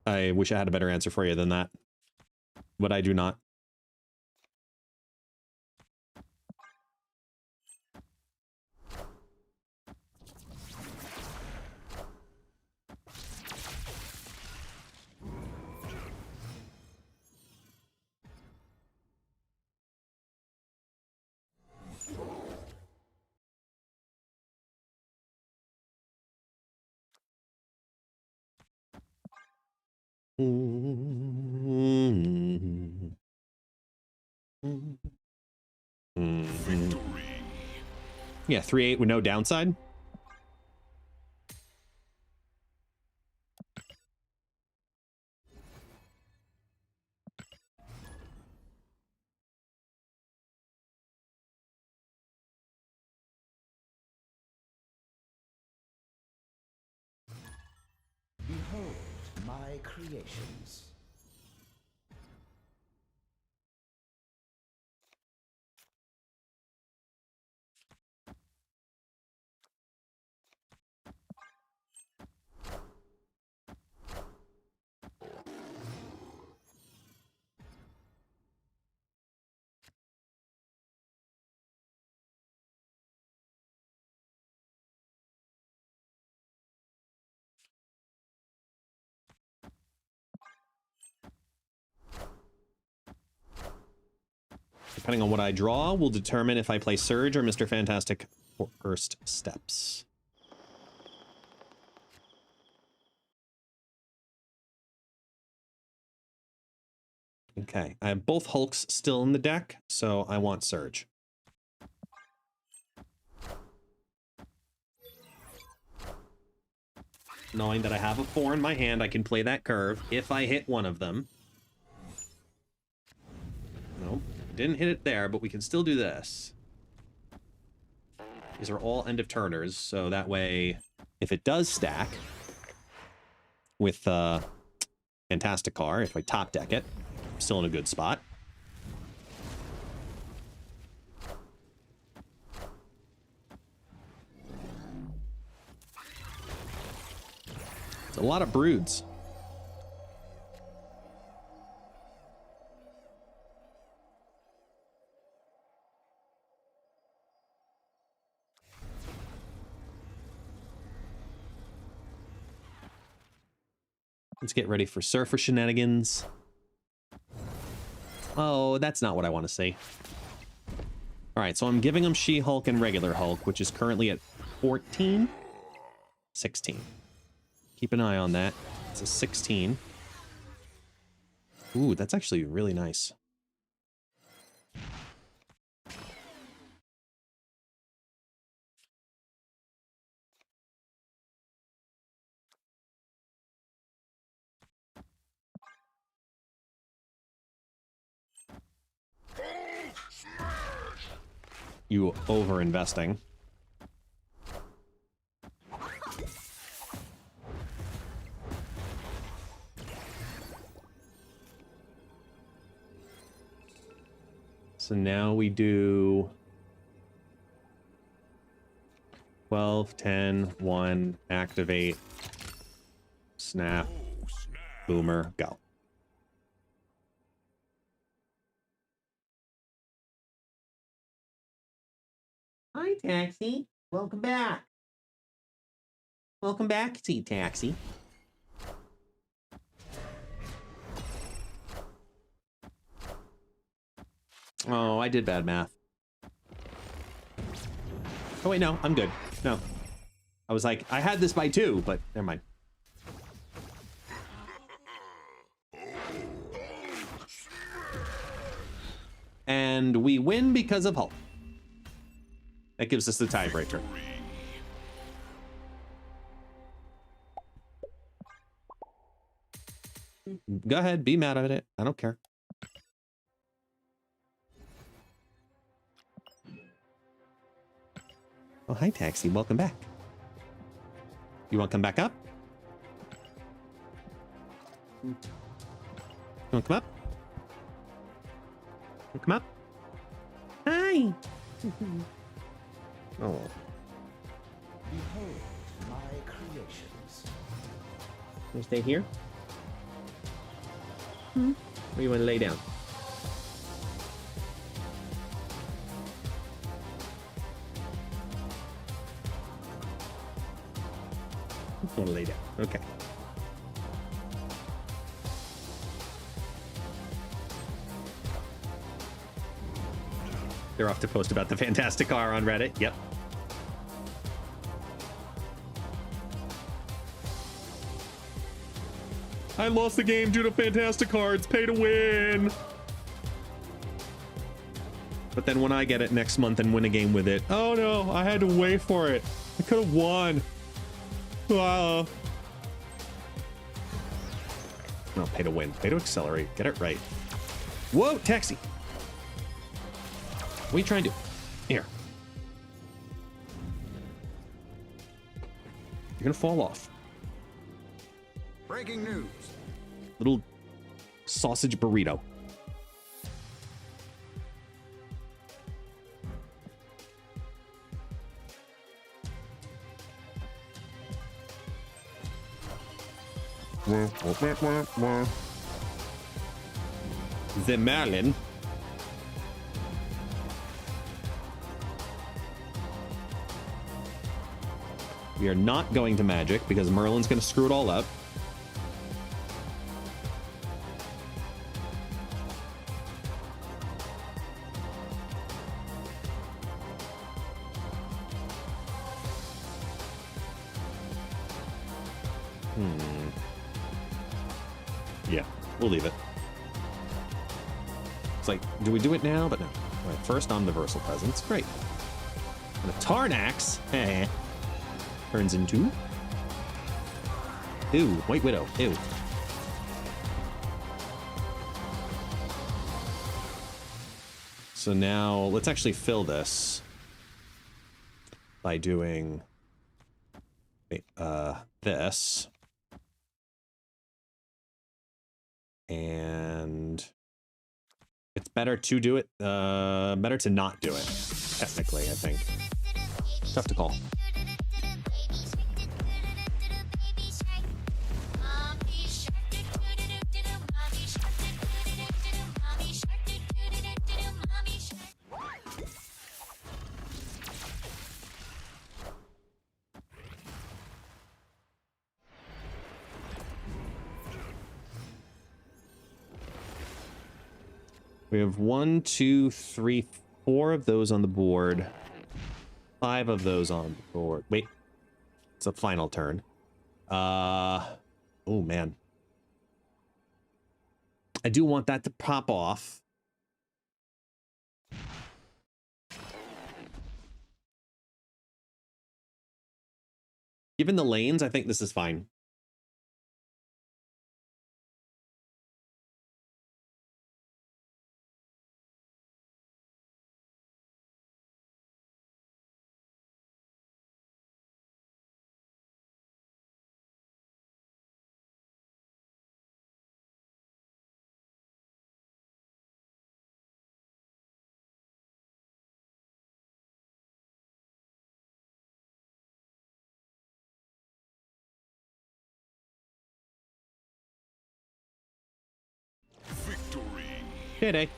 I wish I had a better answer for you than that. But I do not. Yeah, 3-8 with no downside. Behold my creations. Depending on what I draw will determine if I play Surge or Mr. Fantastic for first steps. Okay, I have both Hulks still in the deck, so I want Surge. Knowing that I have a 4 in my hand, I can play that curve if I hit one of them. Nope, didn't hit it there, but we can still do this. These are all end of turners, so that way, if it does stack with Fantastic Car, if I top deck it, I'm still in a good spot. It's a lot of broods. Let's get ready for Surfer shenanigans. Oh, that's not what I want to see. All right, so I'm giving him She-Hulk and regular Hulk, which is currently at 14, 16. Keep an eye on that. It's a 16. Ooh, that's actually really nice. You over-investing. So now we do 12, 10, 1, activate, snap, boomer, go. Hi, Taxi. Welcome back. Welcome back, Taxi. Oh, I did bad math. Oh, wait, no, I'm good. No. I was like, I had this by 2, but never mind. And we win because of Hulk. That gives us the tiebreaker. Go ahead, be mad at it. I don't care. Oh, hi, Taxi. Welcome back. You want to come back up? You want to come up? You come up? Hi! Oh. Behold my creations. You stay here? Or you want to lay down? I want to lay down. Okay. They're off to post about the Fantastic Car on Reddit. Yep. I lost the game due to Fantastic Car. It's pay to win. But then when I get it next month and win a game with it, oh no, I had to wait for it. I could have won. Wow. No, pay to win. Pay to accelerate. Get it right. Whoa, Taxi. What are you trying to do? Here. You're gonna fall off. Breaking news. Little sausage burrito. The Merlin. We are not going to Magic because Merlin's going to screw it all up. Yeah, we'll leave it. It's like, do we do it now? But no. All right, first Omniversal Presence. Great. And a Tarnax. Turns into... Ew, White Widow. Ew. So now let's actually fill this by doing this. And it's better to do it, better to not do it, technically, I think. Tough to call. We have 1, 2, 3, 4 of those on the board. 5 of those on the board. Wait. It's a final turn. Oh, man. I do want that to pop off. Given the lanes, I think this is fine. Payday.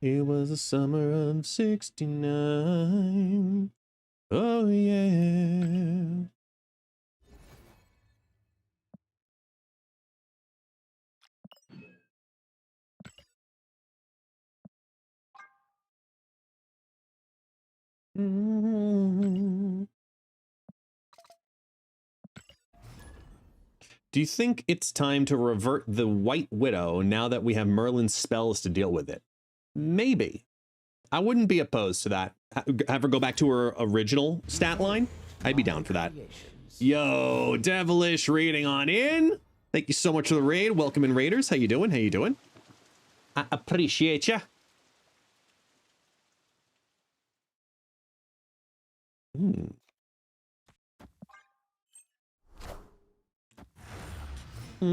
It was the summer of '69. Oh, yeah. Do you think it's time to revert the White Widow now that we have Merlin's spells to deal with it? Maybe. I wouldn't be opposed to that. Have her go back to her original stat line. I'd be down for that. Yo, Devilish reading on in. Thank you so much for the raid. Welcome in, Raiders. How you doing? How you doing? I appreciate ya. Yeah.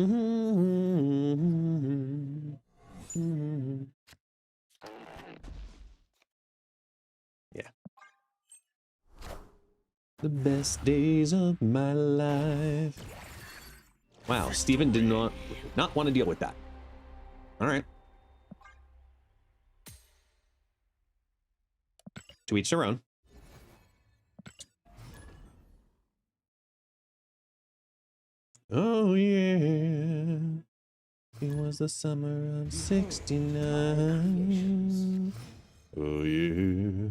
The best days of my life. Wow, Steven did not want to deal with that. All right. To each their own. Oh, yeah. It was the summer of '69. Oh, yeah.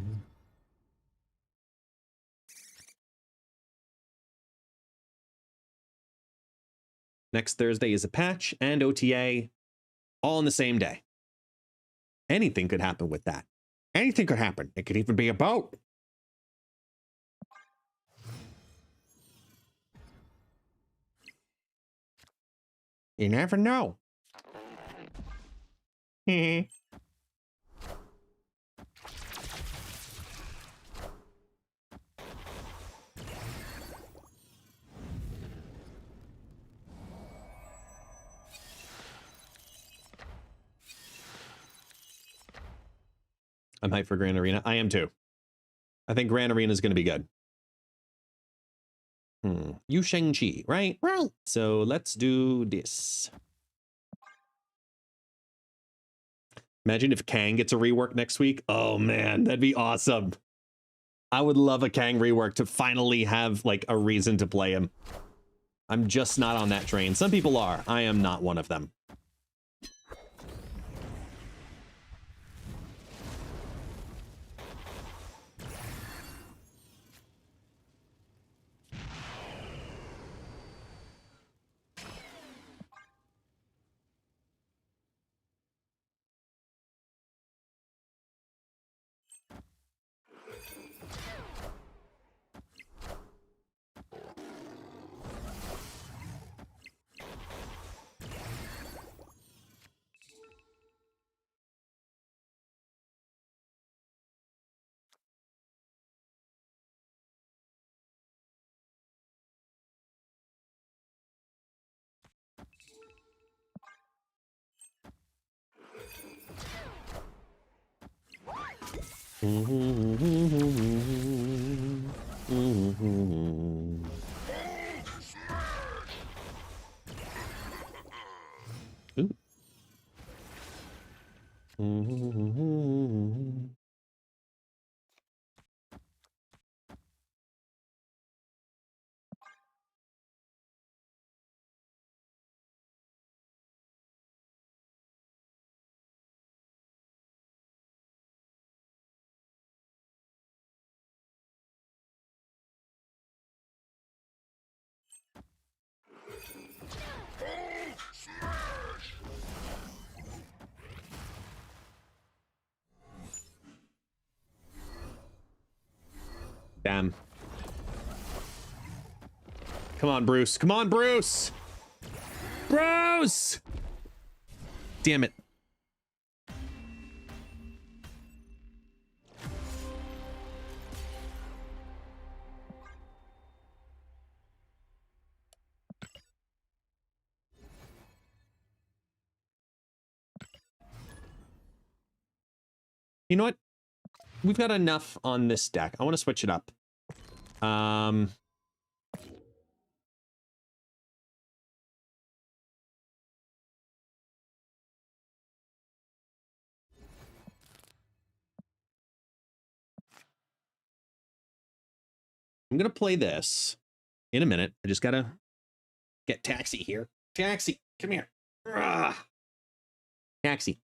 Next Thursday is a patch and OTA all on the same day. Anything could happen with that. Anything could happen. It could even be a boat. You never know. I'm hyped for Grand Arena. I am too. I think Grand Arena is going to be good. Yu Shang-Chi, right? Right. So let's do this. Imagine if Kang gets a rework next week. Oh man, that'd be awesome. I would love a Kang rework to finally have like a reason to play him. I'm just not on that train. Some people are. I am not one of them. Ooh. Damn. Come on, Bruce. Come on, Bruce! Bruce! Damn it. You know what? We've got enough on this deck. I want to switch it up. I'm gonna play this in a minute. I just gotta get Taxi here. Taxi, come here. Ugh. Taxi.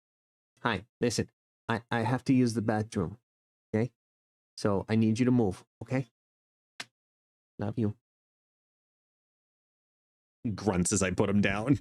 Hi, listen. I have to use the bathroom. Okay? So I need you to move, okay? Love you. Grunts as I put him down.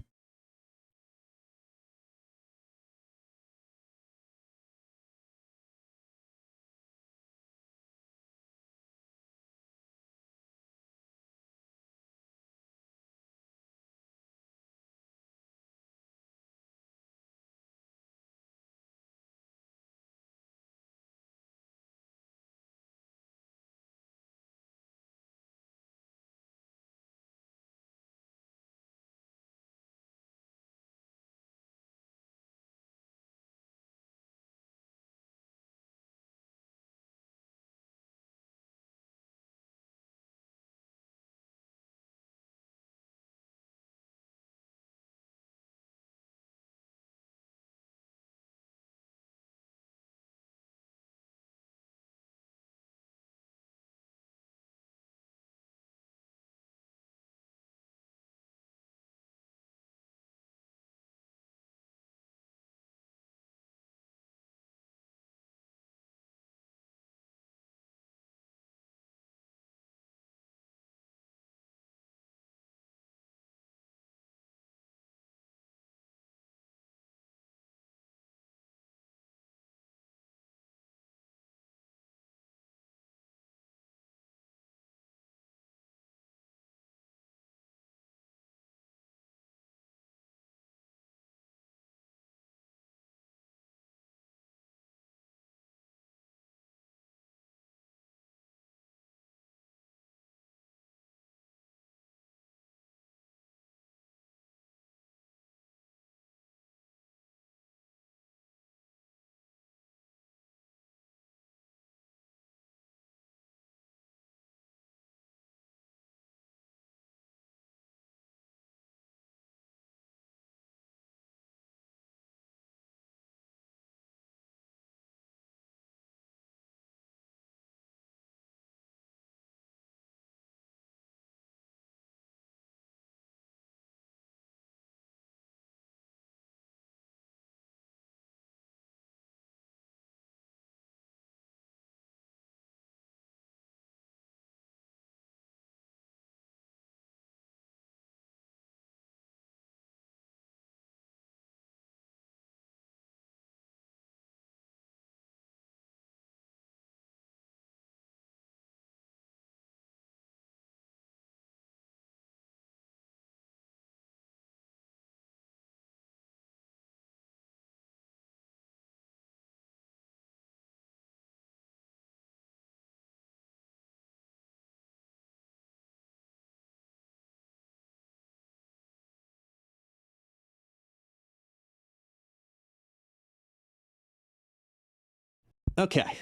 Okay.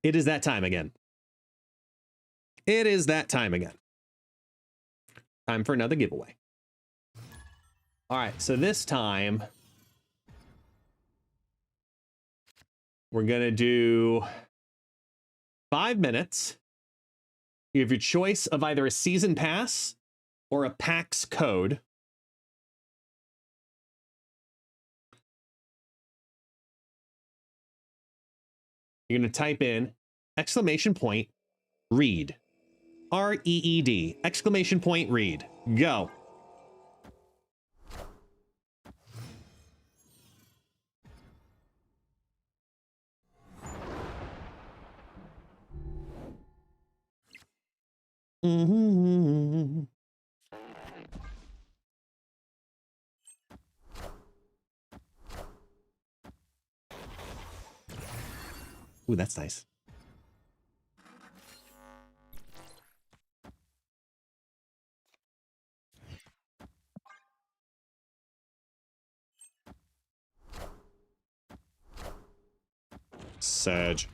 It is that time again. It is that time again. Time for another giveaway. All right, so this time we're gonna do 5 minutes. You have your choice of either a season pass or a PAX code. You're gonna type in exclamation point read. R-E-E-D, exclamation point read. Go. Mm-hmm. Ooh, that's nice. Surge.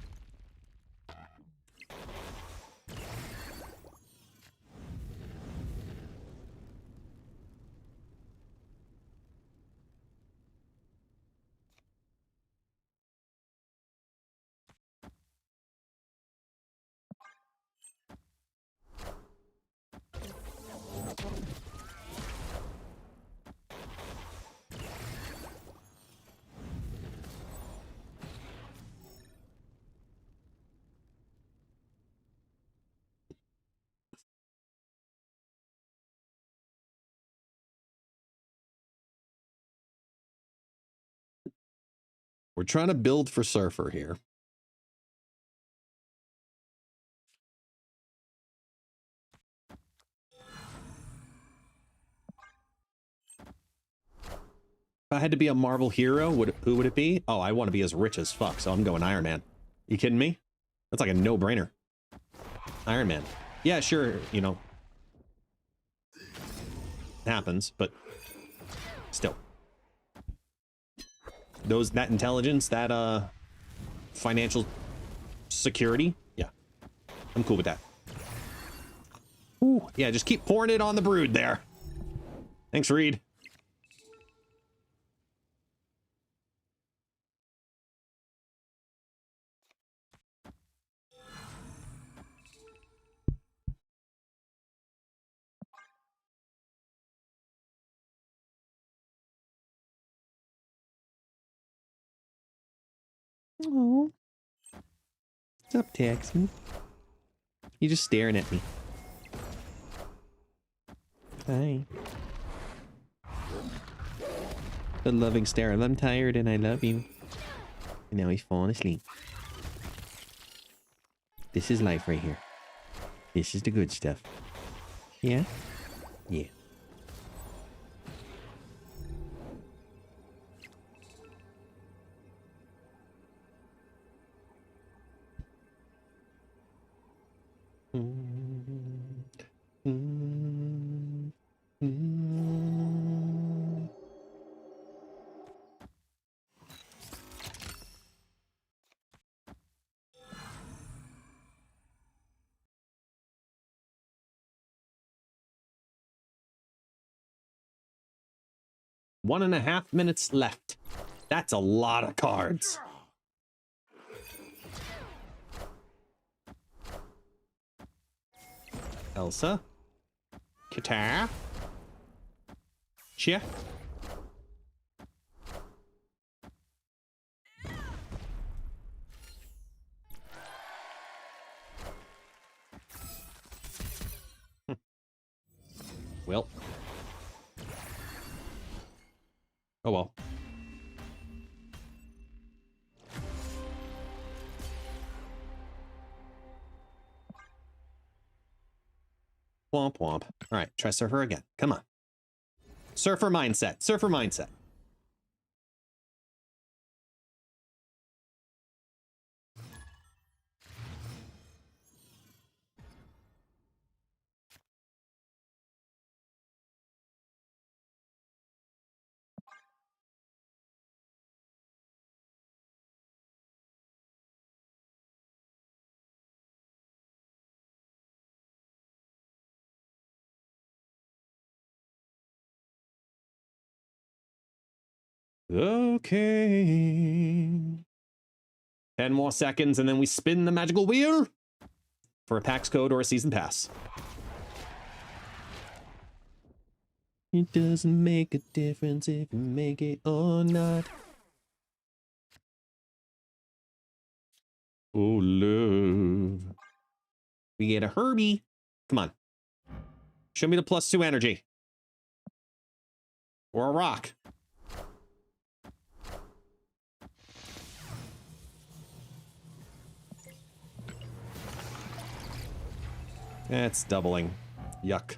We're trying to build for Surfer here. If I had to be a Marvel hero, who would it be? Oh, I want to be as rich as fuck, so I'm going Iron Man. You kidding me? That's like a no-brainer. Iron Man. Yeah, sure, you know. Happens, but still. That intelligence, that financial security, yeah. I'm cool with that. Ooh, yeah, just keep pouring it on the brood there. Thanks, Reed. Oh. What's up, Taxman? You're just staring at me. Hi. The loving stare. I'm tired and I love you. And now he's falling asleep. This is life right here. This is the good stuff. Yeah? Yeah. Mm. 1.5 minutes left. That's a lot of cards. Elsa. Qatar. Chia. Well. Oh well. Womp womp. All right, try Surfer again. Come on. Surfer mindset. Surfer mindset. Okay. 10 more seconds, and then we spin the magical wheel for a PAX code or a season pass. It doesn't make a difference if you make it or not. Oh, love. We get a Herbie. Come on. Show me the +2 energy. Or a rock. It's doubling. Yuck.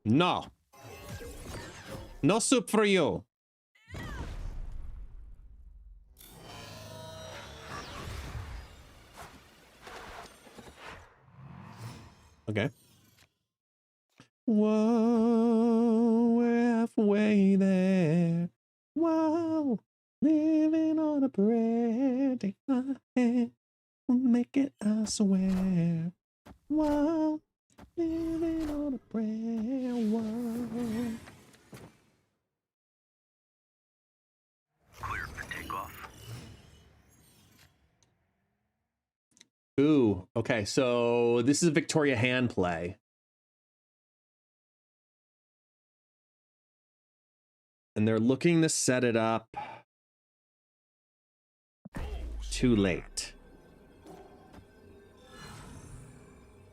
No. No soup for you. Okay. Whoa, we're halfway there. Whoa, living on a prayer. Take my hand, we'll make it, I swear. Whoa, living on a prayer. Whoa. Cleared for takeoff. Ooh, okay, so this is a Victoria hand play. And they're looking to set it up too late.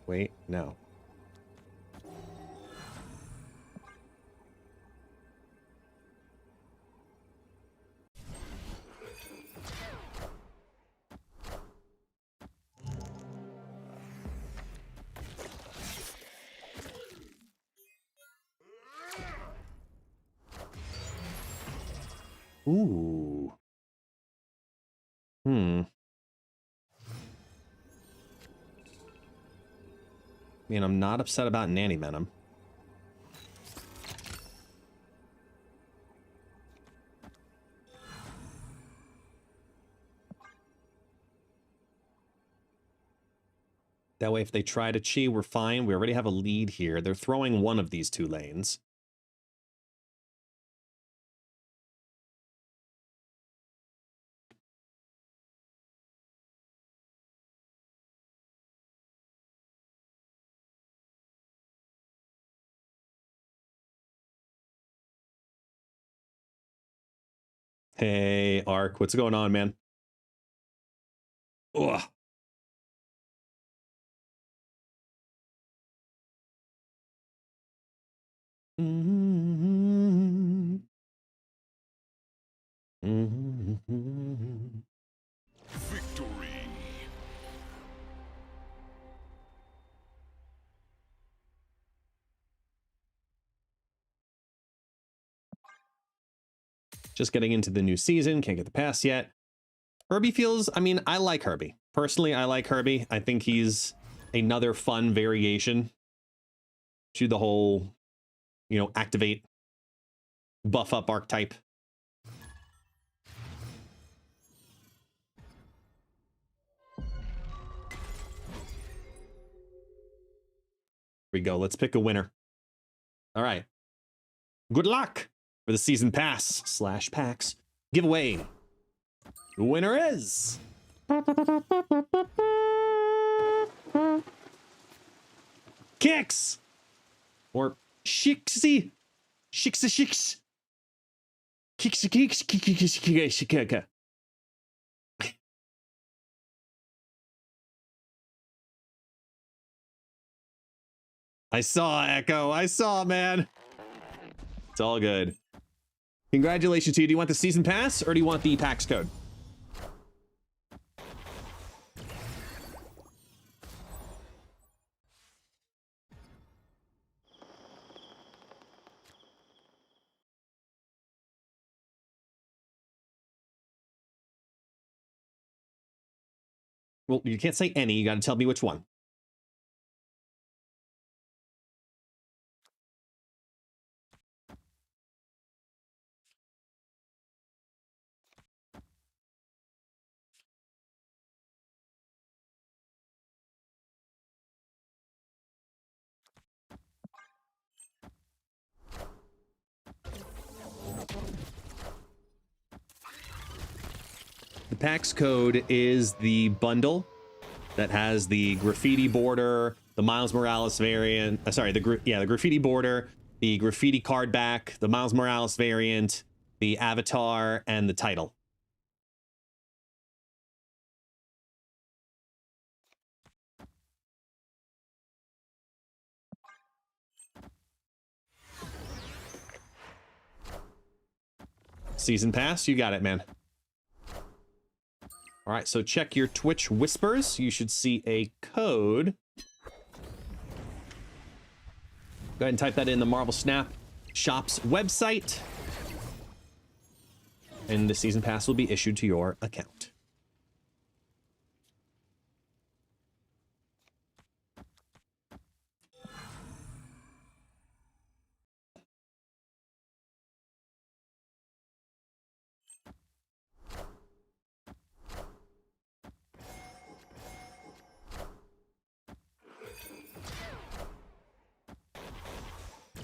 Wait, no. Ooh. I mean, I'm not upset about Nanny Venom. That way, if they try to Chi, we're fine. We already have a lead here. They're throwing one of these two lanes. Hey, Ark, what's going on, man? Ugh. Victory. Just getting into the new season, can't get the pass yet. Herbie feels, I mean, I like Herbie. Personally, I like Herbie. I think he's another fun variation to the whole, you know, activate, buff up archetype. Here we go. Let's pick a winner. All right. Good luck for the season pass / packs giveaway. The winner is Kix or Shixie. Shix. Kix. I saw, Echo. I saw, man. It's all good. Congratulations to you. Do you want the season pass or do you want the PAX code? Well, you can't say any. You got to tell me which one. PAX code is the bundle that has the graffiti border, the Miles Morales variant. The graffiti border, the graffiti card back, the Miles Morales variant, the avatar, and the title. Season pass, you got it, man. All right, so check your Twitch whispers. You should see a code. Go ahead and type that in the Marvel Snap Shop's website. And the season pass will be issued to your account.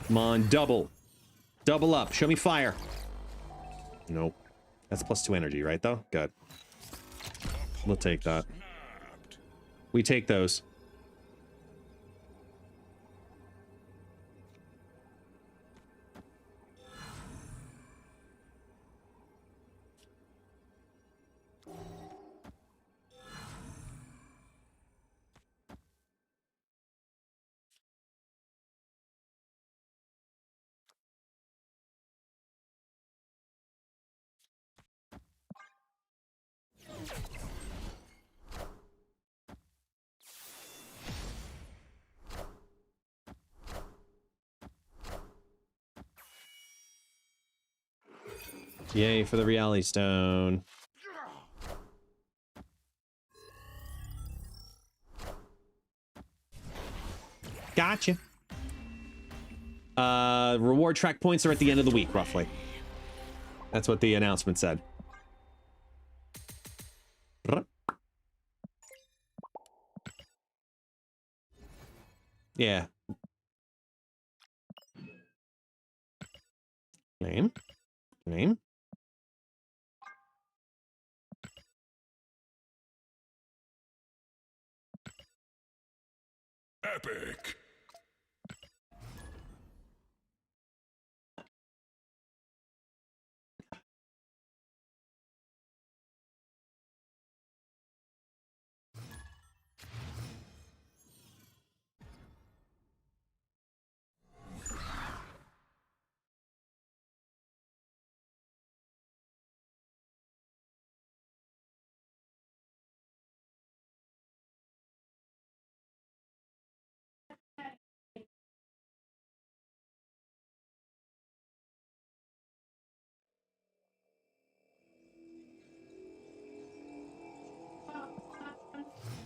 Come on, double. Double up. Show me fire. Nope. That's +2 energy, right, though? Good. We'll take that. We take those. Yay for the reality stone. Gotcha. Reward track points are at the end of the week, roughly. That's what the announcement said. Yeah. Name. Name. Epic.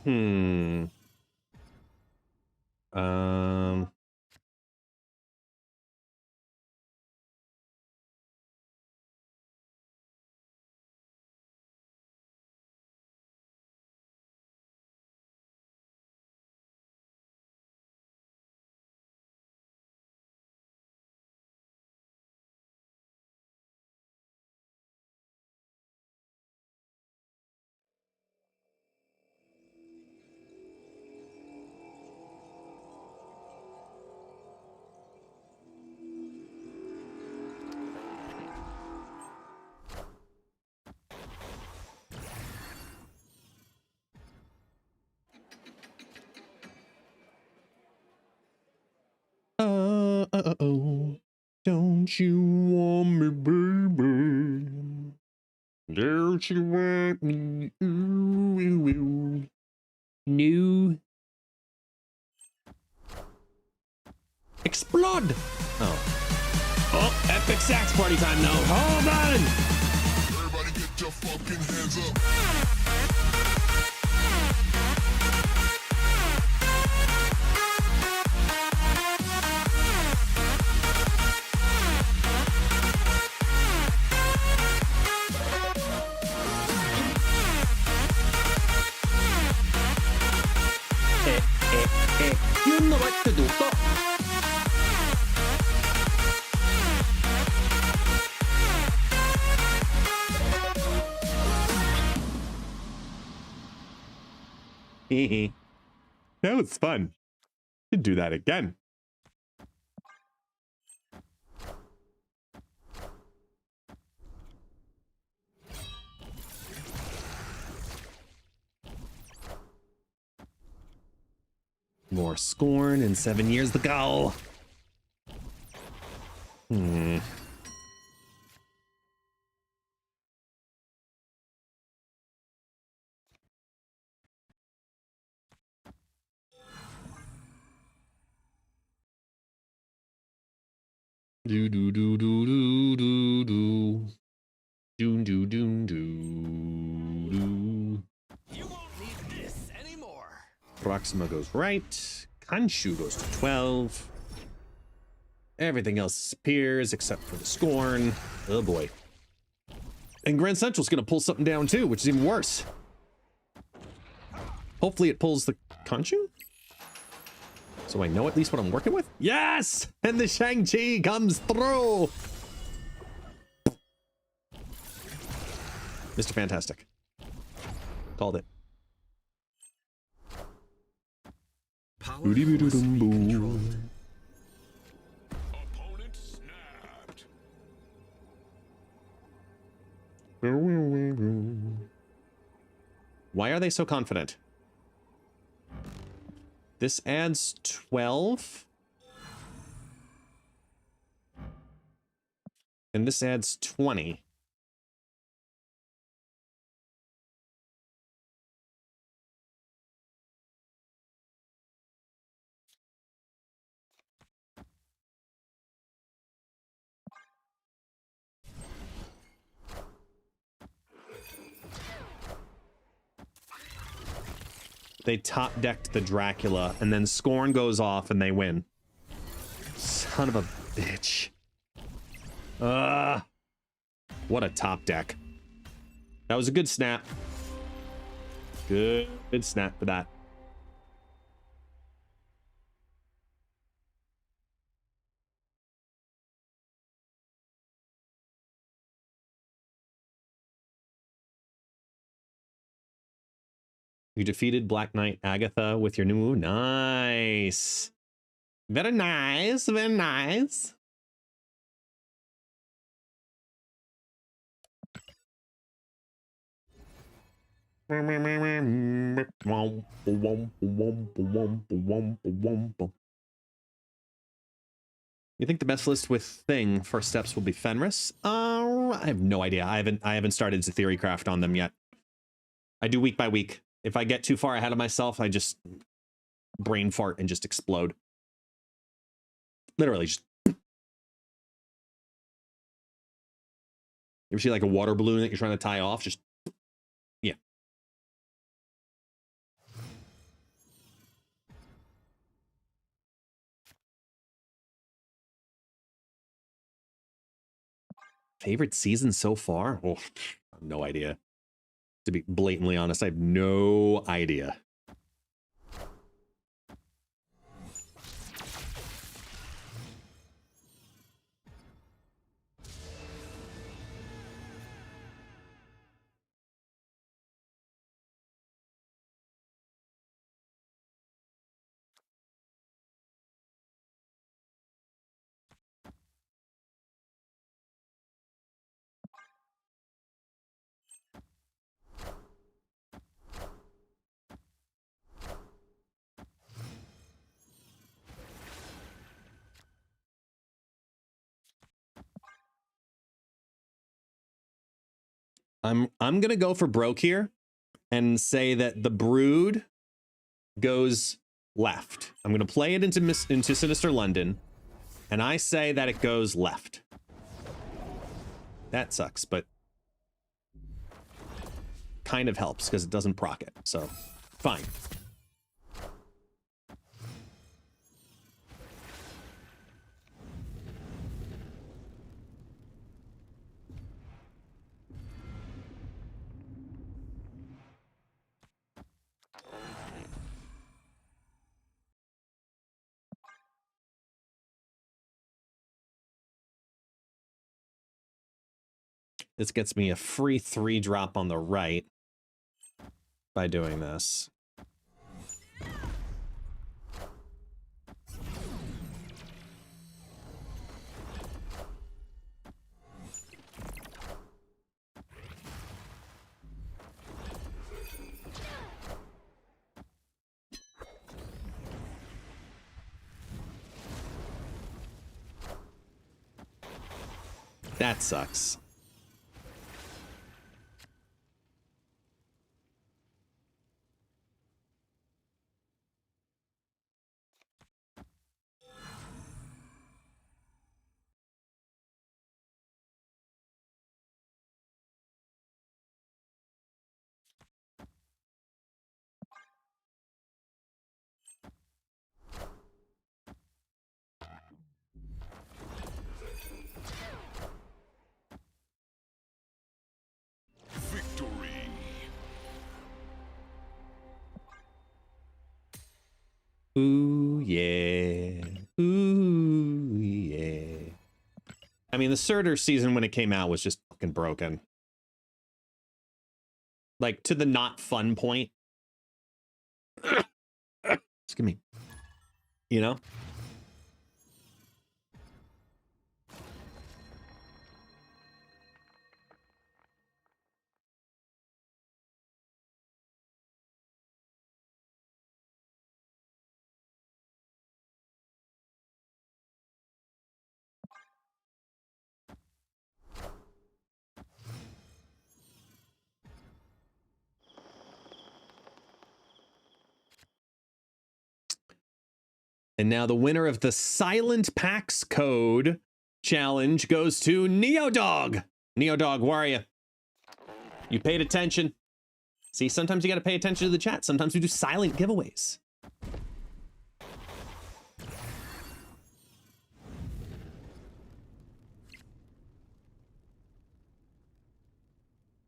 Hmm. Oh, don't you want me, baby? Don't you want me? Ooh, ooh, ooh. No. Explode! Oh. Oh, epic sax party time now. Hold on! Everybody get your fucking hands up. You know what to do. Go. That was fun. Should do that again. More scorn in 7 years to go. Do do do do do do do. Doom do doom do do. You won't need this anymore. Proxima goes right. Kanshu goes to 12. Everything else disappears except for the scorn. Oh boy. And Grand Central's gonna pull something down too, which is even worse. Hopefully it pulls the Kanshu. So I know at least what I'm working with. Yes! And the Shang-Chi comes through. Mr. Fantastic. Called it. Power must be controlled. Opponent snapped. Why are they so confident? This adds 12. And this adds 20. They top decked the Dracula, and then Scorn goes off and they win. Son of a bitch. What a top deck. That was a good snap. Good snap for that. You defeated Black Knight Agatha with your new move. Nice. Very nice. Very nice. You think the best list with Thing first steps will be Fenris? I have no idea. I haven't started to theory craft on them yet. I do week by week. If I get too far ahead of myself, I just brain fart and just explode. Literally just. You ever see like a water balloon that you're trying to tie off? Just, yeah. Favorite season so far? Oh, no idea. To be blatantly honest, I have no idea. I'm gonna go for broke here and say that the Brood goes left. I'm gonna play it into Sinister London, and I say that it goes left. That sucks, but kind of helps because it doesn't proc it. So fine. This gets me a free 3-drop on the right by doing this. That sucks. Victory. Ooh, yeah. Ooh, yeah. I mean, the Surtur season when it came out was just fucking broken. Like, to the not fun point. Excuse me. You know? And now the winner of the Silent PAX Code challenge goes to Neodog. Neodog, where are you? You paid attention. See, sometimes you got to pay attention to the chat. Sometimes we do silent giveaways.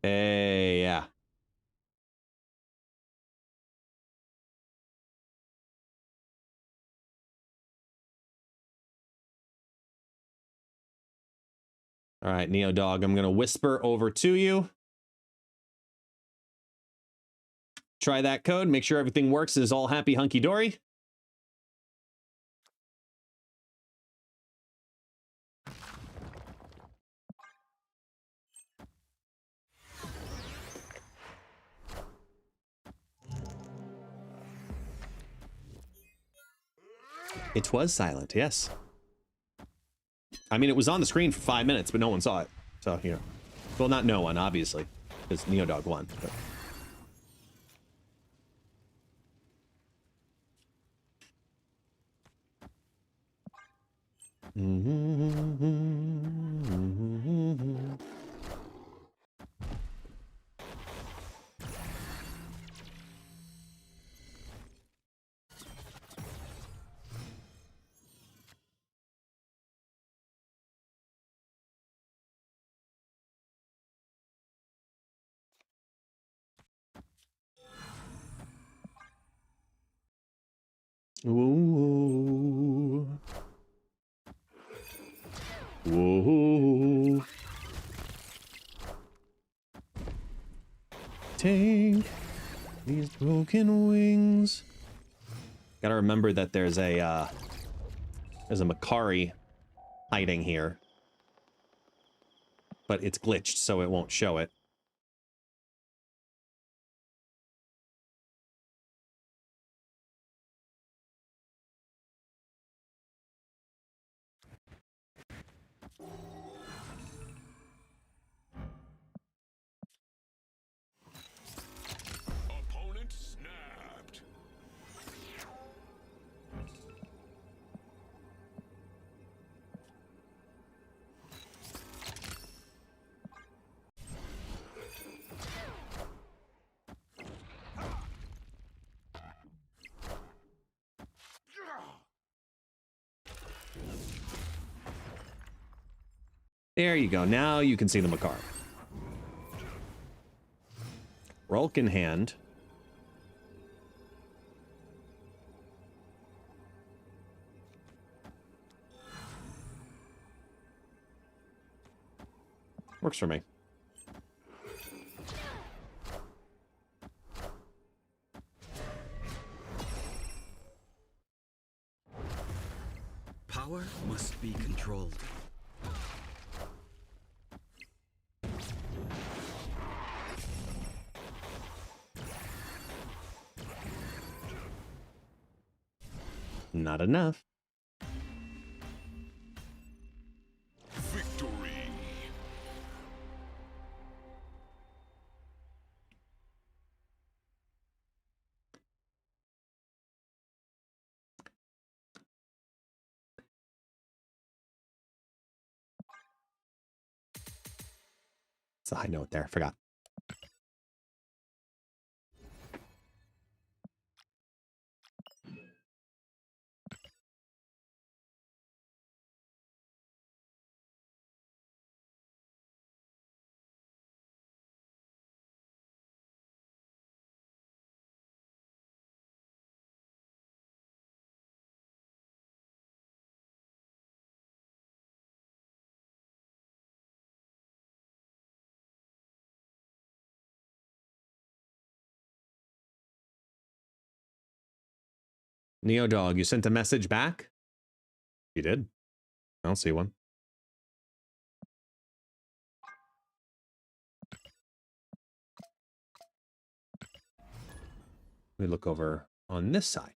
Hey, yeah. All right, Neodog, I'm going to whisper over to you. Try that code. Make sure everything works and is all happy hunky-dory. It was silent, yes. I mean, it was on the screen for 5 minutes, but no one saw it. So, you know. Well, not no one, obviously, because Neodog won. But. Ooh. Whoa. Take these broken wings. Gotta remember that there's a Macari hiding here. But it's glitched, so it won't show it. Opponent snapped. There you go. Now you can see the Macari. Rolk in hand. Works for me. Power must be controlled. Not enough. Victory. It's a high note there. Forgot. Neo Dog, you sent a message back? You did? I don't see one. We look over on this side.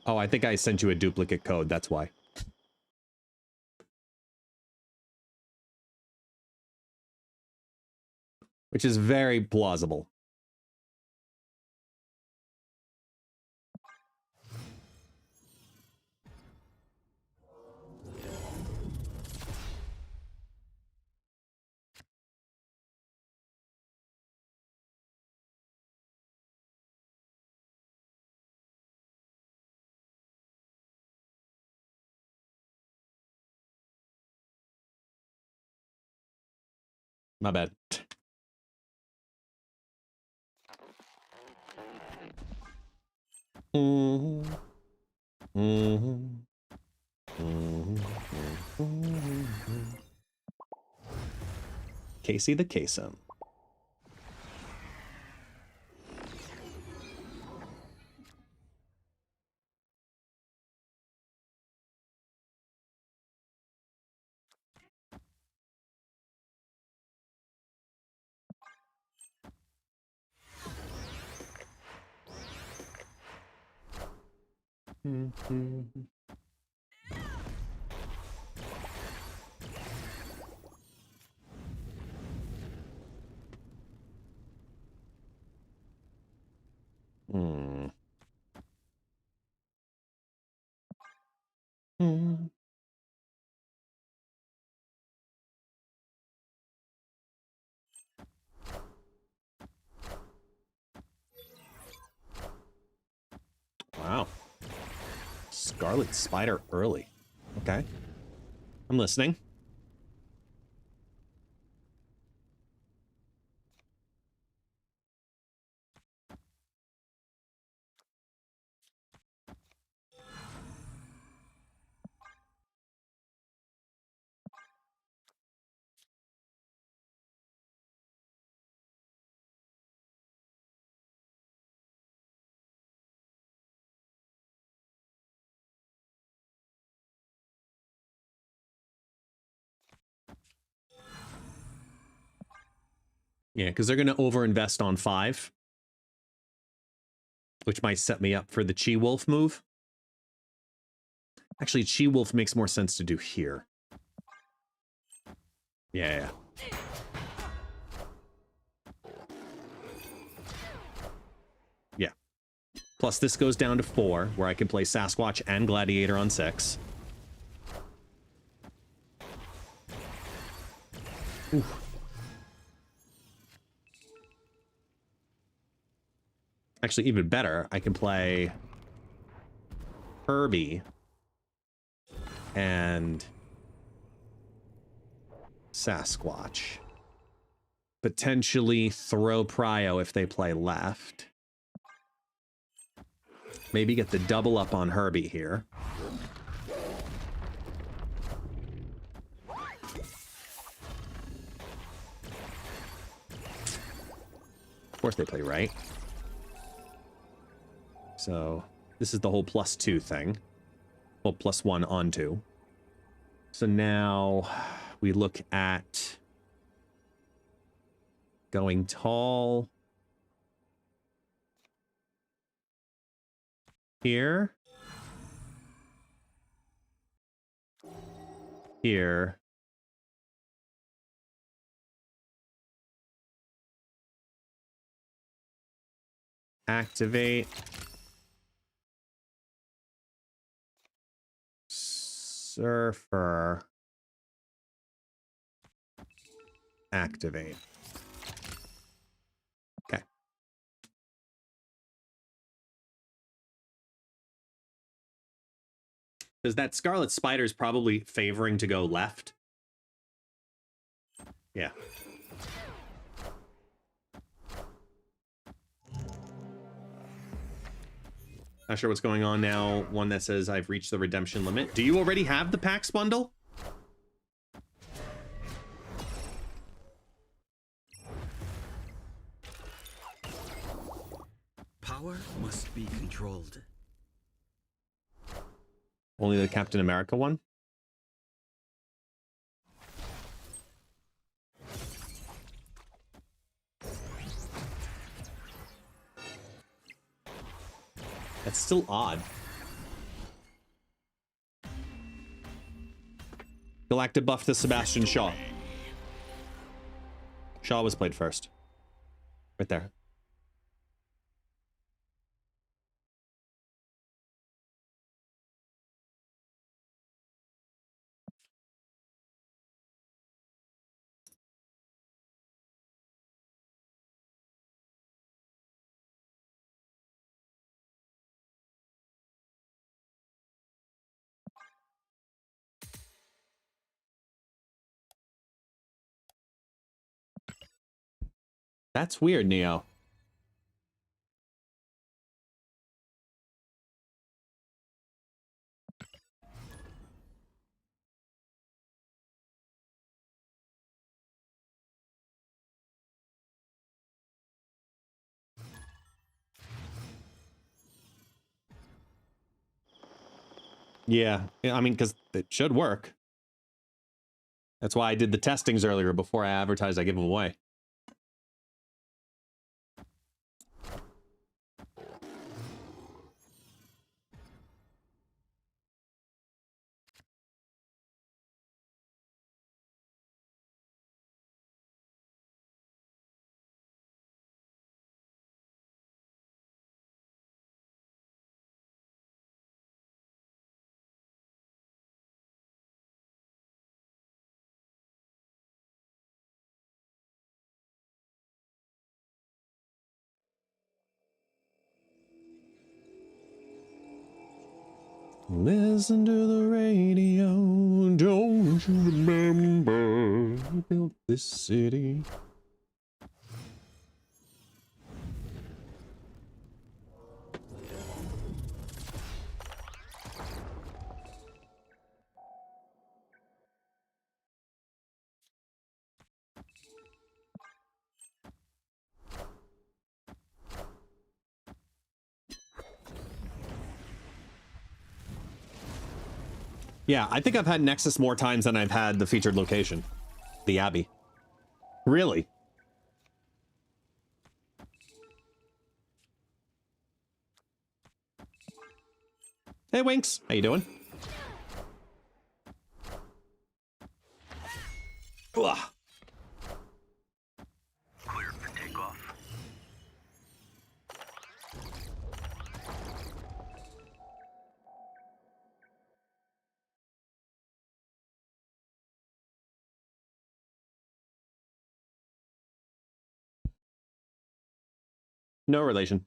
Oh, I think I sent you a duplicate code. That's why. Which is very plausible. My bad. Casey the Kasem. Wow. Scarlet Spider early. Okay. I'm listening. Yeah, because they're going to overinvest on 5. Which might set me up for the Chi Wolf move. Actually, Chi Wolf makes more sense to do here. Yeah. Yeah. Plus, this goes down to 4, where I can play Sasquatch and Gladiator on 6. Oof. Actually, even better, I can play Herbie and Sasquatch. Potentially throw Prio if they play left. Maybe get the double up on Herbie here. Of course they play right. So this is the whole +2 thing. Well, +1 on 2. So now we look at going tall here. Here. Activate. Surfer. Activate. Okay. Because that Scarlet Spider's probably favoring to go left. Yeah. Not sure what's going on now. One that says I've reached the redemption limit. Do you already have the PAX bundle? Power must be controlled. Only the Captain America one? That's still odd. Galactic buff to Sebastian Shaw. Shaw was played first. Right there. That's weird, Neo. Yeah, I mean, because it should work. That's why I did the testings earlier before I advertised I give them away. Listen to the radio, don't you remember who built this city? Yeah, I think I've had Nexus more times than I've had the featured location. The Abbey. Really? Hey, Winks. How you doing? Ugh. Clear for takeoff. No relation.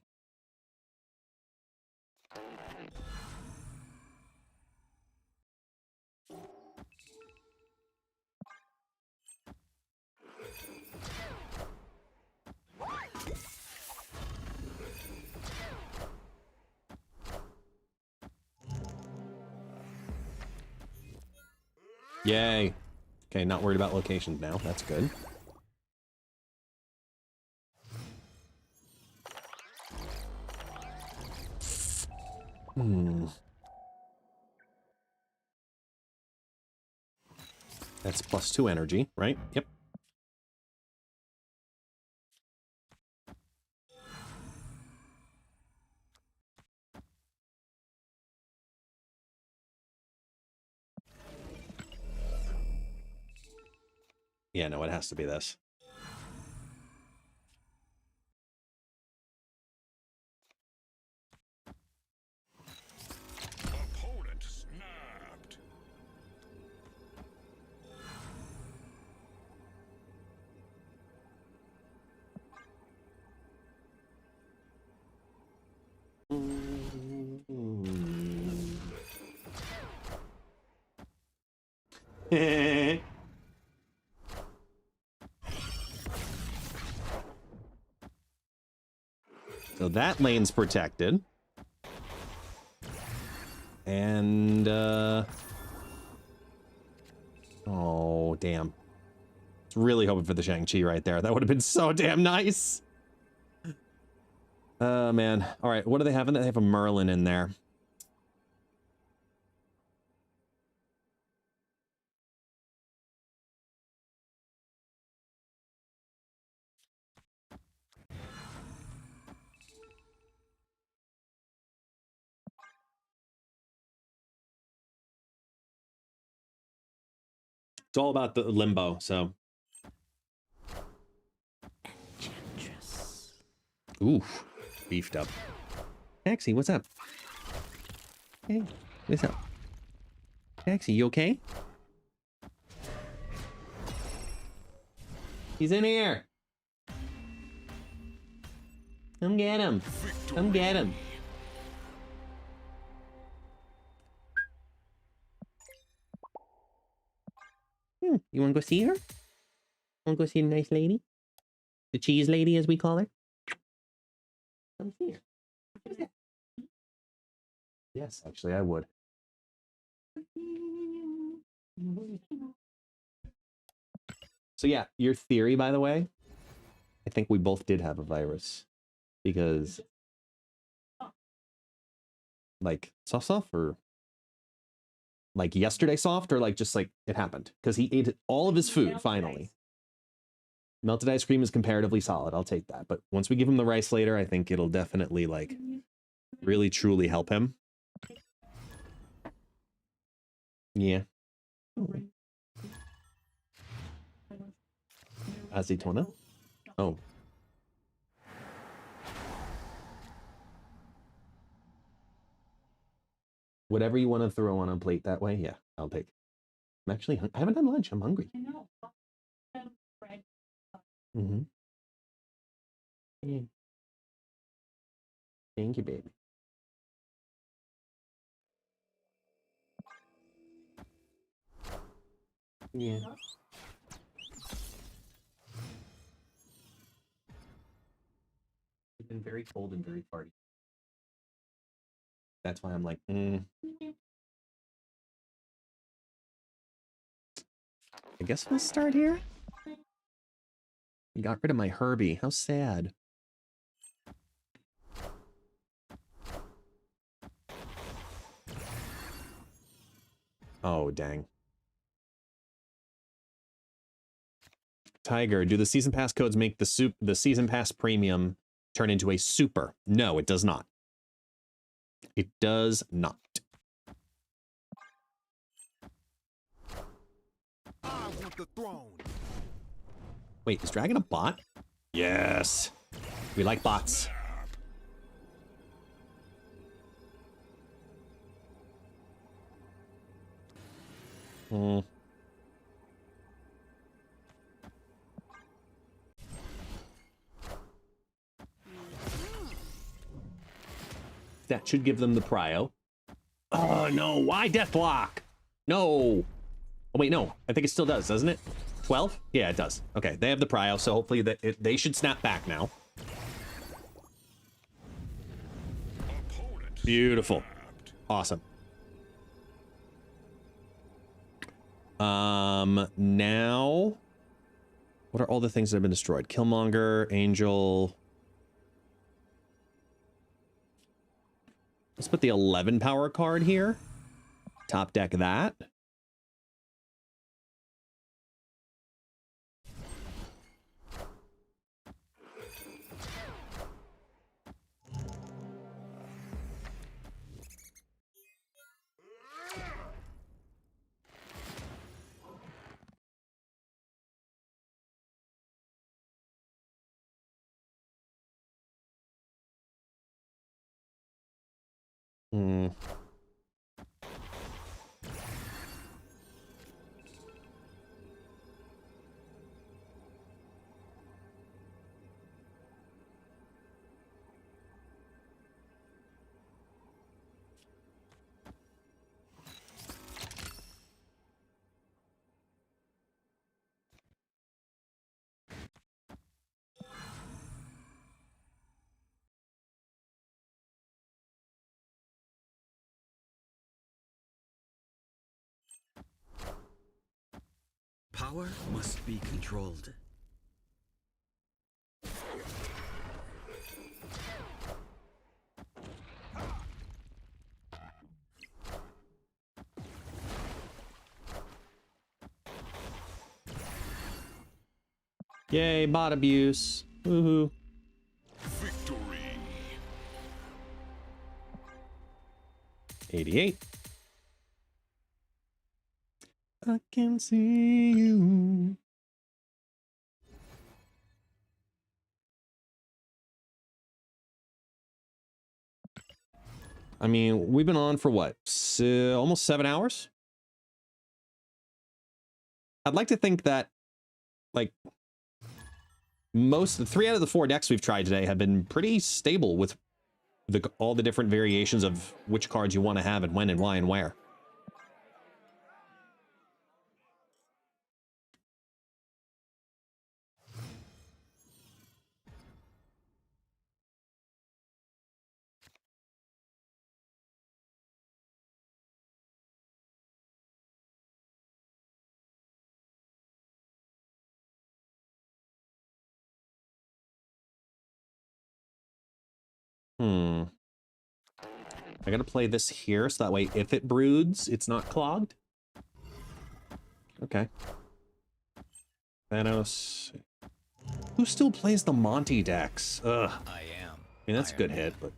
Yay. Okay, not worried about locations now. That's good. That's +2 energy, right? Yep. Yeah, no, it has to be this. So that lane's protected. And, oh, damn. I was really hoping for the Shang-Chi right there. That would have been so damn nice. Oh, man. All right, what do they have in there? They have a Merlin in there. It's all about the limbo, so. Ooh, beefed up. Taxi, what's up? Hey, what's up? Taxi, you okay? He's in here. Come get him. Come get him. You want to go see her? Want to go see the nice lady? The cheese lady, as we call her? Come see her. Yes, actually, I would. So yeah, your theory, by the way, I think we both did have a virus. Because... like, soft or... like yesterday soft, or like just like it happened? Because he ate all of his food, finally. Melted ice cream is comparatively solid. I'll take that. But once we give him the rice later, I think it'll definitely, like, really, truly help him. Yeah. Acetona? Oh. Whatever you want to throw on a plate that way, yeah, I'll take. I'm actually, I haven't done lunch. I'm hungry. Mm-hmm. Yeah. Thank you, baby. Yeah. It's been very cold and very party. That's why I'm like, I guess we'll start here. I got rid of my Herbie. How sad. Oh, dang. Tiger, do the season pass codes make the season pass premium turn into a super? No, it does not. It does not. I want the throne. Wait, is Dragon a bot? Yes. We like bots. That should give them the prio. Oh, no. Why Deathblock? No. Oh, wait, no. I think it still does, doesn't it? 12? Yeah, it does. Okay, they have the prio, so hopefully they should snap back now. Beautiful. Awesome. Now... what are all the things that have been destroyed? Killmonger, Angel... let's put the 11 power card here. Top deck that. Power must be controlled. Yay, bot abuse. Woohoo. Victory. 88. I can see you. I mean, we've been on for what? Almost 7 hours? I'd like to think that, like, the 3 out of the 4 decks we've tried today have been pretty stable with all the different variations of which cards you want to have and when and why and where. I gotta play this here so that way if it broods, it's not clogged. Okay. Thanos. Who still plays the Monty decks? Ugh. I am. I mean, that's a good hit, but...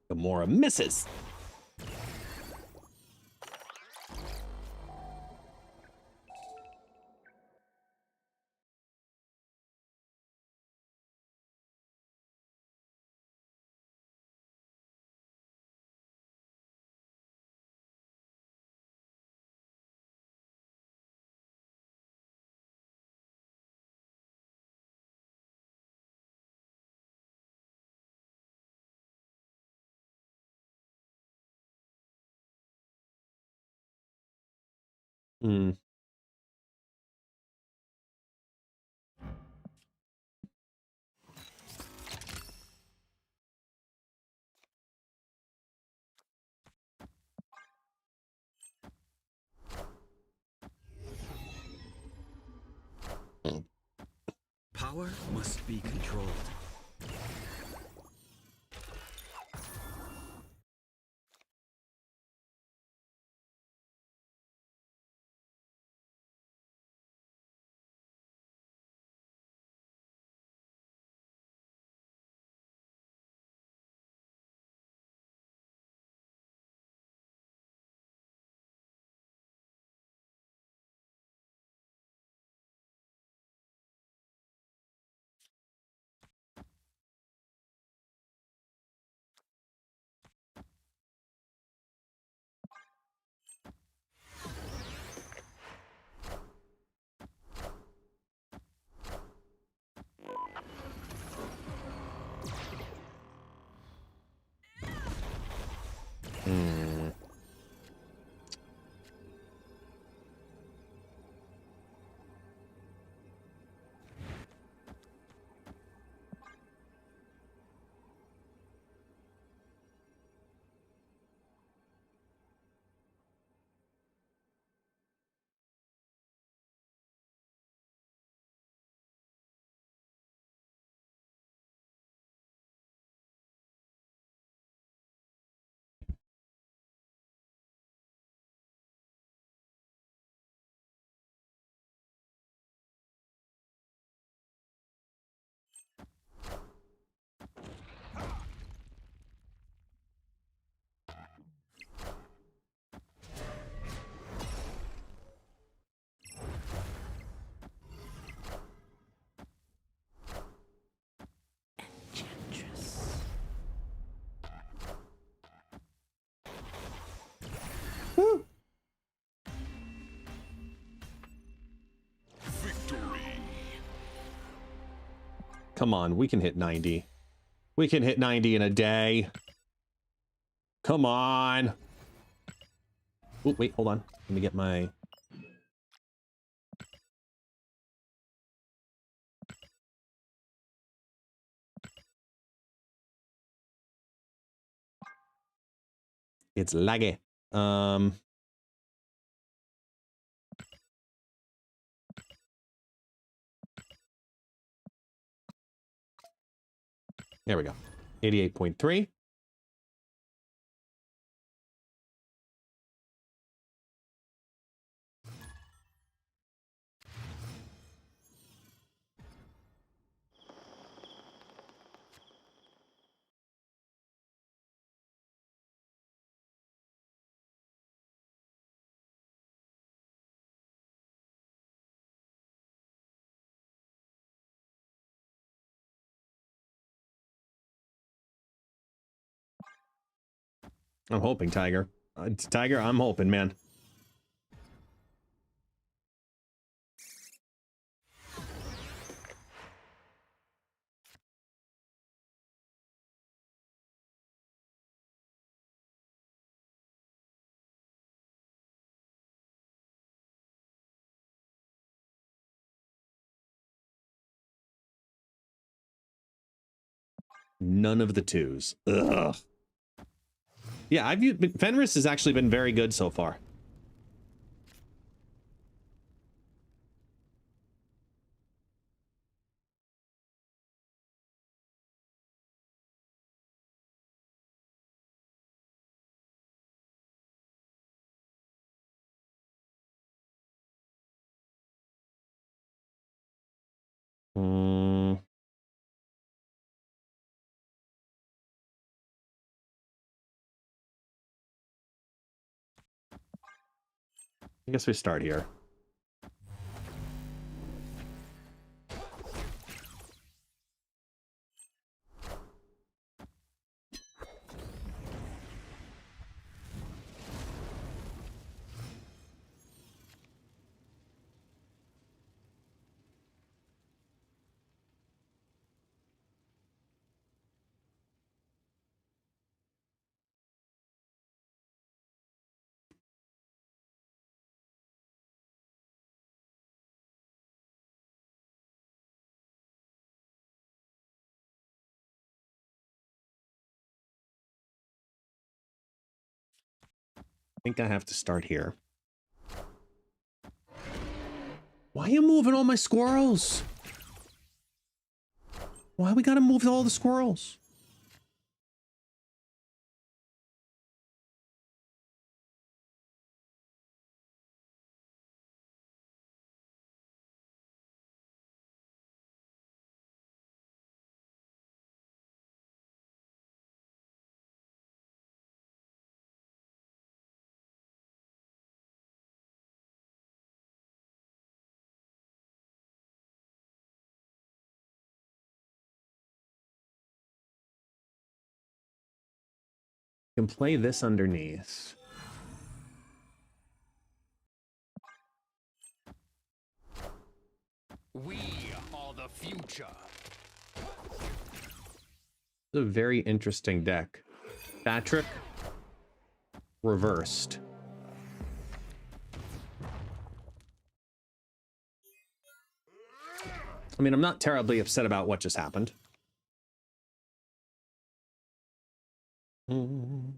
Gamora misses. Hmm. Power must be controlled. Hmm. Come on, we can hit 90. We can hit 90 in a day. Come on. Oh, wait, hold on. Let me get my... It's laggy. There we go. 88.3. I'm hoping, Tiger. Tiger, I'm hoping, man. None of the twos. Ugh. Yeah, Fenris has actually been very good so far. I guess we start here. I think I have to start here. Why are you moving all my squirrels? Why we gotta move all the squirrels? You can play this underneath. We are the future. It's a very interesting deck. Patrick reversed. I mean, I'm not terribly upset about what just happened. Who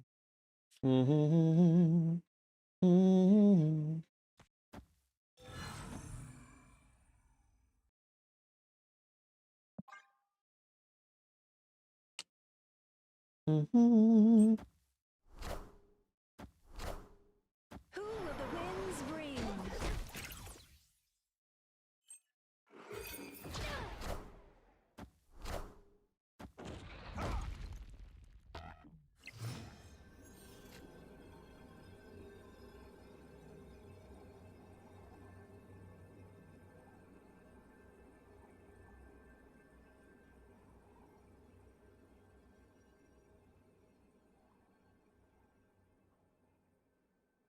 will the winds bring?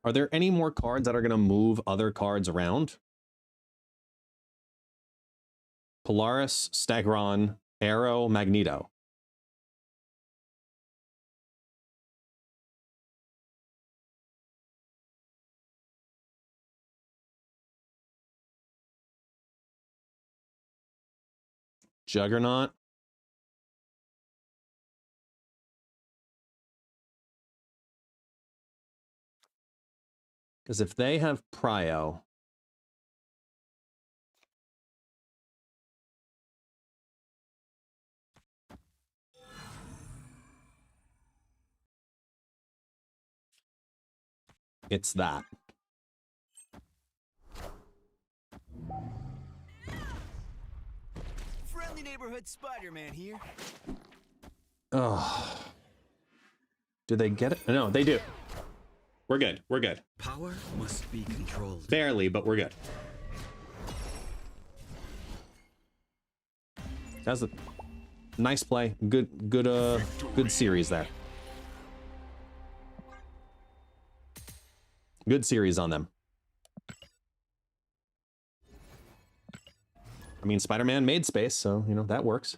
Are there any more cards that are going to move other cards around? Polaris, Stagron, Arrow, Magneto. Juggernaut. Because if they have Prio, it's that. Friendly neighborhood Spider-Man here. Oh. Do they get it? No, they do. We're good. We're good. Power must be controlled. Barely, but we're good. That's a nice play. Good series there. Good series on them. I mean, Spider-Man made space, so, you know, that works.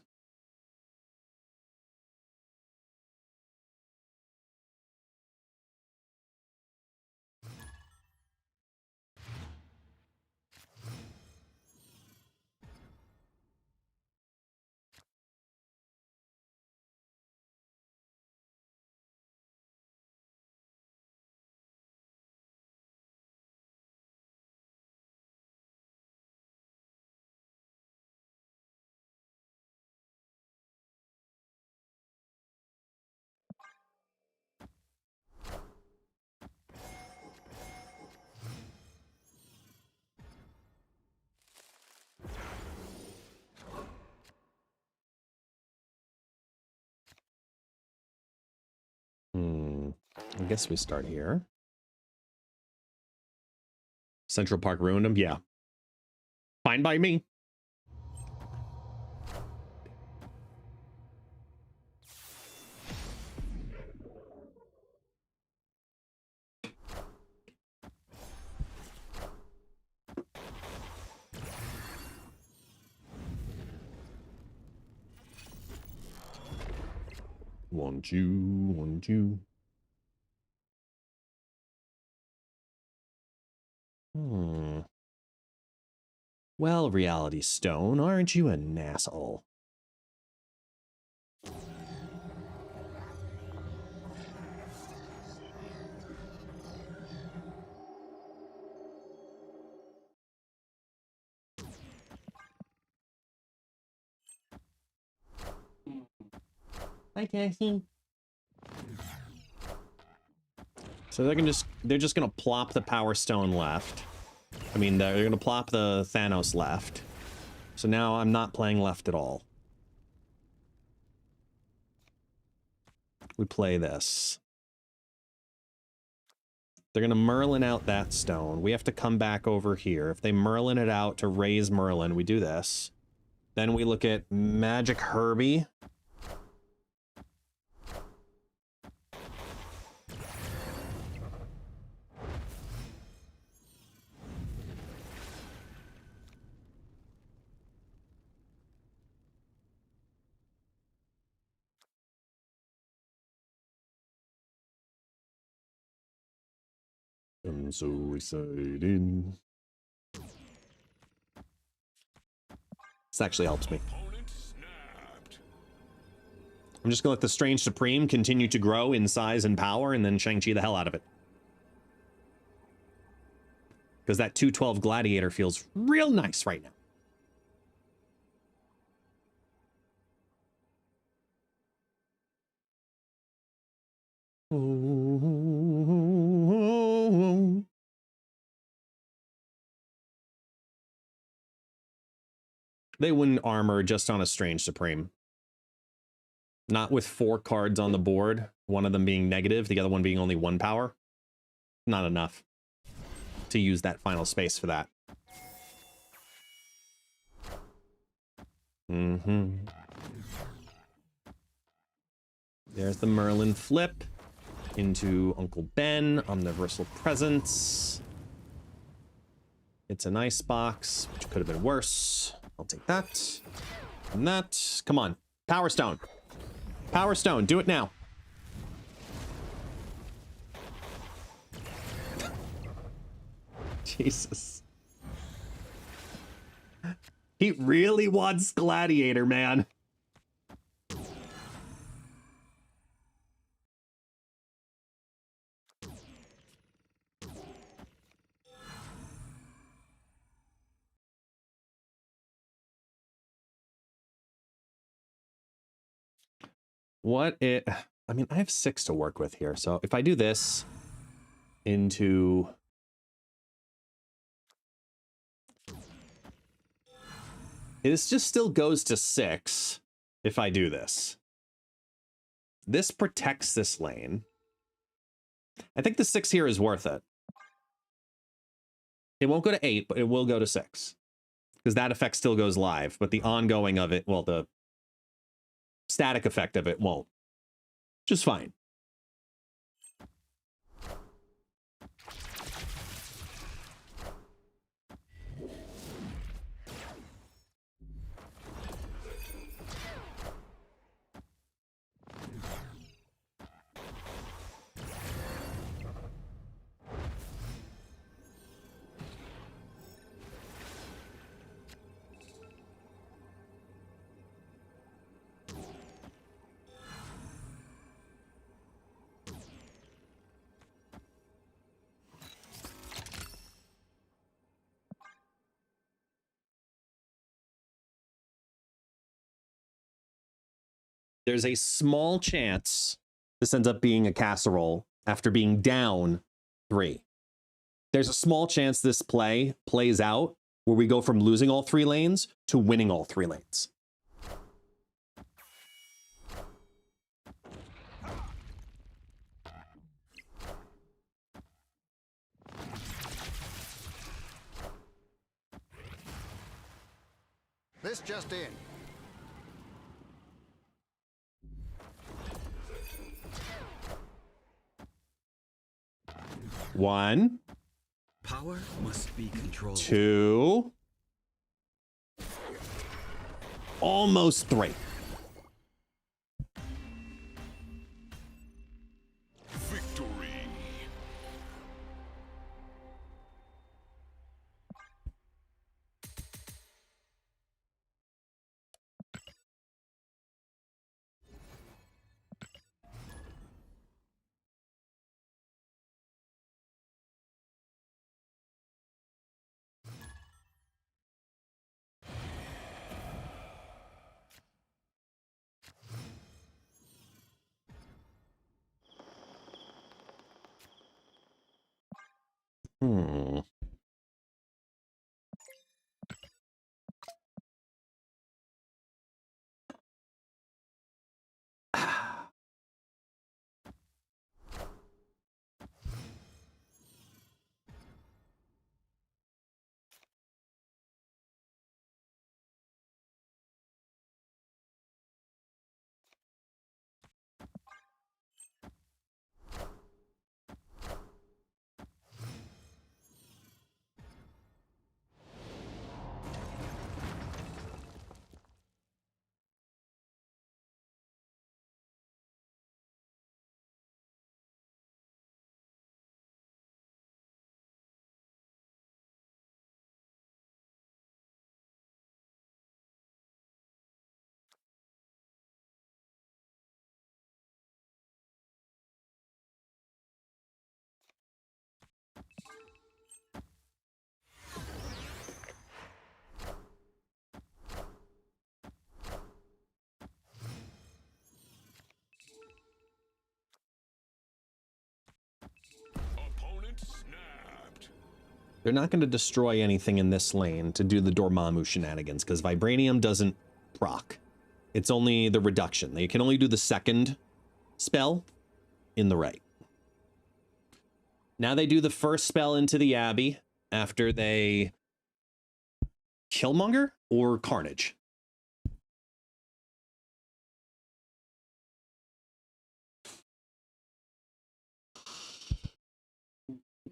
I guess we start here. Central Park ruined him? Yeah. Fine by me. Want you. Well, Reality Stone, aren't you an asshole? Hi, Cassie. So they're just gonna plop the Power Stone left. I mean, they're gonna plop the Thanos left. So now I'm not playing left at all. We play this. They're gonna Merlin out that stone. We have to come back over here. If they Merlin it out to raise Merlin, we do this. Then we look at Magic Herbie. I'm so excited. This actually helps me. I'm just gonna let the Strange Supreme continue to grow in size and power, and then Shang-Chi the hell out of it. Because that 212 Gladiator feels real nice right now. They wouldn't armor just on a Strange Supreme. Not with 4 cards on the board, one of them being negative, the other one being only 1 power. Not enough to use that final space for that. There's the Merlin flip into Uncle Ben, Omniversal Presence. It's an ice box, which could have been worse. I'll take that. And that, come on. Power Stone. Power Stone, do it now. Jesus. He really wants Gladiator, man. I mean, I have 6 to work with here. So if I do this into... This just still goes to 6 if I do this. This protects this lane. I think the 6 here is worth it. It won't go to 8, but it will go to 6. Because that effect still goes live, but the ongoing of it, well, the static effect of it won't. Just fine. There's a small chance this ends up being a casserole after being down 3. There's a small chance this play plays out where we go from losing all 3 lanes to winning all 3 lanes. This just in. One. Power must be controlled. 2. Almost 3. Victory. Hmm. Opponent snapped. They're not going to destroy anything in this lane to do the Dormammu shenanigans, because Vibranium doesn't proc. It's only the reduction. They can only do the second spell in the right. Now they do the first spell into the Abbey after they Killmonger or Carnage.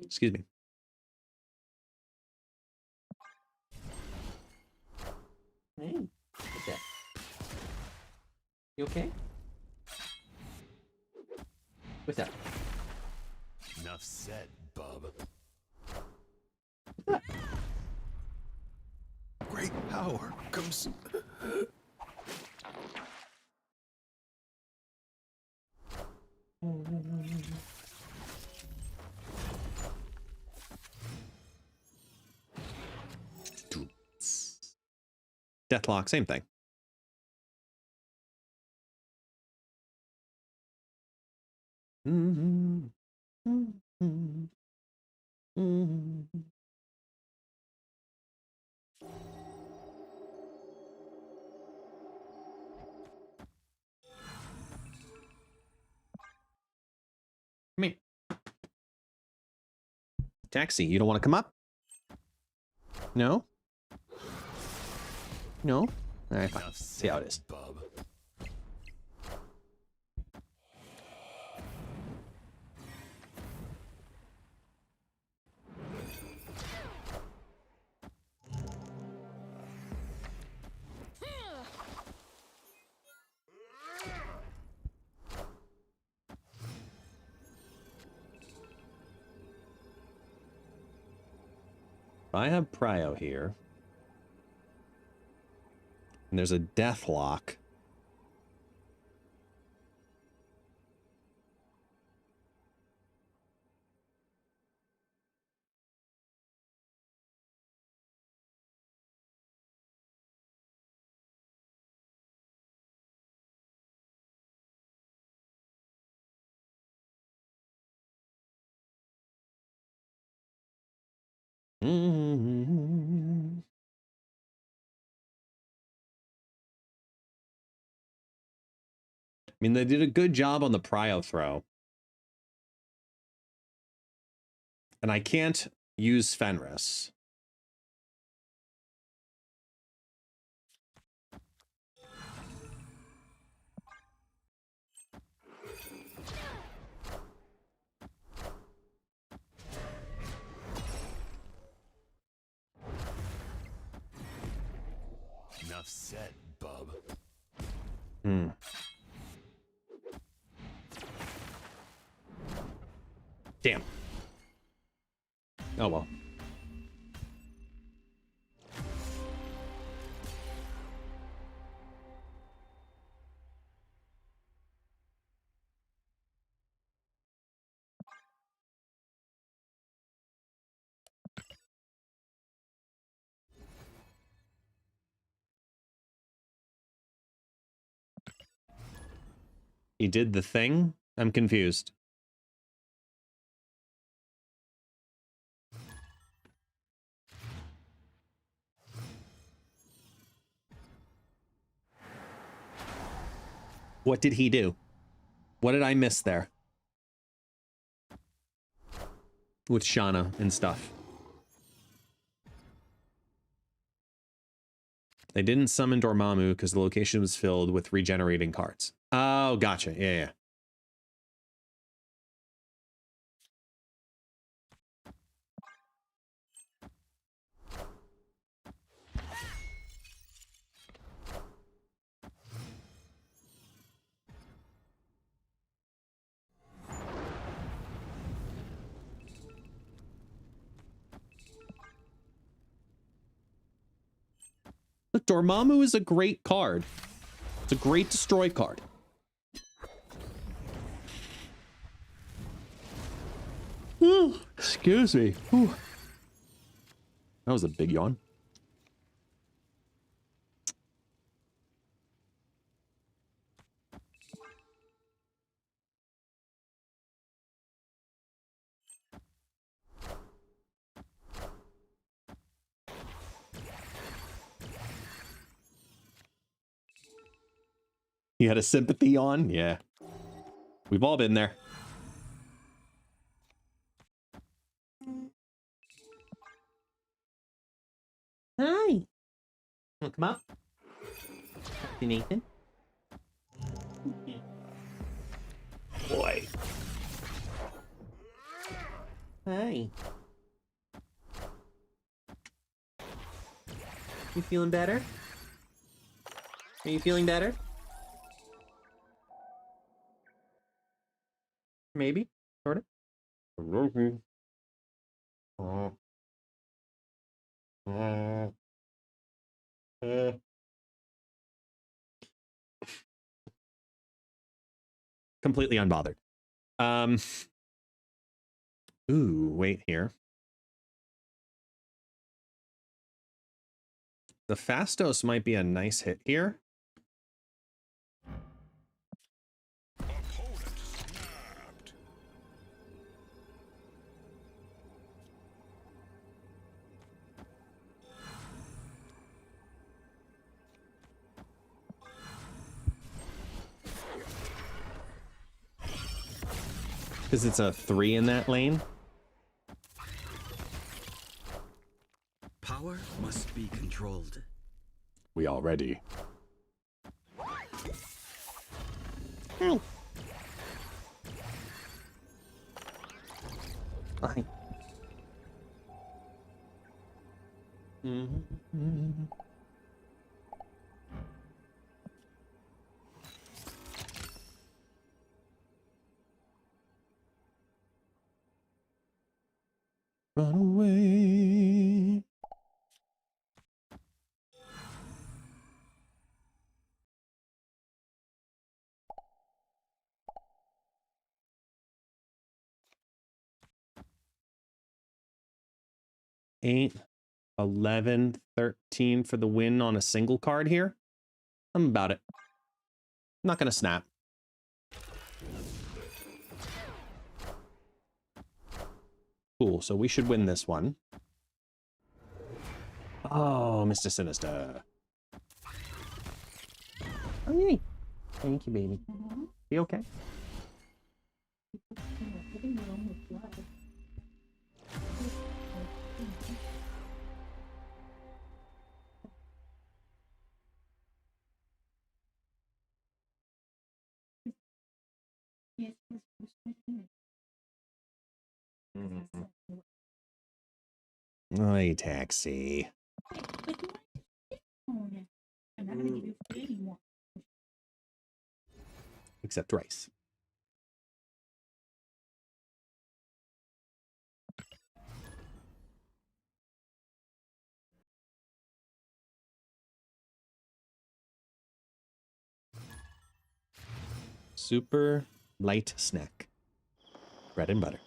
Excuse me. Hey, look at that. You okay? What's that? Enough said, bub. Great power comes. Deathlock, same thing. Come here. Taxi, you don't want to come up? No? No? Alright, fine. See how it is. Bub. I have Prio here. And there's a Deathlock. I mean, they did a good job on the Prio throw. And I can't use Fenris. Enough said, bub. Damn. Oh well. He did the thing? I'm confused. What did he do? What did I miss there? With Shauna and stuff. They didn't summon Dormammu because the location was filled with regenerating cards. Oh, gotcha. Yeah, yeah. Look, Dormammu is a great card. It's a great destroy card. Ooh, excuse me. Ooh. That was a big yawn. You had a sympathy on? Yeah. We've all been there. Hi. Wanna come up? Hey, Nathan. Boy. Hi. You feeling better? Are you feeling better? Maybe. Sort of. Completely unbothered. Ooh, wait here. The Fastos might be a nice hit here. Because it's a 3 in that lane. Power must be controlled. We all ready. Ow. Fine. Run away. Eight, 11, 13 for the win on a single card here. I'm about it. I'm not gonna snap. Cool, so we should win this one. Oh, Mr. Sinister. Oh, yay. Thank you, baby. Be okay? Hey, taxi. Except rice. Super light snack. Bread and butter.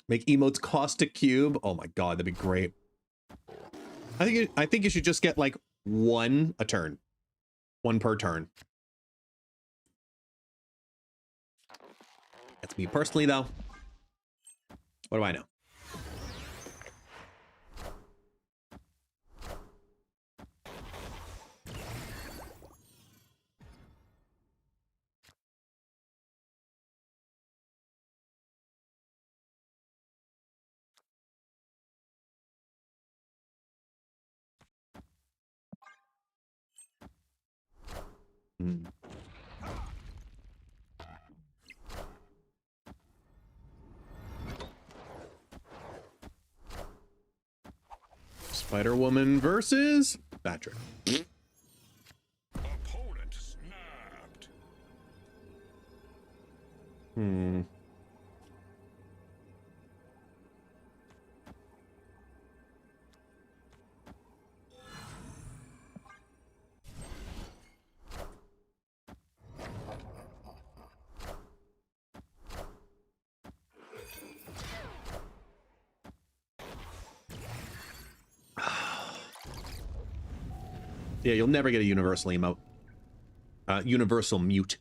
Make emotes cost a cube. Oh my god, that'd be great. I think you should just get like one a turn. One per turn. That's me personally though. What do I know? Spider-Woman versus Patrick. Opponent snapped. Yeah, you'll never get a universal emote. Universal mute.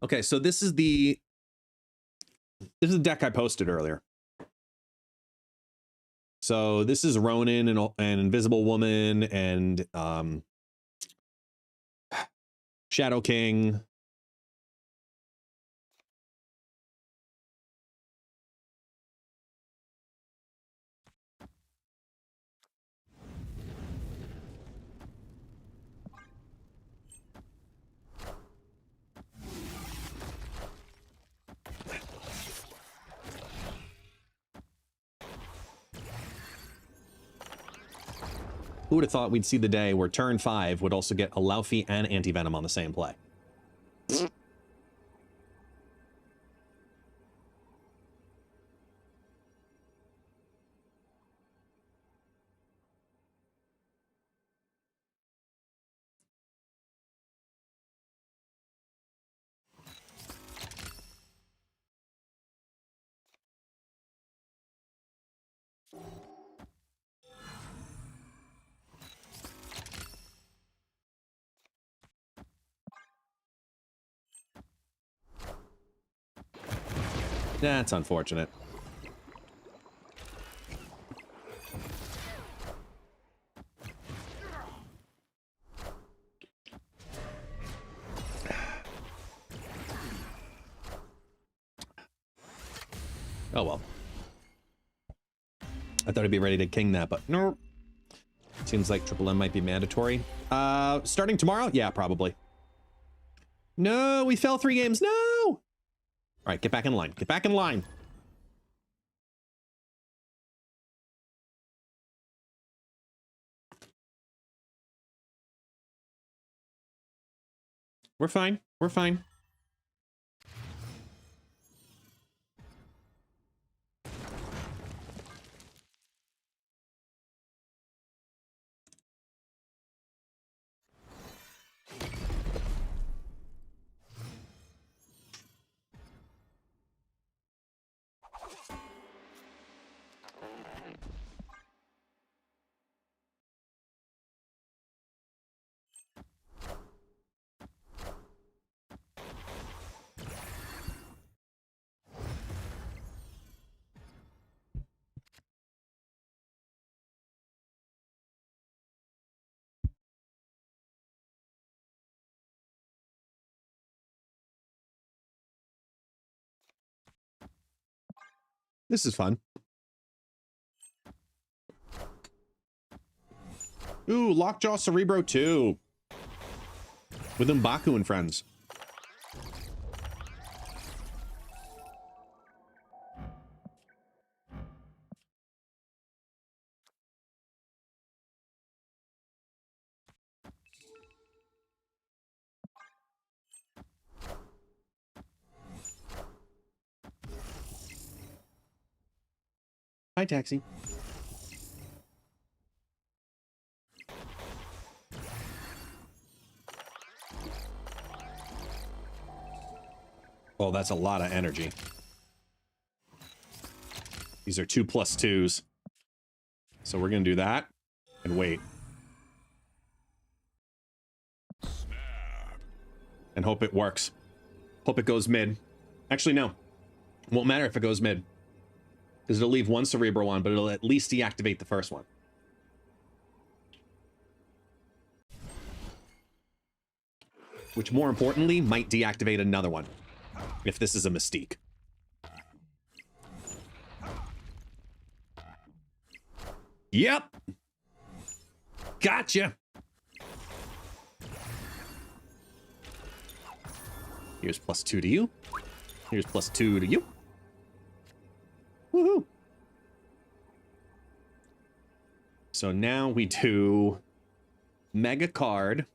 Okay, so this is the deck I posted earlier. So this is Ronin and Invisible Woman and Shadow King. Who would have thought we'd see the day where turn 5 would also get a Laufey and Anti-Venom on the same play? That's unfortunate. Oh well. I thought I'd be ready to king that, but no. Seems like Triple M might be mandatory. Starting tomorrow? Yeah, probably. No, we fell 3 games. No! All right, get back in line. Get back in line. We're fine. We're fine. This is fun. Ooh, Lockjaw Cerebro 2. With M'Baku and friends. Hi, Taxi. Oh, that's a lot of energy. These are 2+2s. So we're going to do that and wait. And hope it works. Hope it goes mid. Actually, no. Won't matter if it goes mid. Because it'll leave one Cerebro on, but it'll at least deactivate the first one. Which, more importantly, might deactivate another one. If this is a Mystique. Yep. Gotcha. Here's +2 to you. Here's +2 to you. Woohoo. So now we do Mega Card,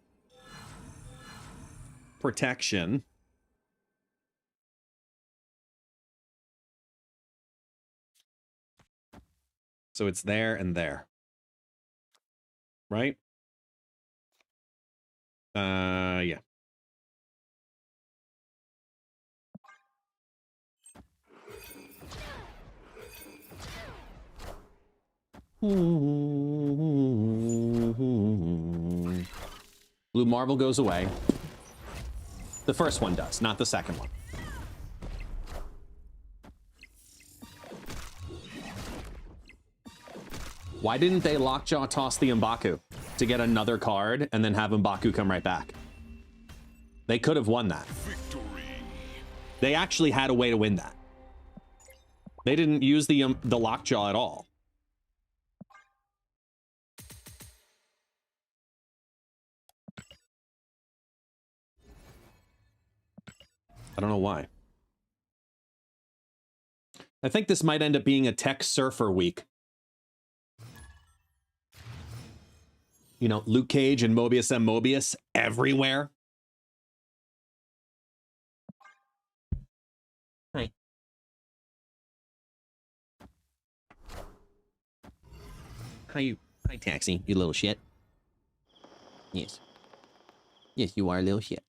Protection, so it's there and there, right? Yeah. Blue Marble goes away. The first one does, not the second one. Why didn't they Lockjaw toss the M'Baku to get another card and then have M'Baku come right back? They could have won that. Victory. They actually had a way to win that. They didn't use the Lockjaw at all. I don't know why. I think this might end up being a tech surfer week. you know, Luke Cage and Mobius and Mobius everywhere. Hi. Hi, Taxi, you little shit. Yes. Yes, you are a little shit.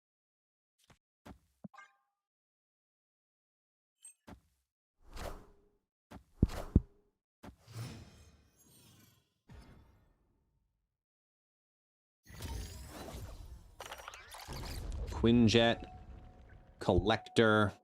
Quinjet, Collector.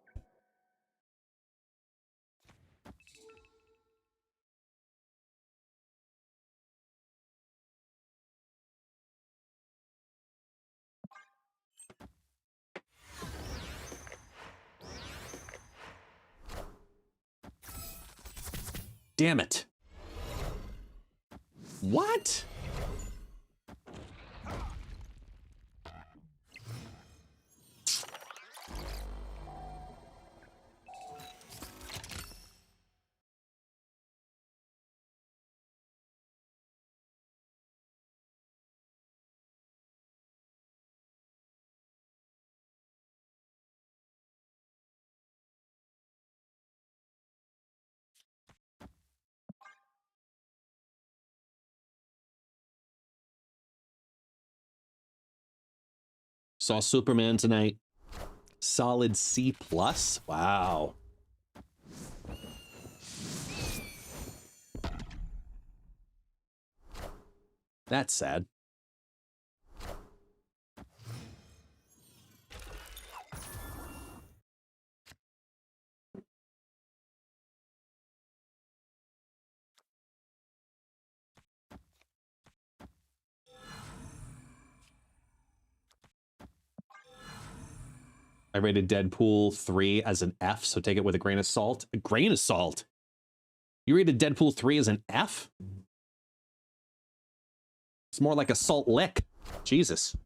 Damn it. What? Saw Superman tonight. Solid C+. Wow. That's sad. I rated Deadpool 3 as an F, so take it with a grain of salt. A grain of salt? You rated Deadpool 3 as an F? It's more like a salt lick. Jesus.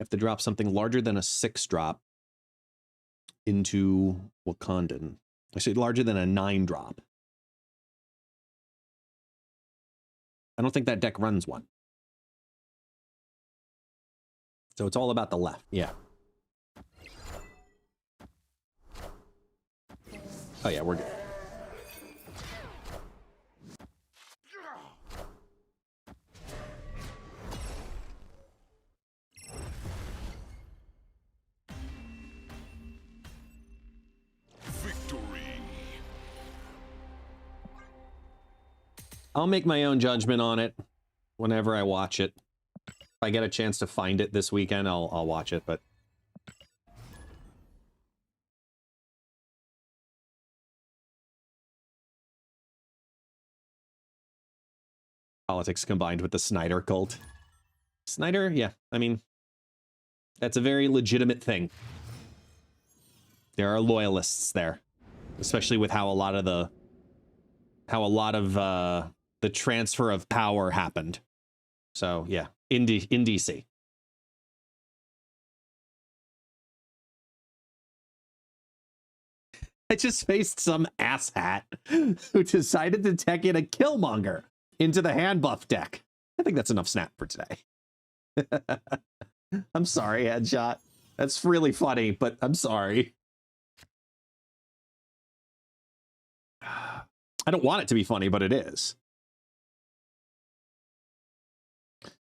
Have to drop something larger than a 6 drop into Wakandan. I say larger than a 9 drop. I don't think that deck runs one. So it's all about the left. Yeah. Oh yeah, we're good. I'll make my own judgment on it whenever I watch it. If I get a chance to find it this weekend, I'll watch it, but politics combined with the Snyder cult. Snyder, yeah, I mean, that's a very legitimate thing. There are loyalists there, especially with how a lot of the transfer of power happened. So yeah, in DC. I just faced some asshat who decided to tech in a Killmonger into the hand buff deck. I think that's enough snap for today. I'm sorry, Headshot. That's really funny, but I'm sorry. I don't want it to be funny, but it is.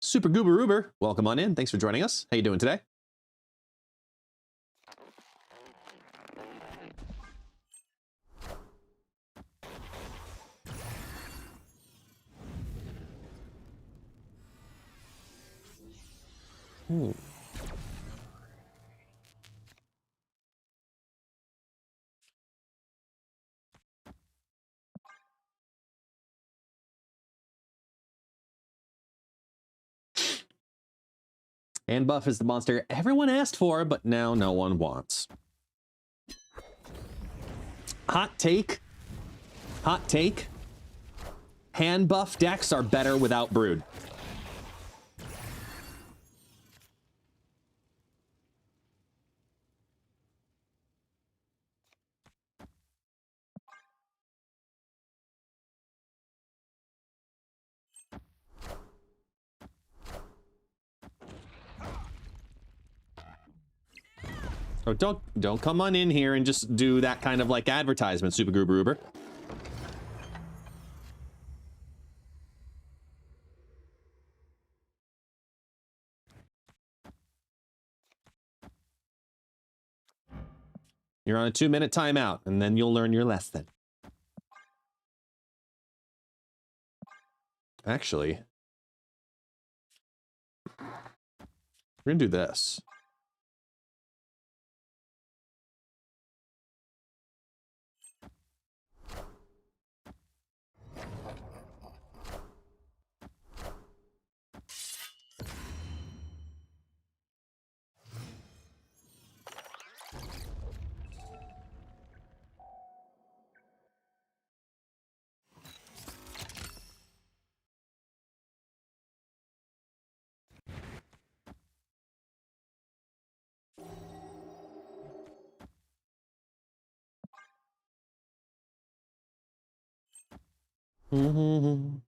Super Goober Uber, welcome on in. Thanks for joining us. How you doing today? And buff is the monster everyone asked for, but now no one wants. Hot take. Hot take. Hand buff decks are better without Brood. Oh, don't come on in here and just do that kind of like advertisement, Super Goober Uber. You're on a 2-minute timeout, and then you'll learn your lesson. Actually, we're gonna do this. Come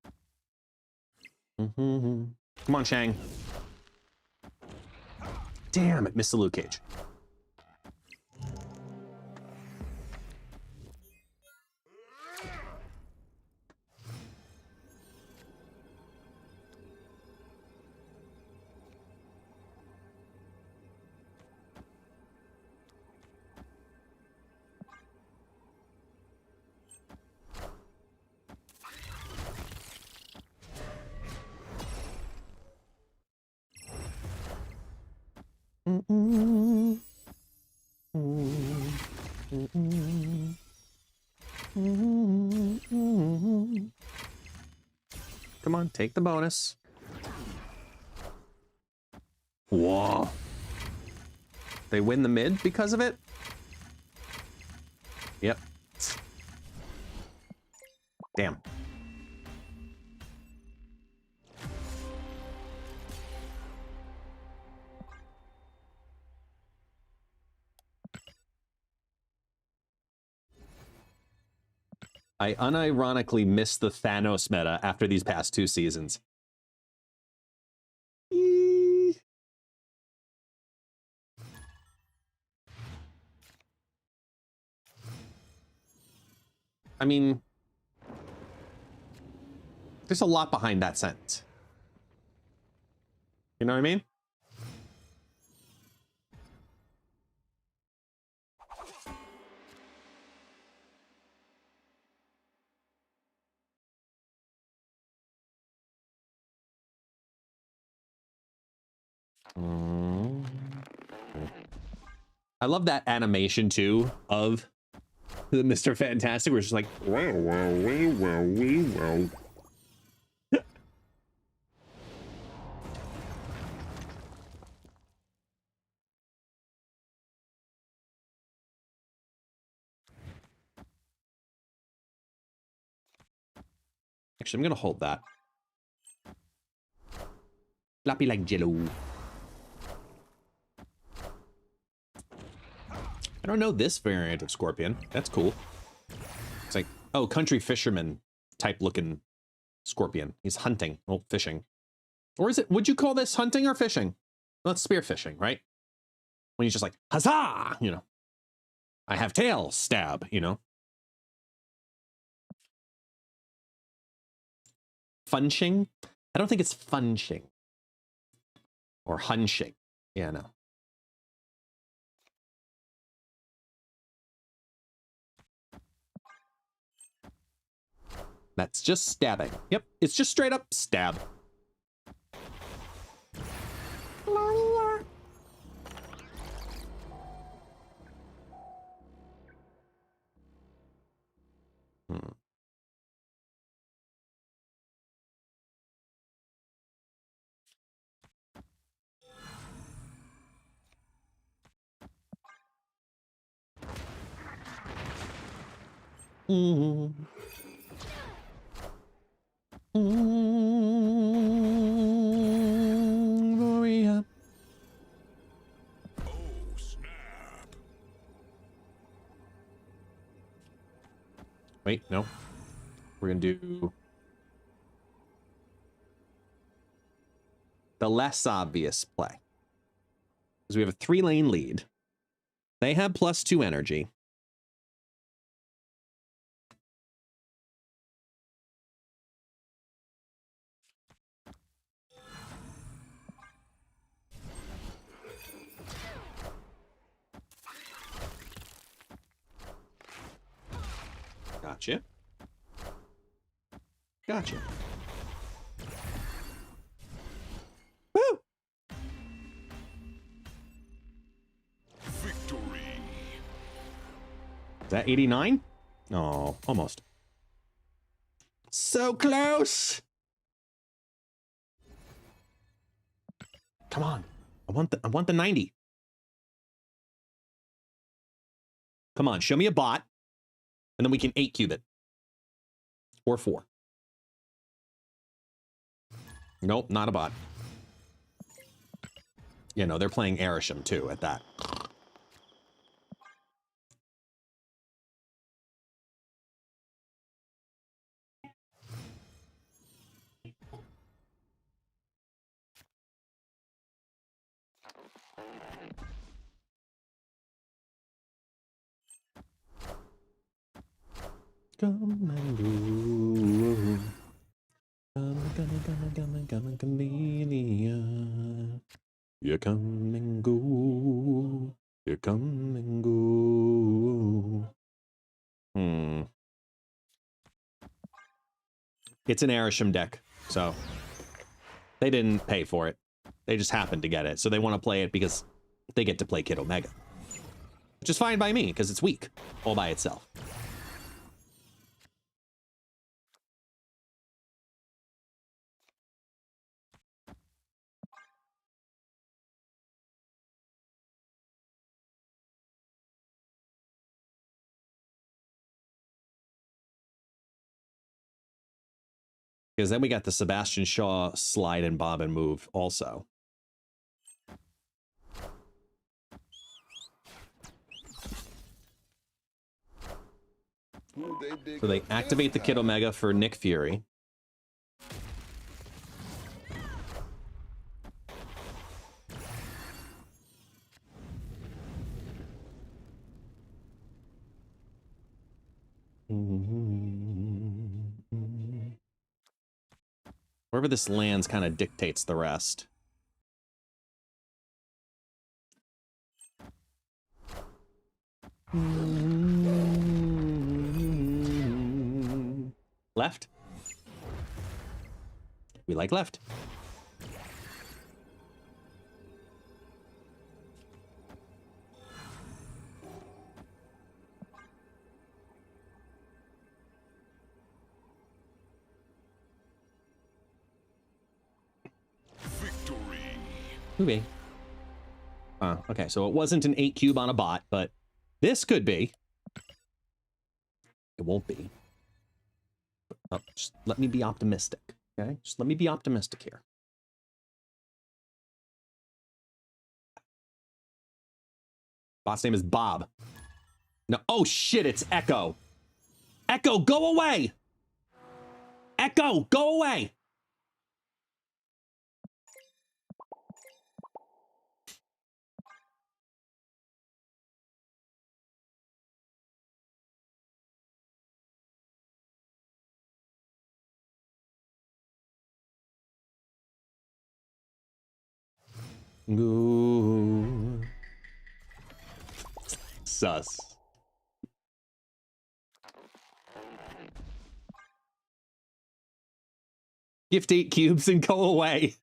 on, Shang. Damn it, missed the loot cage. Come on, take the bonus. Whoa. They win the mid because of it? Yep. Damn. I unironically missed the Thanos meta after these past 2 seasons. I mean, there's a lot behind that sentence. You know what I mean? I love that animation too of the Mr. Fantastic, where it's just like, wow, wow, wow, wow, wow. Actually, I'm gonna hold that. Floppy like jello. I don't know this variant of Scorpion. That's cool. It's like, oh, country fisherman type looking Scorpion. He's hunting, well, fishing. Or is it, would you call this hunting or fishing? Well, it's spear fishing, right? When he's just like, huzzah, you know. I have tail, stab, you know. Funching? I don't think it's funching. Or hunching. Yeah, no. That's just stabbing. Yep, it's just straight up stab. Mm. Gloria. Oh, snap. Wait, no. We're gonna do the less obvious play. Because we have a 3-lane lead. They have +2 energy. Gotcha. Gotcha. Woo! Victory. Is that 89? Oh, almost. So close. Come on. I want the 90. Come on, show me a bot. And then we can 8 cube it. Or 4. Nope, not a bot. Yeah, no, they're playing Arishem too at that. Come and go. Come, chameleon. You come and go. You come and go. It's an Arishem deck, so they didn't pay for it. They just happened to get it, so they want to play it because they get to play Kid Omega. Which is fine by me, because it's weak all by itself. Because then we got the Sebastian Shaw slide and bob and move also. So they activate the Kid Omega for Nick Fury. Wherever this lands kind of dictates the rest. Left. We like left. Victory. Movie. Okay, so it wasn't an 8 cube on a bot, but this could be. It won't be. Oh, just let me be optimistic, okay? Just let me be optimistic here. Bot's name is Bob. No, oh shit, it's Echo. Echo, go away! Echo, go away! Ooh. Sus. Gift 8 cubes and go away.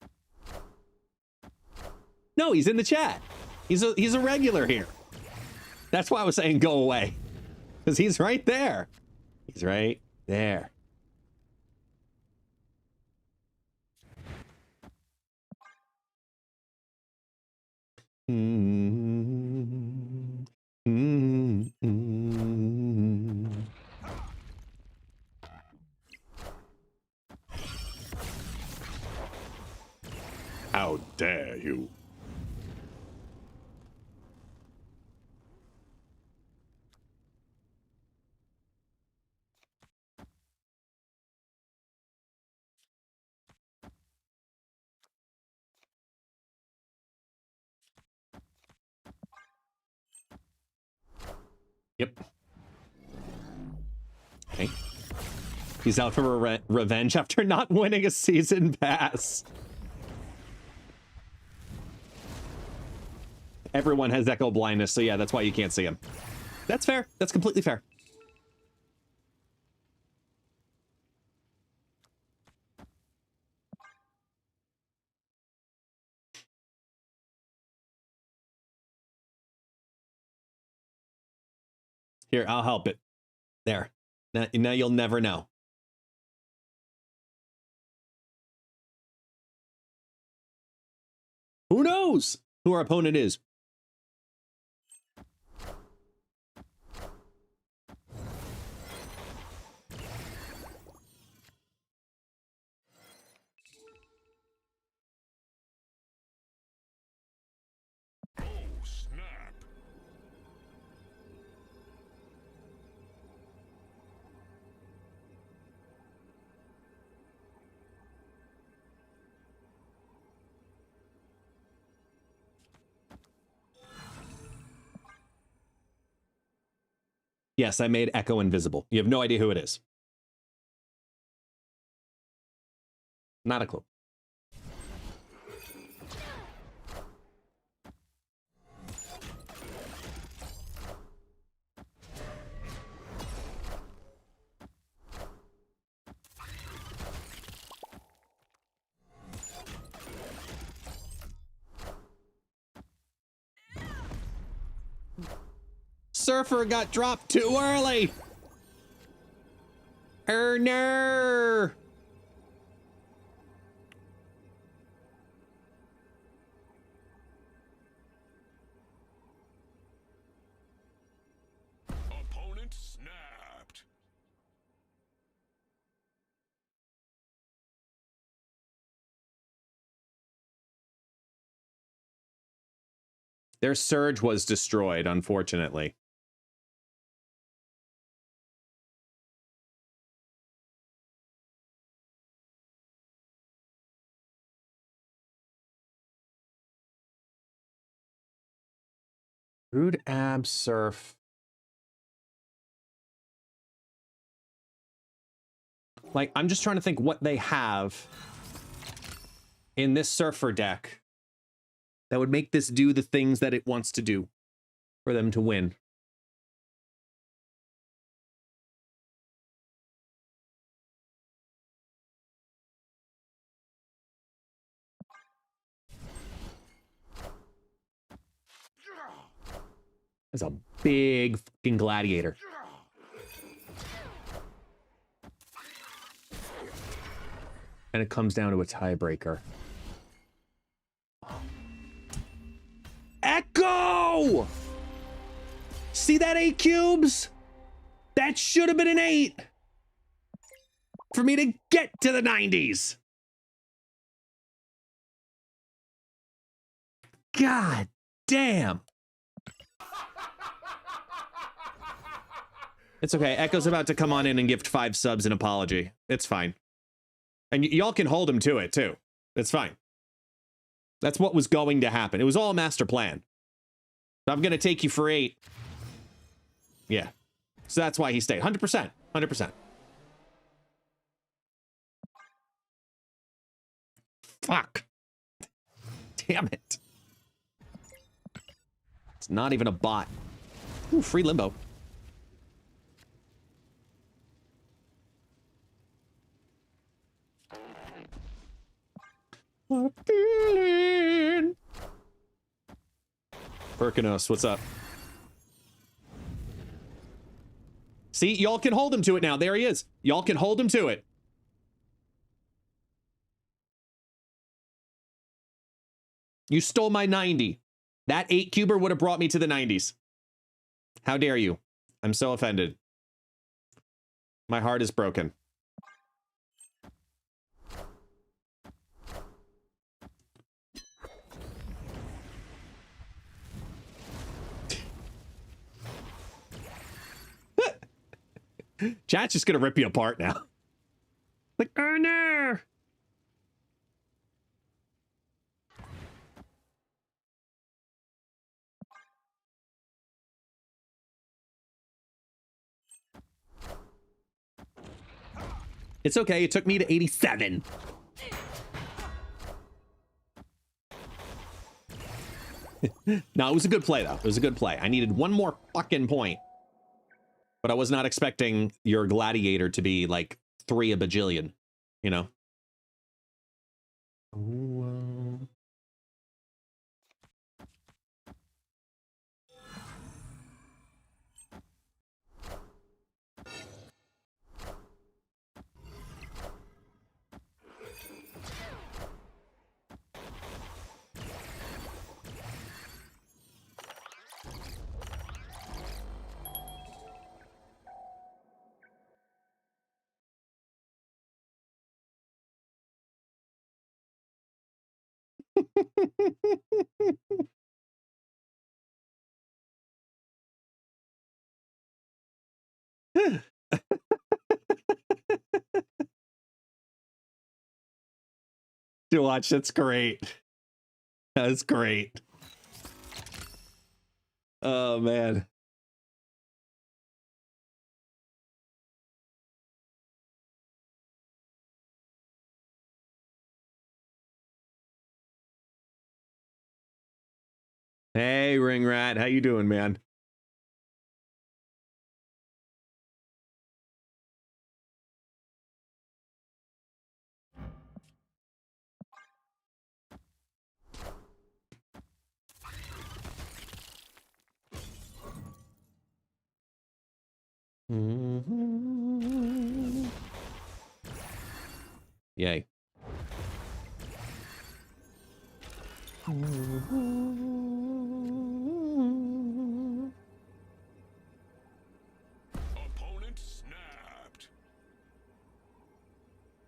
No, he's in the chat. He's a regular here. That's why I was saying go away. Because he's right there. He's right there. How dare you? Yep. Okay. He's out for revenge after not winning a season pass. Everyone has echo blindness, so yeah, that's why you can't see him. That's fair. That's completely fair. Here, I'll help it. There. Now you'll never know. Who knows who our opponent is? Oh, snap. Yes, I made Echo invisible. You have no idea who it is. Not a clue. Surfer got dropped too early. No. Opponent snapped. Their surge was destroyed, unfortunately. Rude Ab Surf. Like, I'm just trying to think what they have in this Surfer deck that would make this do the things that it wants to do for them to win. That's a big fucking gladiator. And it comes down to a tiebreaker. Echo! See that 8 cubes? That should have been an 8 for me to get to the 90s. God damn. It's okay. Echo's about to come on in and gift 5 subs an apology. It's fine. And y'all can hold him to it, too. It's fine. That's what was going to happen. It was all a master plan. So I'm going to take you for 8. Yeah. So that's why he stayed. 100%. 100%. Fuck. Damn it. It's not even a bot. Ooh, free limbo. What a feeling. Perkinos, what's up? See, y'all can hold him to it now. There he is. Y'all can hold him to it. You stole my 90. That 8-cuber would have brought me to the 90s. How dare you? I'm so offended. My heart is broken. Chat's just gonna rip you apart now. Like, oh no! It's okay, it took me to 87. No, it was a good play, though. It was a good play. I needed one more fucking point. But I was not expecting your gladiator to be, like, 3 a bajillion, you know? Ooh, to watch, that's great. That's great. Oh, man. Hey, Ring Rat, how you doing, man? Mm-hmm. Yay. Opponent snapped.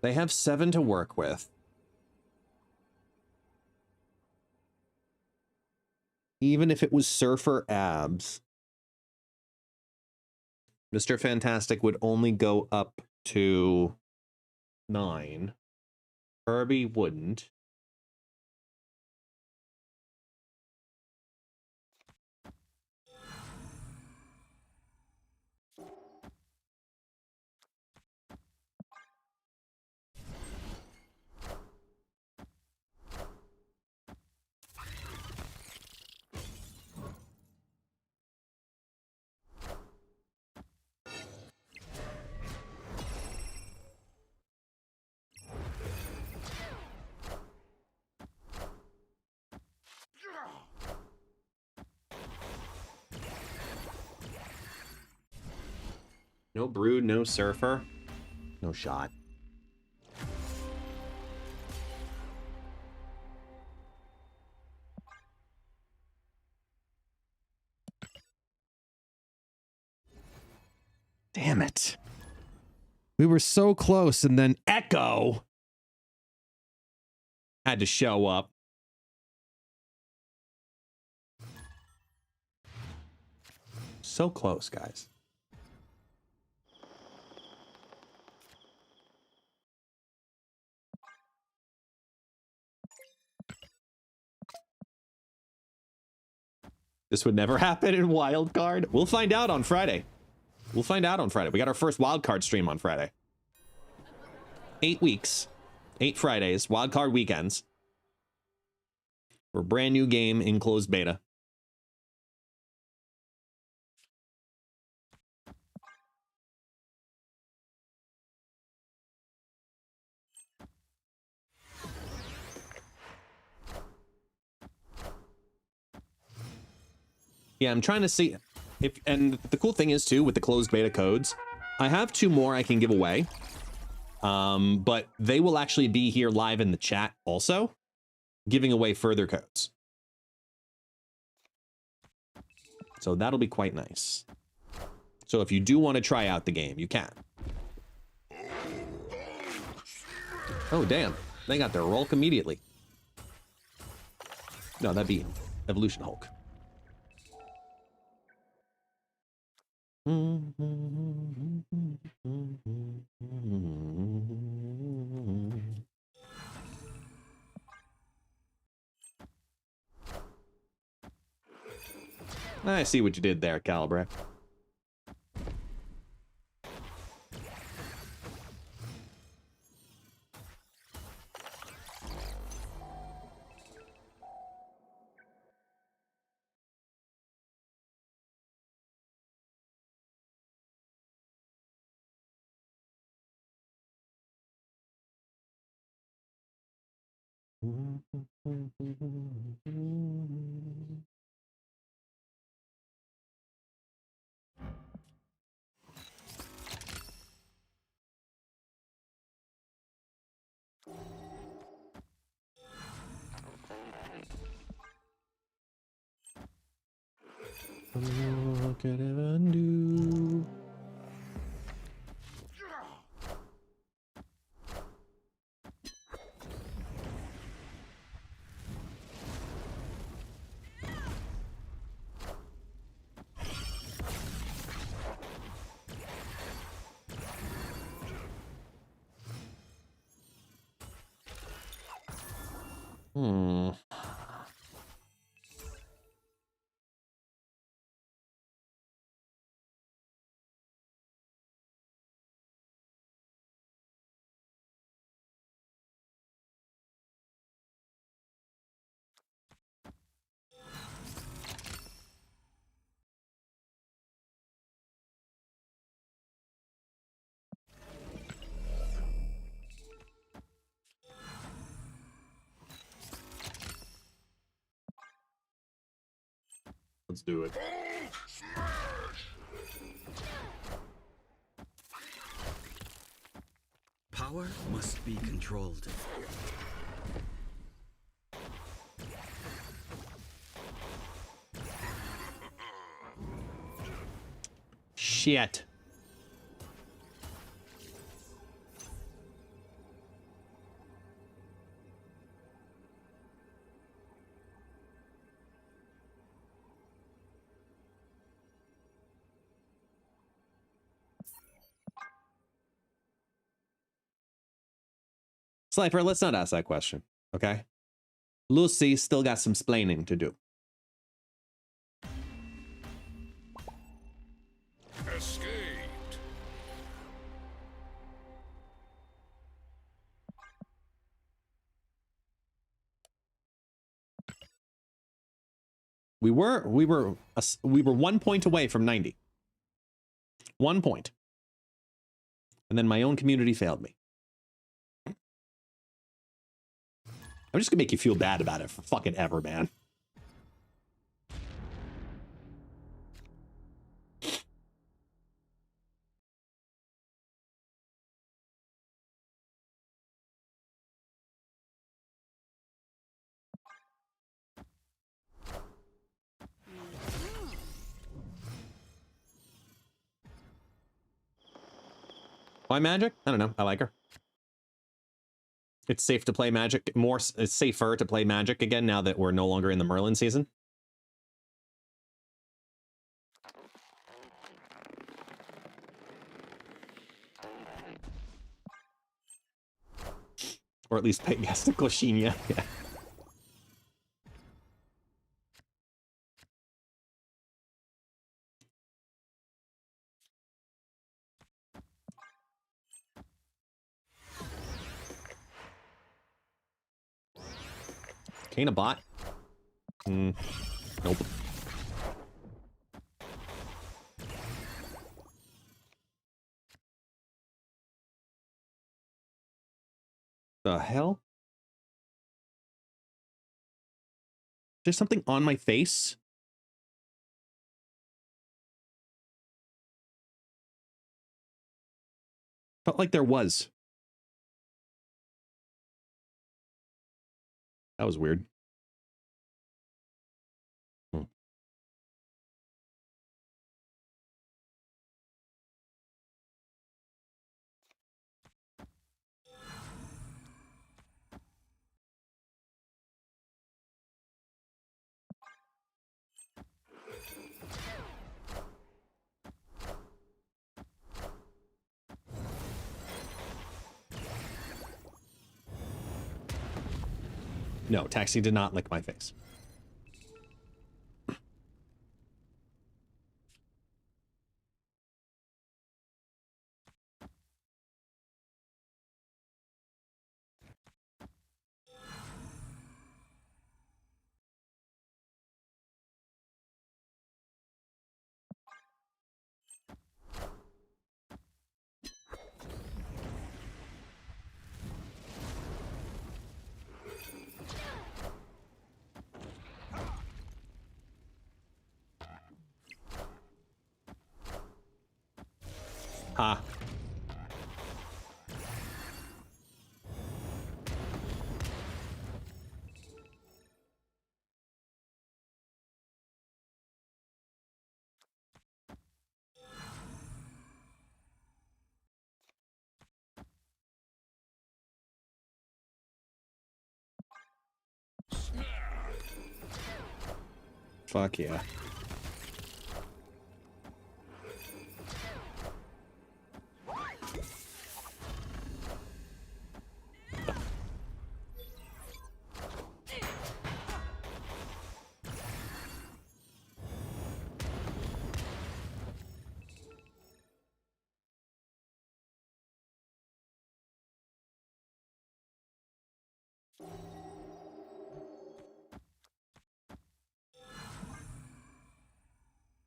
They have 7 to work with. Even if it was Surfer Abs, Mr. Fantastic would only go up to 9. Herbie wouldn't. No Brood, no Surfer. No shot. Damn it. We were so close, and then Echo had to show up. So close, guys. This would never happen in Wildcard. We'll find out on Friday. We'll find out on Friday. We got our first Wildcard stream on Friday. 8 weeks. 8 Fridays. Wildcard weekends. For a brand new game in closed beta. Yeah, I'm trying to see if, and the cool thing is too, with the closed beta codes, I have 2 more I can give away. But they will actually be here live in the chat also, giving away further codes. So that'll be quite nice. So if you do want to try out the game, you can. Oh, damn. They got their Rolk immediately. No, that'd be Evolution Hulk. I see what you did there, Calibre. What could I do? Hmm. Let's do it. Power must be controlled. Shit. Slifer, let's not ask that question, okay? Lucy still got some splaining to do. Escaped. We were 1 point away from 90. 1 point. And then my own community failed me. I'm just gonna make you feel bad about it for fucking ever, man. Why Magic? I don't know. I like her. It's safe to play Magic. It's safer to play Magic again now that we're no longer in the Merlin season. Or at least pay guest to Klashenia. Yeah. Kane a bot? Nope. The hell? There's something on my face? Felt like there was. That was weird. No, Taxi did not lick my face. Ha. Fuck yeah.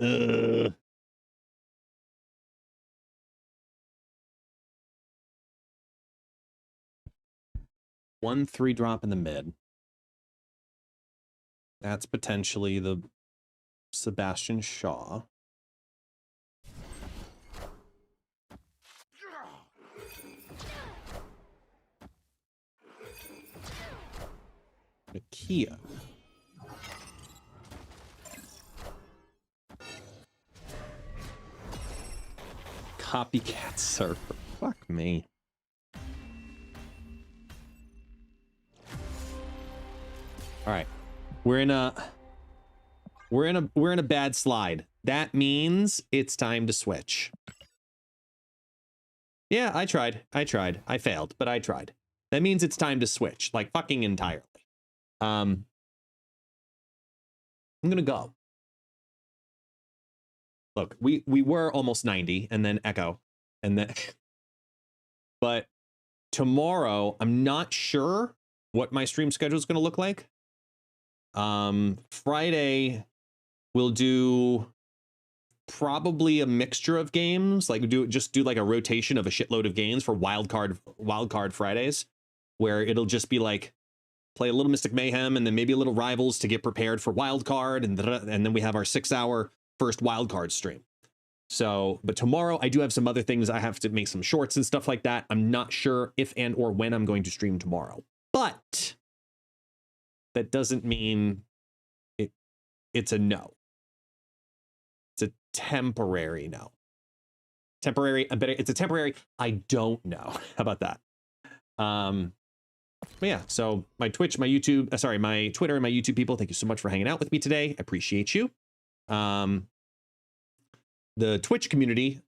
Ugh. One 3-drop in the mid. That's potentially the Sebastian Shaw. Kia. Copycat surfer. Fuck me. All right. We're in a bad slide. That means it's time to switch. Yeah, I tried. I failed, but I tried. That means it's time to switch, like fucking entirely. I'm gonna go. Look, we were almost 90 and then Echo and then but tomorrow I'm not sure what my stream schedule is going to look like. Friday we'll do probably a mixture of games, like do like a rotation of a shitload of games for wildcard Fridays, where it'll just be like play a little Mystic Mayhem and then maybe a little Rivals to get prepared for wildcard, and then we have our 6-hour first wildcard stream. So, but tomorrow I do have some other things. I have to make some shorts and stuff like that. I'm not sure if and or when I'm going to stream tomorrow, but that doesn't mean it's a no. It's a temporary no. It's a temporary I don't know. How about that? But yeah, so my Twitch, my YouTube, my Twitter and my YouTube people, thank you so much for hanging out with me today. I appreciate you. The Twitch community,